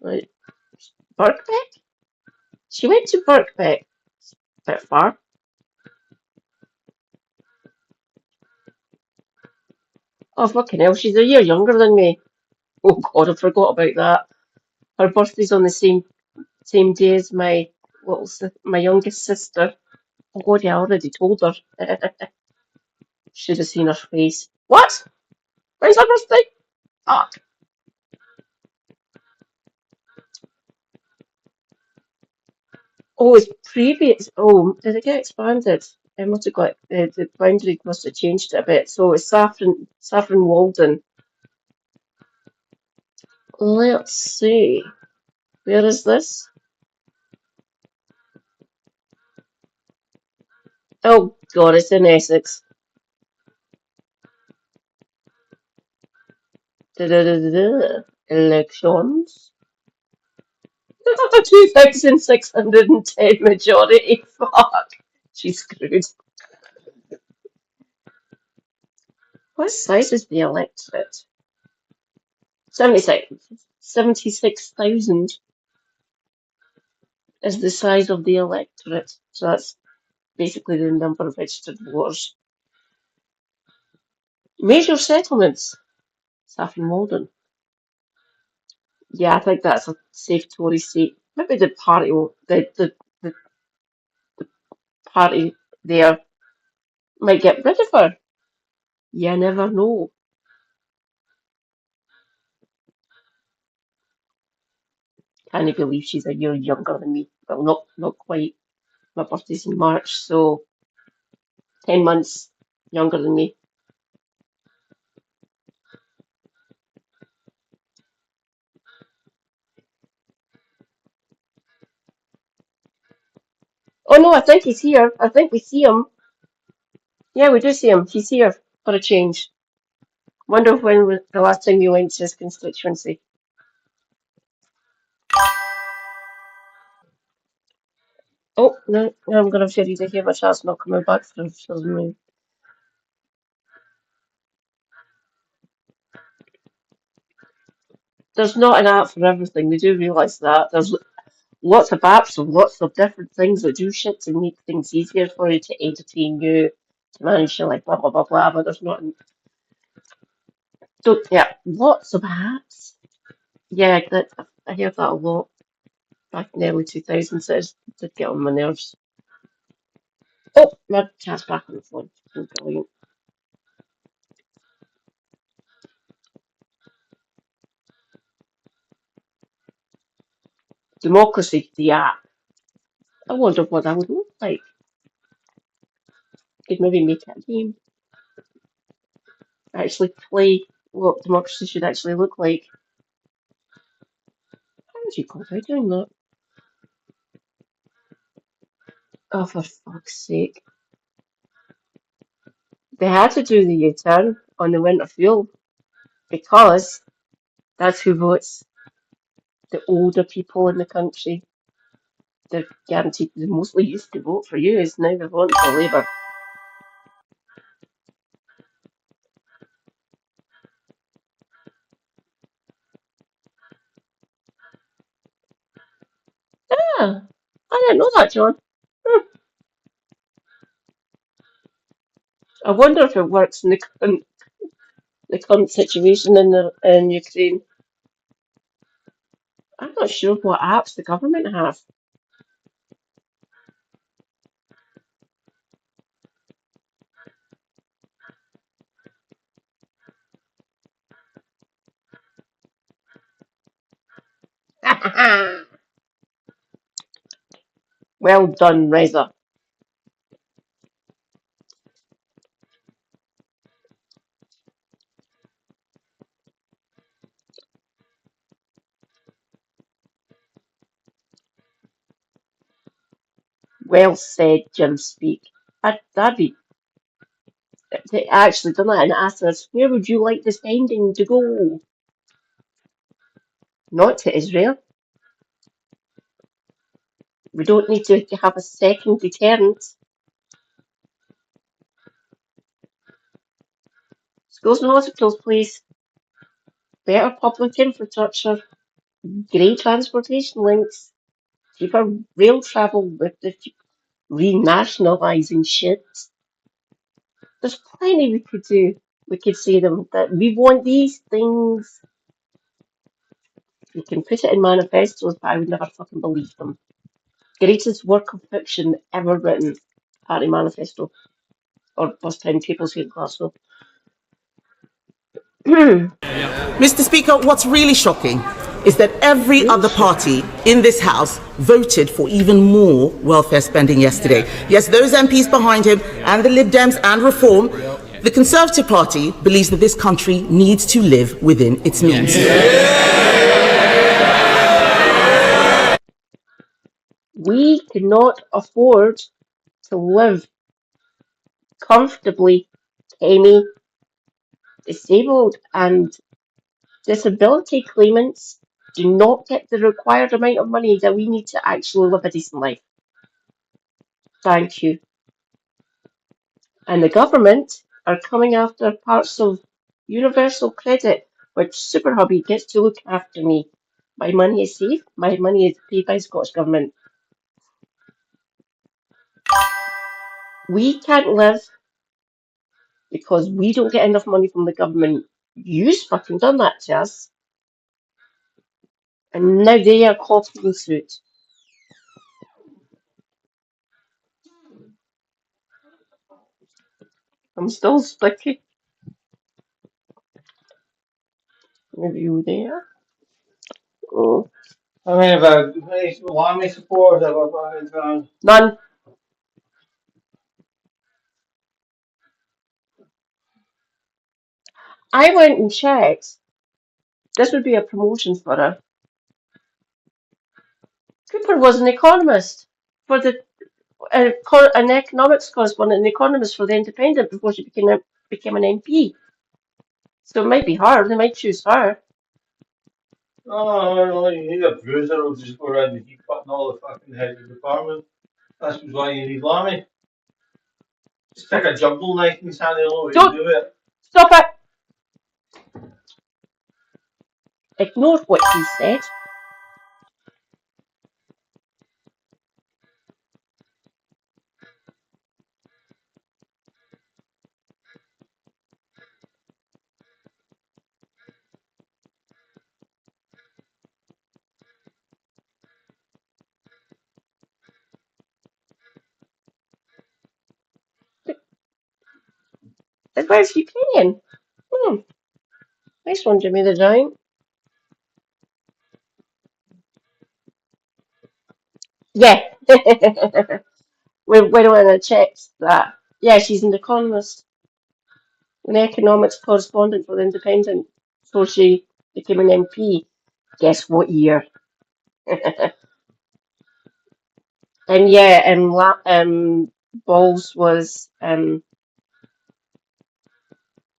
Right. Birkbeck? She went to Birkbeck. A bit far. Oh, fucking hell, she's a year younger than me. Oh god, I forgot about that. Her birthday's on the same day as my youngest sister. Oh god, yeah, I already told her. Should have seen her face. What? When's her birthday? Fuck. Oh, it's previous. Oh, did it get expanded? It must have got the boundary must have changed it a bit. So it's Saffron Walden. Let's see. Where is this? Oh God, it's in Essex. Da-da-da-da-da. Elections. 2,610 majority. Fuck. She's screwed. What size is the electorate? 76,000 is the size of the electorate. So that's basically the number of registered voters. Major settlements. Saffron Walden. Yeah, I think that's a safe Tory seat. Maybe the party the party there might get rid of her. You never know. Can you believe she's a year younger than me? Well, not quite. My birthday's in March, so 10 months younger than me. Oh no, I think he's here. I think we see him. Yeah, we do see him. He's here for a change. Wonder when was the last time you went to his constituency. Oh, no, I'm going to you to hear my chat's not coming back for me. There's not an app for everything. We do realise that. There's lots of apps and lots of different things that do shit to make things easier for you, to entertain you, to manage your like blah blah blah blah, but there's not. So yeah, lots of apps. Yeah, I hear that a lot back in the early 2000s. It did get on my nerves. Oh, my chat's back on the phone. Brilliant. Democracy, the app. I wonder what that would look like. Could maybe make it a game. Actually play what democracy should actually look like. How would you go about doing that? Oh, for fuck's sake. They had to do the U-turn on the winter fuel because that's who votes. The older people in the country. They're guaranteed, they mostly used to vote for you, is now they're voting for Labour. Ah, I didn't know that, John. I wonder if it works in the current situation in Ukraine. I'm not sure what apps the government have. Well done, Reza. Well said, Jim Speak. That'd be. They actually done that and asked us, where would you like the spending to go? Not to Israel. We don't need to have a second deterrent. Schools and hospitals, please. Better public infrastructure. Great transportation links. Cheaper rail travel with the renationalising shit. There's plenty we could do. We could say them that we want these things. We can put it in manifestos, but I would never fucking believe them. Greatest work of fiction ever written. Party manifesto. Or bus timetables here in Glasgow. Mr. Speaker, what's really shocking is that every other party in this House voted for even more welfare spending yesterday. Yes, those MPs behind him and the Lib Dems and Reform, the Conservative Party believes that this country needs to live within its means. We cannot afford to live comfortably, Amy. Disabled and disability claimants do not get the required amount of money that we need to actually live a decent life. Thank you. And the government are coming after parts of universal credit, which Super Hubby gets to look after me. My money is safe. My money is paid by Scottish Government. We can't live because we don't get enough money from the government. You've fucking done that to us. And now they are copying suit. I'm still sticky. Maybe you there? Oh. I mean, about Lamy support that was None. I went and checked. This would be a promotion for her. Cooper was an economist for the an economics correspondent, an economist for the Independent before she became an MP. So it might be her. They might choose her. Oh, you need a bruiser who'll just go around and keep cutting all the fucking heads of the department. That's why you need Lammy. Just take a jumble knife in his hand and know what you do it. Stop it! Ignore what he said. The guy's Ukrainian. Nice one, Jimmy the Giant. Yeah. we went and checked that. Yeah, she's an economist, an economics correspondent for the Independent before she became an MP. Guess what year? And yeah, Balls was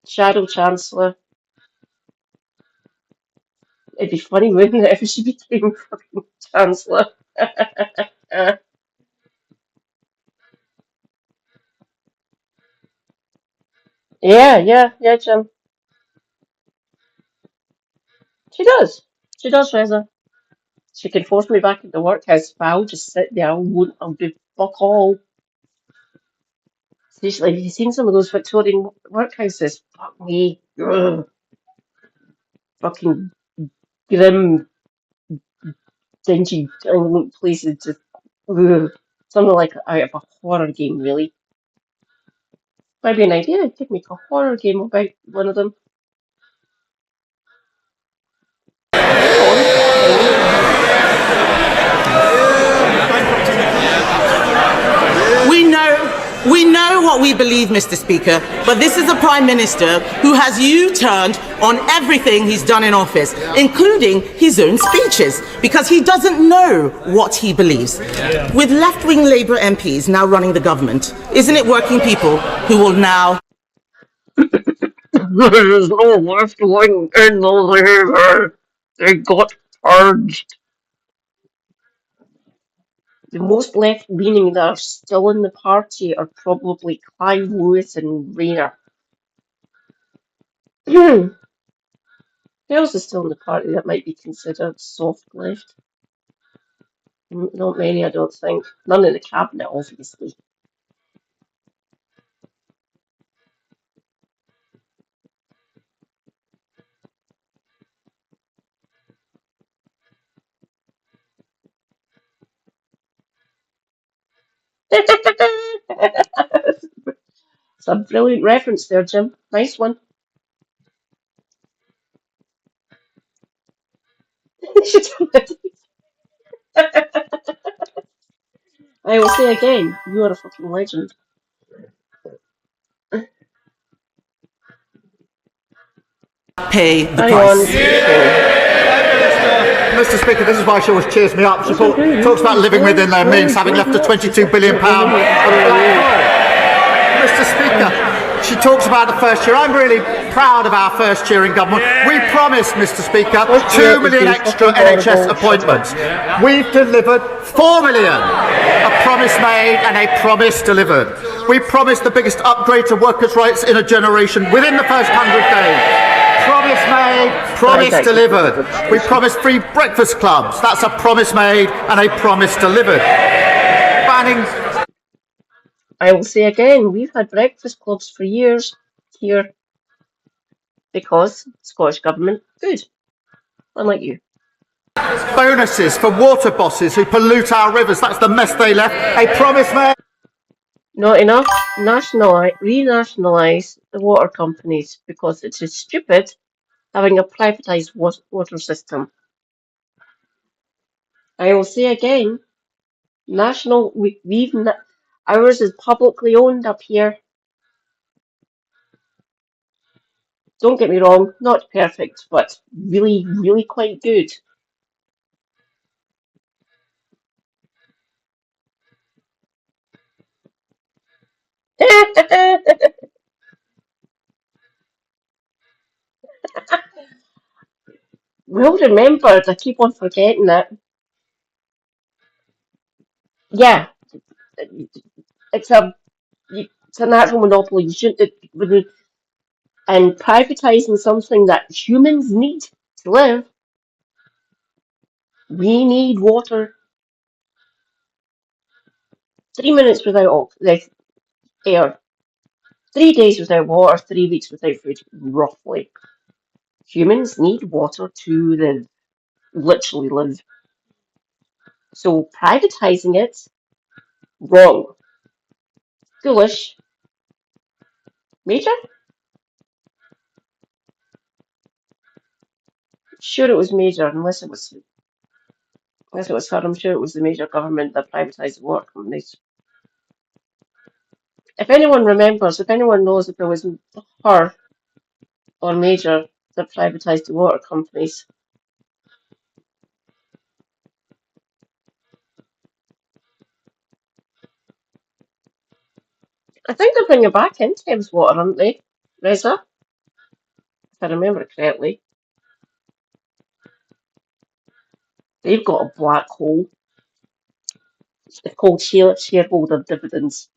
Shadow Chancellor. It'd be funny, wouldn't it, if she became fucking Chancellor? Yeah, Jim. She does. She does, Reza. She can force me back into the workhouse, but I'll just sit there. I'll do fuck all. Seriously, have you seen some of those Victorian workhouses? Fuck me. Ugh. Fucking grim, dingy, tiny places. Just, ugh. Something like out of a horror game, really. Might be an idea to make a horror game about one of them. We know what we believe, Mr. Speaker, but this is a Prime Minister who has U-turned on everything he's done in office, including his own speeches, because he doesn't know what he believes. With left-wing Labour MPs now running the government, isn't it working people who will now... There is no left-wing in the Labour. They got purged. The most left-leaning that are still in the party are probably Clive Lewis and Rayner. Who else is still in the party that might be considered soft left? Not many, I don't think. None in the cabinet, obviously. It's a brilliant reference there, Jim. Nice one. I will say again, you are a fucking legend. Pay the price. Mr. Speaker, this is why she always cheers me up. She talks about living within their means, having left a £22 billion Mr. Speaker, she talks about the first year. I'm really proud of our first year in government. We promised, Mr. Speaker, 2 million extra NHS appointments. We've delivered 4 million. A promise made and a promise delivered. We promised the biggest upgrade to workers' rights in a generation within the first 100 days. Promise made, promise delivered. We promised free breakfast clubs. That's a promise made and a promise delivered. Banning. I will say again, we've had breakfast clubs for years here because Scottish Government good, unlike you. Bonuses for water bosses who pollute our rivers. That's the mess they left. A promise made. Not enough. Renationalise the water companies because it is stupid having a privatised water system. I will say again, ours is publicly owned up here. Don't get me wrong, not perfect, but really, really quite good. Well remembered, I keep on forgetting it. Yeah, it's a natural monopoly. You shouldn't, and privatising something that humans need to live. We need water. 3 minutes without air. 3 days without water, 3 weeks without food, roughly. Humans need water to live, literally live. So privatising it, wrong. Foolish. Major? Sure it was Major, unless it was her, I'm sure it was the Major government that privatised the water companies. If anyone remembers, if anyone knows if it was her or Major that privatised the water companies. I think they're bringing back in Thames Water, aren't they, Reza? If I remember correctly. They've got a black hole. They're called shareholder dividends.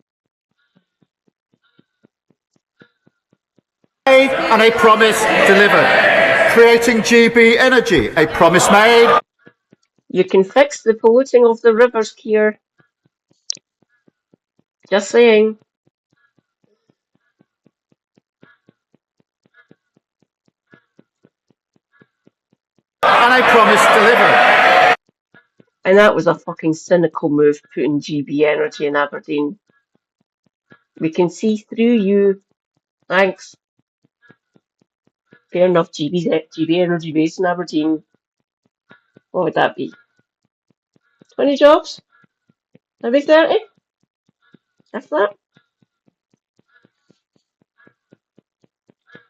Made and a promise delivered. Creating GB Energy, a promise made. You can fix the polluting of the rivers, Keir. Just saying. And a promise delivered. And that was a fucking cynical move, putting GB Energy in Aberdeen. We can see through you. Thanks. Fair enough, GB Energy based in Aberdeen. What would that be? 20 jobs? Maybe 30? That's that.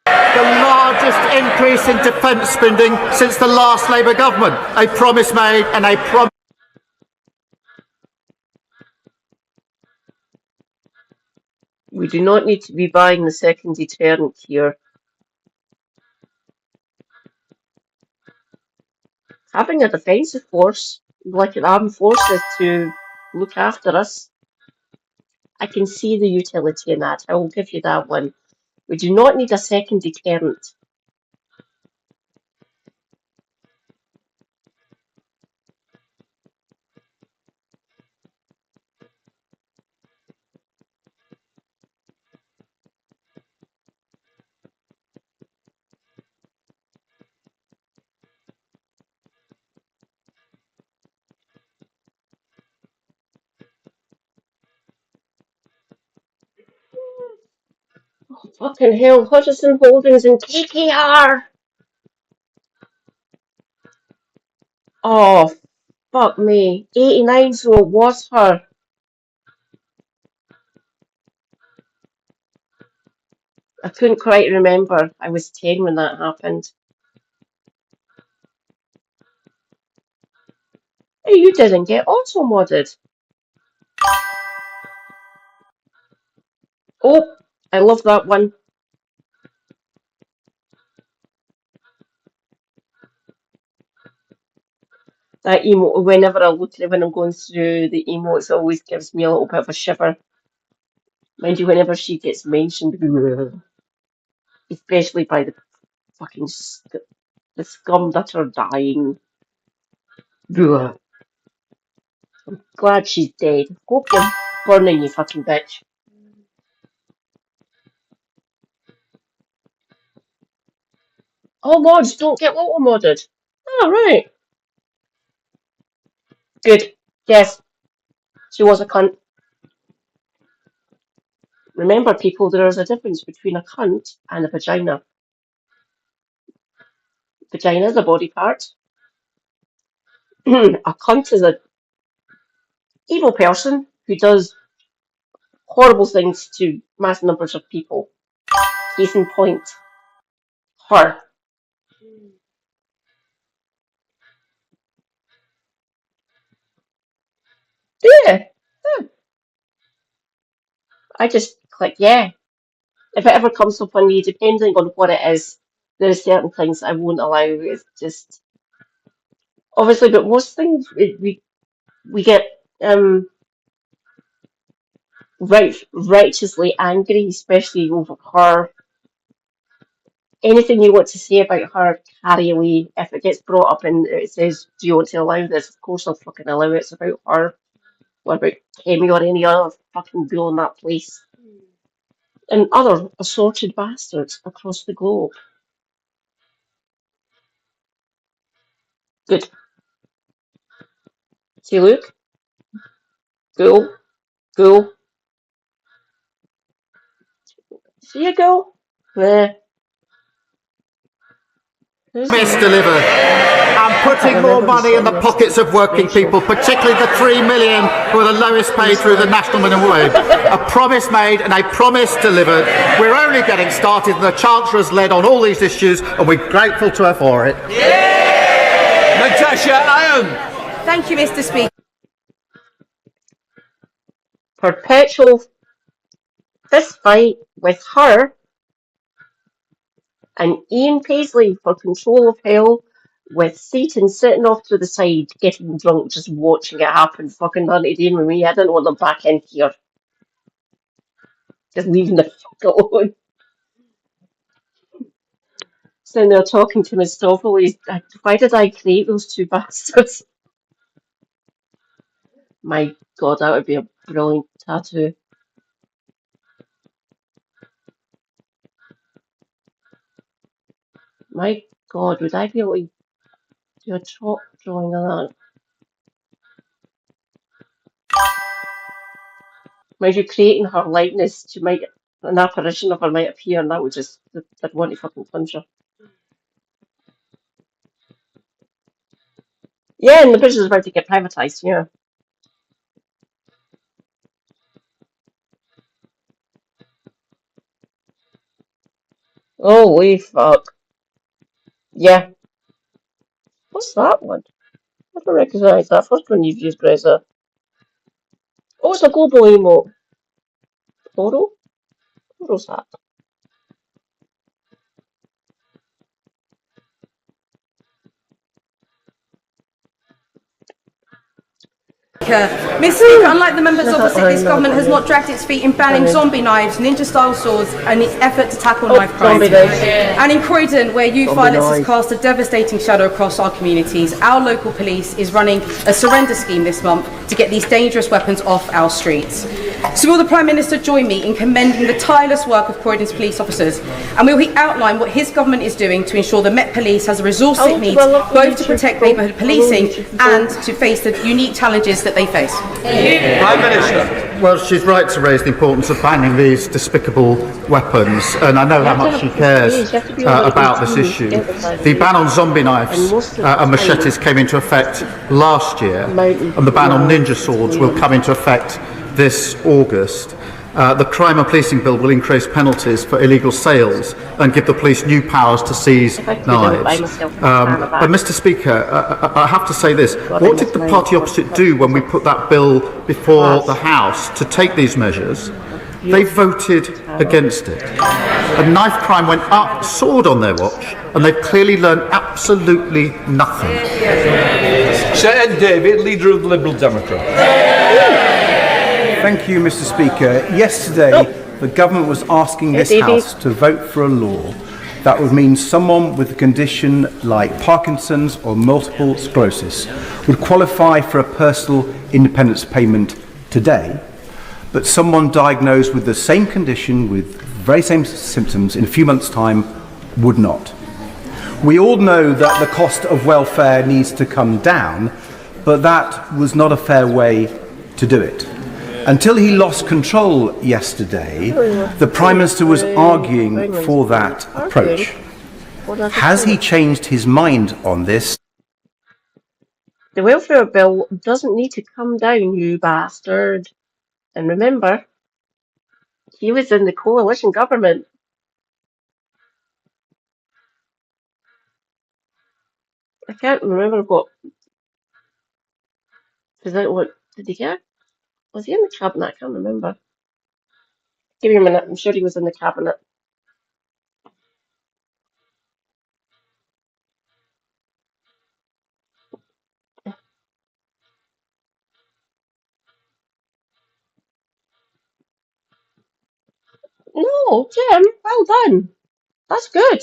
The largest increase in defence spending since the last Labour government. A promise made and a promise. We do not need to be buying the second deterrent here. Having a defensive force, like an armed forces, to look after us, I can see the utility in that. I will give you that one. We do not need a second deterrent. Oh, fucking hell, Hutchison Holdings and KKR! Oh, fuck me. 89, so it was her. I couldn't quite remember. I was 10 when that happened. Hey, you didn't get auto-modded. Oh, I love that one. That emote, whenever I look at it when I'm going through the emotes, it always gives me a little bit of a shiver. Mind you, whenever she gets mentioned, especially by the fucking the scum that are dying. I'm glad she's dead. Hope you're burning, you fucking bitch. All mods don't get auto-modded. Oh, right. Good. Yes, she was a cunt. Remember, people, there is a difference between a cunt and a vagina. Vagina is a body part. A cunt is an evil person who does horrible things to mass numbers of people. Case in point, her. Yeah. I just click yeah. If it ever comes up on me, depending on what it is, there are certain things I won't allow. It's just obviously, but most things we get righteously angry, especially over her. Anything you want to say about her, carry away. If it gets brought up and it says, "Do you want to allow this?" Of course, I'll fucking allow it. It's about her. What about Kemi or any other fucking girl in that place? And other assorted bastards across the globe. Good. See, Luke? Cool. Cool. See you go. Best delivered. And putting more money in the pockets of working people, particularly the 3 million who are the lowest paid through the national minimum wage. A promise made and a promise delivered. We're only getting started, and the Chancellor has led on all these issues, and we're grateful to her for it. Yeah! Natasha Iron. Thank you, Mr. Speaker. Perpetual fist fight with her and Ian Paisley for control of hell, with Satan sitting off to the side, getting drunk, just watching it happen. Fucking done it with me. I didn't want them back in here. Just leaving the fuck alone. Sitting there talking to Mistopheles. Why did I create those two bastards? My god, that would be a brilliant tattoo. My god, would I be able to do a chalk drawing of that? Mind you, creating her likeness to make an apparition of her might appear, and that would just, I'd want to fucking punch her. Yeah, and the business is about to get privatised, yeah. Holy fuck. Yeah. What's that one? I don't recognise that first one you've used, Reza. Oh, it's a global emote. Photo? Photo's that? Mr. Speaker, unlike the members opposite, this government has not dragged its feet in banning zombie knives, ninja-style swords, and its effort to tackle knife crime. And in Croydon, where youth violence has cast a devastating shadow across our communities, our local police is running a surrender scheme this month to get these dangerous weapons off our streets. So will the Prime Minister join me in commending the tireless work of Croydon's police officers? And will he outline what his government is doing to ensure the Met Police has the resource it needs both to protect neighbourhood policing and to face the unique challenges that they face? Prime Minister. Well, she's right to raise the importance of banning these despicable weapons, and I know how much she cares about this issue. The ban on zombie knives and machetes came into effect last year, and the ban on ninja swords will come into effect this August. The Crime and Policing Bill will increase penalties for illegal sales and give the police new powers to seize knives. But Mr. Speaker, I have to say this. What did the party opposite do when we put that bill before the House to take these measures? They voted against it. And knife crime went up, soared on their watch, and they've clearly learned absolutely nothing. Sir Ed David, Leader of the Liberal Democrats. Thank you, Mr. Speaker. Yesterday, the government was asking this House to vote for a law that would mean someone with a condition like Parkinson's or multiple sclerosis would qualify for a personal independence payment today, but someone diagnosed with the same condition with very same symptoms in a few months' time would not. We all know that the cost of welfare needs to come down, but that was not a fair way to do it. Until he lost control yesterday, the Prime Minister was arguing for that approach. Has he changed his mind on this? The welfare bill doesn't need to come down, you bastard. And remember, he was in the coalition government. I can't remember what did he get? Was he in the cabinet? I can't remember. Give me a minute. I'm sure he was in the cabinet. No, Jim, well done. That's good.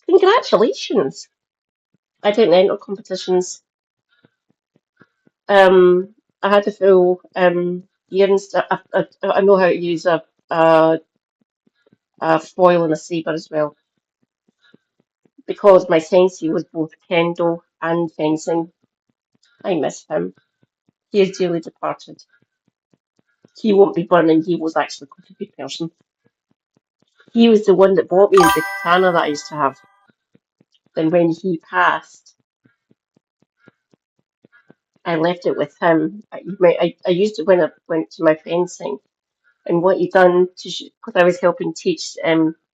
Congratulations. I didn't enter competitions. I had the full year and stuff. I know how to use a foil and a saber as well. Because my sensei was both kendo and fencing. I miss him. He is dearly departed. He won't be burning. He was actually quite a good person. He was the one that bought me the katana that I used to have. Then when he passed, I left it with him. I used it when I went to my fencing. And what he done, because I was helping teach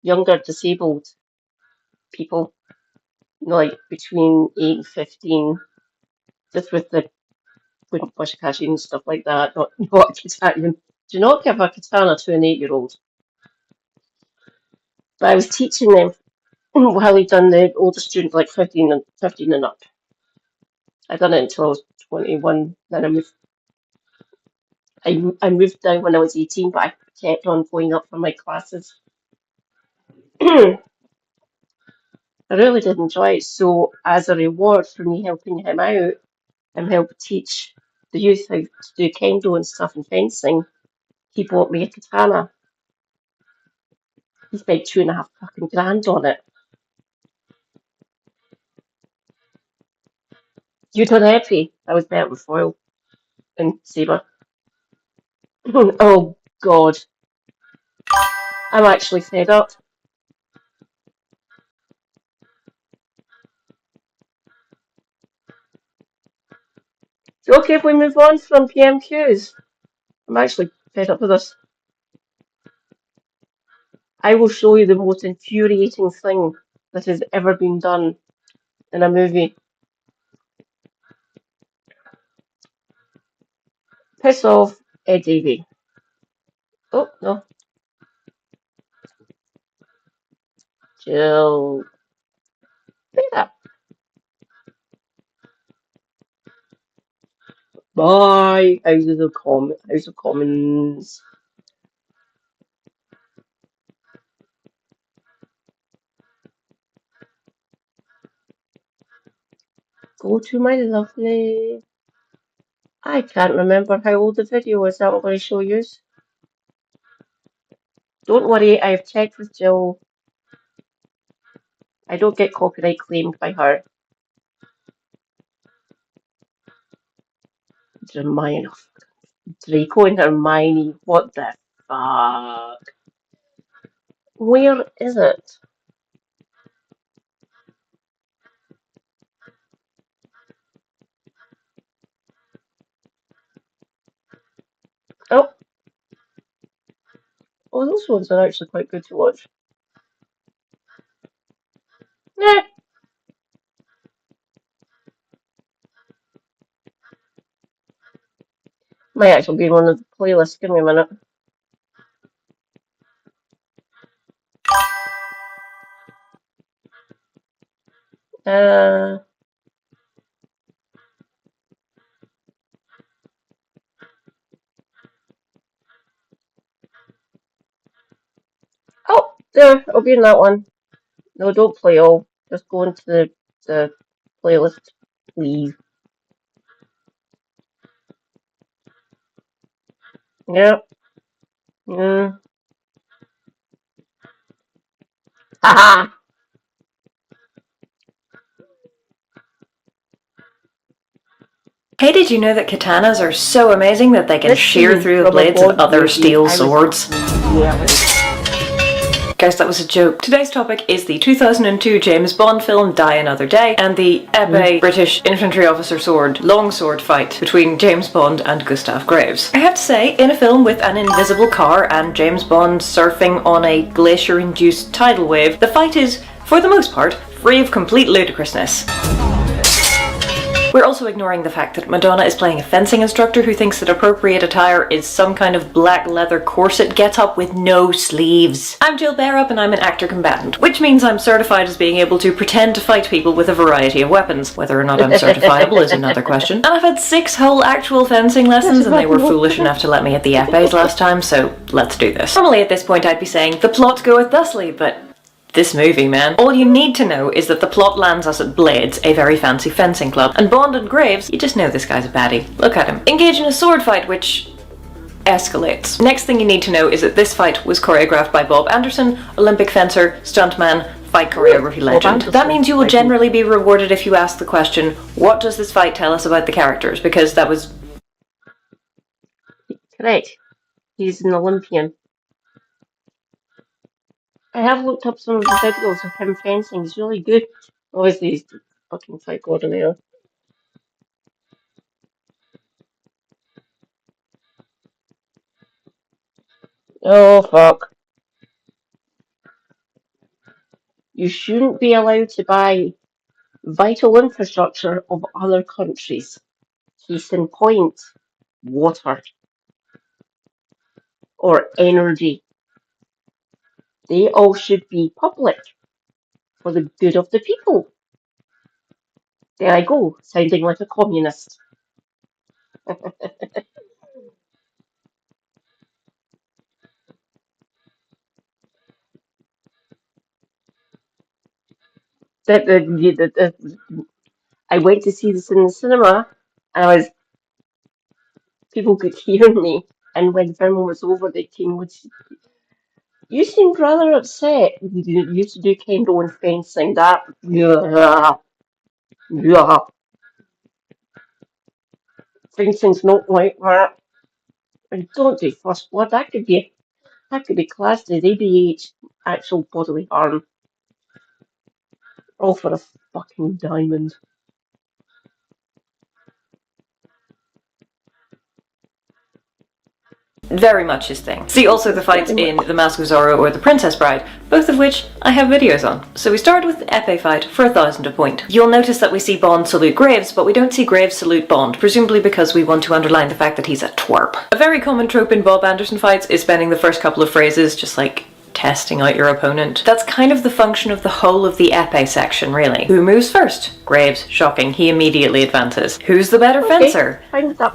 younger disabled people, like between 8 and 15, just with the push and stuff like that, not a katana. Do not give a katana to an 8-year-old. But I was teaching them while he'd done the older students, like 15 and up. I done it until I was 21. Then I moved down when I was 18, but I kept on going up for my classes. I really did enjoy it. So as a reward for me helping him out and help teach the youth how to do kendo and stuff and fencing, he bought me a katana. He spent £2.5 fucking grand on it. You done happy? I was better with foil and saber. Oh God, I'm actually fed up. Is it okay if we move on from PMQs? I'm actually fed up with this. I will show you the most infuriating thing that has ever been done in a movie. Piss off, Ed Davey. Oh, no. Jill. Look at that. Bye, House of Commons. Go to my lovely I can't remember how old the video is that I'm going to show you. Don't worry, I've checked with Jill. I don't get copyright claimed by her. Hermione. Draco and Hermione. What the fuck? Where is it? Oh. Oh, those ones are actually quite good to watch. Nah. Might actually be one of the playlists. Give me a minute. Oh, there. I'll be in that one. No, don't play all. Just go into the playlist, please. Yep. Mm. Haha! Hey, did you know that katanas are so amazing that they can shear through the blades of other steel swords? Guys, that was a joke. Today's topic is the 2002 James Bond film Die Another Day and the epic British infantry officer longsword fight between James Bond and Gustav Graves. I have to say, in a film with an invisible car and James Bond surfing on a glacier-induced tidal wave, the fight is, for the most part, free of complete ludicrousness. We're also ignoring the fact that Madonna is playing a fencing instructor who thinks that appropriate attire is some kind of black leather corset get-up with no sleeves. I'm Jill Bearup and I'm an actor combatant, which means I'm certified as being able to pretend to fight people with a variety of weapons. Whether or not I'm certifiable is another question. And I've had 6 whole actual fencing lessons and they were foolish enough to let me at the épées last time, so let's do this. Normally at this point I'd be saying, the plot goeth thusly, but this movie, man. All you need to know is that the plot lands us at Blades, a very fancy fencing club, and Bond and Graves, you just know this guy's a baddie. Look at him. Engage in a sword fight, which escalates. Next thing you need to know is that this fight was choreographed by Bob Anderson, Olympic fencer, stuntman, fight choreography legend. That means you will generally be rewarded if you ask the question, what does this fight tell us about the characters? Because that was... Correct. He's an Olympian. I have looked up some of the videos of him fencing. He's really good. Obviously, he's the fucking fight coordinator. Oh, fuck. You shouldn't be allowed to buy vital infrastructure of other countries. Case in point, water or energy. They all should be public for the good of the people. There I go, sounding like a communist. I went to see this in the cinema, and people could hear me, and when the film was over, they came with, you seemed rather upset. You used to do kendo and fencing, that, yeah. Fencing's not like that. And don't do first blood, that could be classed as ABH, actual bodily harm. All for a fucking diamond. very much his thing. See also the fights in The Mask of Zorro or The Princess Bride, both of which I have videos on. So we start with the épée fight for 1,000 a point. You'll notice that we see Bond salute Graves, but we don't see Graves salute Bond, presumably because we want to underline the fact that he's a twerp. A very common trope in Bob Anderson fights is spending the first couple of phrases just like testing out your opponent. That's kind of the function of the whole of the épée section, really. Who moves first? Graves. Shocking. He immediately advances. Who's the better fencer?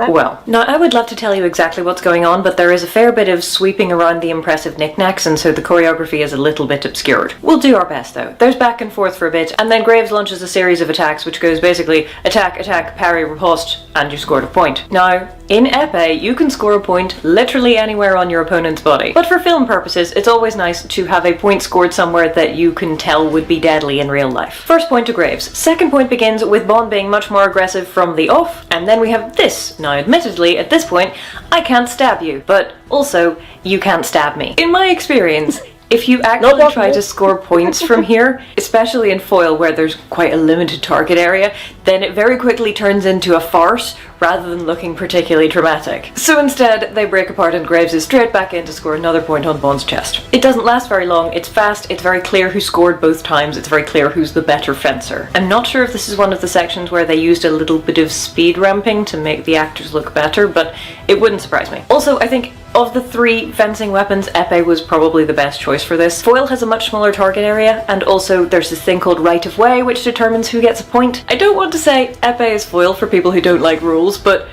Well, now I would love to tell you exactly what's going on, but there is a fair bit of sweeping around the impressive knickknacks, and so the choreography is a little bit obscured. We'll do our best, though. There's back and forth for a bit, and then Graves launches a series of attacks, which goes basically attack, attack, parry, riposte, and you scored a point. Now, in épée, you can score a point literally anywhere on your opponent's body. But for film purposes, it's always nice to have a point scored somewhere that you can tell would be deadly in real life. First point to Graves. Second point begins with Bond being much more aggressive from the off, and then we have this. Now, admittedly, at this point, I can't stab you, but also, you can't stab me. In my experience, if you actually try to score points from here, especially in foil where there's quite a limited target area, then it very quickly turns into a farce rather than looking particularly dramatic. So instead, they break apart and Graves is straight back in to score another point on Bond's chest. It doesn't last very long, it's fast, it's very clear who scored both times, it's very clear who's the better fencer. I'm not sure if this is one of the sections where they used a little bit of speed ramping to make the actors look better, but it wouldn't surprise me. Also, I think of the three fencing weapons, épée was probably the best choice for this. Foil has a much smaller target area, and also there's this thing called right of way, which determines who gets a point. I don't want to say épée is foil for people who don't like rules, but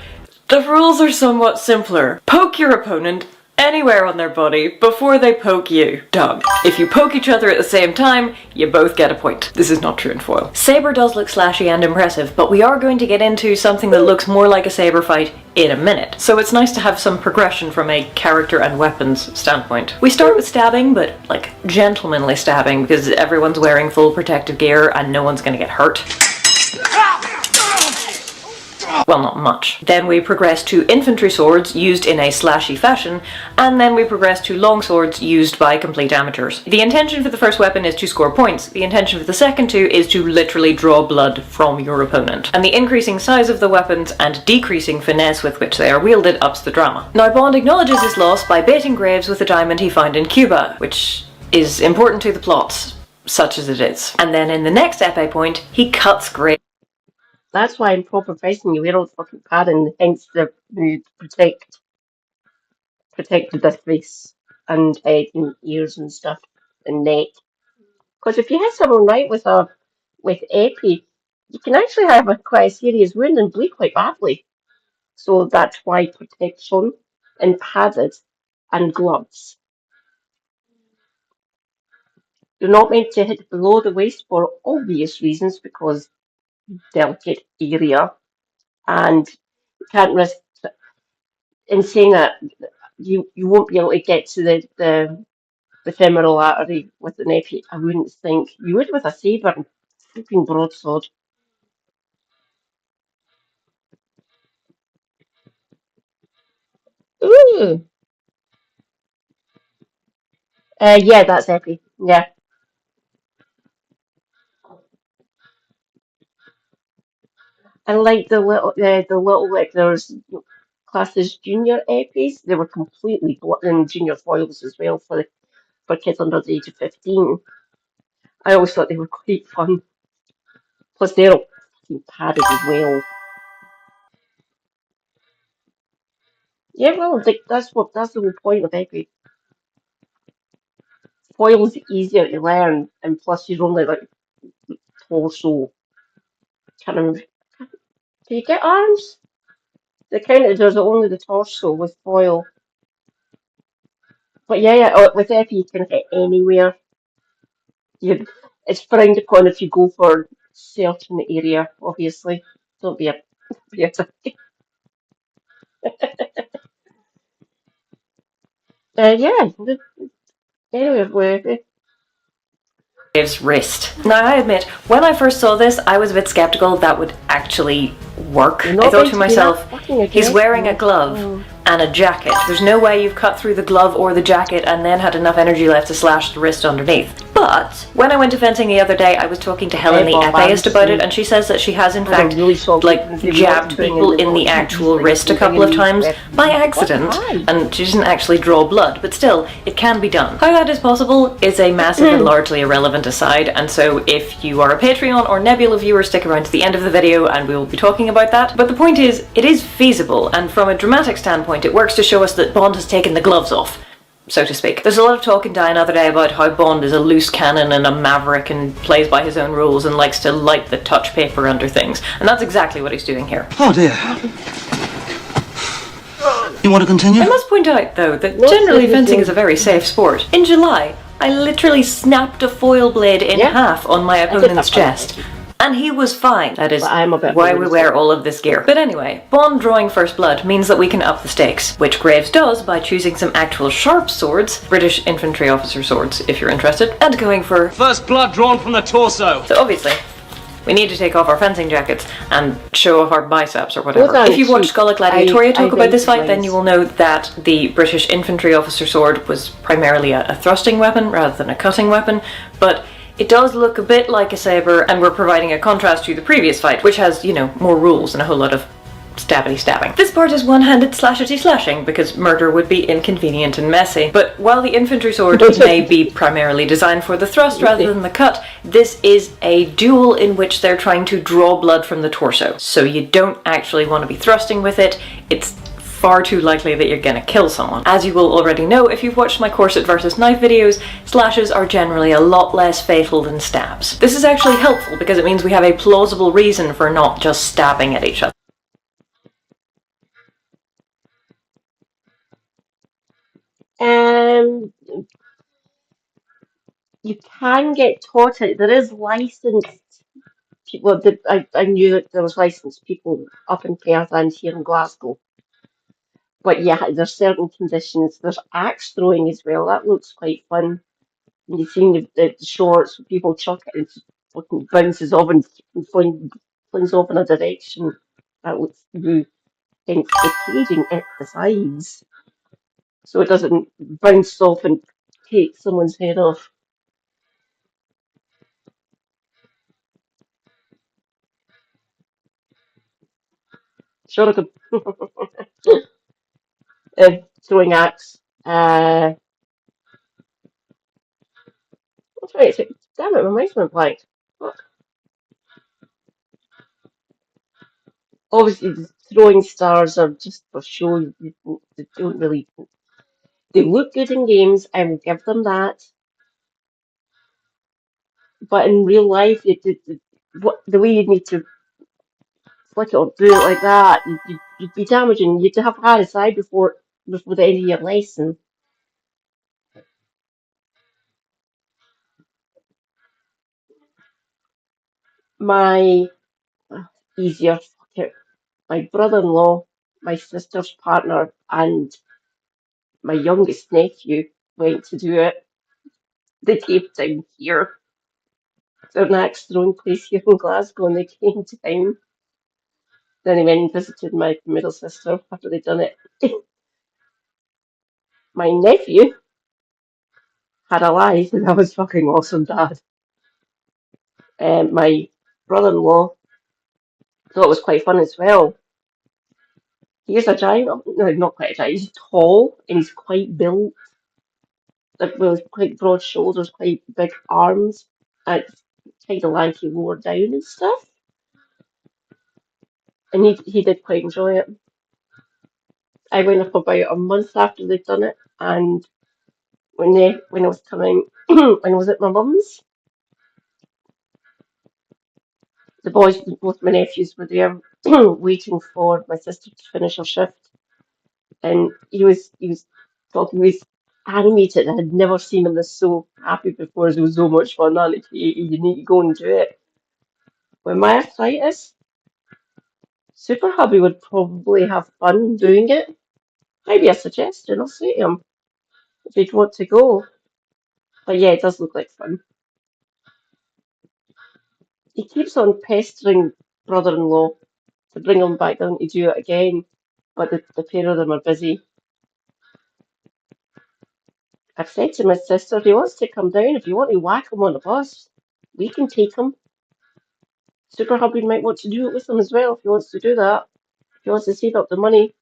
the rules are somewhat simpler. Poke your opponent anywhere on their body before they poke you. Done. If you poke each other at the same time, you both get a point. This is not true in foil. Saber does look slashy and impressive, but we are going to get into something that looks more like a saber fight in a minute. So it's nice to have some progression from a character and weapons standpoint. We start with stabbing, but like gentlemanly stabbing, because everyone's wearing full protective gear and no one's gonna get hurt. Well, not much. Then we progress to infantry swords used in a slashy fashion, and then we progress to long swords used by complete amateurs. The intention for the first weapon is to score points. The intention for the second two is to literally draw blood from your opponent. And the increasing size of the weapons and decreasing finesse with which they are wielded ups the drama. Now, Bond acknowledges his loss by baiting Graves with a diamond he found in Cuba, which is important to the plots, such as it is. And then in the next épée point, he cuts Graves. That's why in proper fighting you wear all the fucking padding, hence the protect the face and head and ears and stuff and neck. Because if you hit someone right with epi, you can actually have quite a serious wound and bleed quite badly. So that's why protection and padded and gloves. You're not meant to hit below the waist for obvious reasons because delicate area, and you can't risk. In saying that, you won't be able to get to the femoral artery with an epi. I wouldn't think you would with a saber and flipping broadsword. Ooh. Yeah, that's epi. Yeah. And like the little like there's classes junior epis. They were completely and junior foils as well for kids under the age of 15. I always thought they were quite fun. Plus they're all fucking padded as well. Yeah, well, that's the whole point of epi. Foil's easier to learn, and plus you're only like torso. Can't remember. Can you get arms? The counter does only the torso with foil. But yeah, with epi you can hit anywhere. It's frowned upon if you go for certain area, obviously. Don't be a yeah. Anyway, Graves' wrist. Now, I admit, when I first saw this, I was a bit skeptical that would actually work. I thought to myself, he's wearing a glove and a jacket. There's no way you've cut through the glove or the jacket and then had enough energy left to slash the wrist underneath. But when I went to fencing the other day, I was talking to Helen, the épéiste, about it, and she says that she has in fact jabbed people in the actual wrist a couple of times by accident, and she didn't actually draw blood, but still, it can be done. How that is possible is a massive and largely irrelevant aside, and so if you are a Patreon or Nebula viewer, stick around to the end of the video and we will be talking about that. But the point is, it is feasible, and from a dramatic standpoint, it works to show us that Bond has taken the gloves off. so to speak. There's a lot of talk in Die Another Day about how Bond is a loose cannon and a maverick and plays by his own rules and likes to light the touch paper under things. And that's exactly what he's doing here. Oh dear. You want to continue? I must point out, though, that generally fencing is a very safe sport. In July, I literally snapped a foil blade in half on my opponent's chest. And he was fine. That is why we wear all of this gear. But anyway, Bond drawing first blood means that we can up the stakes, which Graves does by choosing some actual sharp swords, British infantry officer swords, if you're interested, and going for first blood drawn from the torso. So obviously, we need to take off our fencing jackets and show off our biceps or whatever. If you've watched Scholar Gladiatoria talk about this fight, then you will know that the British infantry officer sword was primarily a thrusting weapon rather than a cutting weapon, but it does look a bit like a saber, and we're providing a contrast to the previous fight, which has, you know, more rules and a whole lot of stabbity-stabbing. This part is one-handed slashity-slashing, because murder would be inconvenient and messy. But while the infantry sword may be primarily designed for the thrust rather than the cut, this is a duel in which they're trying to draw blood from the torso. So you don't actually want to be thrusting with it. It's far too likely that you're gonna kill someone. As you will already know if you've watched my corset versus knife videos, slashes are generally a lot less fatal than stabs. This is actually helpful because it means we have a plausible reason for not just stabbing at each other. You can get taught it. There is licensed people. I knew that there was licensed people up in Fairlands here in Glasgow. But yeah, there's certain conditions. There's axe throwing as well. That looks quite fun. And you've seen the shorts where people chuck it and it just fucking bounces off and flings off in a direction. That looks good. Hence the caging at the sides, so it doesn't bounce off and take someone's head off. Sure, I could. Throwing axe. I'm trying to think. Damn it, my mind's went blank. Fuck. Obviously, the throwing stars are just for show. They don't really. They look good in games. I will give them that. But in real life, the way you need to flick it or do it like that, you'd be damaging. You'd have had a side before the end of your lesson. My easier, fuck it. My brother-in-law, my sister's partner, and my youngest nephew went to do it. They came down here. There's an axe throwing place here in Glasgow, and they came down. Then they went and visited my middle sister after they'd done it. My nephew had a lie, and that was fucking awesome, Dad. My brother-in-law thought it was quite fun as well. He's a giant, no, not quite a giant, he's tall and he's quite built, like with quite broad shoulders, quite big arms, and kind of lanky lower down and stuff. And he did quite enjoy it. I went up about a month after they'd done it, and when I was coming, when I was at my mum's, the boys, both my nephews were there, waiting for my sister to finish her shift, and he was talking. He was animated. I had never seen him this so happy before. It was so much fun, and you need to go and do it. With my arthritis, Super Hubby would probably have fun doing it. Maybe a suggestion. I'll say to him if he'd want to go. But yeah, it does look like fun. He keeps on pestering brother-in-law to bring him back down to do it again, but the pair of them are busy. I've said to my sister, if he wants to come down, if you want to whack him on the bus, we can take him. Super Hubby might want to do it with him as well if he wants to do that. If he wants to save up the money.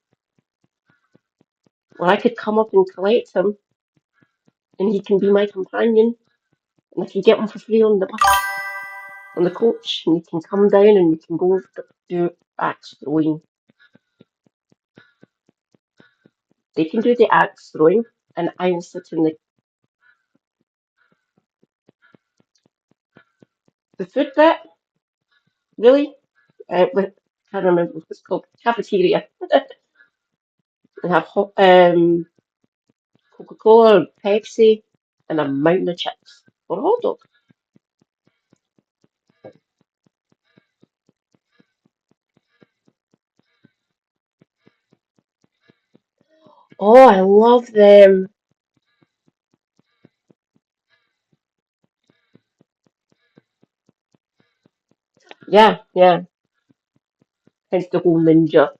Or I could come up and collect him, and he can be my companion, and I can get him for free on the bus, on the coach, and he can come down and we can go do axe throwing. They can do the axe throwing. and I will sit in the food bit, really? Can't remember what it's called, cafeteria, and have Coca-Cola or Pepsi and a mountain of chips or a hot dog. Oh, I love them. Yeah, yeah. Hence the whole ninja.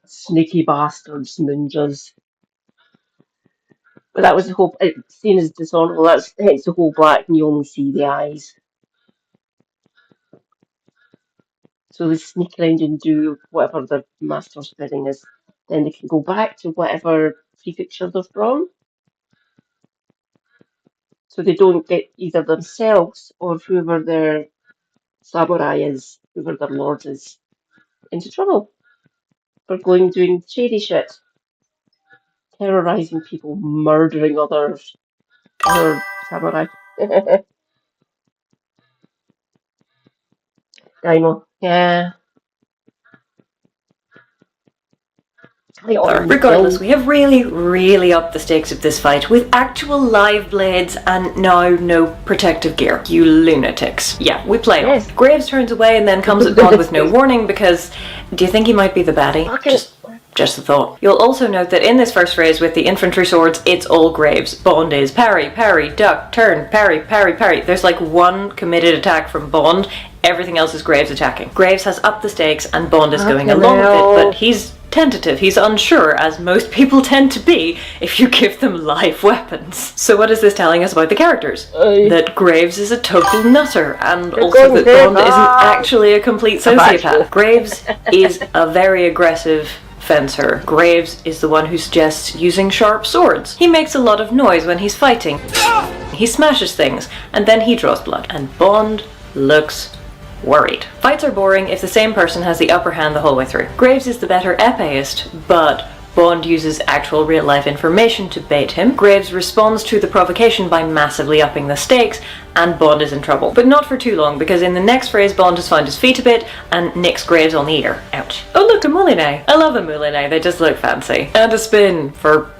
Sneaky bastards, ninjas. But that was the whole, seen as dishonourable, that's hence the whole black and you only see the eyes. So they sneak around and do whatever the master's bidding is. Then they can go back to whatever prefecture they're from. So they don't get either themselves or whoever their samurai is, whoever their lord is, into trouble for going doing shady shit. Terrorizing people, murdering other samurai. Daimon. Yeah. Regardless, we have really upped the stakes of this fight with actual live blades and now no protective gear. You lunatics. Yeah, we play on. Graves turns away and then comes at Bond with no warning because do you think he might be the baddie? Just a thought. You'll also note that in this first phrase with the infantry swords, it's all Graves. Bond is parry, parry, duck, turn, parry, parry, parry. There's like one committed attack from Bond, everything else is Graves attacking. Graves has upped the stakes and Bond is going along with it, but he's tentative, he's unsure, as most people tend to be if you give them live weapons. So what is this telling us about the characters? That Graves is a total nutter, and also that Bond isn't actually a complete sociopath. Graves is a very aggressive fencer. Graves is the one who suggests using sharp swords. He makes a lot of noise when he's fighting. He smashes things, and then he draws blood. And Bond looks worried. Fights are boring if the same person has the upper hand the whole way through. Graves is the better epéist, but Bond uses actual real-life information to bait him. Graves responds to the provocation by massively upping the stakes, and Bond is in trouble. But not for too long, because in the next phrase Bond has found his feet a bit and nicks Graves on the ear. Ouch. Oh look, a moulinet. I love a moulinet, they just look fancy. And a spin for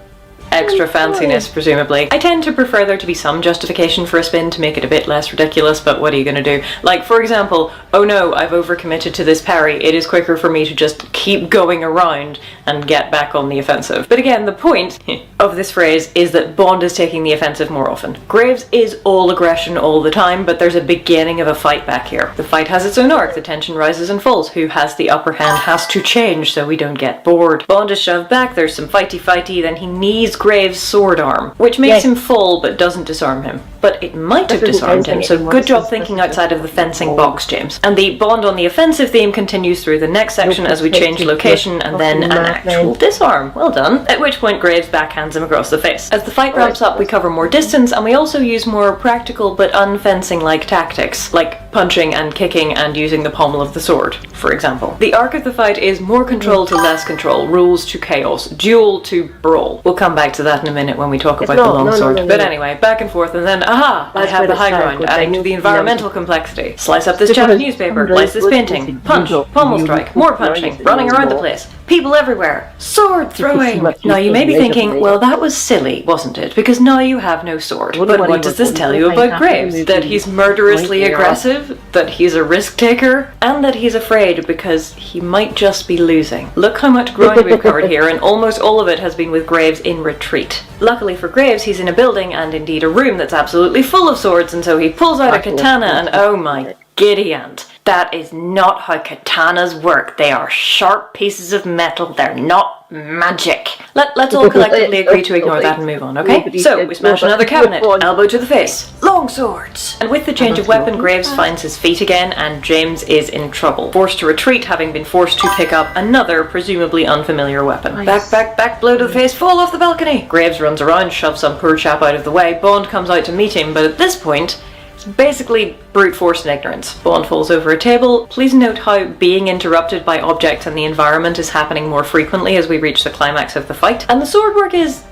extra fanciness, presumably. I tend to prefer there to be some justification for a spin to make it a bit less ridiculous, but what are you gonna do? Like, for example, oh no, I've overcommitted to this parry, it is quicker for me to just keep going around and get back on the offensive. But again, the point of this phrase is that Bond is taking the offensive more often. Graves is all aggression all the time, but there's a beginning of a fight back here. The fight has its own arc, the tension rises and falls. Who has the upper hand has to change so we don't get bored. Bond is shoved back, there's some fighty-fighty, then he knees Graves' sword arm, which makes him fall but doesn't disarm him. But it might have disarmed him, so good job thinking outside of the fencing box, James. And the Bond on the offensive theme continues through the next section as we change location and then an actual disarm. Well done. At which point Graves backhands him across the face. As the fight ramps up, we cover more distance and we also use more practical but unfencing-like tactics, like punching and kicking and using the pommel of the sword, for example. The arc of the fight is more control to less control, rules to chaos, duel to brawl. We'll come back to that in a minute when we talk about the longsword. But anyway, back and forth, and then, aha! I have the high ground, adding to the environmental complexity. Slice up this chap of newspaper, slice this painting, punch, pommel strike, more punching, running around the place. People everywhere, sword throwing! Now you may be thinking, well that was silly, wasn't it? Because now you have no sword. But what does this tell you about Graves? That he's murderously aggressive, that he's a risk taker, and that he's afraid because he might just be losing. Look how much ground we've covered here, and almost all of it has been with Graves in retreat. Luckily for Graves, he's in a building, and indeed a room that's absolutely full of swords, and so he pulls out a katana, and oh my giddy aunt. That is not how katanas work. They are sharp pieces of metal. They're not magic. Let's all collectively agree to ignore that and move on, okay? So, we smash another cabinet. Elbow to the face. Long swords! And with the change of weapon, Graves finds his feet again, and James is in trouble. Forced to retreat, having been forced to pick up another, presumably unfamiliar weapon. Back, blow to the face, fall off the balcony! Graves runs around, shoves some poor chap out of the way. Bond comes out to meet him, but at this point, Basically, brute force and ignorance. Bond falls over a table. Please note how being interrupted by objects and the environment is happening more frequently as we reach the climax of the fight. And the sword work is,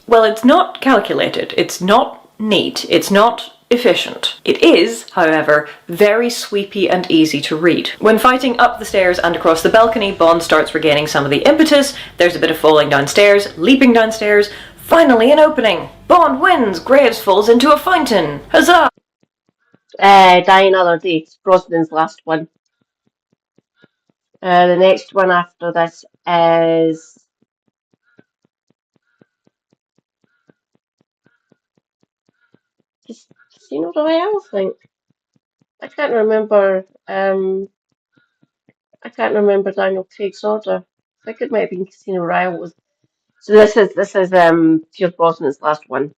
well, it's not calculated, it's not neat, it's not efficient. It is, however, very sweepy and easy to read. When fighting up the stairs and across the balcony, Bond starts regaining some of the impetus. There's a bit of falling downstairs, leaping downstairs, finally an opening. Bond wins, Graves falls into a fountain. Huzzah! Die Another Day. It's Brosnan's last one. The next one after this is Casino Royale, I think. I can't remember. I can't remember Daniel Craig's order. I think it might have been Casino Royale. So this is Pierce Brosnan's last one.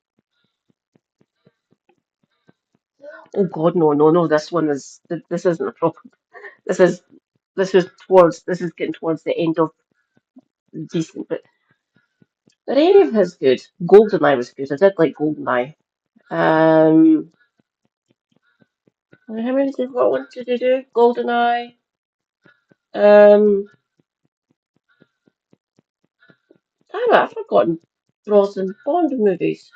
Oh God, no! This one is. This isn't a proper. This is getting towards the end of decent, but any of his good. GoldenEye was good. I did like GoldenEye. How many did what one did he do? GoldenEye. Damn it, I've forgotten Brosnan Bond movies.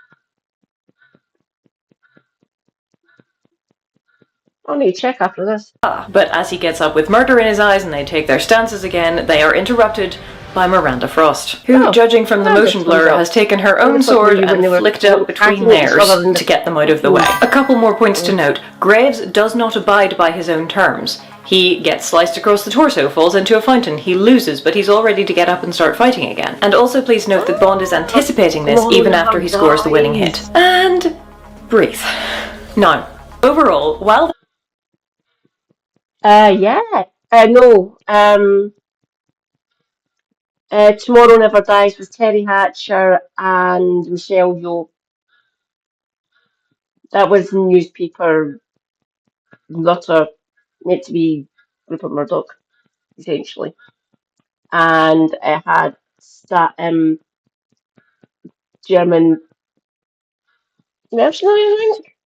I'll need to check after this. But as he gets up with murder in his eyes and they take their stances again, they are interrupted by Miranda Frost, who, judging from the motion blur, has taken her own sword and flicked it between theirs to get them out of the way. A couple more points to note. Graves does not abide by his own terms. He gets sliced across the torso, falls into a fountain, he loses, but he's all ready to get up and start fighting again. And also please note that Bond is anticipating this even after he scores the winning hit. And breathe. Now, overall, while Tomorrow Never Dies with Terry Hatcher and Michelle Yeoh. That was newspaper letter meant to be Rupert Murdoch, essentially. And it had German mercenaries, I think,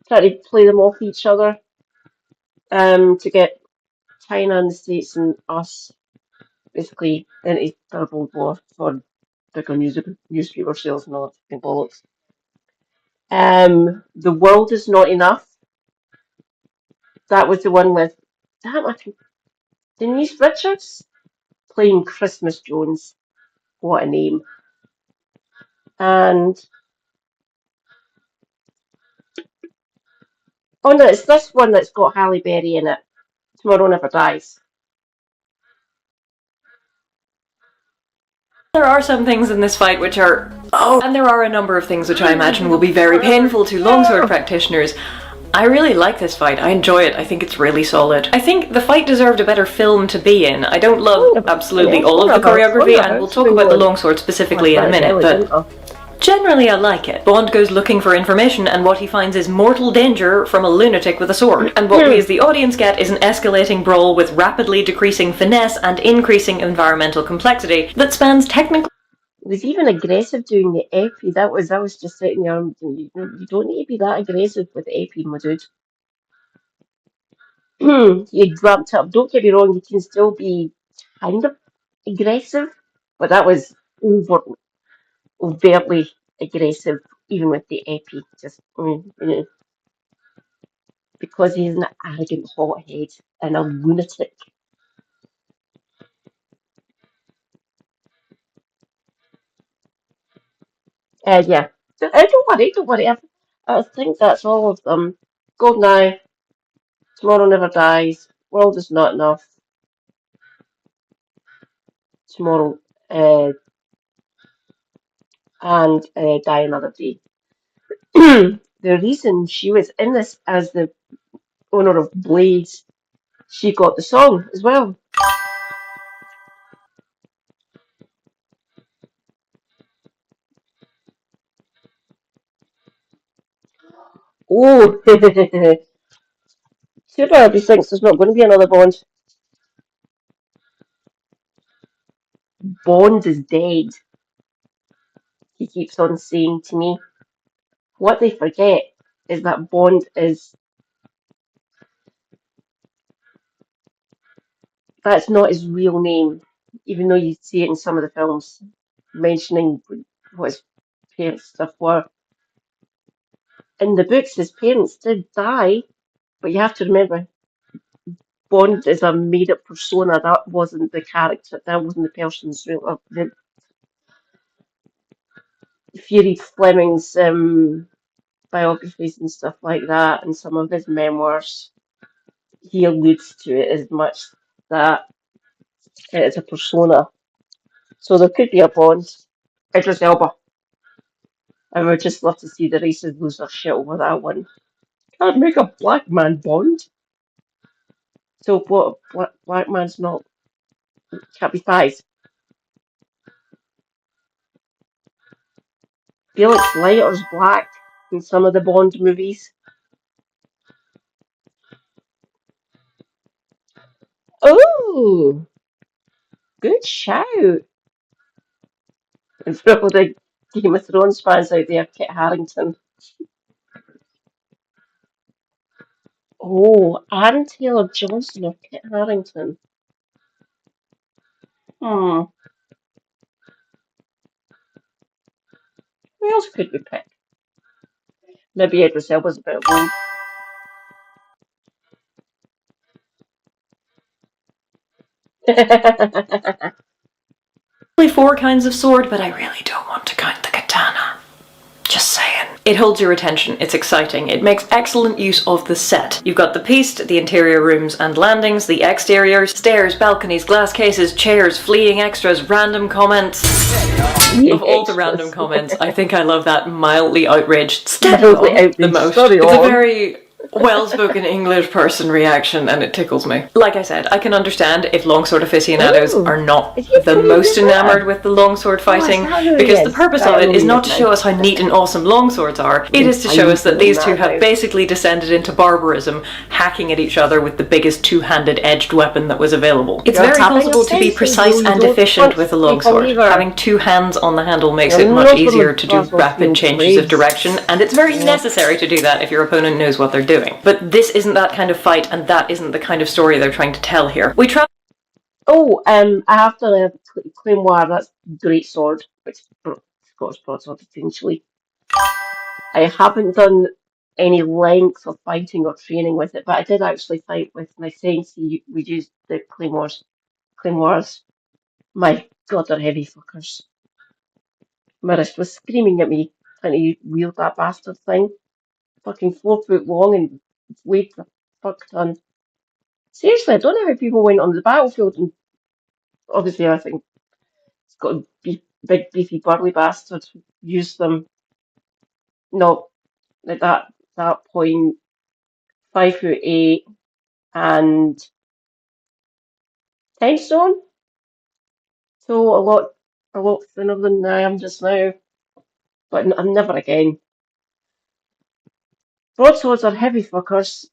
trying to play them off each other to get China and the States and us basically into Third World War for bigger newspaper sales and all that bollocks. The World Is Not Enough. That was the one with Denise Richards playing Christmas Jones. What a name. And oh no, it's this one that's got Halle Berry in it. Tomorrow Never Dies. there are some things in this fight which are... and there are a number of things which I imagine will be very painful to longsword practitioners. I really like this fight. I enjoy it. I think it's really solid. I think the fight deserved a better film to be in. I don't love absolutely all of the choreography, and we'll talk about the longsword specifically in a minute, but generally I like it. Bond goes looking for information, and what he finds is mortal danger from a lunatic with a sword. And what we as the audience get is an escalating brawl with rapidly decreasing finesse and increasing environmental complexity that spans technical... It was even aggressive doing the epi. I was just sitting there. You don't need to be that aggressive with epi, my dude. You ramped up. Don't get me wrong. You can still be kind of aggressive, but that was overtly aggressive, even with the epi. Just because he's an arrogant hothead and a lunatic. Yeah. Don't worry. I think that's all of them. GoldenEye, Tomorrow Never Dies, World Is Not Enough, Tomorrow, and Die Another Day. The reason she was in this as the owner of Blades, she got the song as well. Oh, Super Herbie thinks there's not going to be another Bond. Bond is dead, he keeps on saying to me. What they forget is that Bond is that's not his real name, even though you see it in some of the films, mentioning what his parents stuff were. In the books, his parents did die, but you have to remember, Bond is a made-up persona. That wasn't the character. That wasn't the person's real. If you read Fleming's biographies and stuff like that, and some of his memoirs, he alludes to it as much that it is a persona. So there could be a Bond. Idris Elba. I would just love to see the races lose their shit over that one. Can't make a black man Bond. So what? Black man's not. Can't be spies. Felix Leiter's black in some of the Bond movies. Oh, good shout. And for all the Game of Thrones fans out there, Kit Harington. Oh, Aaron Taylor Johnson or Kit Harington. Who else could we pick? Maybe Idris Elba's a bit old. Only 4 kinds of sword, but I really don't want to count the katana. Just saying. It holds your attention, it's exciting, it makes excellent use of the set. You've got the piste, the interior rooms and landings, the exteriors, stairs, balconies, glass cases, chairs, fleeing extras, random comments. Of all the random comments, I think I love that mildly outraged the most. It's a very well-spoken English person reaction and it tickles me. Like I said, I can understand if longsword aficionados are not the most enamored with the longsword fighting, because the purpose of it is not to show us how neat and awesome longswords are, it is to show us that these two have basically descended into barbarism, hacking at each other with the biggest two-handed edged weapon that was available. It's very possible to be precise and efficient with a longsword. Having 2 hands on the handle makes it much easier to do rapid changes of direction, and it's very necessary to do that if your opponent knows what they're doing. But this isn't that kind of fight, and that isn't the kind of story they're trying to tell here. I have to Claymore, that's great sword, which Scottish broadsword essentially. I haven't done any length of fighting or training with it, but I did actually fight with my friends. We used the Claymores. My god, they're heavy fuckers. My wrist was screaming at me trying to wield that bastard thing. Fucking 4 foot long and weighed a fuck ton. Seriously, I don't know how people went on the battlefield and obviously I think it's got a big beefy burly bastard used them. No, at that point, 5'8" and 10 stone. So a lot thinner than I am just now. But never again. Broadswords are heavy fuckers.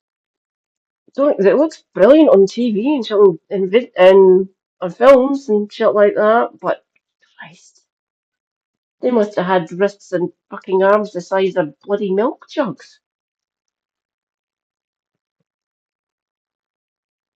It looks brilliant on TV and shit, and on films and shit like that, but Christ. They must have had wrists and fucking arms the size of bloody milk jugs.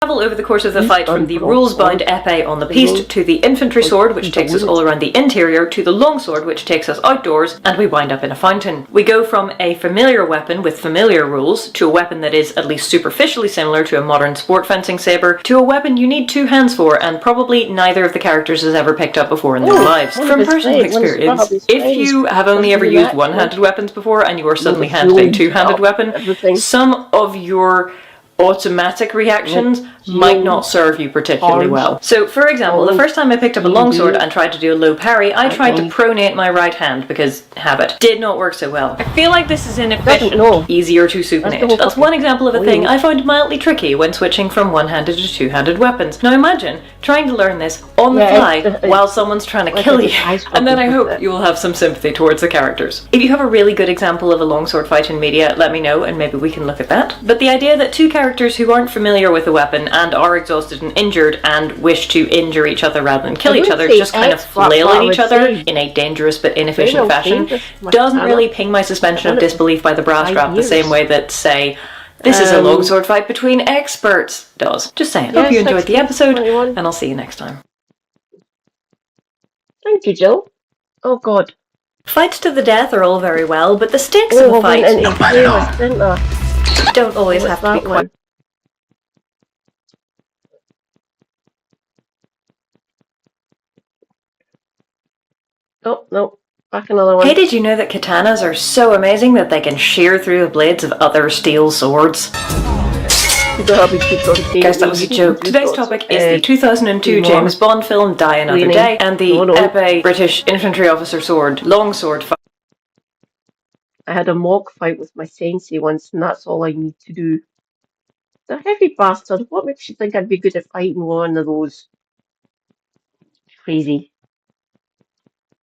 Travel over the course of the fight from the rules-bound épée on the piste to the infantry sword, which takes us all around the interior, to the longsword, which takes us outdoors, and we wind up in a fountain. We go from a familiar weapon with familiar rules to a weapon that is at least superficially similar to a modern sport fencing saber, to a weapon you need 2 hands for, and probably neither of the characters has ever picked up before in their lives. From personal experience, if you have only ever used one-handed weapons before and you are suddenly handed a 2-handed weapon, some of your automatic reactions might not serve you particularly well. So, for example, the first time I picked up a longsword and tried to do a low parry, I tried to pronate my right hand because habit. Did not work so well. I feel like this is inefficient. Easier to supinate. That's one example of a thing I find mildly tricky when switching from one-handed to 2-handed weapons. Now imagine trying to learn this on the fly while someone's trying to kill you, and then I hope you will have some sympathy towards the characters. If you have a really good example of a longsword fight in media, let me know and maybe we can look at that. But the idea that 2 characters who aren't familiar with the weapon and are exhausted and injured and wish to injure each other rather than kill each other just kind of flail at each other in a dangerous but inefficient fashion doesn't really ping my suspension of disbelief by the bra strap the same way that, say, This is a longsword fight between experts. Does. Just saying. Hope you enjoyed the episode, and I'll see you next time. Thank you, Jill. Oh God. Fights to the death are all very well, but the stakes of a fight don't always have to be quite. Oh, no. Back another one. Hey, did you know that katanas are so amazing that they can shear through the blades of other steel swords? Guys, that was a joke. Today's topic is the 2002 James Bond film Die Another Day and the épée British infantry officer sword, longsword fight. I had a mock fight with my sensei once, and that's all I need to do. The heavy bastard. What makes you think I'd be good at fighting one of those? Crazy.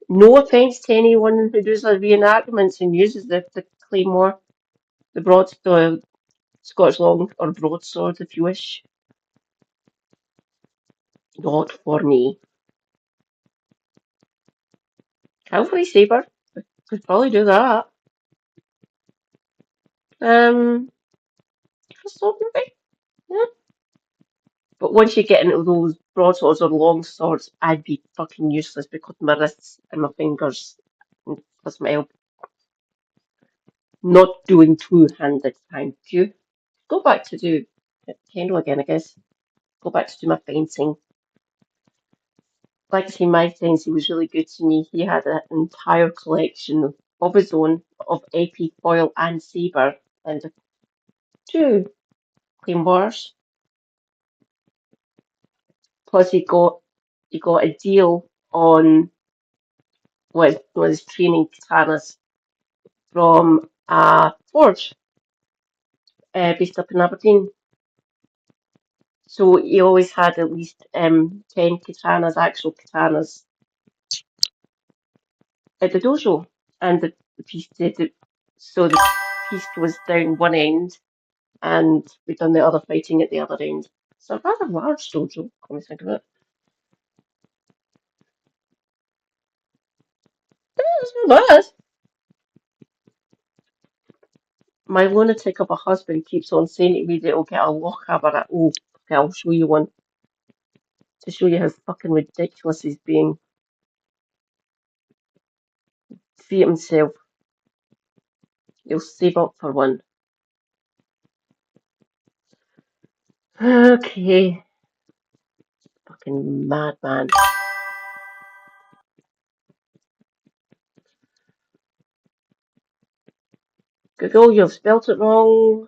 No offence to anyone who does the reenactments and uses the claymore, the Scottish long or broadsword, if you wish. Not for me. Cavalry saber. Could probably do that. Sword maybe? Yeah. But once you get into those broadswords or long swords, I'd be fucking useless because my wrists and my fingers plus my elbow. Not doing two-handed, thank you. Go back to do kendo again, I guess. Go back to do my fencing. Like I say, my sensei was really good to me. He had an entire collection of his own of AP foil and saber and 2 claymores. Plus he got a deal on one of his training katanas from a forge based up in Aberdeen. So he always had at least 10 katanas, actual katanas, at the dojo. And the piece did it. So the piece was down one end, and we'd done the other fighting at the other end. So a rather large dojo, come to think of it. That's not bad. My lunatic of a husband keeps on saying to me that he'll get a lockhammer. Oh, okay, I'll show you one. To show you how fucking ridiculous he's being. See it himself. He'll save up for one. Okay. Fucking madman. Google, you've spelt it wrong.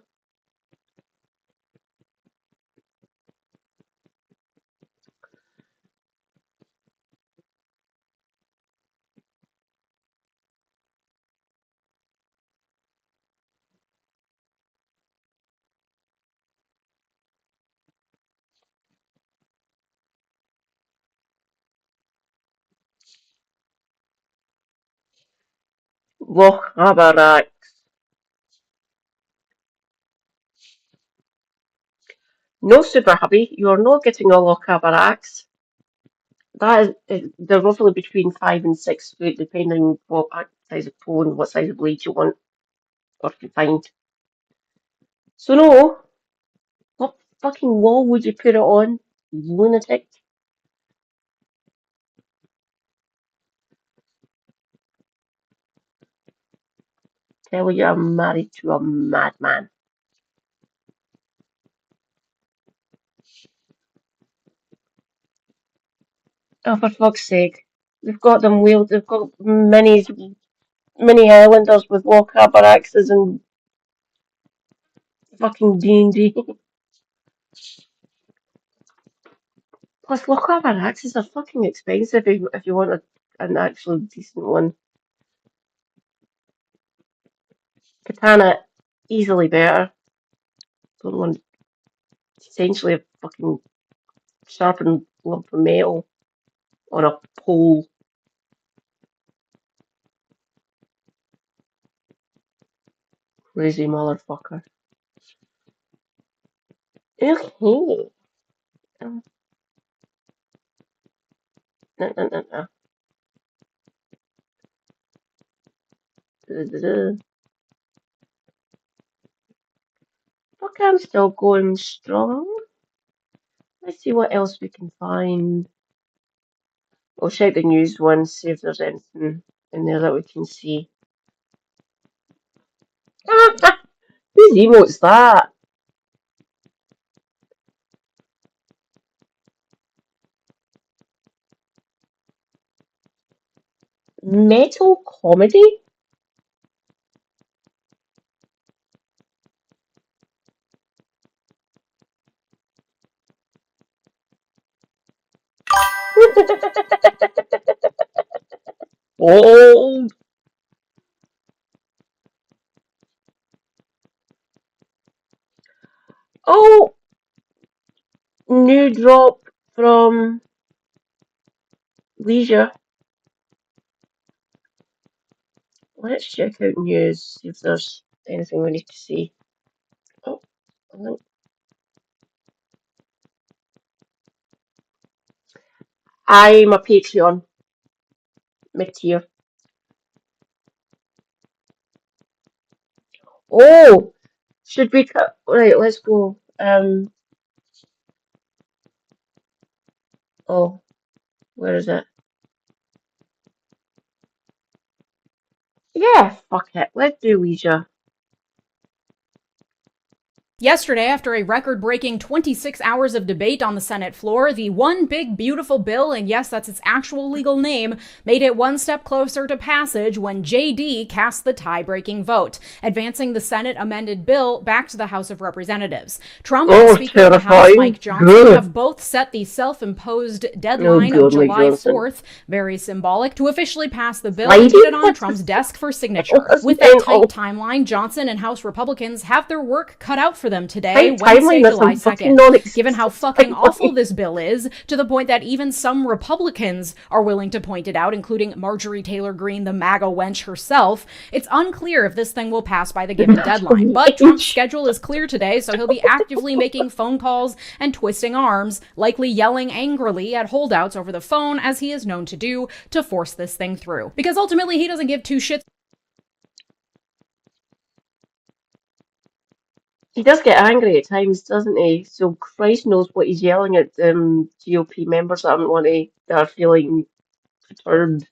Lochabarak. No, Super Hubby, you are not getting a Lochabarak. That is, they're roughly between 5 and 6 foot, depending what size of pole and what size of blade you want or can find. So no, what fucking wall would you put it on, you lunatic? Tell you I'm married to a madman. Oh, for fuck's sake. They've got them wheeled, they've got mini Highlanders with Lochaber axes and fucking D&D. Plus, Lochaber axes are fucking expensive if you want an actual decent one. Katana, easily better. Don't want essentially a fucking sharpened lump of metal on a pole. Crazy motherfucker. Okay. No, no, no, no. Okay, I'm still going strong. Let's see what else we can find. We'll check the news one, see if there's anything in there that we can see. Whose emote's that? Metal comedy? Old. Oh, new drop from Leisure. Let's check out news, see if there's anything we need to see. Oh, I'm a Patreon mid-tier. Oh, should we cut? Right, let's go. Oh, where is it? Yeah, fuck it. Let's do Leisure. Yesterday, after a record-breaking 26 hours of debate on the Senate floor, the One Big Beautiful Bill, and yes, that's its actual legal name, made it one step closer to passage when JD cast the tie-breaking vote, advancing the Senate amended bill back to the House of Representatives. Trump and Speaker of the House Mike Johnson have both set the self-imposed deadline of July 4th, very symbolic, to officially pass the bill and get it on Trump's desk for signature. With that tight timeline, Johnson and House Republicans have their work cut out for them today, Wednesday, July 2nd, given how fucking awful this bill is, to the point that even some Republicans are willing to point it out, including Marjorie Taylor Greene, the MAGA wench herself. It's unclear if this thing will pass by the given deadline, but Trump's schedule is clear today, so he'll be actively making phone calls and twisting arms, likely yelling angrily at holdouts over the phone, as he is known to do, to force this thing through. Because ultimately, he doesn't give two shits. He does get angry at times, doesn't he? So Christ knows what he's yelling at GOP members that are feeling perturbed.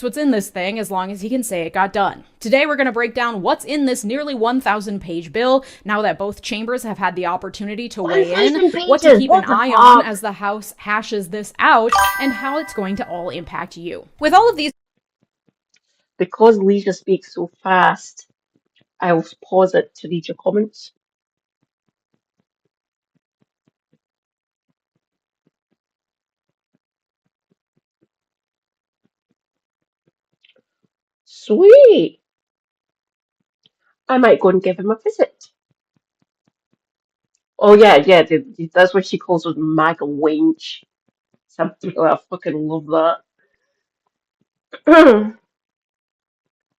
What's in this thing as long as he can say it got done. Today we're going to break down what's in this nearly 1,000-page bill now that both chambers have had the opportunity to weigh in, what to keep an eye on as the House hashes this out, and how it's going to all impact you. With all of these... Because Leisure speaks so fast, I'll pause it to read your comments. Sweet! I might go and give him a visit. Oh yeah, that's what she calls her MAGA wench. I fucking love that.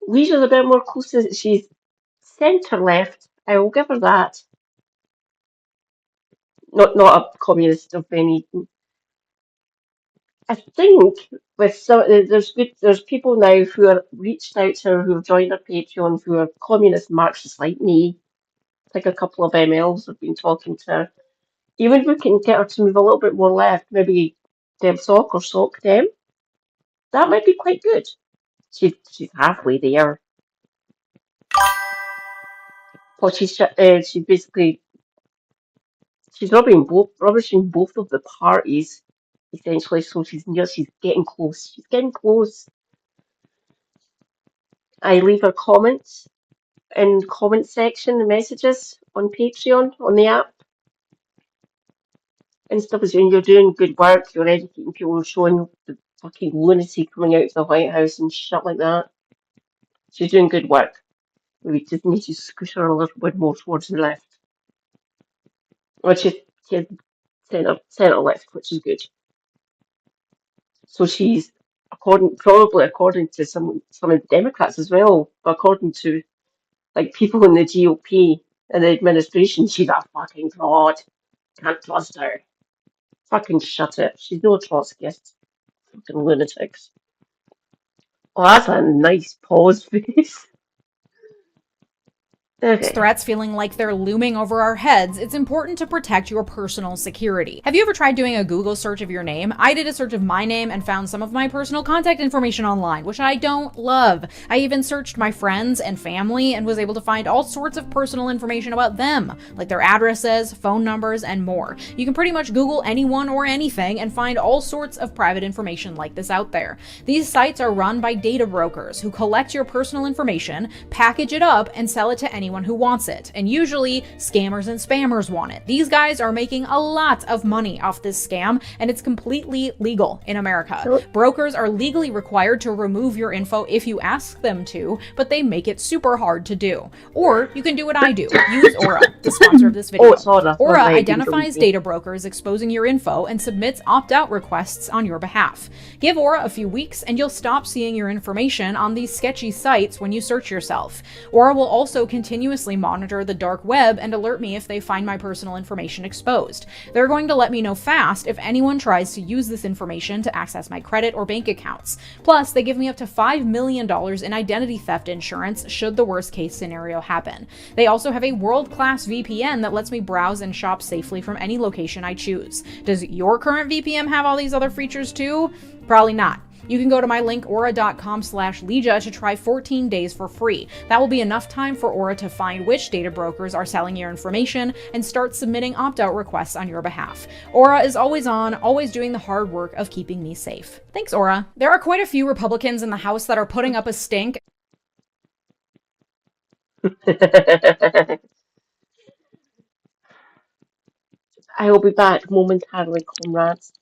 Leisure's a bit more close to, she's centre left. I will give her that. Not a communist of any. I think with some there's people now who are reached out to her who have joined her Patreon who are communist Marxists like me. Like a couple of MLs have been talking to her. Even if we can get her to move a little bit more left, maybe Dem Sock or Sock Dem, that might be quite good. She's halfway there. Well, she's basically rubbishing both of the parties essentially. So she's getting close. She's getting close. I leave her comments in comment section, the messages on Patreon on the app and stuff. As you're doing good work, you're educating people, showing the fucking lunacy coming out of the White House and shit like that. She's doing good work. We just need to squish her a little bit more towards the left. Which is centre left, which is good. So she's probably according to some of the Democrats as well, but according to like people in the GOP and the administration, she's a fucking fraud. Can't trust her. Fucking shut it. She's no Trotskyist. Fucking lunatics. Oh, that's a nice pause face. Okay. Threats feeling like they're looming over our heads, it's important to protect your personal security. Have you ever tried doing a Google search of your name? I did a search of my name and found some of my personal contact information online, which I don't love. I even searched my friends and family and was able to find all sorts of personal information about them, like their addresses, phone numbers, and more. You can pretty much Google anyone or anything and find all sorts of private information like this out there. These sites are run by data brokers who collect your personal information, package it up, and sell it to anyone who wants it, and usually scammers and spammers want it. These guys are making a lot of money off this scam, and it's completely legal in America. Brokers are legally required to remove your info if you ask them to, but they make it super hard to do. Or you can do what I do. Use Aura, the sponsor of this video. Aura identifies data brokers exposing your info and submits opt-out requests on your behalf. Give Aura a few weeks and you'll stop seeing your information on these sketchy sites when you search yourself. Aura will also continuously monitor the dark web and alert me if they find my personal information exposed. They're going to let me know fast if anyone tries to use this information to access my credit or bank accounts. Plus, they give me up to $5 million in identity theft insurance should the worst case scenario happen. They also have a world-class VPN that lets me browse and shop safely from any location I choose. Does your current VPN have all these other features too? Probably not. You can go to my link aura.com/Legia to try 14 days for free. That will be enough time for Aura to find which data brokers are selling your information and start submitting opt-out requests on your behalf. Aura is always on, always doing the hard work of keeping me safe. Thanks, Aura. There are quite a few Republicans in the House that are putting up a stink. I will be back momentarily, comrades.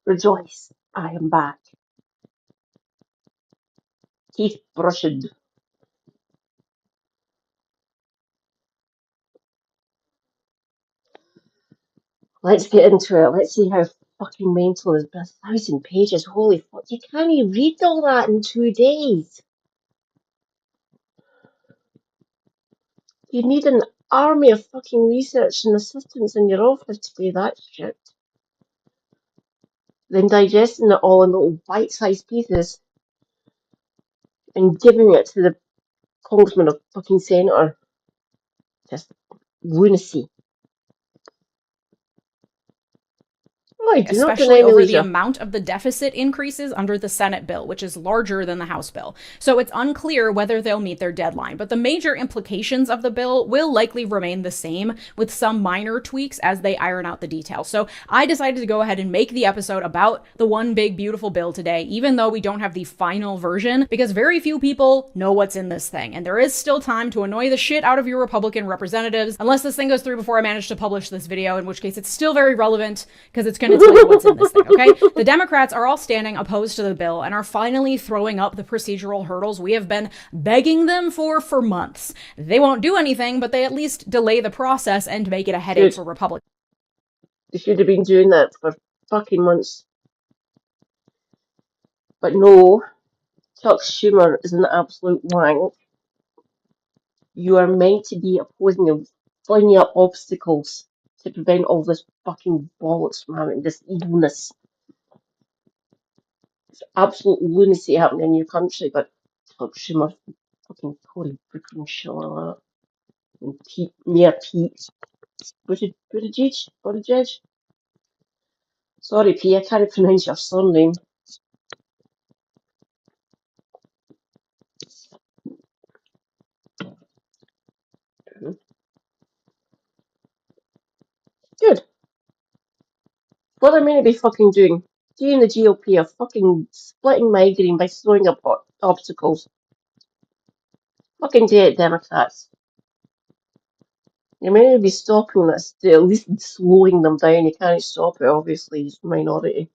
Rejoice, I am back. Teeth brushing. Let's get into it. Let's see how fucking mental is. 1,000 pages. Holy fuck. You can't even read all that in 2 days. You need an army of fucking research and assistants in your office to do that shit. Then digesting it all in little bite-sized pieces and giving it to the congressman or fucking senator. Just lunacy. I do not especially deny over the Malaysia. amount of the deficit increases under the Senate bill, which is larger than the House bill. So it's unclear whether they'll meet their deadline, but the major implications of the bill will likely remain the same, with some minor tweaks as they iron out the details. So I decided to go ahead and make the episode about the one big beautiful bill today, even though we don't have the final version, because very few people know what's in this thing, and there is still time to annoy the shit out of your Republican representatives, unless this thing goes through before I manage to publish this video, in which case it's still very relevant, because it's going to tell you what's in this thing, okay? The Democrats are all standing opposed to the bill and are finally throwing up the procedural hurdles we have been begging them for months. They won't do anything, but they at least delay the process and make it a headache for Republicans. They should have been doing that for fucking months. But no, Chuck Schumer is an absolute wank. You are meant to be opposing him, flinging up obstacles to prevent all this fucking bollocks from happening, this evilness. It's absolute lunacy happening in your country, but Chuck Schumer, fucking Tory freaking shit like that. And Pete, Mayor Pete, Buttigieg? Sorry, Pete, I can't pronounce your surname. Good. What am I meant to be fucking doing? You and the GOP are fucking splitting migraine by throwing up obstacles. Fucking do it, Democrats. You're meant to be stopping this, at least slowing them down. You can't stop it, obviously, it's a minority.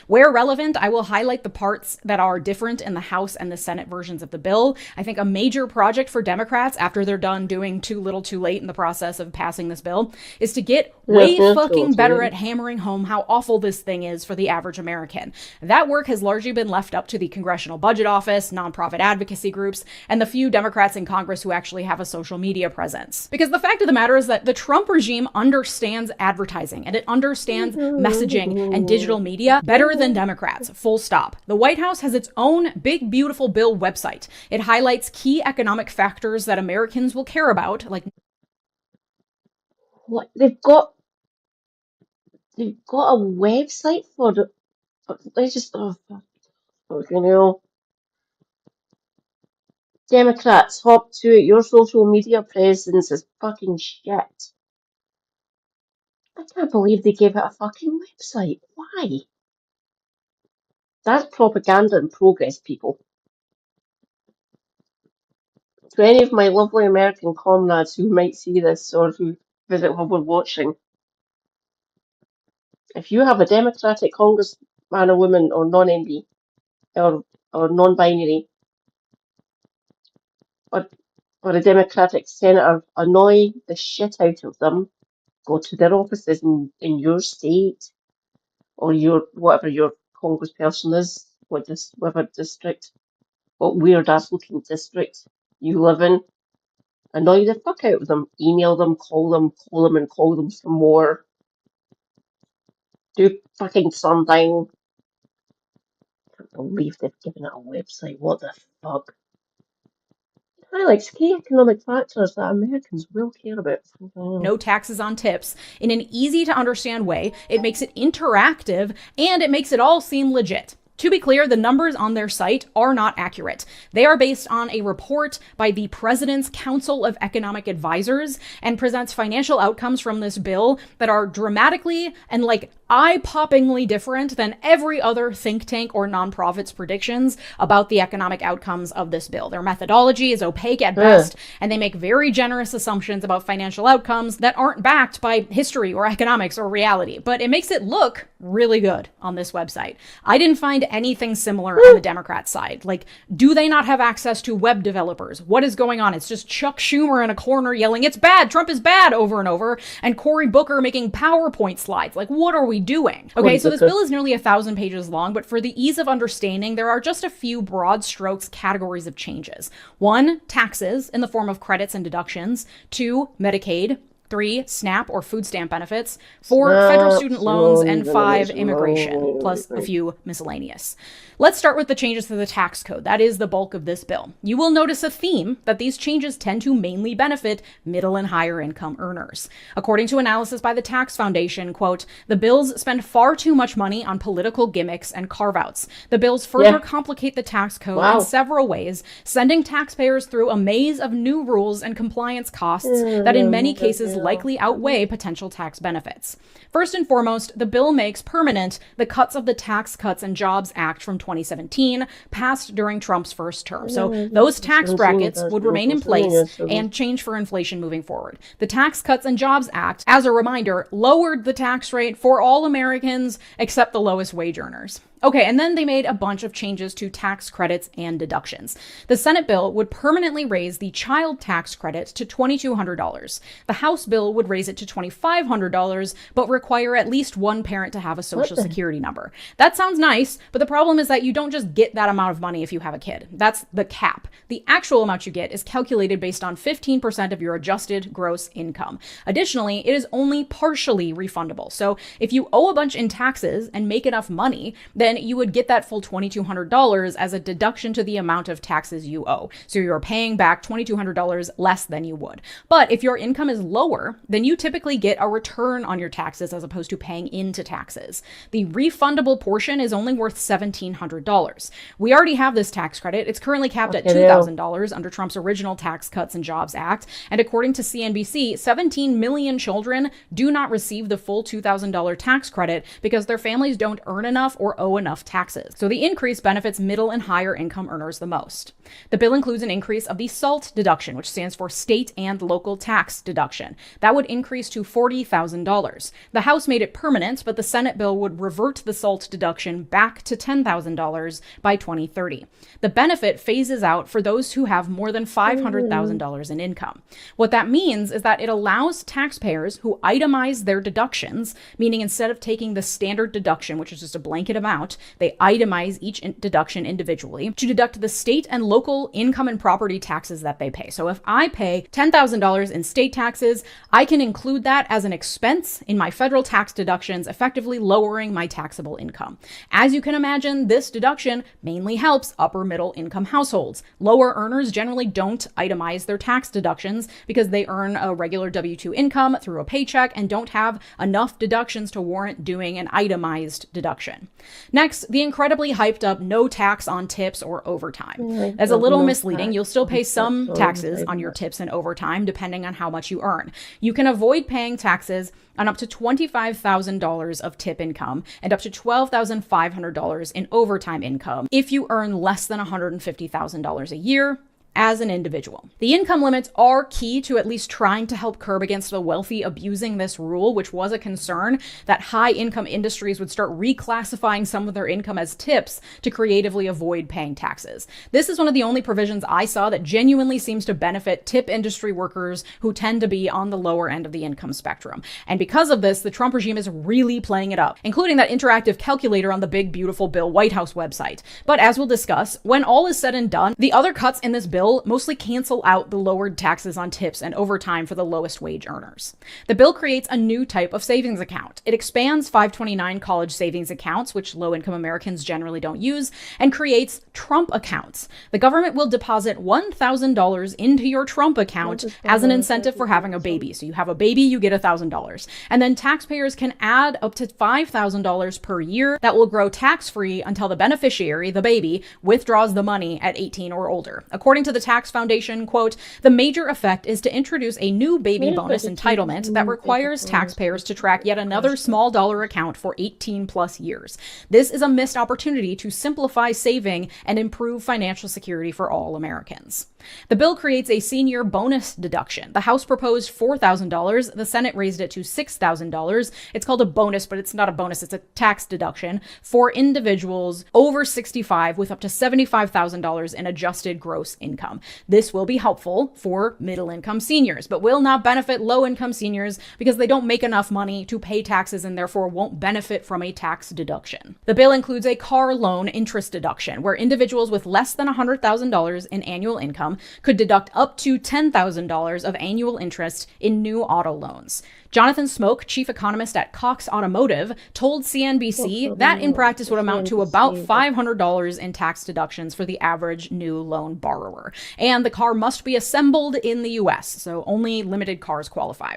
Where relevant, I will highlight the parts that are different in the House and the Senate versions of the bill. I think a major project for Democrats, after they're done doing too little too late in the process of passing this bill, is to get way fucking better at hammering home how awful this thing is for the average American. That work has largely been left up to the Congressional Budget Office, nonprofit advocacy groups, and the few Democrats in Congress who actually have a social media presence. Because the fact of the matter is that the Trump regime understands advertising, and it understands messaging and digital media better than Democrats, full stop. The White House has its own Big Beautiful Bill website. It highlights key economic factors that Americans will care about, like what they've got a website for the. They just you know. Democrats, hop to it. Your social media presence is fucking shit. I can't believe they gave it a fucking website. Why? That's propaganda in progress, people. To any of my lovely American comrades who might see this or who visit while we're watching, if you have a Democratic congressman or woman or non-MB or non-binary or a Democratic senator, annoy the shit out of them, go to their offices in your state or your whatever your congressperson is, whatever district, what weird ass looking district you live in, annoy the fuck out of them. Email them, call them and call them some more. Do fucking something. I can't believe they've given it a website. What the fuck? Highlights key economic factors that Americans will care about. no taxes on tips in an easy to understand way. It makes it interactive and it makes it all seem legit. To be clear, the numbers on their site are not accurate. They are based on a report by the President's Council of Economic Advisors and presents financial outcomes from this bill that are dramatically and eye-poppingly different than every other think tank or nonprofit's predictions about the economic outcomes of this bill. Their methodology is opaque at best, and they make very generous assumptions about financial outcomes that aren't backed by history or economics or reality, but it makes it look really good on this website. I didn't find anything similar on the Democrat side. Do they not have access to web developers? What is going on? It's just Chuck Schumer in a corner yelling, "It's bad, Trump is bad," over and over, and Cory Booker making PowerPoint slides. What are we doing? Okay, so this bill is nearly 1,000 pages long, but for the ease of understanding, there are just a few broad strokes categories of changes. 1, taxes in the form of credits and deductions. 2, Medicaid. 3, SNAP or food stamp benefits. 4, federal student loans. And 5, immigration, plus a few miscellaneous. Let's start with the changes to the tax code. That is the bulk of this bill. You will notice a theme that these changes tend to mainly benefit middle and higher income earners. According to analysis by the Tax Foundation, quote, "The bills spend far too much money on political gimmicks and carve-outs. The bills further complicate the tax code in several ways, sending taxpayers through a maze of new rules and compliance costs that in many cases likely outweigh potential tax benefits." First and foremost, the bill makes permanent the cuts of the Tax Cuts and Jobs Act from 2017, passed during Trump's first term. So those tax brackets would remain in place and change for inflation moving forward. The Tax Cuts and Jobs Act, as a reminder, lowered the tax rate for all Americans except the lowest wage earners. Okay, and then they made a bunch of changes to tax credits and deductions. The Senate bill would permanently raise the child tax credit to $2,200. The House bill would raise it to $2,500, but require at least one parent to have a Social Security number. That sounds nice, but the problem is that you don't just get that amount of money if you have a kid. That's the cap. The actual amount you get is calculated based on 15% of your adjusted gross income. Additionally, it is only partially refundable. So if you owe a bunch in taxes and make enough money, then you would get that full $2,200 as a deduction to the amount of taxes you owe. So you're paying back $2,200 less than you would. But if your income is lower, then you typically get a return on your taxes as opposed to paying into taxes. The refundable portion is only worth $1,700. We already have this tax credit. It's currently capped at $2,000 under Trump's original Tax Cuts and Jobs Act. And according to CNBC, 17 million children do not receive the full $2,000 tax credit because their families don't earn enough or owe enough taxes. So the increase benefits middle and higher income earners the most. The bill includes an increase of the SALT deduction, which stands for state and local tax deduction. That would increase to $40,000. The House made it permanent, but the Senate bill would revert the SALT deduction back to $10,000 by 2030. The benefit phases out for those who have more than $500,000 in income. What that means is that it allows taxpayers who itemize their deductions, meaning instead of taking the standard deduction, which is just a blanket amount, they itemize each deduction individually to deduct the state and local income and property taxes that they pay. So if I pay $10,000 in state taxes, I can include that as an expense in my federal tax deductions, effectively lowering my taxable income. As you can imagine, this deduction mainly helps upper middle income households. Lower earners generally don't itemize their tax deductions because they earn a regular W-2 income through a paycheck and don't have enough deductions to warrant doing an itemized deduction. Next, the incredibly hyped up no tax on tips or overtime. That's a little misleading. You'll still pay some taxes on your tips and overtime depending on how much you earn. You can avoid paying taxes on up to $25,000 of tip income and up to $12,500 in overtime income if you earn less than $150,000 a year as an individual. The income limits are key to at least trying to help curb against the wealthy abusing this rule, which was a concern that high income industries would start reclassifying some of their income as tips to creatively avoid paying taxes. This is one of the only provisions I saw that genuinely seems to benefit tip industry workers who tend to be on the lower end of the income spectrum. And because of this, the Trump regime is really playing it up, including that interactive calculator on the big, beautiful Bill White House website. But as we'll discuss, when all is said and done, the other cuts in this bill bill mostly cancel out the lowered taxes on tips and overtime for the lowest wage earners. The bill creates a new type of savings account. It expands 529 college savings accounts, which low-income Americans generally don't use, and creates Trump accounts. The government will deposit $1,000 into your Trump account as an incentive for having a baby. So you have a baby, you get $1,000. And then taxpayers can add up to $5,000 per year that will grow tax-free until the beneficiary, the baby, withdraws the money at 18 or older. According to the Tax Foundation, quote, the major effect is to introduce a new baby bonus entitlement that requires taxpayers to track yet another small dollar account for 18 plus years. This is a missed opportunity to simplify saving and improve financial security for all Americans. The bill creates a senior bonus deduction. The House proposed $4,000. The Senate raised it to $6,000. It's called a bonus, but it's not a bonus. It's a tax deduction for individuals over 65 with up to $75,000 in adjusted gross income. This will be helpful for middle-income seniors, but will not benefit low-income seniors because they don't make enough money to pay taxes and therefore won't benefit from a tax deduction. The bill includes a car loan interest deduction, where individuals with less than $100,000 in annual income could deduct up to $10,000 of annual interest in new auto loans. Jonathan Smoke, chief economist at Cox Automotive, told CNBC that in practice would amount to about $500 in tax deductions for the average new loan borrower. And the car must be assembled in the US, so only limited cars qualify.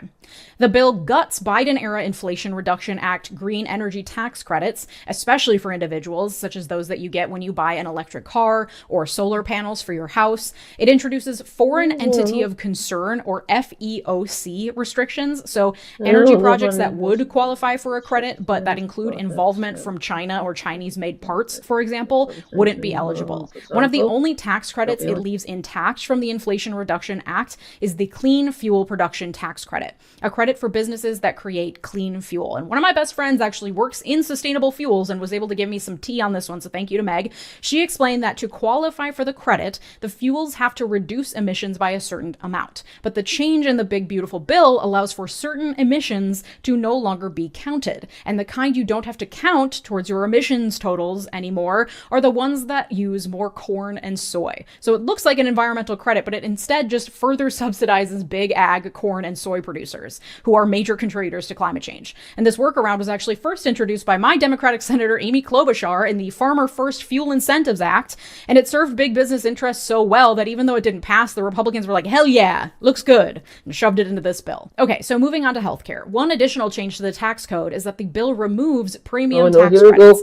The bill guts Biden-era Inflation Reduction Act green energy tax credits, especially for individuals, such as those that you get when you buy an electric car or solar panels for your house. It introduces Foreign Entity of Concern, or FEOC, restrictions, so energy projects that would qualify for a credit, but that include involvement from China or Chinese-made parts, for example, wouldn't be eligible. One of the only tax credits it leaves intact from the Inflation Reduction Act is the Clean Fuel Production Tax Credit, a credit for businesses that create clean fuel. And one of my best friends actually works in sustainable fuels and was able to give me some tea on this one, so thank you to Meg. She explained that to qualify for the credit, the fuels have to reduce emissions by a certain amount. But the change in the big beautiful bill allows for certain emissions to no longer be counted. And the kind you don't have to count towards your emissions totals anymore are the ones that use more corn and soy. So it looks like an environmental credit, but it instead just further subsidizes big ag corn and soy producers, who are major contributors to climate change. And this workaround was actually first introduced by my Democratic Senator Amy Klobuchar in the Farmer First Fuel Incentives Act, and it served big business interests so well that even though it didn't pass, the Republicans were like, hell yeah, looks good, and shoved it into this bill. Okay, so moving on to healthcare. One additional change to the tax code is that the bill removes premium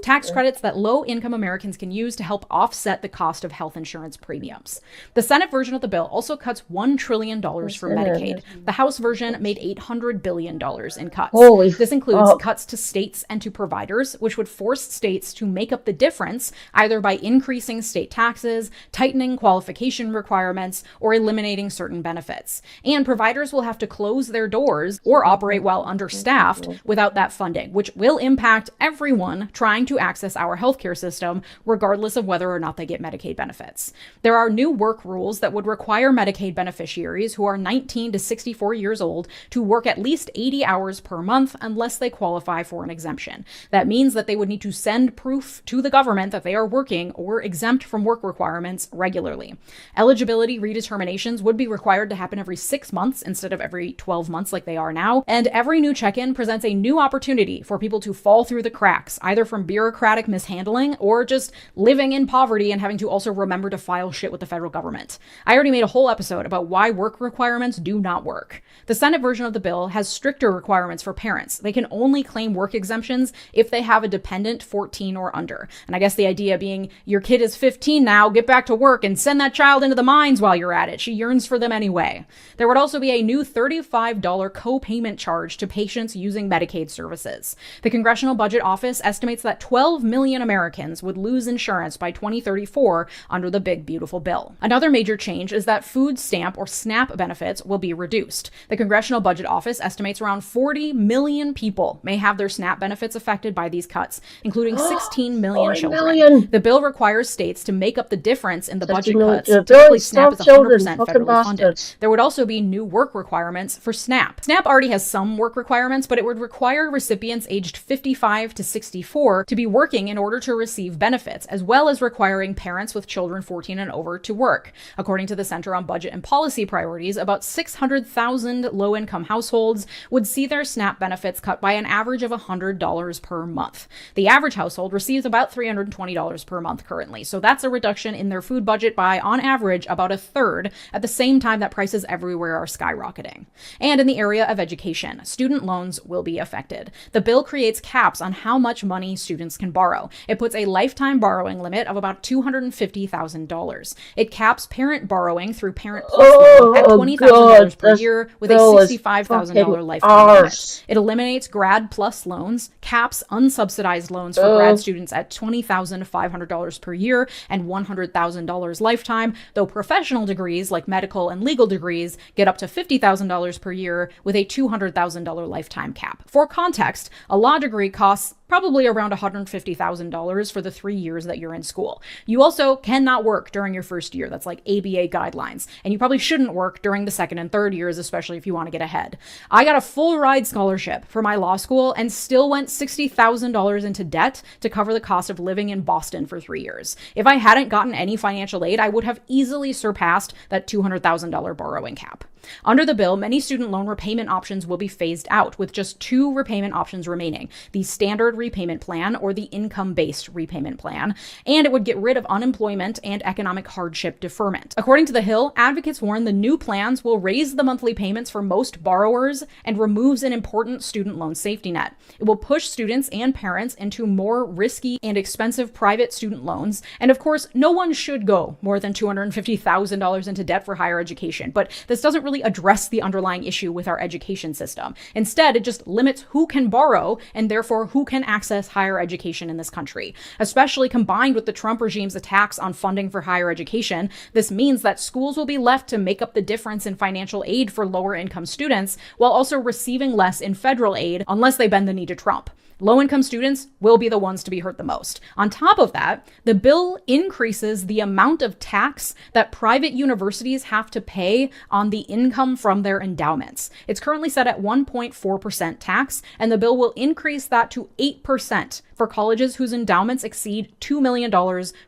tax credits that low-income Americans can use to help offset the cost of health insurance premiums. The Senate version of the bill also cuts $1 trillion for Medicaid. The House version made $800 billion in cuts. This includes cuts to states and to providers, which would force states to make up the difference either by increasing state taxes, tightening qualification requirements, or eliminating certain benefits. And providers will have to close their doors or operate while understaffed without that funding, which will impact everyone trying to access our healthcare system, regardless of whether or not they get Medicaid benefits. There are new work rules that would require Medicaid beneficiaries who are 19 to 64 years old to work at least 80 hours per month unless they qualify for an exemption. That means that they would need to send proof to the government that they are working or exempt from work requirements regularly. Eligibility redeterminations would be required to happen every 6 months instead of every 12 months like they are now, and every new check-in presents a new opportunity for people to fall through the cracks, either from bureaucratic mishandling or just living in poverty and having to also remember to file shit with the federal government. I already made a whole episode about why work requirements do not work. The Senate version of the bill has stricter requirements for parents. They can only claim work exemptions if they have a dependent 14 or under. And I guess the idea being, your kid is 15 now, get back to work and send that child into the mines while you're at it. She yearns for them anyway. There would also be a new $35 co-payment charge to patients using Medicaid services. The Congressional Budget Office estimates that 12 million Americans would lose insurance by 2034 under the big beautiful bill. Another major change is that food stamp or SNAP benefits will be reduced. The Congressional Budget Office estimates around 40 million people may have their SNAP benefits affected by these cuts, including 16 million children. The bill requires states to make up the difference in the budget cuts. Typically, SNAP is 100% federally funded. There would also be new work requirements for SNAP. SNAP already has some work requirements, but it would require recipients aged 55 to 64 to be working in order to receive benefits, as well as requiring parents with children 14 and over to work. According to the Center on Budget and Policy Priorities, about 600,000 low-income households would see their SNAP benefits cut by an average of $100 per month. The average household receives about $320 per month currently, so that's a reduction in their food budget by, on average, about a third, at the same time that prices everywhere are skyrocketing. And in the area of education, student loans will be affected. The bill creates caps on how much money students can borrow. It puts a lifetime borrowing limit of about $250,000. It caps parent borrowing through Parent Plus loan at $20,000 per year with a $65,000 lifetime limit. It eliminates Grad Plus loans, caps unsubsidized loans for grad students at $20,500 per year and $100,000 lifetime, though professional degrees like medical and legal degrees get up to $50,000 per year with a $200,000 lifetime cap. For context, a law degree costs probably around $150,000 for the 3 years that you're in school. You also cannot work during your first year. That's like ABA guidelines. And you probably shouldn't work during the second and third years, especially if you want to get ahead. I got a full ride scholarship for my law school and still went $60,000 into debt to cover the cost of living in Boston for 3 years. If I hadn't gotten any financial aid, I would have easily surpassed that $200,000 borrowing cap. Under the bill, many student loan repayment options will be phased out, with just 2 repayment options remaining: the standard repayment plan or the income-based repayment plan, and it would get rid of unemployment and economic hardship deferment. According to The Hill, advocates warn the new plans will raise the monthly payments for most borrowers and removes an important student loan safety net. It will push students and parents into more risky and expensive private student loans, and of course, no one should go more than $250,000 into debt for higher education, but this doesn't really address the underlying issue with our education system. Instead, it just limits who can borrow and therefore who can access higher education in this country. Especially combined with the Trump regime's attacks on funding for higher education, this means that schools will be left to make up the difference in financial aid for lower income students while also receiving less in federal aid unless they bend the knee to Trump. Low-income students will be the ones to be hurt the most. On top of that, the bill increases the amount of tax that private universities have to pay on the income from their endowments. It's currently set at 1.4% tax, and the bill will increase that to 8% for colleges whose endowments exceed $2 million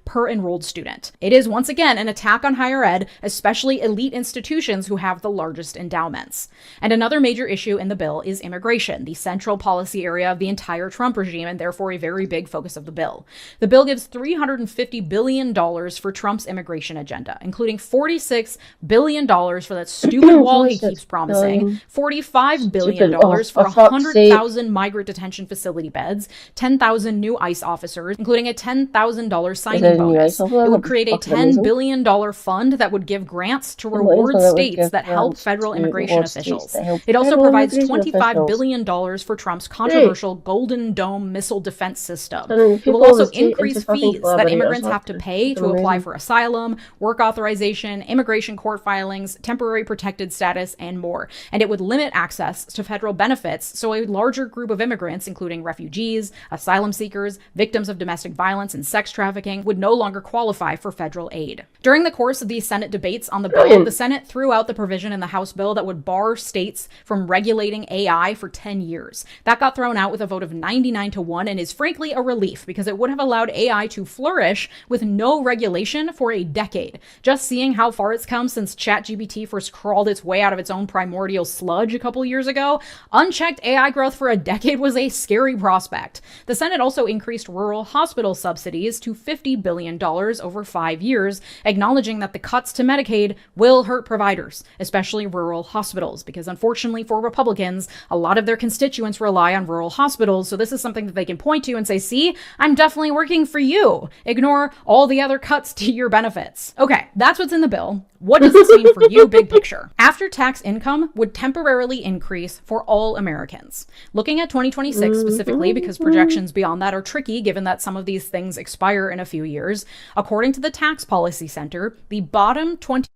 per enrolled student. It is once again an attack on higher ed, especially elite institutions who have the largest endowments. And another major issue in the bill is immigration, the central policy area of the entire Trump regime, and therefore a very big focus of the bill. The bill gives $350 billion for Trump's immigration agenda, including $46 billion for that stupid wall he keeps promising, $45 billion for 100,000 migrant detention facility beds, 10,000 new ICE officers, including a $10,000 signing bonus. It would create a $10 billion fund that would give grants to reward states that help federal immigration officials. It also provides $25 billion for Trump's controversial Golden Dome missile defense system. It will also increase fees that immigrants have to pay to apply for asylum, work authorization, immigration court filings, temporary protected status, and more. And it would limit access to federal benefits so a larger group of immigrants, including refugees, asylum seekers, victims of domestic violence and sex trafficking, would no longer qualify for federal aid. During the course of these Senate debates on the bill, the Senate threw out the provision in the House bill that would bar states from regulating AI for 10 years. That got thrown out with a vote of 99-1 and is frankly a relief because it would have allowed AI to flourish with no regulation for a decade. Just seeing how far it's come since ChatGPT first crawled its way out of its own primordial sludge a couple years ago, unchecked AI growth for a decade was a scary prospect. The Senate also increased rural hospital subsidies to $50 billion over 5 years, acknowledging that the cuts to Medicaid will hurt providers, especially rural hospitals, because unfortunately for Republicans, a lot of their constituents rely on rural hospitals, so this is something that they can point to and say, see, I'm definitely working for you. Ignore all the other cuts to your benefits. Okay, that's what's in the bill. What does this mean for you, big picture? After-tax income would temporarily increase for all Americans. Looking at 2026 specifically, because projections beyond that are tricky given that some of these things expire in a few years, according to the Tax Policy Center, the bottom 20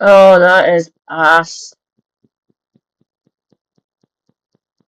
Oh, that is ass.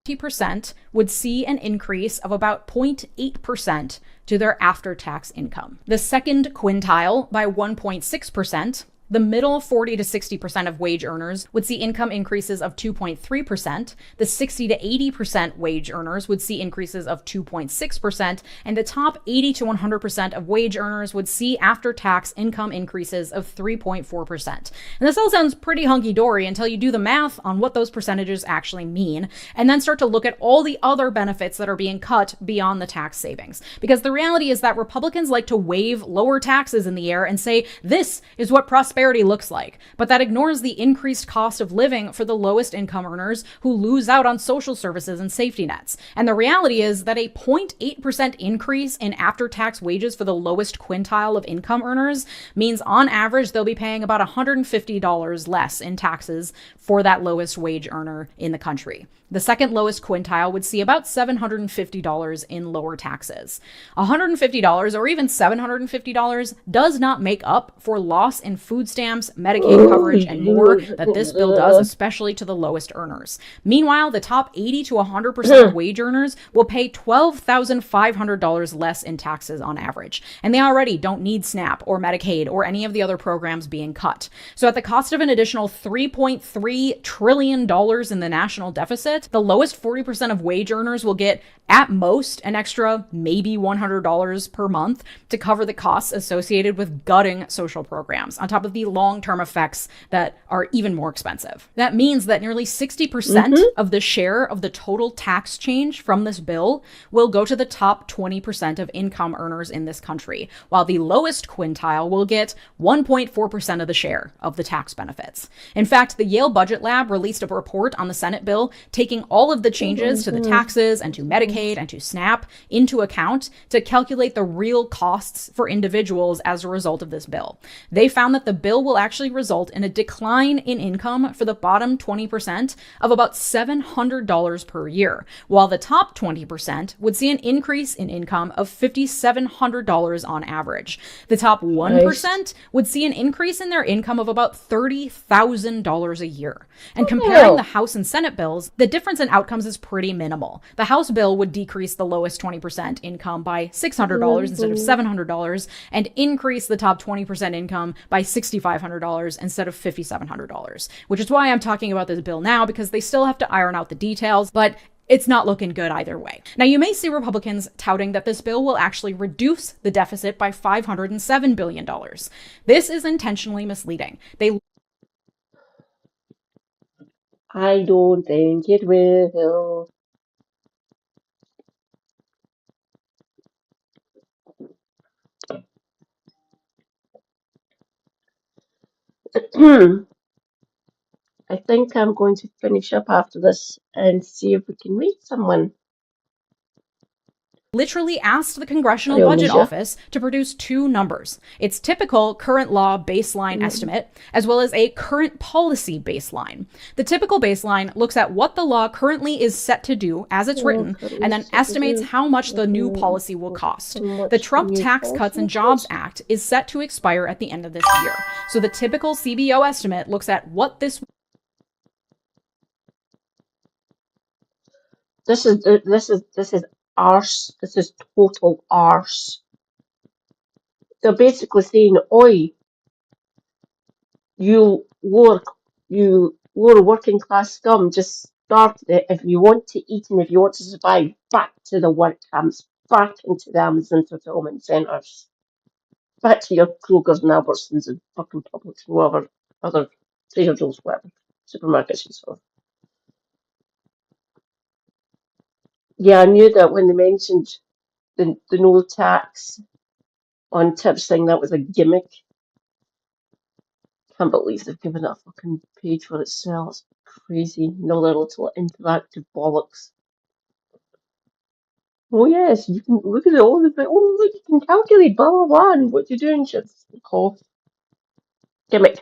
50% would see an increase of about 0.8% to their after-tax income. The second quintile by 1.6%. The middle 40 to 60% of wage earners would see income increases of 2.3%. The 60 to 80% wage earners would see increases of 2.6%. And the top 80 to 100% of wage earners would see after-tax income increases of 3.4%. And this all sounds pretty hunky-dory until you do the math on what those percentages actually mean, and then start to look at all the other benefits that are being cut beyond the tax savings. Because the reality is that Republicans like to wave lower taxes in the air and say, this is what prosperity looks like, but that ignores the increased cost of living for the lowest income earners who lose out on social services and safety nets. And the reality is that a 0.8% increase in after-tax wages for the lowest quintile of income earners means on average they'll be paying about $150 less in taxes for that lowest wage earner in the country. The second lowest quintile would see about $750 in lower taxes. $150 or even $750 does not make up for loss in food stamps, Medicaid coverage, and more that this bill does, especially to the lowest earners. Meanwhile, the top 80 to 100% of wage earners will pay $12,500 less in taxes on average. And they already don't need SNAP or Medicaid or any of the other programs being cut. So at the cost of an additional $3.3 trillion in the national deficit, the lowest 40% of wage earners will get at most an extra maybe $100 per month to cover the costs associated with gutting social programs, on top of the long-term effects that are even more expensive. That means that nearly 60% of the share of the total tax change from this bill will go to the top 20% of income earners in this country, while the lowest quintile will get 1.4% of the share of the tax benefits. In fact, the Yale Budget Lab released a report on the Senate bill taking all of the changes to the taxes and to Medicaid and to SNAP into account to calculate the real costs for individuals as a result of this bill. They found that the bill will actually result in a decline in income for the bottom 20% of about $700 per year, while the top 20% would see an increase in income of $5,700 on average. The top 1% would see an increase in their income of about $30,000 a year. And comparing the House and Senate bills, the difference in outcomes is pretty minimal. The House bill would decrease the lowest 20% income by $600 instead of $700 and increase the top 20% income by $6,500 instead of $5,700, which is why I'm talking about this bill now, because they still have to iron out the details, but it's not looking good either way. Now, you may see Republicans touting that this bill will actually reduce the deficit by $507 billion. This is intentionally misleading. I don't think it will. I think I'm going to finish up after this and see if we can read someone. Literally asked the Congressional Budget Office to produce two numbers: its typical current law baseline estimate, as well as a current policy baseline. The typical baseline looks at what the law currently is set to do as it's written, and then estimates how much the new policy will cost. The Trump Tax Cuts and Jobs Act is set to expire at the end of this year. So the typical CBO estimate looks at what this is arse. This is total arse. They're basically saying, oi, you lower working class scum, just start it if you want to eat and if you want to survive. Back to the work camps, back into the Amazon fulfillment centres, back to your Krogers and Albertsons and fucking Publix and whatever other Trader Joe's, whatever supermarkets you saw. Yeah, I knew that when they mentioned the no tax on tips thing, that was a gimmick. Can't believe they've given it a fucking page for itself. It's crazy. No little interactive bollocks. Oh yes, you can look at it all the bit. Oh look, you can calculate blah blah blah. And what you're doing, just cough. Gimmick.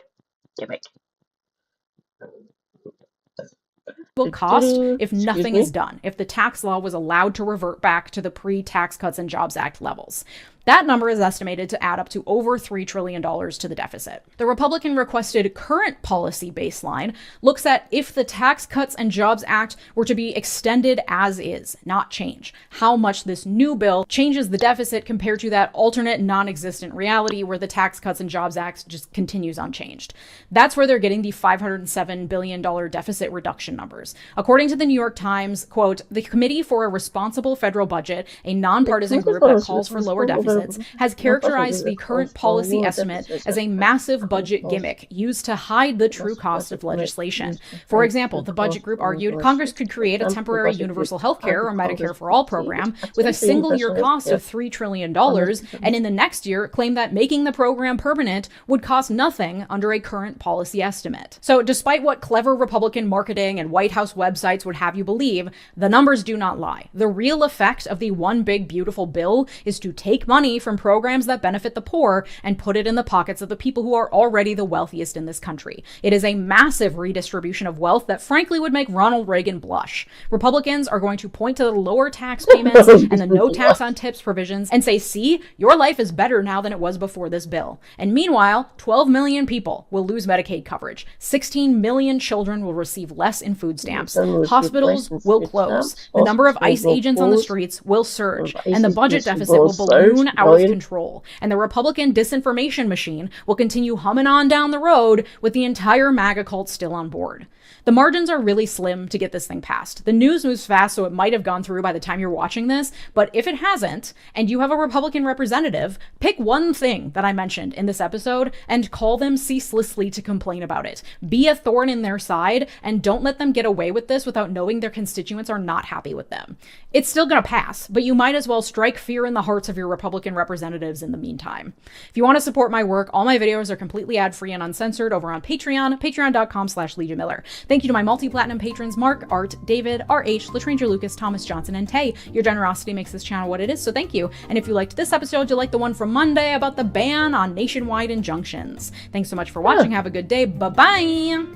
will cost if nothing is done, if the tax law was allowed to revert back to the pre-Tax Cuts and Jobs Act levels. That number is estimated to add up to over $3 trillion to the deficit. The Republican requested current policy baseline looks at if the Tax Cuts and Jobs Act were to be extended as is, not change, how much this new bill changes the deficit compared to that alternate non-existent reality where the Tax Cuts and Jobs Act just continues unchanged. That's where they're getting the $507 billion deficit reduction numbers. According to the New York Times, quote, the Committee for a Responsible Federal Budget, a nonpartisan group that calls for lower deficits, has characterized the current policy estimate as a massive budget gimmick used to hide the true cost of legislation. For example, the budget group argued Congress could create a temporary universal health care or Medicare for All program with a single year cost of $3 trillion, and in the next year claim that making the program permanent would cost nothing under a current policy estimate. So despite what clever Republican marketing and White House websites would have you believe, the numbers do not lie. The real effect of the one big beautiful bill is to take money from programs that benefit the poor and put it in the pockets of the people who are already the wealthiest in this country. It is a massive redistribution of wealth that frankly would make Ronald Reagan blush. Republicans are going to point to the lower tax payments and the no tax on tips provisions and say, see, your life is better now than it was before this bill. And meanwhile, 12 million people will lose Medicaid coverage. 16 million children will receive less in food stamps. Hospitals will close. The number of ICE agents on the streets will surge. And the budget deficit will balloon out of control. And the Republican disinformation machine will continue humming on down the road with the entire MAGA cult still on board. The margins are really slim to get this thing passed. The news moves fast, so it might have gone through by the time you're watching this, but if it hasn't, and you have a Republican representative, pick one thing that I mentioned in this episode and call them ceaselessly to complain about it. Be a thorn in their side, and don't let them get away with this without knowing their constituents are not happy with them. It's still gonna pass, but you might as well strike fear in the hearts of your Republican representatives in the meantime. If you want to support my work, all my videos are completely ad-free and uncensored over on Patreon, patreon.com/Legion Miller. Thank you to my multi-platinum patrons Mark, Art, David, RH, Latranger Lucas, Thomas Johnson, and Tay. Your generosity makes this channel what it is, so thank you. And if you liked this episode, you'll like the one from Monday about the ban on nationwide injunctions. Thanks so much for watching. Have a good day. Bye-bye!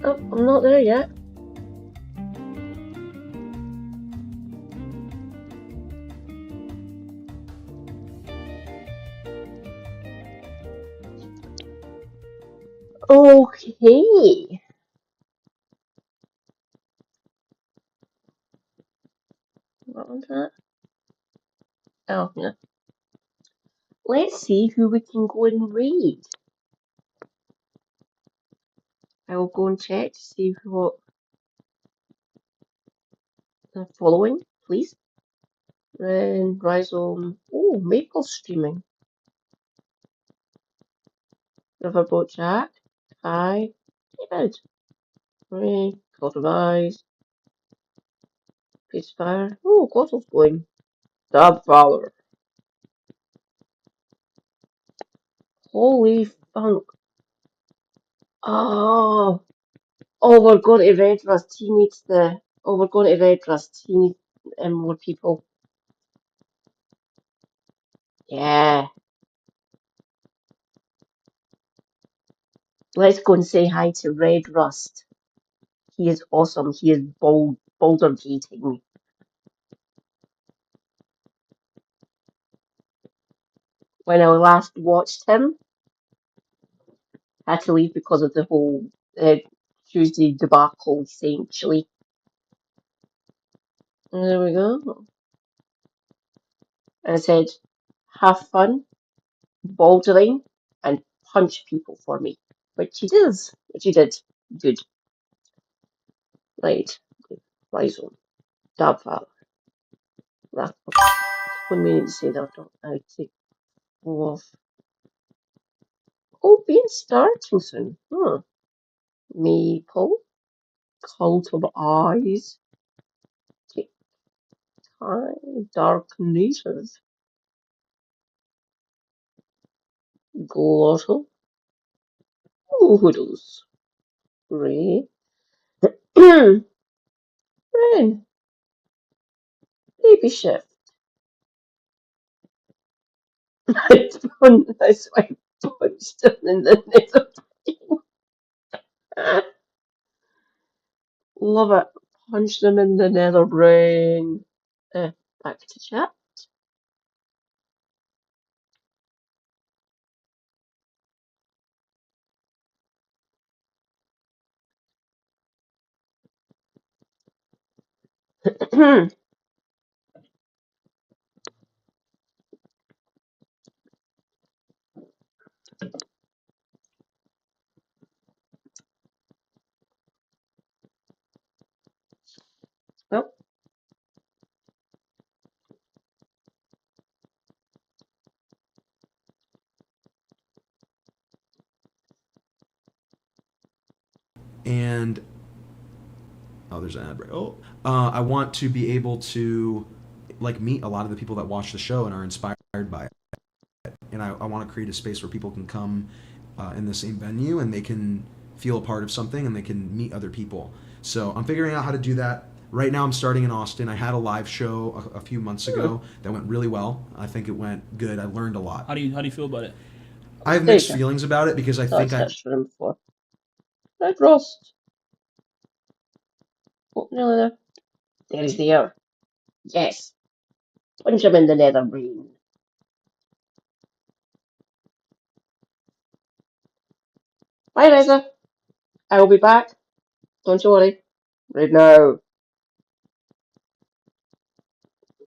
Oh, I'm not there yet. Okay. What was that? Oh, yeah. Let's see who we can go and raid. I will go and check to see what they're following, please. Then Rhizome. Oh, Maple streaming. Riverboat Jack. Hi. David. Ray. God of Eyes. Peacefire. Oh, Gottle's going. Dab Valor. Holy funk. Oh. Oh, we're going to Red Rust. He needs the. Oh, we're going to Red Rust. He needs more people. Yeah. Let's go and say hi to Red Rust. He is awesome. He is boulder gating me. When I last watched him, I had to leave because of the whole Tuesday debacle, essentially. And there we go. And I said, have fun, bouldering, and punch people for me. Which he does. Which he did. Good. Right. Rhizome. Dabval. That. When we need to say that, I take off. Oh, being starting soon. Huh. Maple. Cult of Eyes. Hi. Dark Native. Glottal. Hoodles. Ray. Rain. Baby Shift. I punched him in the nether. Love it. Punched him in the nether brain. Back to chat. Oh. And there's an ad break. I want to be able to meet a lot of the people that watch the show and are inspired by it. And I want to create a space where people can come in the same venue and they can feel a part of something and they can meet other people. So I'm figuring out how to do that. Right now I'm starting in Austin. I had a live show a few months ago that went really well. I think it went good. I learned a lot. How do you feel about it? I have mixed feelings about it because I think Red Rost. Oh, no, no. There he's there. Yes. Punch him in the nether brain. Bye, Reza. I will be back. Don't you worry. Right now.